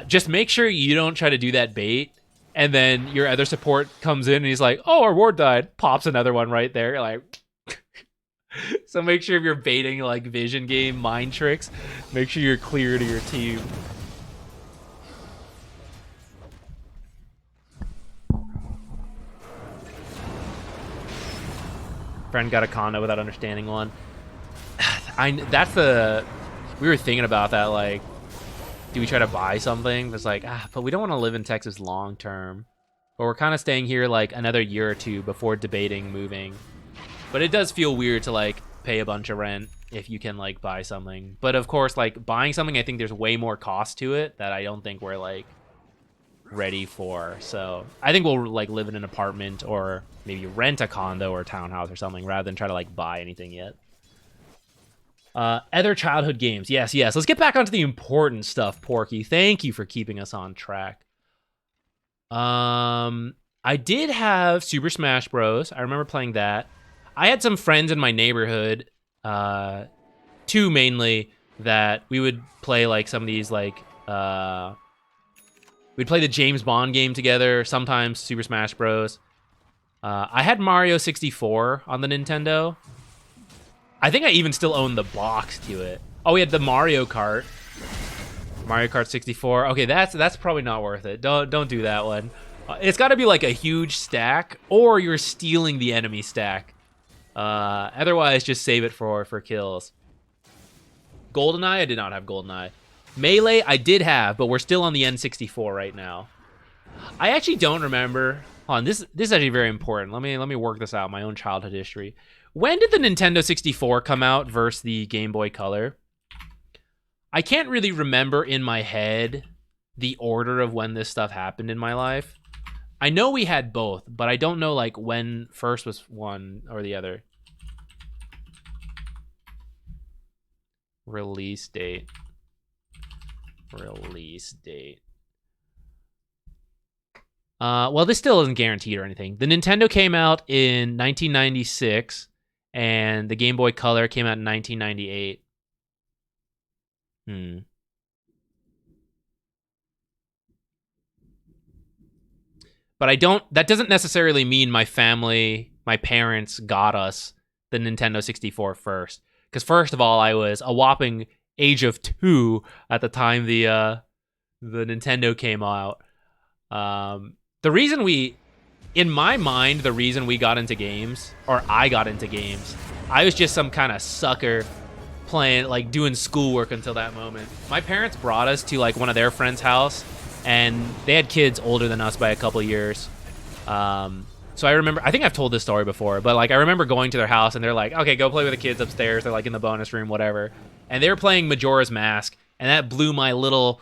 Just make sure you don't try to do that bait, and then your other support comes in and he's like, "Oh, our ward died." Pops another one right there. You're like, so make sure if you're baiting like vision game mind tricks, make sure you're clear to your team. Friend got a condo without understanding one. We were thinking about that, like, do we try to buy something? It's like, but we don't want to live in Texas long term. But we're kind of staying here like another year or two before debating moving. But it does feel weird to like pay a bunch of rent if you can like buy something. But of course, like buying something, I think there's way more cost to it that I don't think we're like ready for. So I think we'll like live in an apartment or maybe rent a condo or a townhouse or something rather than try to like buy anything yet. Other childhood games. Yes. Let's get back onto the important stuff, Porky. Thank you for keeping us on track. I did have Super Smash Bros. I remember playing that. I had some friends in my neighborhood, two mainly, that we would play like some of these like we'd play the James Bond game together, sometimes Super Smash Bros. I had Mario 64 on the Nintendo. I think I even still own the box to it. Oh, we had the Mario Kart 64. Okay, that's probably not worth it. Don't do that one. It's got to be like a huge stack, or you're stealing the enemy stack. Otherwise, just save it for kills. GoldenEye, I did not have GoldenEye. Melee, I did have, but we're still on the N64 right now. I actually don't remember. Hold on, this is actually very important. Let me work this out. My own childhood history. When did the Nintendo 64 come out versus the Game Boy Color? I can't really remember in my head the order of when this stuff happened in my life. I know we had both, but I don't know like when first was one or the other. Release date. Well, this still isn't guaranteed or anything. The Nintendo came out in 1996, and the Game Boy Color came out in 1998. But that doesn't necessarily mean my parents got us the Nintendo 64 first. Because first of all, I was a whopping age of 2 at the time the Nintendo came out. In my mind, the reason we got into games, or I got into games, I was just some kind of sucker playing, like doing schoolwork until that moment. My parents brought us to like one of their friends' house, and they had kids older than us by a couple years. So I remember, I think I've told this story before, but like I remember going to their house and they're like, okay, go play with the kids upstairs. They're like in the bonus room, whatever. And they were playing Majora's Mask, and that blew my little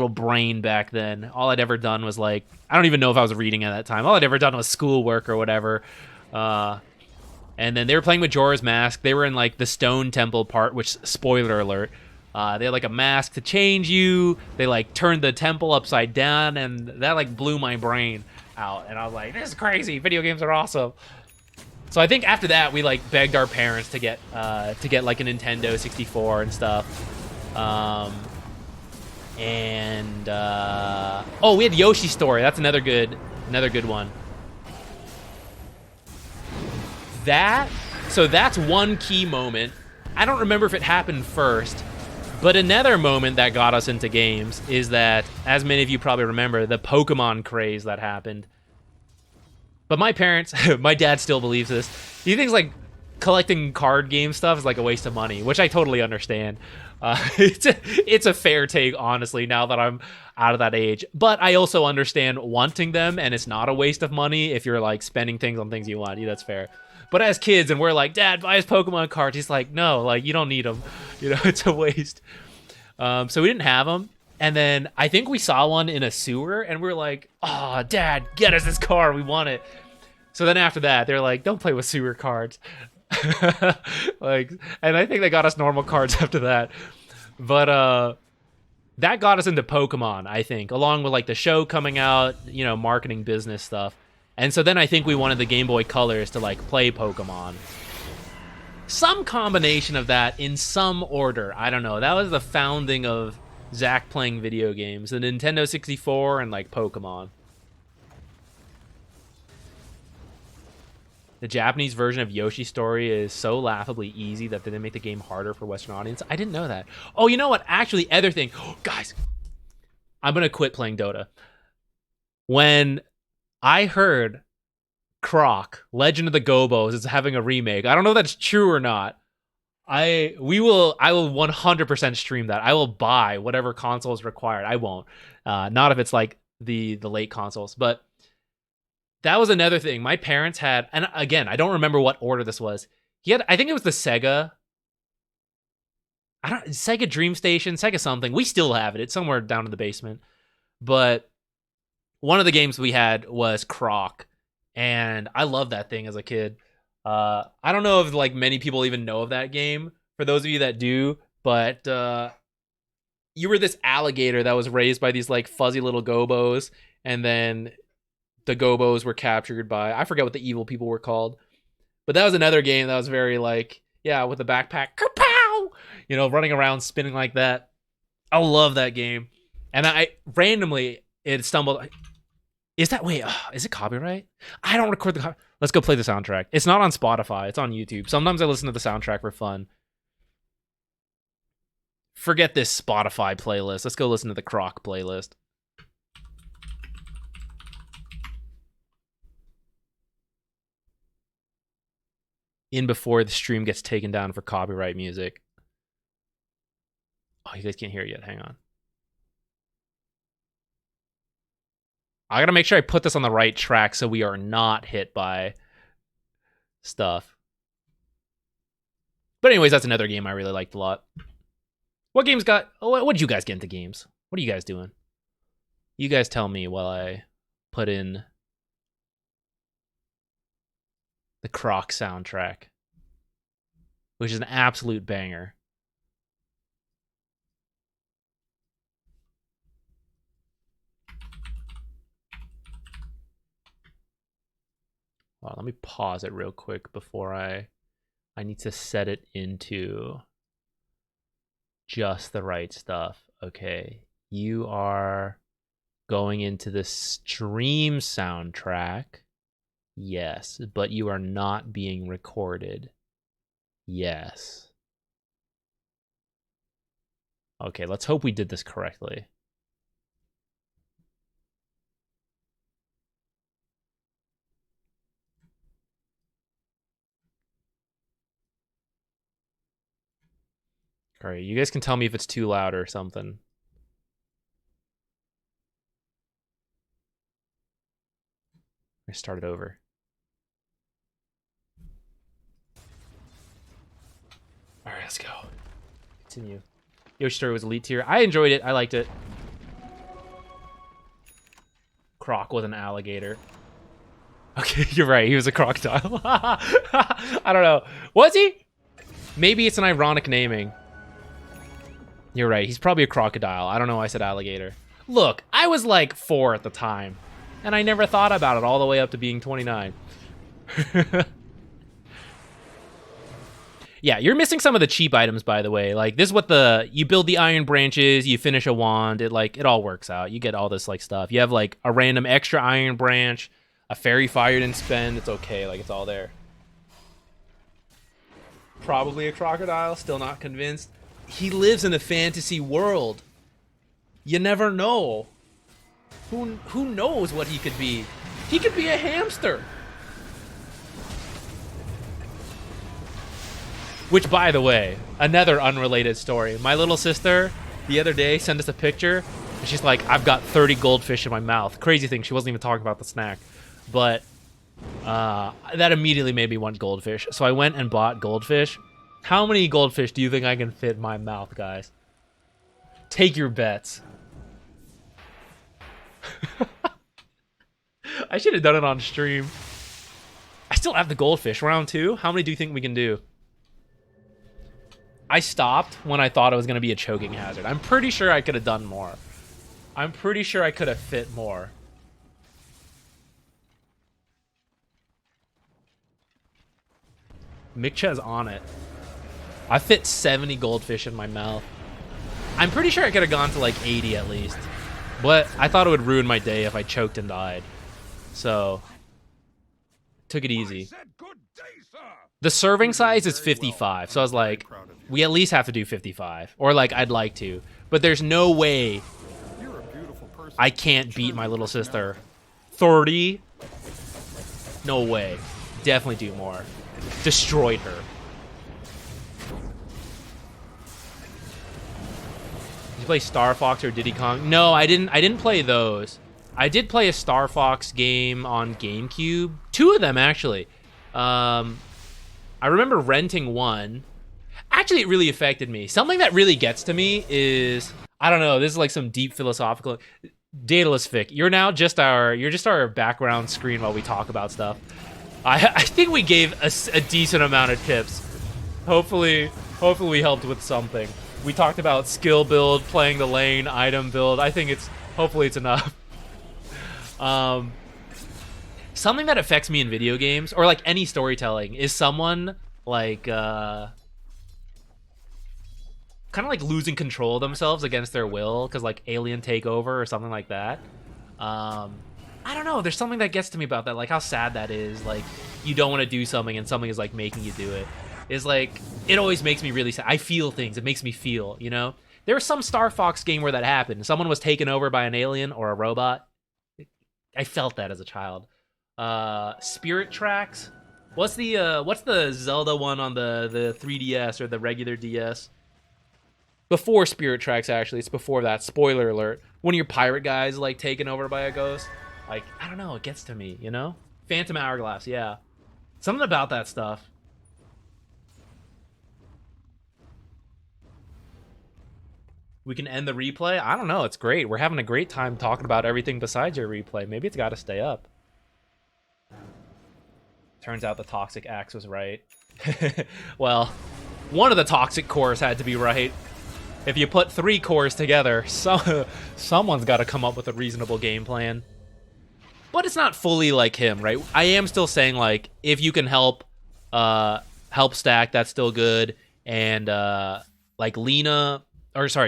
brain back then. All I'd ever done was like, I don't even know if I was reading at that time. All I'd ever done was schoolwork or whatever. And then they were playing Majora's Mask. They were in like the Stone Temple part, which, spoiler alert, they had like a mask to change you. They like turned the temple upside down, and that like blew my brain out. And I was like, this is crazy. Video games are awesome. So I think after that, we like begged our parents to get like a Nintendo 64 and stuff. Oh, we had Yoshi's Story. That's another good one. So that's one key moment. I don't remember if it happened first, but another moment that got us into games is that, as many of you probably remember, the Pokemon craze that happened. But my parents, my dad still believes this. He thinks like collecting card game stuff is like a waste of money, which I totally understand. It's a fair take, honestly, now that I'm out of that age. But I also understand wanting them, and it's not a waste of money if you're like spending things on things you want. Yeah, that's fair. But as kids, and we're like, Dad, buy us Pokemon cards. He's like, no, like you don't need them. You know, it's a waste. So we didn't have them. And then I think we saw one in a sewer, and we're like, oh, Dad, get us this card. We want it. So then after that, they're like, don't play with sewer cards. Like, and I think they got us normal cards after that. But that got us into Pokemon, I think, along with like the show coming out, you know, marketing business stuff. And so then I think we wanted the Game Boy Colors to like play Pokemon. Some combination of that in some order. I don't know. That was the founding of Zach playing video games, the Nintendo 64 and like Pokemon. The Japanese version of Yoshi's Story is so laughably easy that they didn't make the game harder for Western audience. I didn't know that. Oh, you know what? Actually, other thing. Guys, I'm going to quit playing Dota. When I heard Croc, Legend of the Gobos, is having a remake, I don't know if that's true or not. I will 100% stream that. I will buy whatever console is required. I won't. Not if it's like the late consoles, but that was another thing. My parents had, and again, I don't remember what order this was. I think it was the Sega. Sega Dream Station, Sega something. We still have it. It's somewhere down in the basement. But one of the games we had was Croc, and I loved that thing as a kid. I don't know if like many people even know of that game. For those of you that do, but you were this alligator that was raised by these like fuzzy little gobos, and then the gobos were captured by, I forget what the evil people were called, but that was another game that was very like, yeah, with the backpack, kapow, you know, running around spinning like that. I love that game. And I randomly it stumbled. Is it copyright? I don't record the let's go play the soundtrack. It's not on Spotify, it's on YouTube. Sometimes I listen to the soundtrack for fun. Forget this Spotify playlist. Let's go listen to the Croc playlist. In before the stream gets taken down for copyright music. Oh, you guys can't hear it yet. Hang on. I gotta make sure I put this on the right track so we are not hit by stuff. But anyways, that's another game I really liked a lot. What games got... what did you guys get into games? What are you guys doing? You guys tell me while I put in the Croc soundtrack, which is an absolute banger. Well, let me pause it real quick before I need to set it into just the right stuff. Okay, you are going into the stream soundtrack. Yes, but you are not being recorded. Yes. Okay, let's hope we did this correctly. All right, you guys can tell me if it's too loud or something. I start it over. All right, let's go. Continue. Yoshi's Story was elite tier. I enjoyed it. I liked it. Croc was an alligator. Okay, you're right. He was a crocodile. I don't know. Was he? Maybe it's an ironic naming. You're right. He's probably a crocodile. I don't know why I said alligator. Look, I was like 4 at the time, and I never thought about it all the way up to being 29. Yeah, you're missing some of the cheap items, by the way. Like, this is what you build the iron branches, you finish a wand, it all works out. You get all this, like, stuff. You have, like, a random extra iron branch, a fairy fire you didn't spend. It's okay, like, it's all there. Probably a crocodile, still not convinced. He lives in a fantasy world. You never know. Who knows what he could be? He could be a hamster. Which, by the way, another unrelated story. My little sister the other day sent us a picture, and she's like, I've got 30 goldfish in my mouth. Crazy thing, she wasn't even talking about the snack. But that immediately made me want goldfish. So I went and bought goldfish. How many goldfish do you think I can fit in my mouth, guys? Take your bets. I should have done it on stream. I still have the goldfish. Round 2. How many do you think we can do? I stopped when I thought it was going to be a choking hazard. I'm pretty sure I could have done more. I'm pretty sure I could have fit more. Mikcha's on it. I fit 70 goldfish in my mouth. I'm pretty sure I could have gone to like 80 at least. But I thought it would ruin my day if I choked and died. So, took it easy. The serving size is 55, so I was like, we at least have to do 55. Or like, I'd like to. But there's no way I can't beat my little sister. 30? No way. Definitely do more. Destroyed her. Did you play Star Fox or Diddy Kong? No, I didn't play those. I did play a Star Fox game on GameCube. 2 of them, actually. I remember renting one. Actually, it really affected me. Something that really gets to me is, I don't know, this is like some deep philosophical. Daedalus Vic, you're just our background screen while we talk about stuff. I think we gave a decent amount of tips. Hopefully we helped with something. We talked about skill build, playing the lane, item build. I think hopefully it's enough. Something that affects me in video games, or like any storytelling, is someone like kind of like losing control of themselves against their will because like alien takeover or something like that. I don't know, there's something that gets to me about that, like how sad that is. Like you don't want to do something and something is like making you do it. Is like, it always makes me really sad. I feel things, it makes me feel, you know? There was some Star Fox game where that happened. Someone was taken over by an alien or a robot. I felt that as a child. Spirit Tracks. What's the Zelda one on the 3DS or the regular DS? Before Spirit Tracks, actually. It's before that. Spoiler alert. One of your pirate guys like taken over by a ghost. Like, I don't know, it gets to me, you know? Phantom Hourglass, yeah. Something about that stuff. We can end the replay? I don't know, it's great. We're having a great time talking about everything besides your replay. Maybe it's got to stay up. Turns out the toxic axe was right. Well, one of the toxic cores had to be right. If you put 3 cores together, someone's got to come up with a reasonable game plan. But it's not fully like him, right? I am still saying, like, if you can help stack, that's still good. And, like,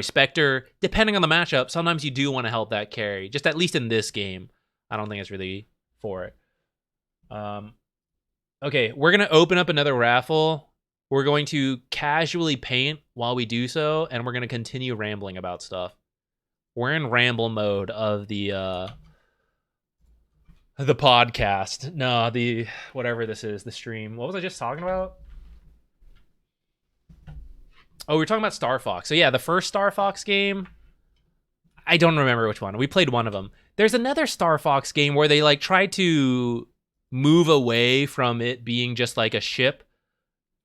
Spectre, depending on the matchup, sometimes you do want to help that carry. Just at least in this game. I don't think it's really for it. Okay, we're going to open up another raffle. We're going to casually paint while we do so, and we're going to continue rambling about stuff. We're in ramble mode of the podcast. No, whatever this is, the stream. What was I just talking about? Oh, we were talking about Star Fox. So yeah, the first Star Fox game, I don't remember which one. We played one of them. There's another Star Fox game where they like tried to move away from it being just like a ship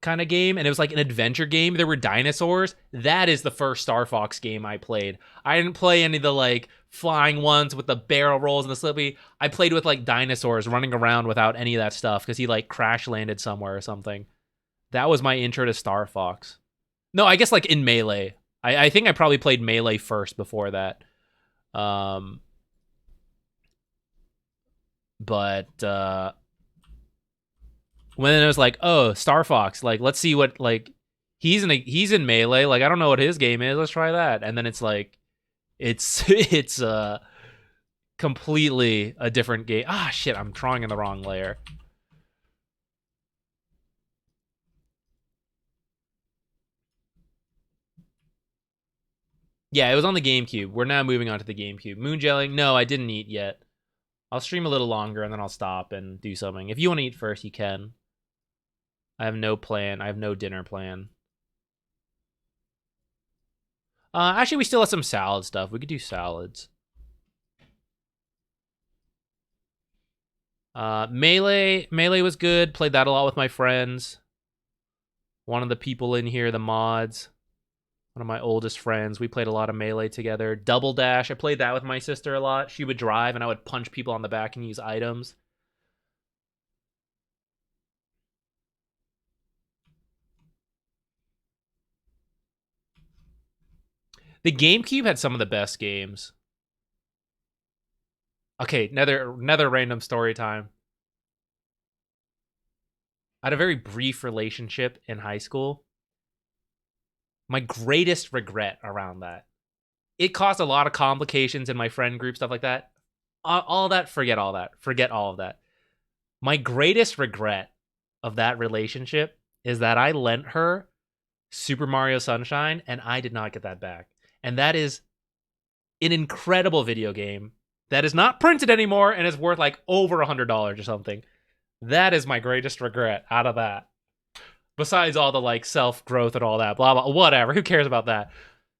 kind of game, and it was like an adventure game. There were dinosaurs. That is the first Star Fox game I played. I didn't play any of the like flying ones with the barrel rolls and the slippy. I played with like dinosaurs running around without any of that stuff because he like crash landed somewhere or something. That was my intro to Star Fox. No, I guess like in Melee. I think I probably played Melee first before that. But when it was like, oh, Star Fox, like let's see what like he's in Melee, like I don't know what his game is, let's try that. And then it's like it's completely a different game. Ah shit, I'm drawing in the wrong layer. Yeah, it was on the GameCube. We're now moving on to the GameCube. Moon gelling? No, I didn't eat yet. I'll stream a little longer and then I'll stop and do something. If you want to eat first, you can. I have no plan. I have no dinner plan. Actually, we still have some salad stuff. We could do salads. Melee was good. Played that a lot with my friends. One of the people in here, the mods, one of my oldest friends, we played a lot of Melee together. Double Dash, I played that with my sister a lot. She would drive and I would punch people on the back and use items. The GameCube had some of the best games. Okay, another random story time. I had a very brief relationship in high school. My greatest regret around that. It caused a lot of complications in my friend group, stuff like that. All that, forget all that. Forget all of that. My greatest regret of that relationship is that I lent her Super Mario Sunshine and I did not get that back. And that is an incredible video game that is not printed anymore and is worth like over $100 or something. That is my greatest regret out of that. Besides all the like self-growth and all that, blah, blah, whatever. Who cares about that?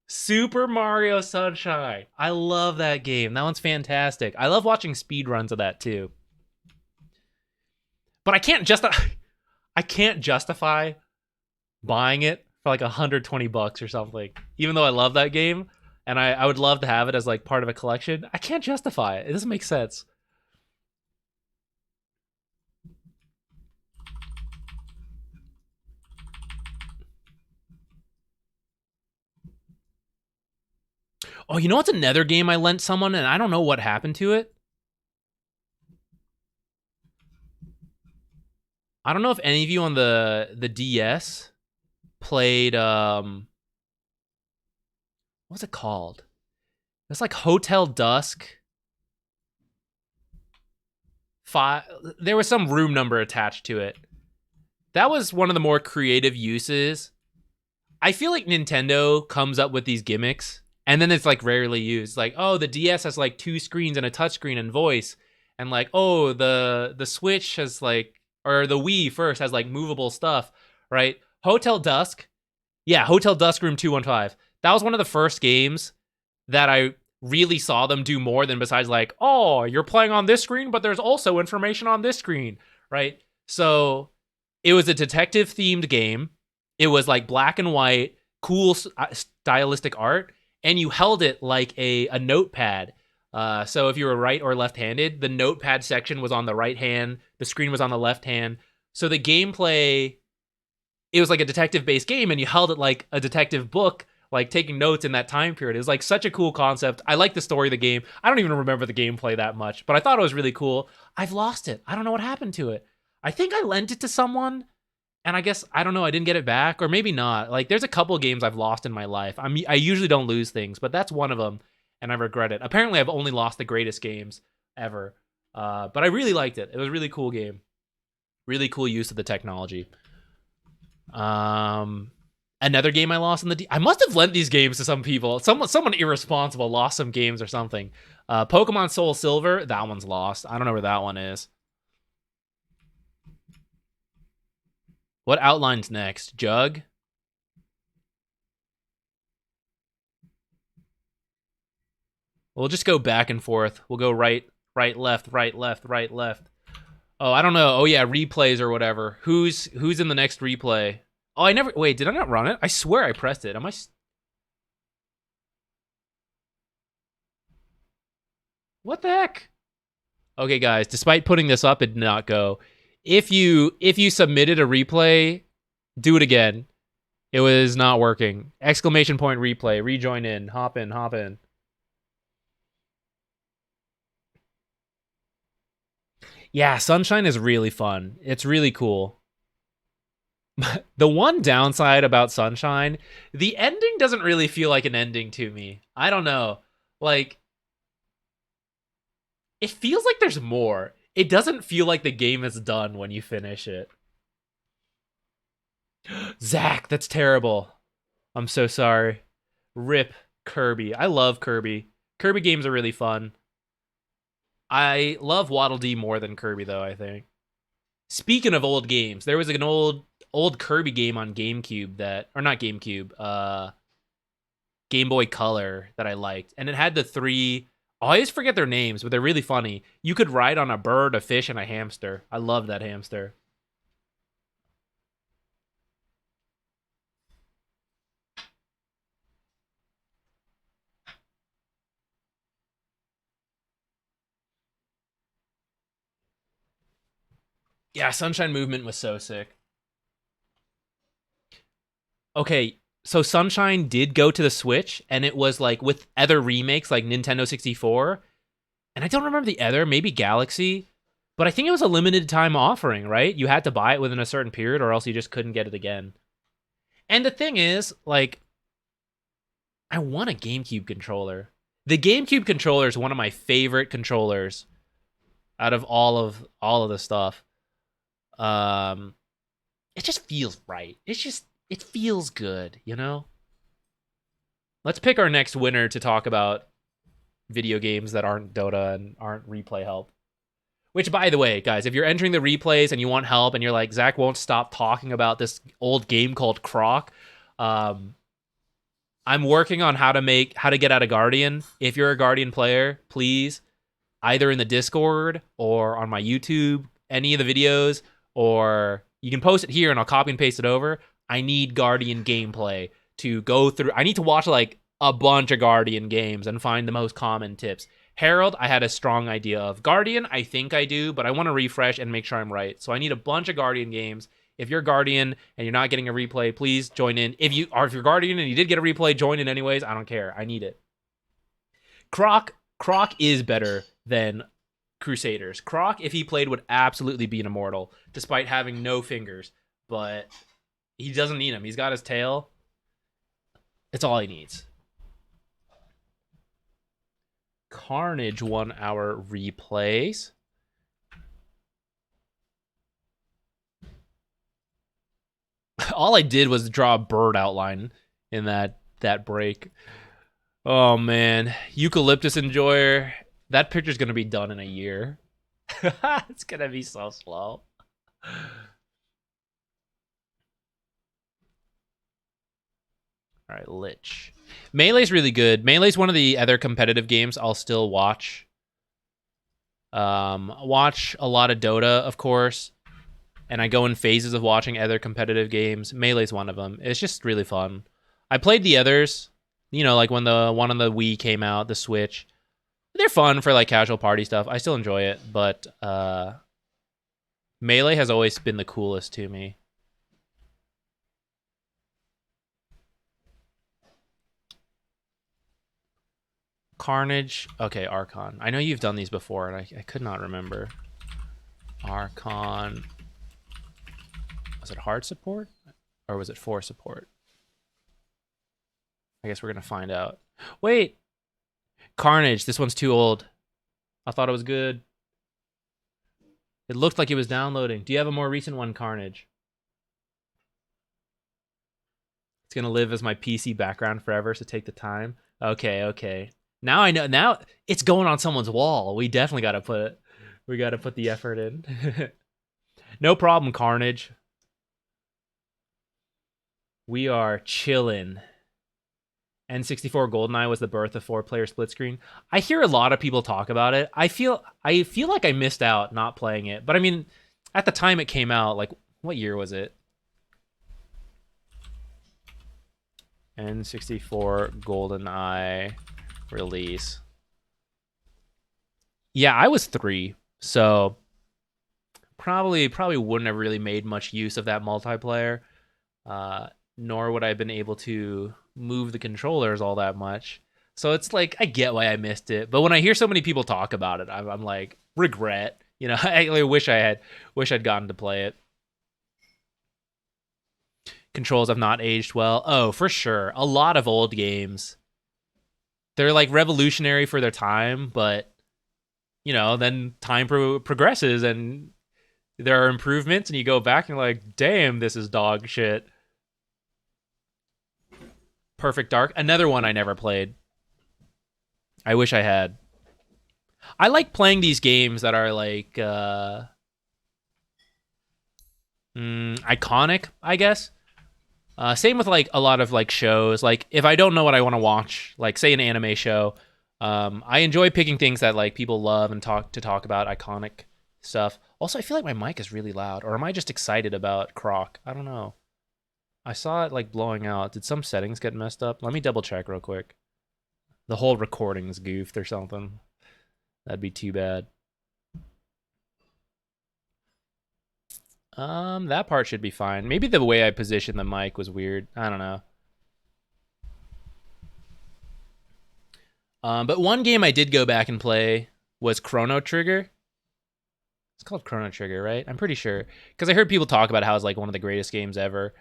Super Mario Sunshine. I love that game. That one's fantastic. I love watching speedruns of that too. But I can't justify buying it for like $120 or something. Even though I love that game and I would love to have it as like part of a collection, I can't justify it. It doesn't make sense. Oh, you know what's another game I lent someone and I don't know what happened to it? I don't know if any of you on the DS played what's it called? It's like Hotel Dusk. There was some room number attached to it. That was one of the more creative uses. I feel like Nintendo comes up with these gimmicks and then it's like rarely used. Like, oh, the DS has like 2 screens and a touchscreen and voice. And like, oh, the Switch has like, or the Wii first has like movable stuff, right? Hotel Dusk. Yeah, Hotel Dusk Room 215. That was one of the first games that I really saw them do more than besides like, oh, you're playing on this screen, but there's also information on this screen, right? So it was a detective themed game. It was like black and white, cool stylistic art, and you held it like a notepad. So if you were right or left-handed, the notepad section was on the right hand, the screen was on the left hand. So the gameplay, it was like a detective-based game, and you held it like a detective book, like taking notes in that time period. It was like such a cool concept. I like the story of the game. I don't even remember the gameplay that much, but I thought it was really cool. I've lost it. I don't know what happened to it. I think I lent it to someone, and I guess, I don't know, I didn't get it back, or maybe not. Like, there's a couple games I've lost in my life. I usually don't lose things, but that's one of them, and I regret it. Apparently, I've only lost the greatest games ever, but I really liked it. It was a really cool game. Really cool use of the technology. Another game I lost in the I must have lent these games to some people. Someone irresponsible lost some games or something. Pokemon Soul Silver, that one's lost. I don't know where that one is. What outlines next? Jug? We'll just go back and forth. We'll go right, left, right, left, right, left. Oh, I don't know. Oh yeah, replays or whatever. Who's in the next replay? Oh, wait, did I not run it? I swear I pressed it. What the heck? Okay, guys, despite putting this up, it did not go. If you submitted a replay, do it again. It was not working. Exclamation point replay. Rejoin in. Hop in. Hop in. Yeah, Sunshine is really fun. It's really cool. The one downside about Sunshine, the ending doesn't really feel like an ending to me. I don't know. Like, it feels like there's more. It doesn't feel like the game is done when you finish it. Zach, that's terrible. I'm so sorry. Rip Kirby. I love Kirby. Kirby games are really fun. I love Waddle Dee more than Kirby, though, I think. Speaking of old games, there was an old Kirby game on GameCube that, or not GameCube, Game Boy Color that I liked, and it had the three. I always forget their names, but they're really funny. You could ride on a bird, a fish, and a hamster. I love that hamster. Yeah, Sunshine Movement was so sick. Okay, so Sunshine did go to the Switch, and it was like with other remakes like Nintendo 64, and I don't remember the other, maybe Galaxy, but I think it was a limited time offering, right? You had to buy it within a certain period, or else you just couldn't get it again. And the thing is, like, I want a GameCube controller. The GameCube controller is one of my favorite controllers out of all of the stuff. It just feels right. It feels good, you know? Let's pick our next winner to talk about video games that aren't Dota and aren't replay help. Which, by the way, guys, if you're entering the replays and you want help and you're like, Zach won't stop talking about this old game called Croc, I'm working on how to get out of Guardian. If you're a Guardian player, please, either in the Discord or on my YouTube, any of the videos, or you can post it here and I'll copy and paste it over. I need Guardian gameplay to go through. I need to watch like a bunch of Guardian games and find the most common tips. Herald, I had a strong idea of. Guardian, I think I do, but I want to refresh and make sure I'm right. So I need a bunch of Guardian games. If you're Guardian and you're not getting a replay, please join in. If you're Guardian and you did get a replay, join in anyways. I don't care. I need it. Croc is better than Crusaders. Croc, if he played, would absolutely be an immortal, despite having no fingers. But he doesn't need him. He's got his tail. It's all he needs. Carnage 1 hour replays. All I did was draw a bird outline in that break. Oh man, Eucalyptus Enjoyer. That picture's gonna be done in a year. It's gonna be so slow. All right, Lich. Melee's really good. Melee's one of the other competitive games I'll still watch. Watch a lot of Dota, of course, and I go in phases of watching other competitive games. Melee's one of them. It's just really fun. I played the others, you know, like when the one on the Wii came out, the Switch. They're fun for like casual party stuff. I still enjoy it, but Melee has always been the coolest to me. Carnage. Okay, Archon. I know you've done these before, and I could not remember. Archon. Was it hard support? Or was it 4 support? I guess we're going to find out. Wait! Carnage. This one's too old. I thought it was good. It looked like it was downloading. Do you have a more recent one, Carnage? It's going to live as my PC background forever, so take the time. Okay, okay. Now I know. Now it's going on someone's wall. We definitely got to put it. We got to put the effort in. No problem, Carnage. We are chilling. N64 GoldenEye was the birth of 4-player split screen. I hear a lot of people talk about it. I feel like I missed out not playing it. But I mean, at the time it came out, like what year was it? N64 GoldenEye release. Yeah, I was 3, so probably wouldn't have really made much use of that multiplayer. Nor would I have been able to move the controllers all that much. So it's like I get why I missed it, but when I hear so many people talk about it, I'm like regret. You know, I wish I'd gotten to play it. Controls have not aged well. Oh, for sure. A lot of old games, they're like revolutionary for their time, but you know, then time progresses and there are improvements, and you go back and you're like, damn, this is dog shit. Perfect Dark, another one I never played. I wish I had. I like playing these games that are like Iconic, I guess. Same with like a lot of like shows. Like if I don't know what I want to watch, like say an anime show, I enjoy picking things that like people love and talk about iconic stuff. Also, I feel like my mic is really loud, or am I just excited about Croc? I don't know. I saw it like blowing out. Did some settings get messed up? Let me double check real quick. The whole recording's goofed or something. That'd be too bad. That part should be fine. Maybe the way I positioned the mic was weird. I don't know. But one game I did go back and play was Chrono Trigger. It's called Chrono Trigger, right? I'm pretty sure. Because I heard people talk about how it's like one of the greatest games ever.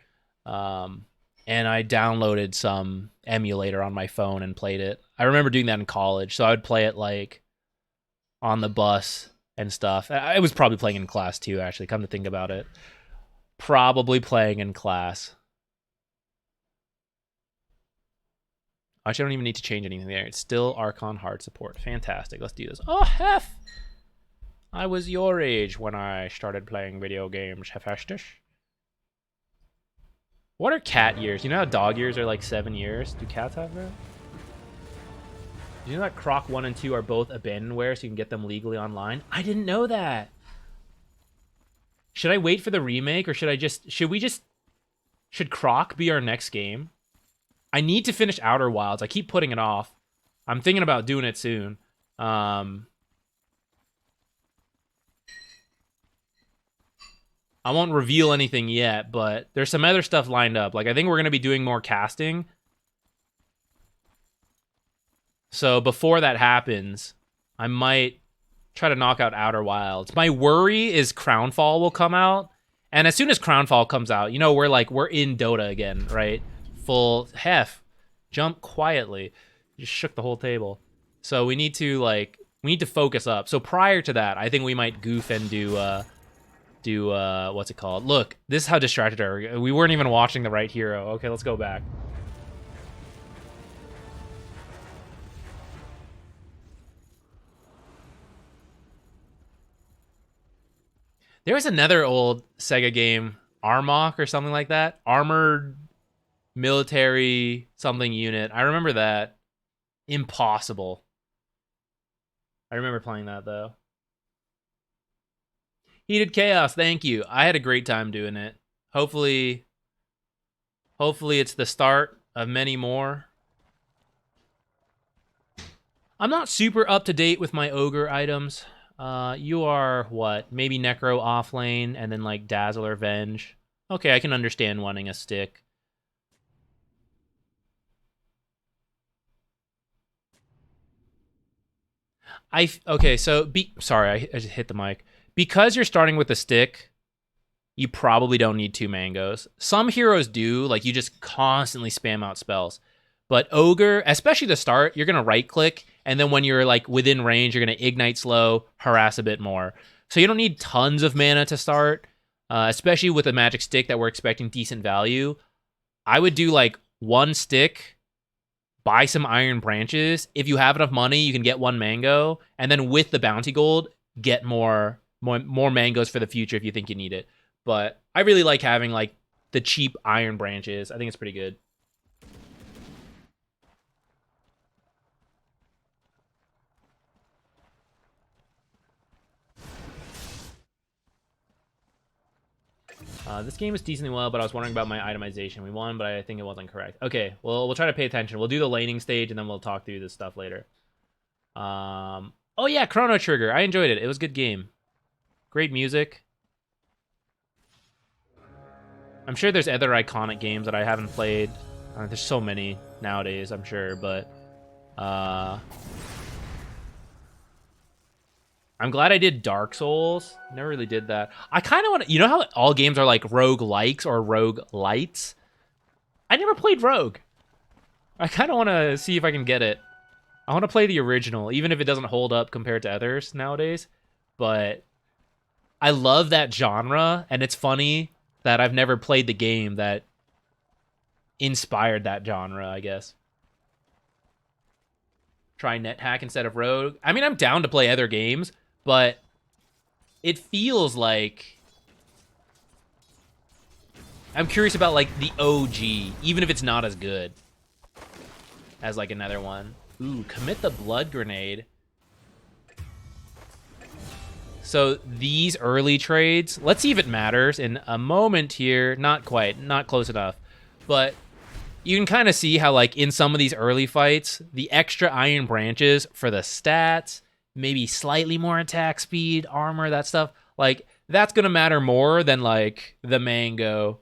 And I downloaded some emulator on my phone and played it. I remember doing that in college. So I would play it like on the bus and stuff. I was probably playing in class too, actually, come to think about it. Probably playing in class. Actually, I don't even need to change anything there. It's still Archon hard support. Fantastic. Let's do this. Oh, Hef! I was your age when I started playing video games, Hefestus. What are cat years? You know how dog years are like 7 years? Do cats have that? Do you know that Croc 1 and 2 are both abandonware so you can get them legally online? I didn't know that. Should I wait for the remake or should Croc be our next game? I need to finish Outer Wilds. I keep putting it off. I'm thinking about doing it soon. I won't reveal anything yet, but there's some other stuff lined up. Like I think we're going to be doing more casting. So before that happens, I might try to knock out Outer Wilds. My worry is Crownfall will come out. And as soon as Crownfall comes out, you know, we're in Dota again, right? Full hef. Jump quietly. Just shook the whole table. So we need to focus up. So prior to that, I think we might goof and do what's it called? Look, this is how distracted we weren't even watching the right hero. Okay, let's go back. There was another old Sega game, Armok or something like that. Armored military something unit. I remember that. Impossible. I remember playing that though. Heated Chaos, thank you. I had a great time doing it. Hopefully it's the start of many more. I'm not super up to date with my ogre items. You are what? Maybe Necro off lane and then like Dazzle or Venge. Okay, I can understand wanting a stick. Okay, so sorry, I just hit the mic. Because you're starting with a stick, you probably don't need 2 mangoes. Some heroes do, like you just constantly spam out spells. But Ogre, especially to start, you're gonna right click, and then when you're like within range, you're gonna ignite slow, harass a bit more. So you don't need tons of mana to start, especially with a magic stick that we're expecting decent value. I would do like 1 stick, buy some iron branches. If you have enough money, you can get 1 mango, and then with the bounty gold, get more mangoes for the future if you think you need it. But I really like having like the cheap iron branches. I think it's pretty good. This game is decently well, but I was wondering about my itemization. We won, but I think it wasn't correct. Okay, well, we'll try to pay attention. We'll do the laning stage, and then we'll talk through this stuff later. Oh yeah, Chrono Trigger. I enjoyed it. It was a good game. Great music. I'm sure there's other iconic games that I haven't played. There's so many nowadays, I'm sure, but I'm glad I did Dark Souls. Never really did that. I kind of want to... You know how all games are like rogue likes or rogue lights? I never played Rogue. I kind of want to see if I can get it. I want to play the original, even if it doesn't hold up compared to others nowadays. But I love that genre, and it's funny that I've never played the game that inspired that genre, I guess. Try NetHack instead of Rogue. I mean, I'm down to play other games, but it feels like I'm curious about like the OG, even if it's not as good as like another one. Ooh, commit the blood grenade. So these early trades, let's see if it matters in a moment here. Not quite, not close enough. But you can kind of see how like in some of these early fights, the extra iron branches for the stats, maybe slightly more attack speed, armor, that stuff, like that's going to matter more than like the mango.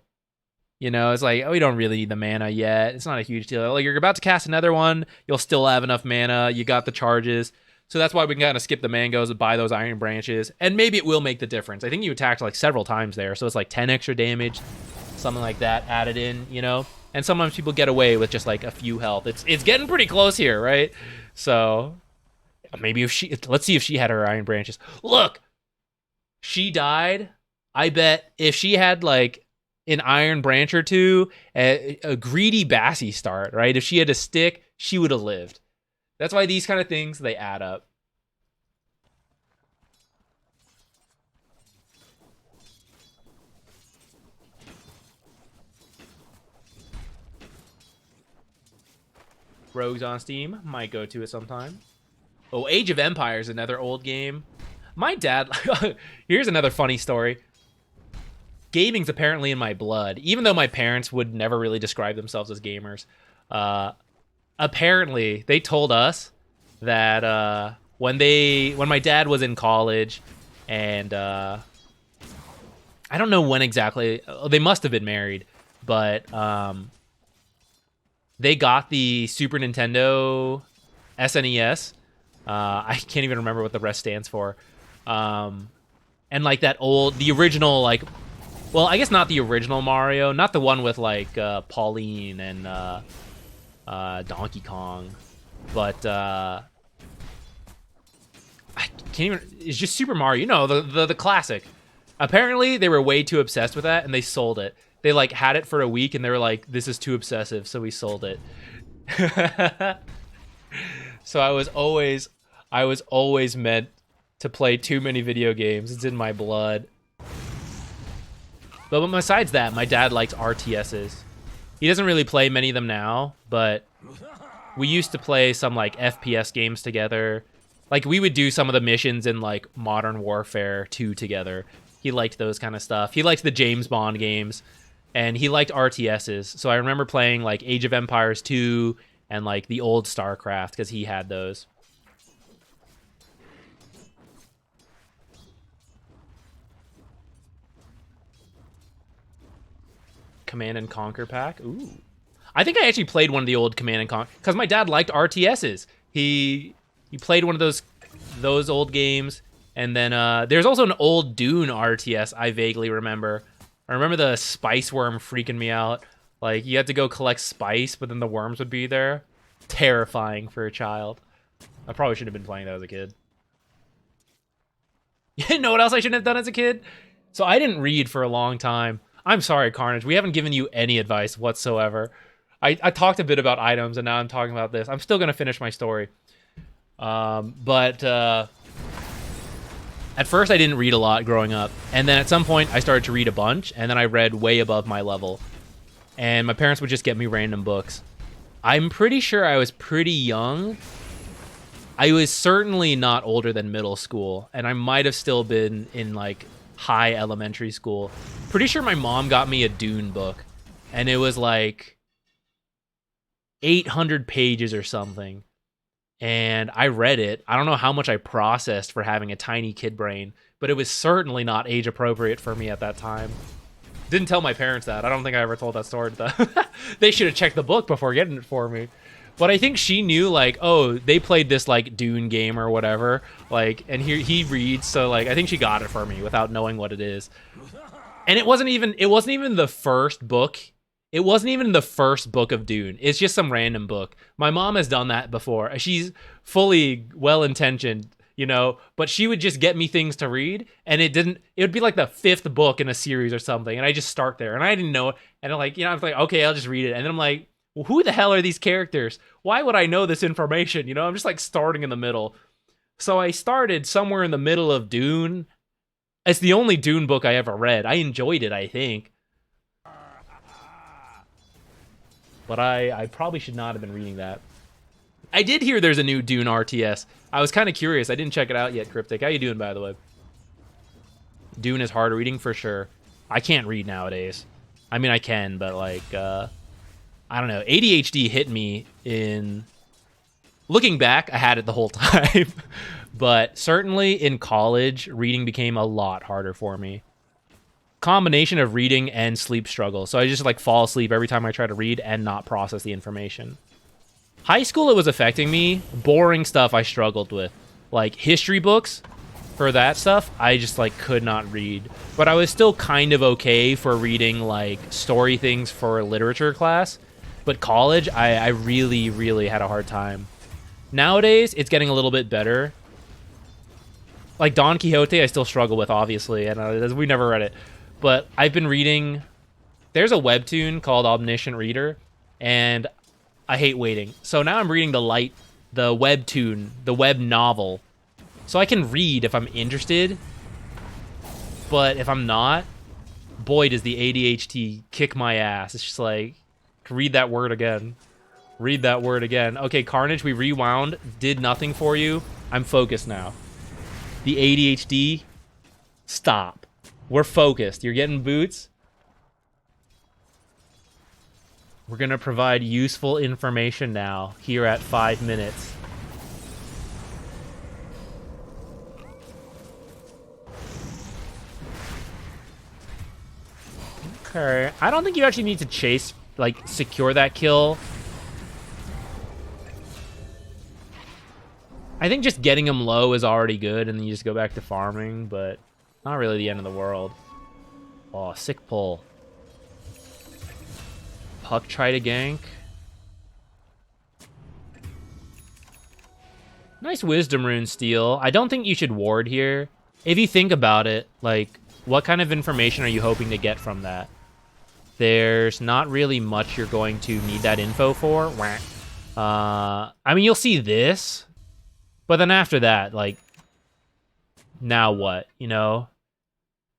You know, it's like, oh, we don't really need the mana yet. It's not a huge deal. Like, you're about to cast another one. You'll still have enough mana. You got the charges. So that's why we can kind of skip the mangoes and buy those iron branches. And maybe it will make the difference. I think you attacked like several times there. So it's like 10 extra damage, something like that added in, you know? And sometimes people get away with just like a few health. It's getting pretty close here, right? So maybe let's see if she had her iron branches. Look, she died. I bet if she had like an iron branch or two, a greedy Bassy start, right? If she had a stick, she would have lived. That's why these kind of things, they add up. Rogues on Steam, might go to it sometime. Oh, Age of Empires, another old game. My dad, here's another funny story. Gaming's apparently in my blood, even though my parents would never really describe themselves as gamers. Apparently, they told us that when my dad was in college, and I don't know when exactly. They must have been married, but they got the Super Nintendo SNES. I can't even remember what the rest stands for. And like the original, like, well, I guess not the original Mario, not the one with like Pauline and Donkey Kong, but I can't even. It's just Super Mario, you know, the classic. Apparently, they were way too obsessed with that, and they sold it. They like had it for a week, and they were like, "This is too obsessive," so we sold it. So I was always meant to play too many video games. It's in my blood. But besides that, my dad likes RTSs. He doesn't really play many of them now, but we used to play some like FPS games together. Like we would do some of the missions in like Modern Warfare 2 together. He liked those kind of stuff. He liked the James Bond games, and he liked RTSs. So I remember playing like Age of Empires 2 and like the old StarCraft because he had those. Command and Conquer pack. Ooh. I think I actually played one of the old Command and Conquer because my dad liked RTSs. He played one of those old games, and then there's also an old Dune RTS I vaguely remember. I remember the spice worm freaking me out. Like you had to go collect spice, but then the worms would be there. Terrifying for a child. I probably should have been playing that as a kid. You know what else I shouldn't have done as a kid? So I didn't read for a long time. I'm sorry, Carnage. We haven't given you any advice whatsoever. I talked a bit about items, and now I'm talking about this. I'm still going to finish my story. But at first, I didn't read a lot growing up. And then at some point, I started to read a bunch, and then I read way above my level. And my parents would just get me random books. I'm pretty sure I was pretty young. I was certainly not older than middle school, and I might have still been in, like, high elementary school. Pretty sure my mom got me a Dune book, and it was like 800 pages or something, and I read it. I don't know how much I processed for having a tiny kid brain, but it was certainly not age appropriate for me at that time. Didn't tell my parents that. I don't think I ever told that story to them. They should have checked the book before getting it for me. But I think she knew, like, oh, they played this, like, Dune game or whatever. Like, and he reads, so, like, I think she got it for me without knowing what it is. And it wasn't even the first book. It wasn't even the first book of Dune. It's just some random book. My mom has done that before. She's fully well-intentioned, you know, but she would just get me things to read, and it would be like the 5th book in a series or something, and I just start there, and I didn't know it, and I'm like, you know, I'm like, okay, I'll just read it, and then I'm like, well, who the hell are these characters? Why would I know this information? You know, I'm just like starting in the middle. So I started somewhere in the middle of Dune. It's the only Dune book I ever read. I enjoyed it, I think. but I probably should not have been reading that. I did hear there's a new Dune RTS. I was kind of curious. I didn't check it out yet, Cryptic. How you doing, by the way? Dune is hard reading for sure. I can't read nowadays. I mean, I can, but like, I don't know. ADHD hit me in... Looking back, I had it the whole time. But certainly in college, reading became a lot harder for me. Combination of reading and sleep struggle. So I just like fall asleep every time I try to read and not process the information. High school, it was affecting me. Boring stuff I struggled with. Like history books, for that stuff, I just like could not read. But I was still kind of okay for reading like story things for literature class. But college, I really, really had a hard time. Nowadays, it's getting a little bit better. Like Don Quixote, I still struggle with, obviously, and we never read it. But I've been reading... There's a webtoon called Omniscient Reader, and I hate waiting. So now I'm reading the webtoon, the web novel. So I can read if I'm interested, but if I'm not, boy, does the ADHD kick my ass. It's just like, read that word again. Read that word again. Okay, Carnage, we rewound. Did nothing for you. I'm focused now. The ADHD, stop. We're focused. You're getting boots. We're going to provide useful information now here at 5 minutes. Okay. I don't think you actually need to chase, like, secure that kill. I think just getting him low is already good, and then you just go back to farming, but not really the end of the world. Oh, sick pull. Puck try to gank. Nice Wisdom Rune steal. I don't think you should ward here. If you think about it, like, what kind of information are you hoping to get from that? There's not really much you're going to need that info for. I mean, you'll see this, but then after that, like, now what, you know?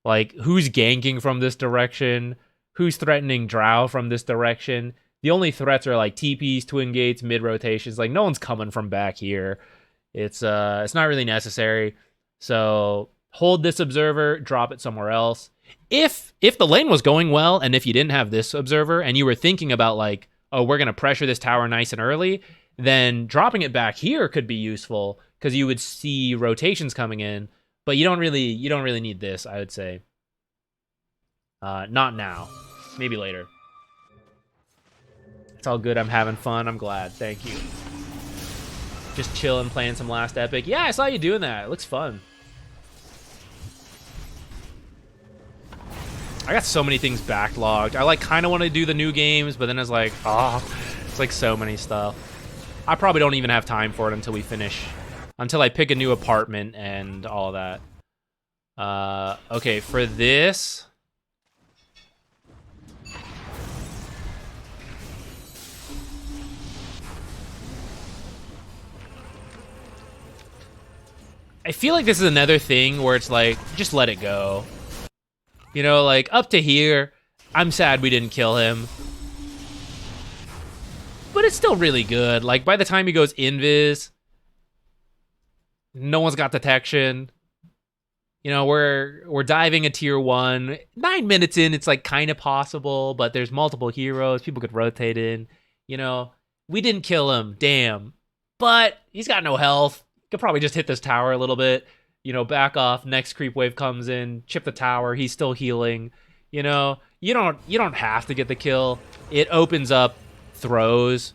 Like, who's ganking from this direction? Who's threatening Drow from this direction? The only threats are, like, TPs, Twin Gates, mid-rotations. Like, no one's coming from back here. It's not really necessary. So, hold this Observer, drop it somewhere else. If the lane was going well, and if you didn't have this Observer, and you were thinking about, like, oh, we're going to pressure this tower nice and early, then dropping it back here could be useful, because you would see rotations coming in, but you don't really need this, I would say. Not now. Maybe later. It's all good. I'm having fun. I'm glad. Thank you. Just chilling, playing some Last Epic. Yeah, I saw you doing that. It looks fun. I got so many things backlogged. I like kind of want to do the new games, but then it's like, it's like so many stuff. I probably don't even have time for it until we finish, until I pick a new apartment and all of that. Okay, for this, I feel like this is another thing where it's like, just let it go. You know, like, up to here, I'm sad we didn't kill him. But it's still really good. Like, by the time he goes invis, no one's got detection. You know, we're diving a tier 1. 9 minutes in, it's, like, kind of possible, but there's multiple heroes. People could rotate in. You know, we didn't kill him. Damn. But he's got no health. Could probably just hit this tower a little bit. You know, back off. Next creep wave comes in. Chip the tower. He's still healing. You know, you don't have to get the kill. It opens up throws,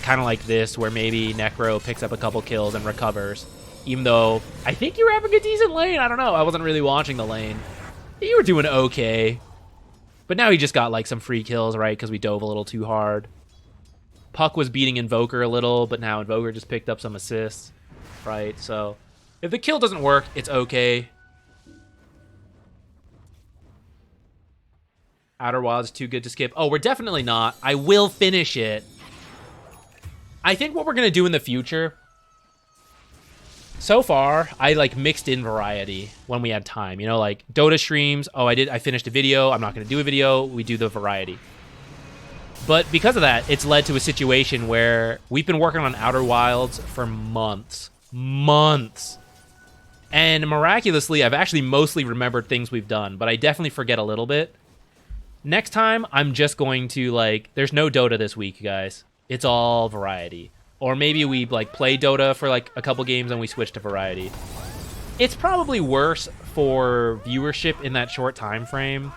kind of like this, where maybe Necro picks up a couple kills and recovers. Even though I think you were having a decent lane. I don't know. I wasn't really watching the lane. You were doing okay. But now he just got like some free kills, right? Because we dove a little too hard. Puck was beating Invoker a little, but now Invoker just picked up some assists, right? So if the kill doesn't work, it's okay. Outer Wilds too good to skip. Oh, we're definitely not. I will finish it. I think what we're going to do in the future... So far, I like mixed in variety when we had time. You know, like Dota streams. Oh, I finished a video. I'm not going to do a video. We do the variety. But because of that, it's led to a situation where we've been working on Outer Wilds for months. Months. And miraculously, I've actually mostly remembered things we've done, but I definitely forget a little bit. Next time, I'm just going to, like, there's no Dota this week, guys. It's all variety. Or maybe we, like, play Dota for, like, a couple games and we switch to variety. It's probably worse for viewership in that short time frame,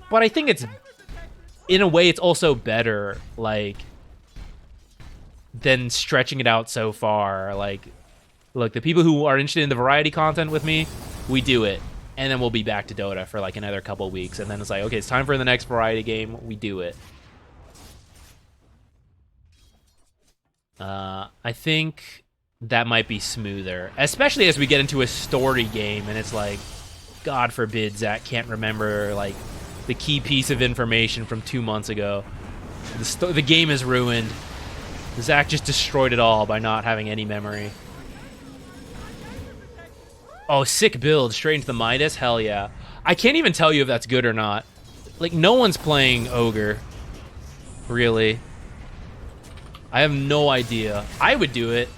but I think it's, in a way, it's also better, like, than stretching it out so far. Like, look, the people who are interested in the variety content with me, we do it. And then we'll be back to Dota for like another couple weeks. And then it's like, okay, it's time for the next variety game. We do it. I think that might be smoother. Especially as we get into a story game. And it's like, God forbid Zach can't remember like the key piece of information from 2 months ago. The game is ruined. Zach just destroyed it all by not having any memory. Oh, sick build. Straight into the Midas? Hell yeah. I can't even tell you if that's good or not. Like, no one's playing Ogre. Really. I have no idea. I would do it.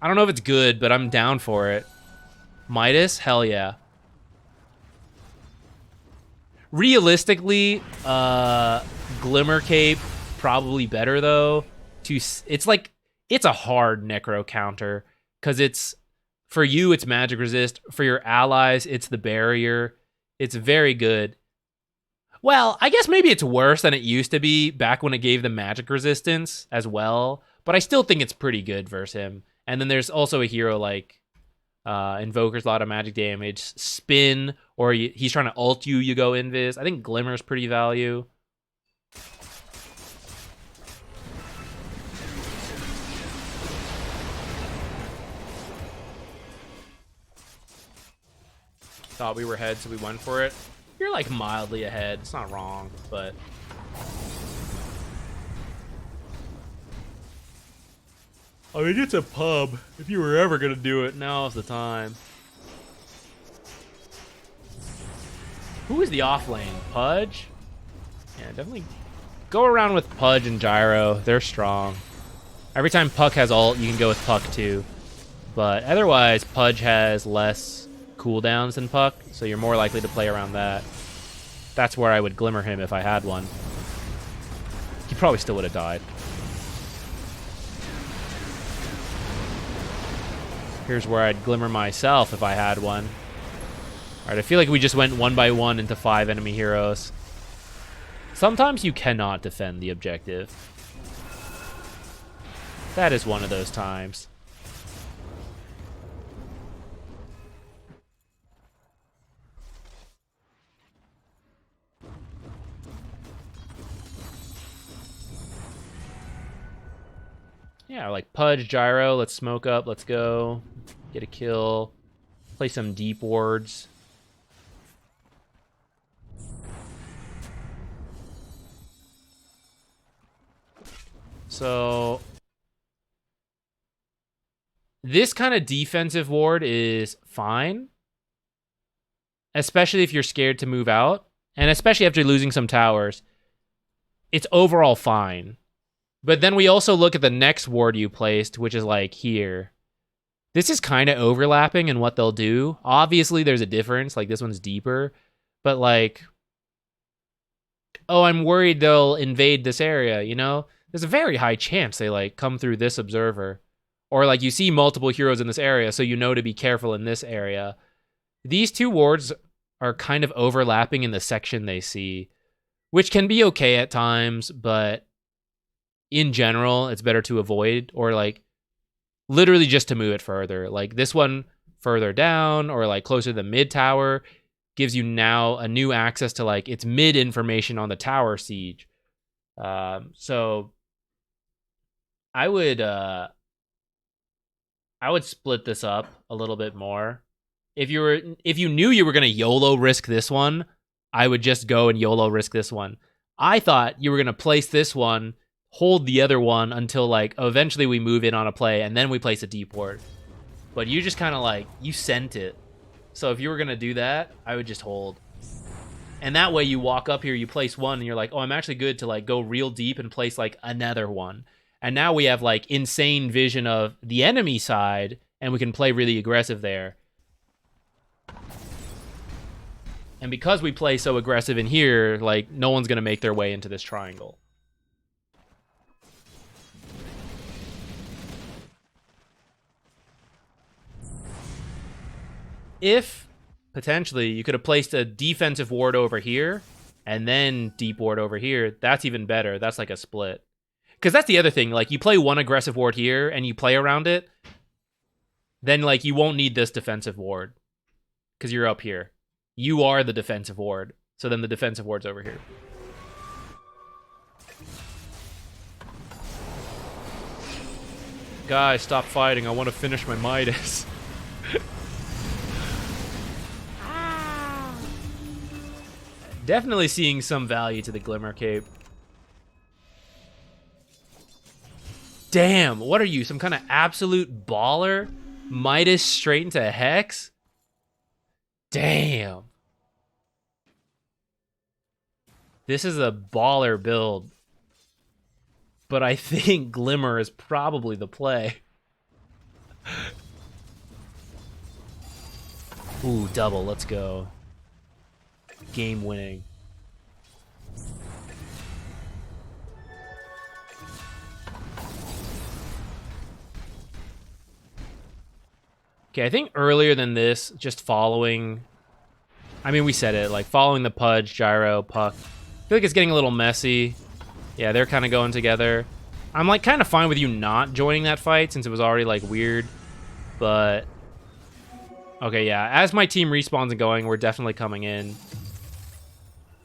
I don't know if it's good, but I'm down for it. Midas? Hell yeah. Realistically, Glimmer Cape, probably better, though. It's like, it's a hard Necro counter, because it's, for you, it's magic resist. For your allies, it's the barrier. It's very good. Well, I guess maybe it's worse than it used to be back when it gave them magic resistance as well. But I still think it's pretty good versus him. And then there's also a hero like Invoker's a lot of magic damage. Spin, or he's trying to ult you, you go invis. I think Glimmer's pretty value. Thought we were ahead, so we went for it. You're like mildly ahead. It's not wrong, but I mean, it's a pub. If you were ever gonna do it, now's the time. Who is the off lane? Pudge? Yeah, definitely go around with Pudge and Gyro. They're strong. Every time Puck has ult, you can go with Puck too. But otherwise, Pudge has less cooldowns than Puck, so you're more likely to play around that. That's where I would Glimmer him if I had one. He probably still would have died. Here's where I'd Glimmer myself if I had one. Alright, I feel like we just went one by one into 5 enemy heroes. Sometimes you cannot defend the objective. That is one of those times. Yeah, like Pudge, Gyro, let's smoke up, let's go. Get a kill. Play some deep wards. So this kind of defensive ward is fine. Especially if you're scared to move out. And especially after losing some towers. It's overall fine. But then we also look at the next ward you placed, which is like here. This is kind of overlapping in what they'll do. Obviously, there's a difference. Like, this one's deeper. But, like, oh, I'm worried they'll invade this area, you know? There's a very high chance they, like, come through this observer. Or, like, you see multiple heroes in this area, so you know to be careful in this area. These two wards are kind of overlapping in the section they see, which can be okay at times, but in general, it's better to avoid, or like literally just to move it further. Like this one further down, or like closer to the mid tower, gives you now a new access to like its mid information on the tower siege. So I would split this up a little bit more. If you knew you were gonna YOLO risk this one, I would just go and YOLO risk this one. I thought you were gonna place this one, hold the other one until like eventually we move in on a play and then we place a deep ward. But you just kind of like, you sent it. So if you were going to do that, I would just hold. And that way you walk up here, you place one, and you're like, oh, I'm actually good to like go real deep and place like another one. And now we have like insane vision of the enemy side, and we can play really aggressive there. And because we play so aggressive in here, like no one's gonna make their way into this triangle. If potentially you could have placed a defensive ward over here and then deep ward over here, that's even better. That's like a split. Because that's the other thing. Like, you play one aggressive ward here and you play around it, then, like, you won't need this defensive ward. Because you're up here. You are the defensive ward. So then the defensive ward's over here. Guys, stop fighting. I want to finish my Midas. Definitely seeing some value to the Glimmer Cape. Damn, what are you, some kind of absolute baller? Midas straight into Hex? Damn. This is a baller build. But I think Glimmer is probably the play. Ooh, double, let's go. Game winning. Okay, I think earlier than this, just following... I mean, we said it, like, following the Pudge, Gyro, Puck. I feel like it's getting a little messy. Yeah, they're kind of going together. I'm, like, kind of fine with you not joining that fight, since it was already, like, weird. But... okay, yeah, as my team respawns and going, we're definitely coming in.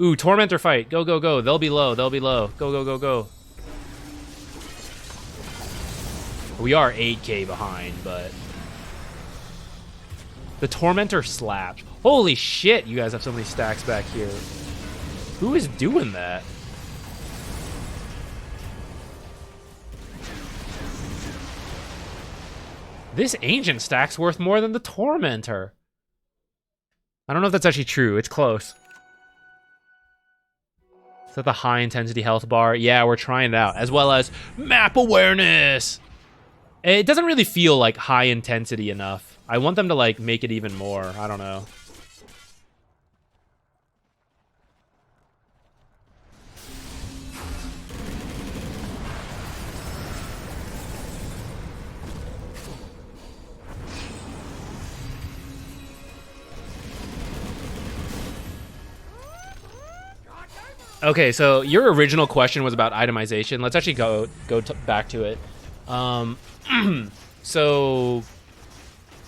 Ooh, Tormentor fight. Go, go, go. They'll be low. They'll be low. Go, go, go, go. We are 8k behind, but... the Tormentor slapped. Holy shit, you guys have so many stacks back here. Who is doing that? This Ancient stack's worth more than the Tormentor. I don't know if that's actually true. It's close. Is that the high intensity health bar? Yeah, we're trying it out. As well as map awareness. It doesn't really feel like high intensity enough. I want them to like make it even more. I don't know. Okay, so your original question was about itemization. Let's actually go back to it. So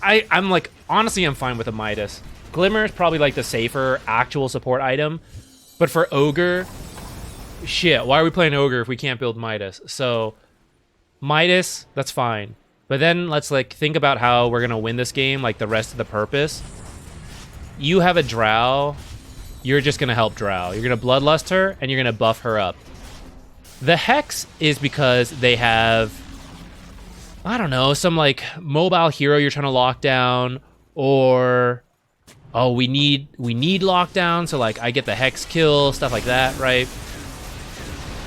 I'm like, honestly, I'm fine with a Midas. Glimmer is probably like the safer actual support item, but for Ogre, shit, why are we playing Ogre if we can't build Midas? So Midas, that's fine. But then let's like think about how we're gonna win this game, like the rest of the purpose. You have a Drow. You're just going to help Drow. You're going to Bloodlust her, and you're going to buff her up. The Hex is because they have, I don't know, some, like, mobile hero you're trying to lock down, or, oh, we need lockdown, so, like, I get the Hex kill, stuff like that, right?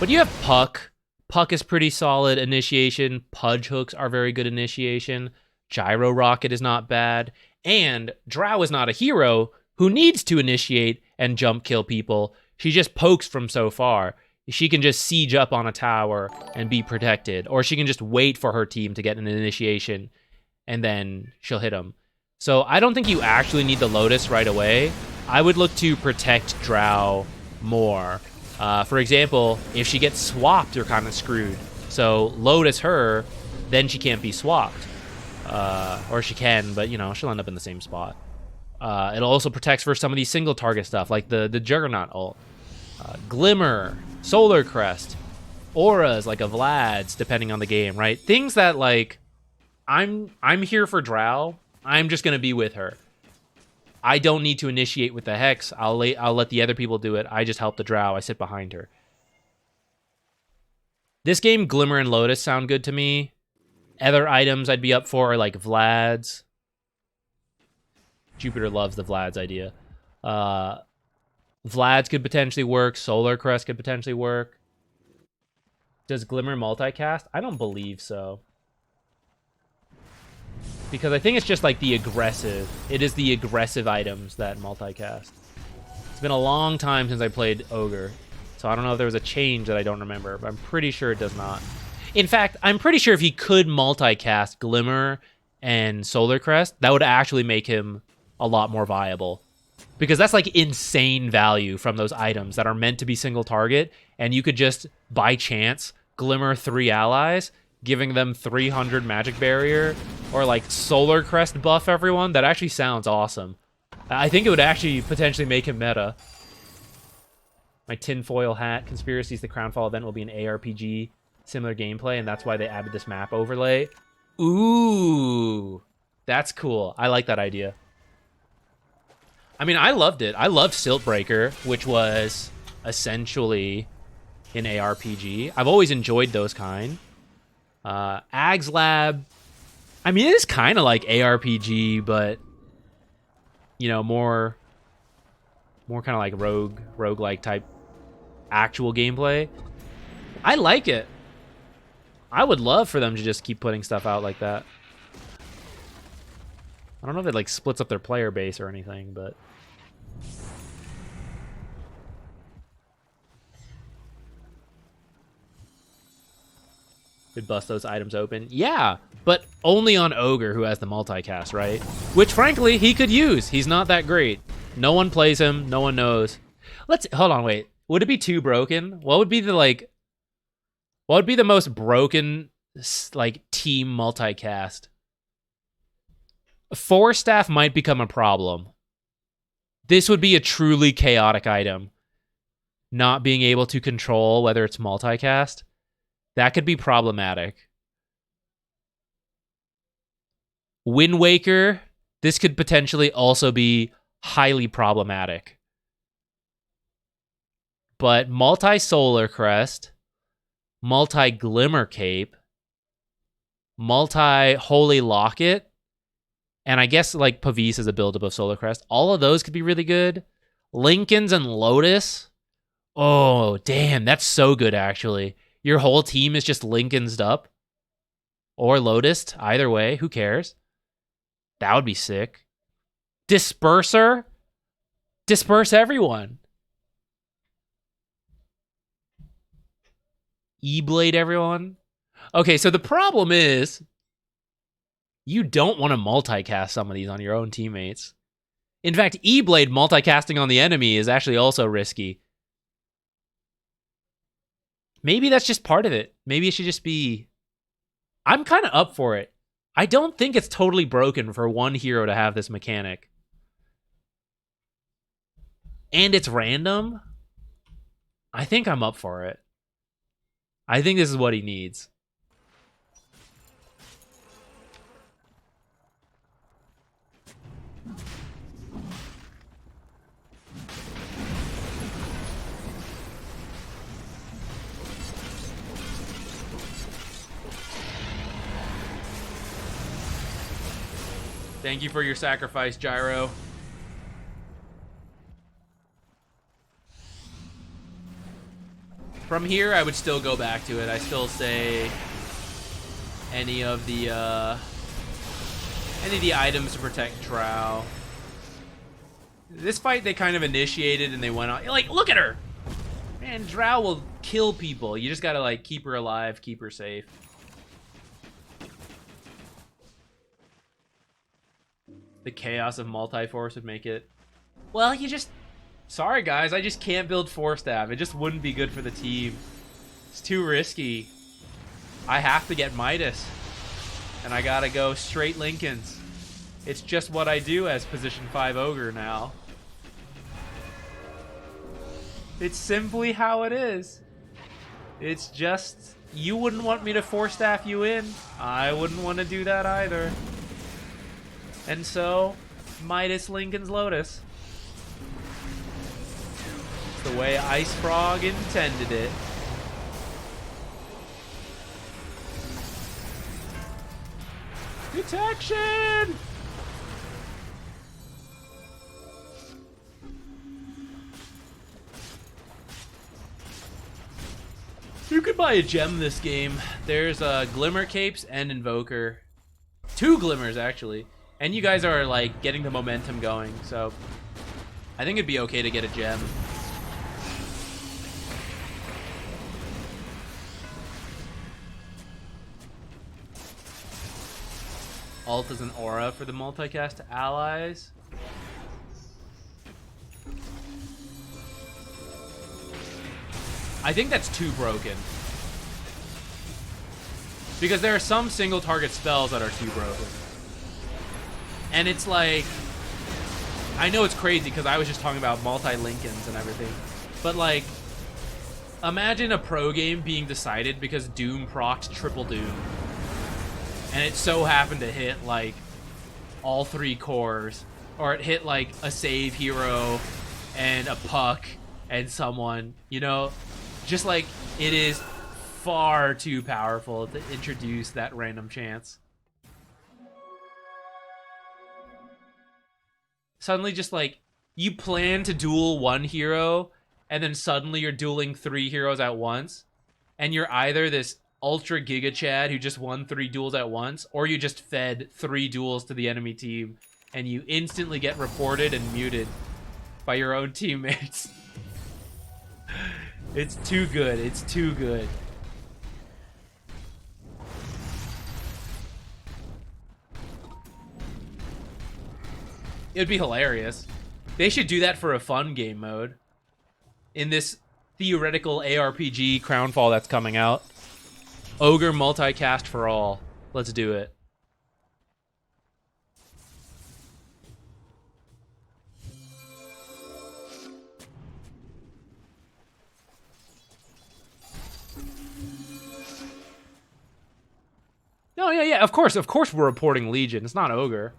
But you have Puck. Puck is pretty solid initiation. Pudge hooks are very good initiation. Gyro Rocket is not bad. And Drow is not a hero who needs to initiate and jump kill people. She just pokes from so far. She can just siege up on a tower and be protected. Or she can just wait for her team to get an initiation and then she'll hit them. So I don't think you actually need the Lotus right away. I would look to protect Drow more. For example, if she gets swapped, you're kind of screwed. So Lotus her, then she can't be swapped. Or she can, but you know, she'll end up in the same spot. It also protects for some of these single target stuff, like the Juggernaut ult. Glimmer, Solar Crest, auras like a Vlad's, depending on the game, right? Things that, like, I'm here for Drow. I'm just gonna be with her. I don't need to initiate with the Hex. I'll let the other people do it. I just help the Drow. I sit behind her. This game, Glimmer and Lotus sound good to me. Other items I'd be up for are like Vlad's. Jupiter loves the Vlad's idea. Vlad's could potentially work. Solar Crest could potentially work. Does Glimmer multicast? I don't believe so. Because I think it's just like the aggressive. It is the aggressive items that multicast. It's been a long time since I played Ogre. So I don't know if there was a change that I don't remember. But I'm pretty sure it does not. In fact, I'm pretty sure if he could multicast Glimmer and Solar Crest, that would actually make him a lot more viable. Because that's like insane value from those items that are meant to be single target. And you could just, by chance, Glimmer 3 allies, giving them 300 magic barrier, or like Solar Crest buff everyone. That actually sounds awesome. I think it would actually potentially make him meta. My tinfoil hat, Conspiracies, the Crownfall event will be an ARPG, similar gameplay, and that's why they added this map overlay. Ooh, that's cool. I like that idea. I mean, I loved it. I loved Siltbreaker, which was essentially an ARPG. I've always enjoyed those kind. Ag's Lab, I mean, it is kind of like ARPG, but, you know, more kind of like roguelike type actual gameplay. I like it. I would love for them to just keep putting stuff out like that. I don't know if it like splits up their player base or anything, but could bust those items open. Yeah, but only on Ogre, who has the multicast, right? Which frankly he could use. He's not that great. No one plays him. No one knows. Let's hold on. Wait, would it be too broken? What would be the like? What would be the most broken like team multicast? Force staff might become a problem. This would be a truly chaotic item. Not being able to control whether it's multicast, that could be problematic. Wind Waker, this could potentially also be highly problematic. But multi-Solar Crest, multi-Glimmer Cape, multi-Holy Locket, and I guess like Pavis is a build-up of Solar Crest. All of those could be really good. Lincolns and Lotus. Oh, damn, that's so good, actually. Your whole team is just Lincolnsed up. Or Lotused, either way, who cares? That would be sick. Disperser? Disperse everyone. E-Blade everyone. Okay, so the problem is you don't want to multicast some of these on your own teammates. In fact, E-Blade multicasting on the enemy is actually also risky. Maybe that's just part of it. Maybe it should just be... I'm kind of up for it. I don't think it's totally broken for one hero to have this mechanic. And it's random. I think I'm up for it. I think this is what he needs. Thank you for your sacrifice, Gyro. From here, I would still go back to it. I still say any of the items to protect Drow. This fight they kind of initiated and they went on. Like, look at her! Man, Drow will kill people. You just gotta like keep her alive, keep her safe. The chaos of multi-force would make it... Well, you just... Sorry, guys. I just can't build Force Staff. It just wouldn't be good for the team. It's too risky. I have to get Midas. And I gotta go straight Lincolns. It's just what I do as position 5 Ogre now. It's simply how it is. It's just... You wouldn't want me to Force Staff you in. I wouldn't want to do that either. And so, Midas Lincoln's Lotus. It's the way Ice Frog intended it. Detection! buy a gem this game. There's Glimmer Capes and Invoker. 2 Glimmers, actually. And you guys are, like, getting the momentum going, so I think it'd be okay to get a gem. Ult is an aura for the multicast allies. I think that's too broken. Because there are some single target spells that are too broken. And it's like, I know it's crazy because I was just talking about multi-Lincolns and everything. But like, imagine a pro game being decided because Doom procced triple Doom. And it so happened to hit like all 3 cores. Or it hit like a save hero and a puck and someone, you know? Just like, it is far too powerful to introduce that random chance. Suddenly just like, you plan to duel 1 hero, and then suddenly you're dueling 3 heroes at once, and you're either this ultra giga chad who just won 3 duels at once, or you just fed 3 duels to the enemy team, and you instantly get reported and muted by your own teammates. It's too good. It's too good. It'd be hilarious. They should do that for a fun game mode. In this theoretical ARPG Crownfall that's coming out. Ogre multicast for all. Let's do it. No, yeah, of course we're reporting Legion. It's not Ogre.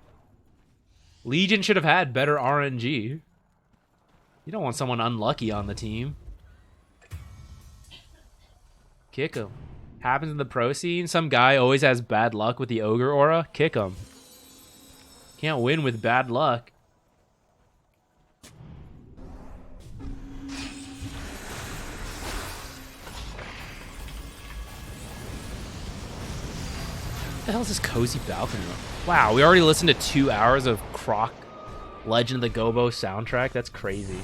Legion should have had better RNG. You don't want someone unlucky on the team. Kick him. Happens in the pro scene. Some guy always has bad luck with the Ogre aura. Kick him. Can't win with bad luck. What the hell is this cozy balcony? Wow, we already listened to 2 hours of Croc Legend of the Gobo soundtrack. That's crazy.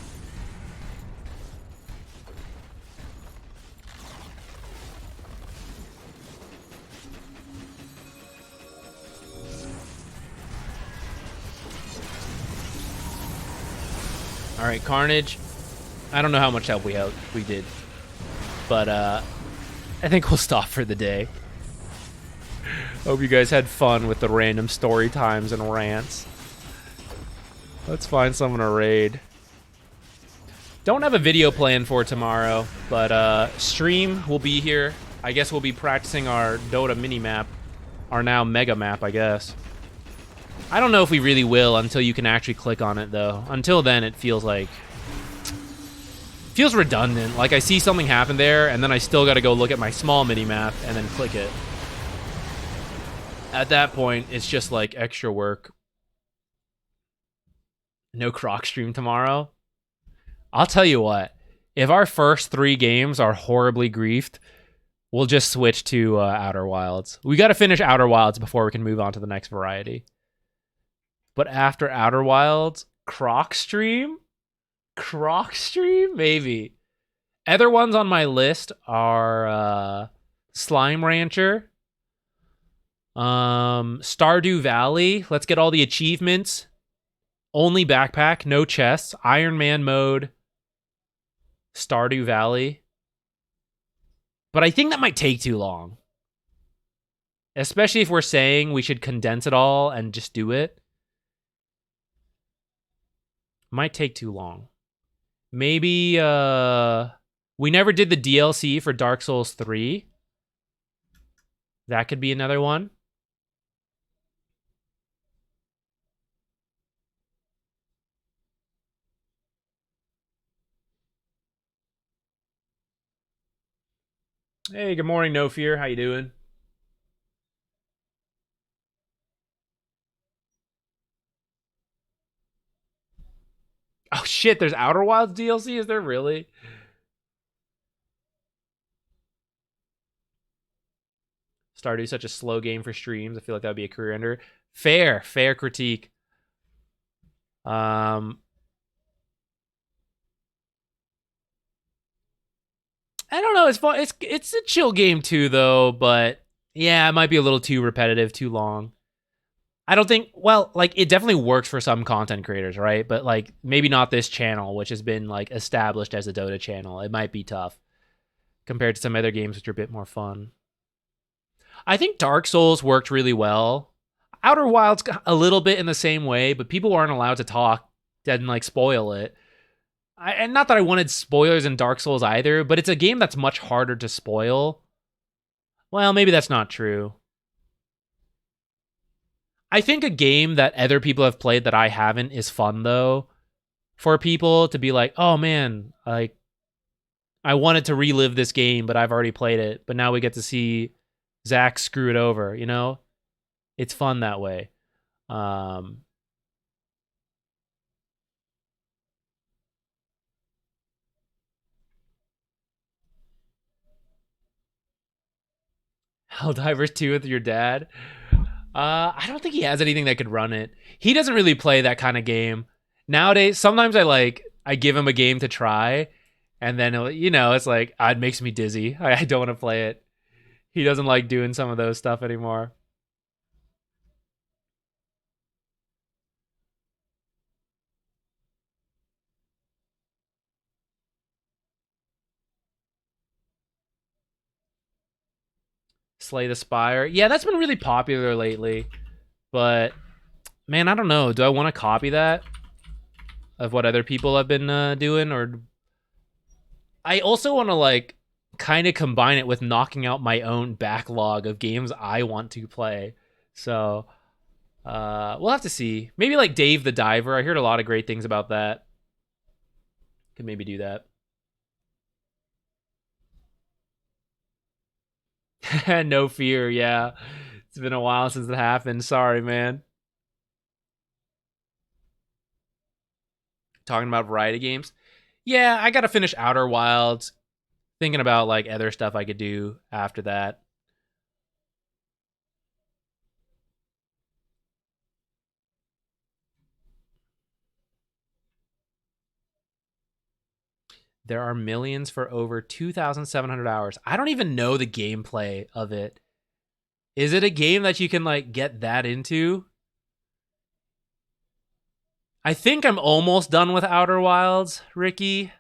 All right, Carnage. I don't know how much help we did, but I think we'll stop for the day. Hope you guys had fun with the random story times and rants. Let's find someone to raid. Don't have a video planned for tomorrow, but stream will be here. I guess we'll be practicing our Dota mini-map. Our now mega map, I guess. I don't know if we really will until you can actually click on it, though. Until then, it feels like... feels redundant. Like, I see something happen there, and then I still gotta go look at my small mini-map and then click it. At that point, it's just like extra work. No Croc stream tomorrow. I'll tell you what. If our first 3 games are horribly griefed, we'll just switch to Outer Wilds. We got to finish Outer Wilds before we can move on to the next variety. But after Outer Wilds, Croc stream? Croc stream? Maybe. Other ones on my list are Slime Rancher. Stardew Valley. Let's get all the achievements. Only backpack, no chests. Iron Man mode. Stardew Valley. But I think that might take too long. Especially if we're saying we should condense it all and just do it. Might take too long. Maybe, we never did the DLC for Dark Souls 3. That could be another one. Hey, good morning, No Fear. How you doing? Oh shit, there's Outer Wilds DLC? Is there really? Stardew's such a slow game for streams. I feel like that would be a career ender. Fair critique. I don't know. It's fun. It's a chill game too, though. But yeah, it might be a little too repetitive, too long. I don't think. Well, like it definitely works for some content creators, right? But like maybe not this channel, which has been like established as a Dota channel. It might be tough compared to some other games which are a bit more fun. I think Dark Souls worked really well. Outer Wilds a little bit in the same way, but people aren't allowed to talk and like spoil it. And not that I wanted spoilers in Dark Souls either, but it's a game that's much harder to spoil. Well, maybe that's not true. I think a game that other people have played that I haven't is fun though. For people to be like, oh man, like I wanted to relive this game, but I've already played it. But now we get to see Zach screw it over, you know? It's fun that way. Helldivers 2 with your dad? I don't think he has anything that could run it. He doesn't really play that kind of game. Nowadays, sometimes I give him a game to try, and then it's like it makes me dizzy. I don't want to play it. He doesn't like doing some of those stuff anymore. Slay the Spire. Yeah, that's been really popular lately. But man, I don't know. Do I want to copy that of what other people have been doing, or I also want to like kind of combine it with knocking out my own backlog of games I want to play. So we'll have to see. Maybe like Dave the Diver. I heard a lot of great things about that. Could maybe do that. No fear, yeah. It's been a while since it happened. Sorry, man. Talking about variety games. Yeah, I gotta finish Outer Wilds. Thinking about like other stuff I could do after that. There are millions for over 2,700 hours. I don't even know the gameplay of it. Is it a game that you can like get that into? I think I'm almost done with Outer Wilds, Ricky.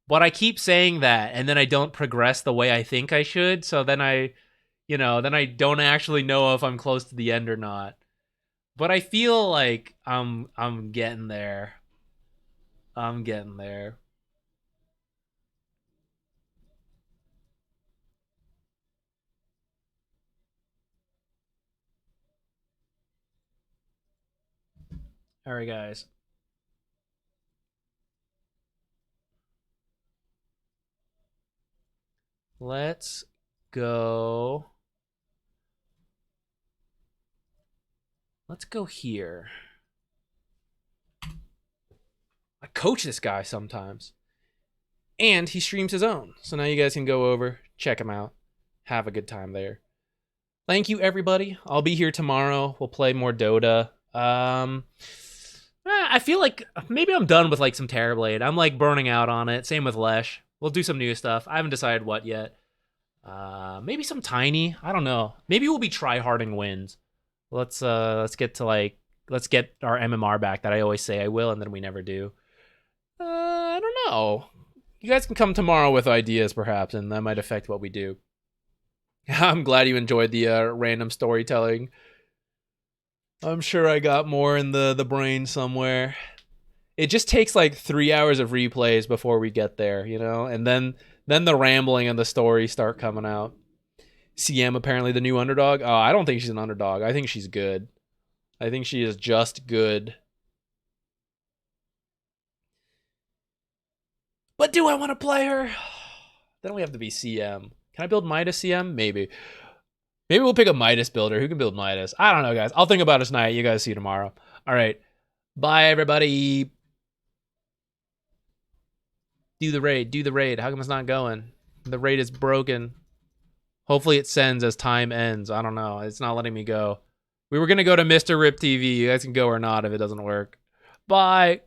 But I keep saying that and then I don't progress the way I think I should. So then then I don't actually know if I'm close to the end or not. But I feel like I'm getting there. I'm getting there. All right, guys. Let's go. Let's go here. I coach this guy sometimes. And he streams his own. So now you guys can go over, check him out, have a good time there. Thank you, everybody. I'll be here tomorrow. We'll play more Dota. I feel like maybe I'm done with like some Terrorblade. I'm like burning out on it. Same with Lesh. We'll do some new stuff. I haven't decided what yet. Maybe some Tiny. I don't know. Maybe we'll be tryharding wins. Let's get our MMR back that I always say I will and then we never do. I don't know. You guys can come tomorrow with ideas perhaps, and that might affect what we do. I'm glad you enjoyed the random storytelling. I'm sure I got more in the brain somewhere. It just takes like 3 hours of replays before we get there, and then the rambling and the story start coming out. CM apparently the new underdog. Oh, I don't think she's an underdog. I think she's good. I think she is just good. But do I want to play her? Then we have to be CM. Can I build Midas CM? Maybe. Maybe we'll pick a Midas builder. Who can build Midas? I don't know, guys. I'll think about it tonight. You guys see you tomorrow. All right. Bye, everybody. Do the raid. Do the raid. How come it's not going? The raid is broken. Hopefully it sends as time ends. I don't know. It's not letting me go. We were going to go to Mr. Rip TV. You guys can go or not if it doesn't work. Bye.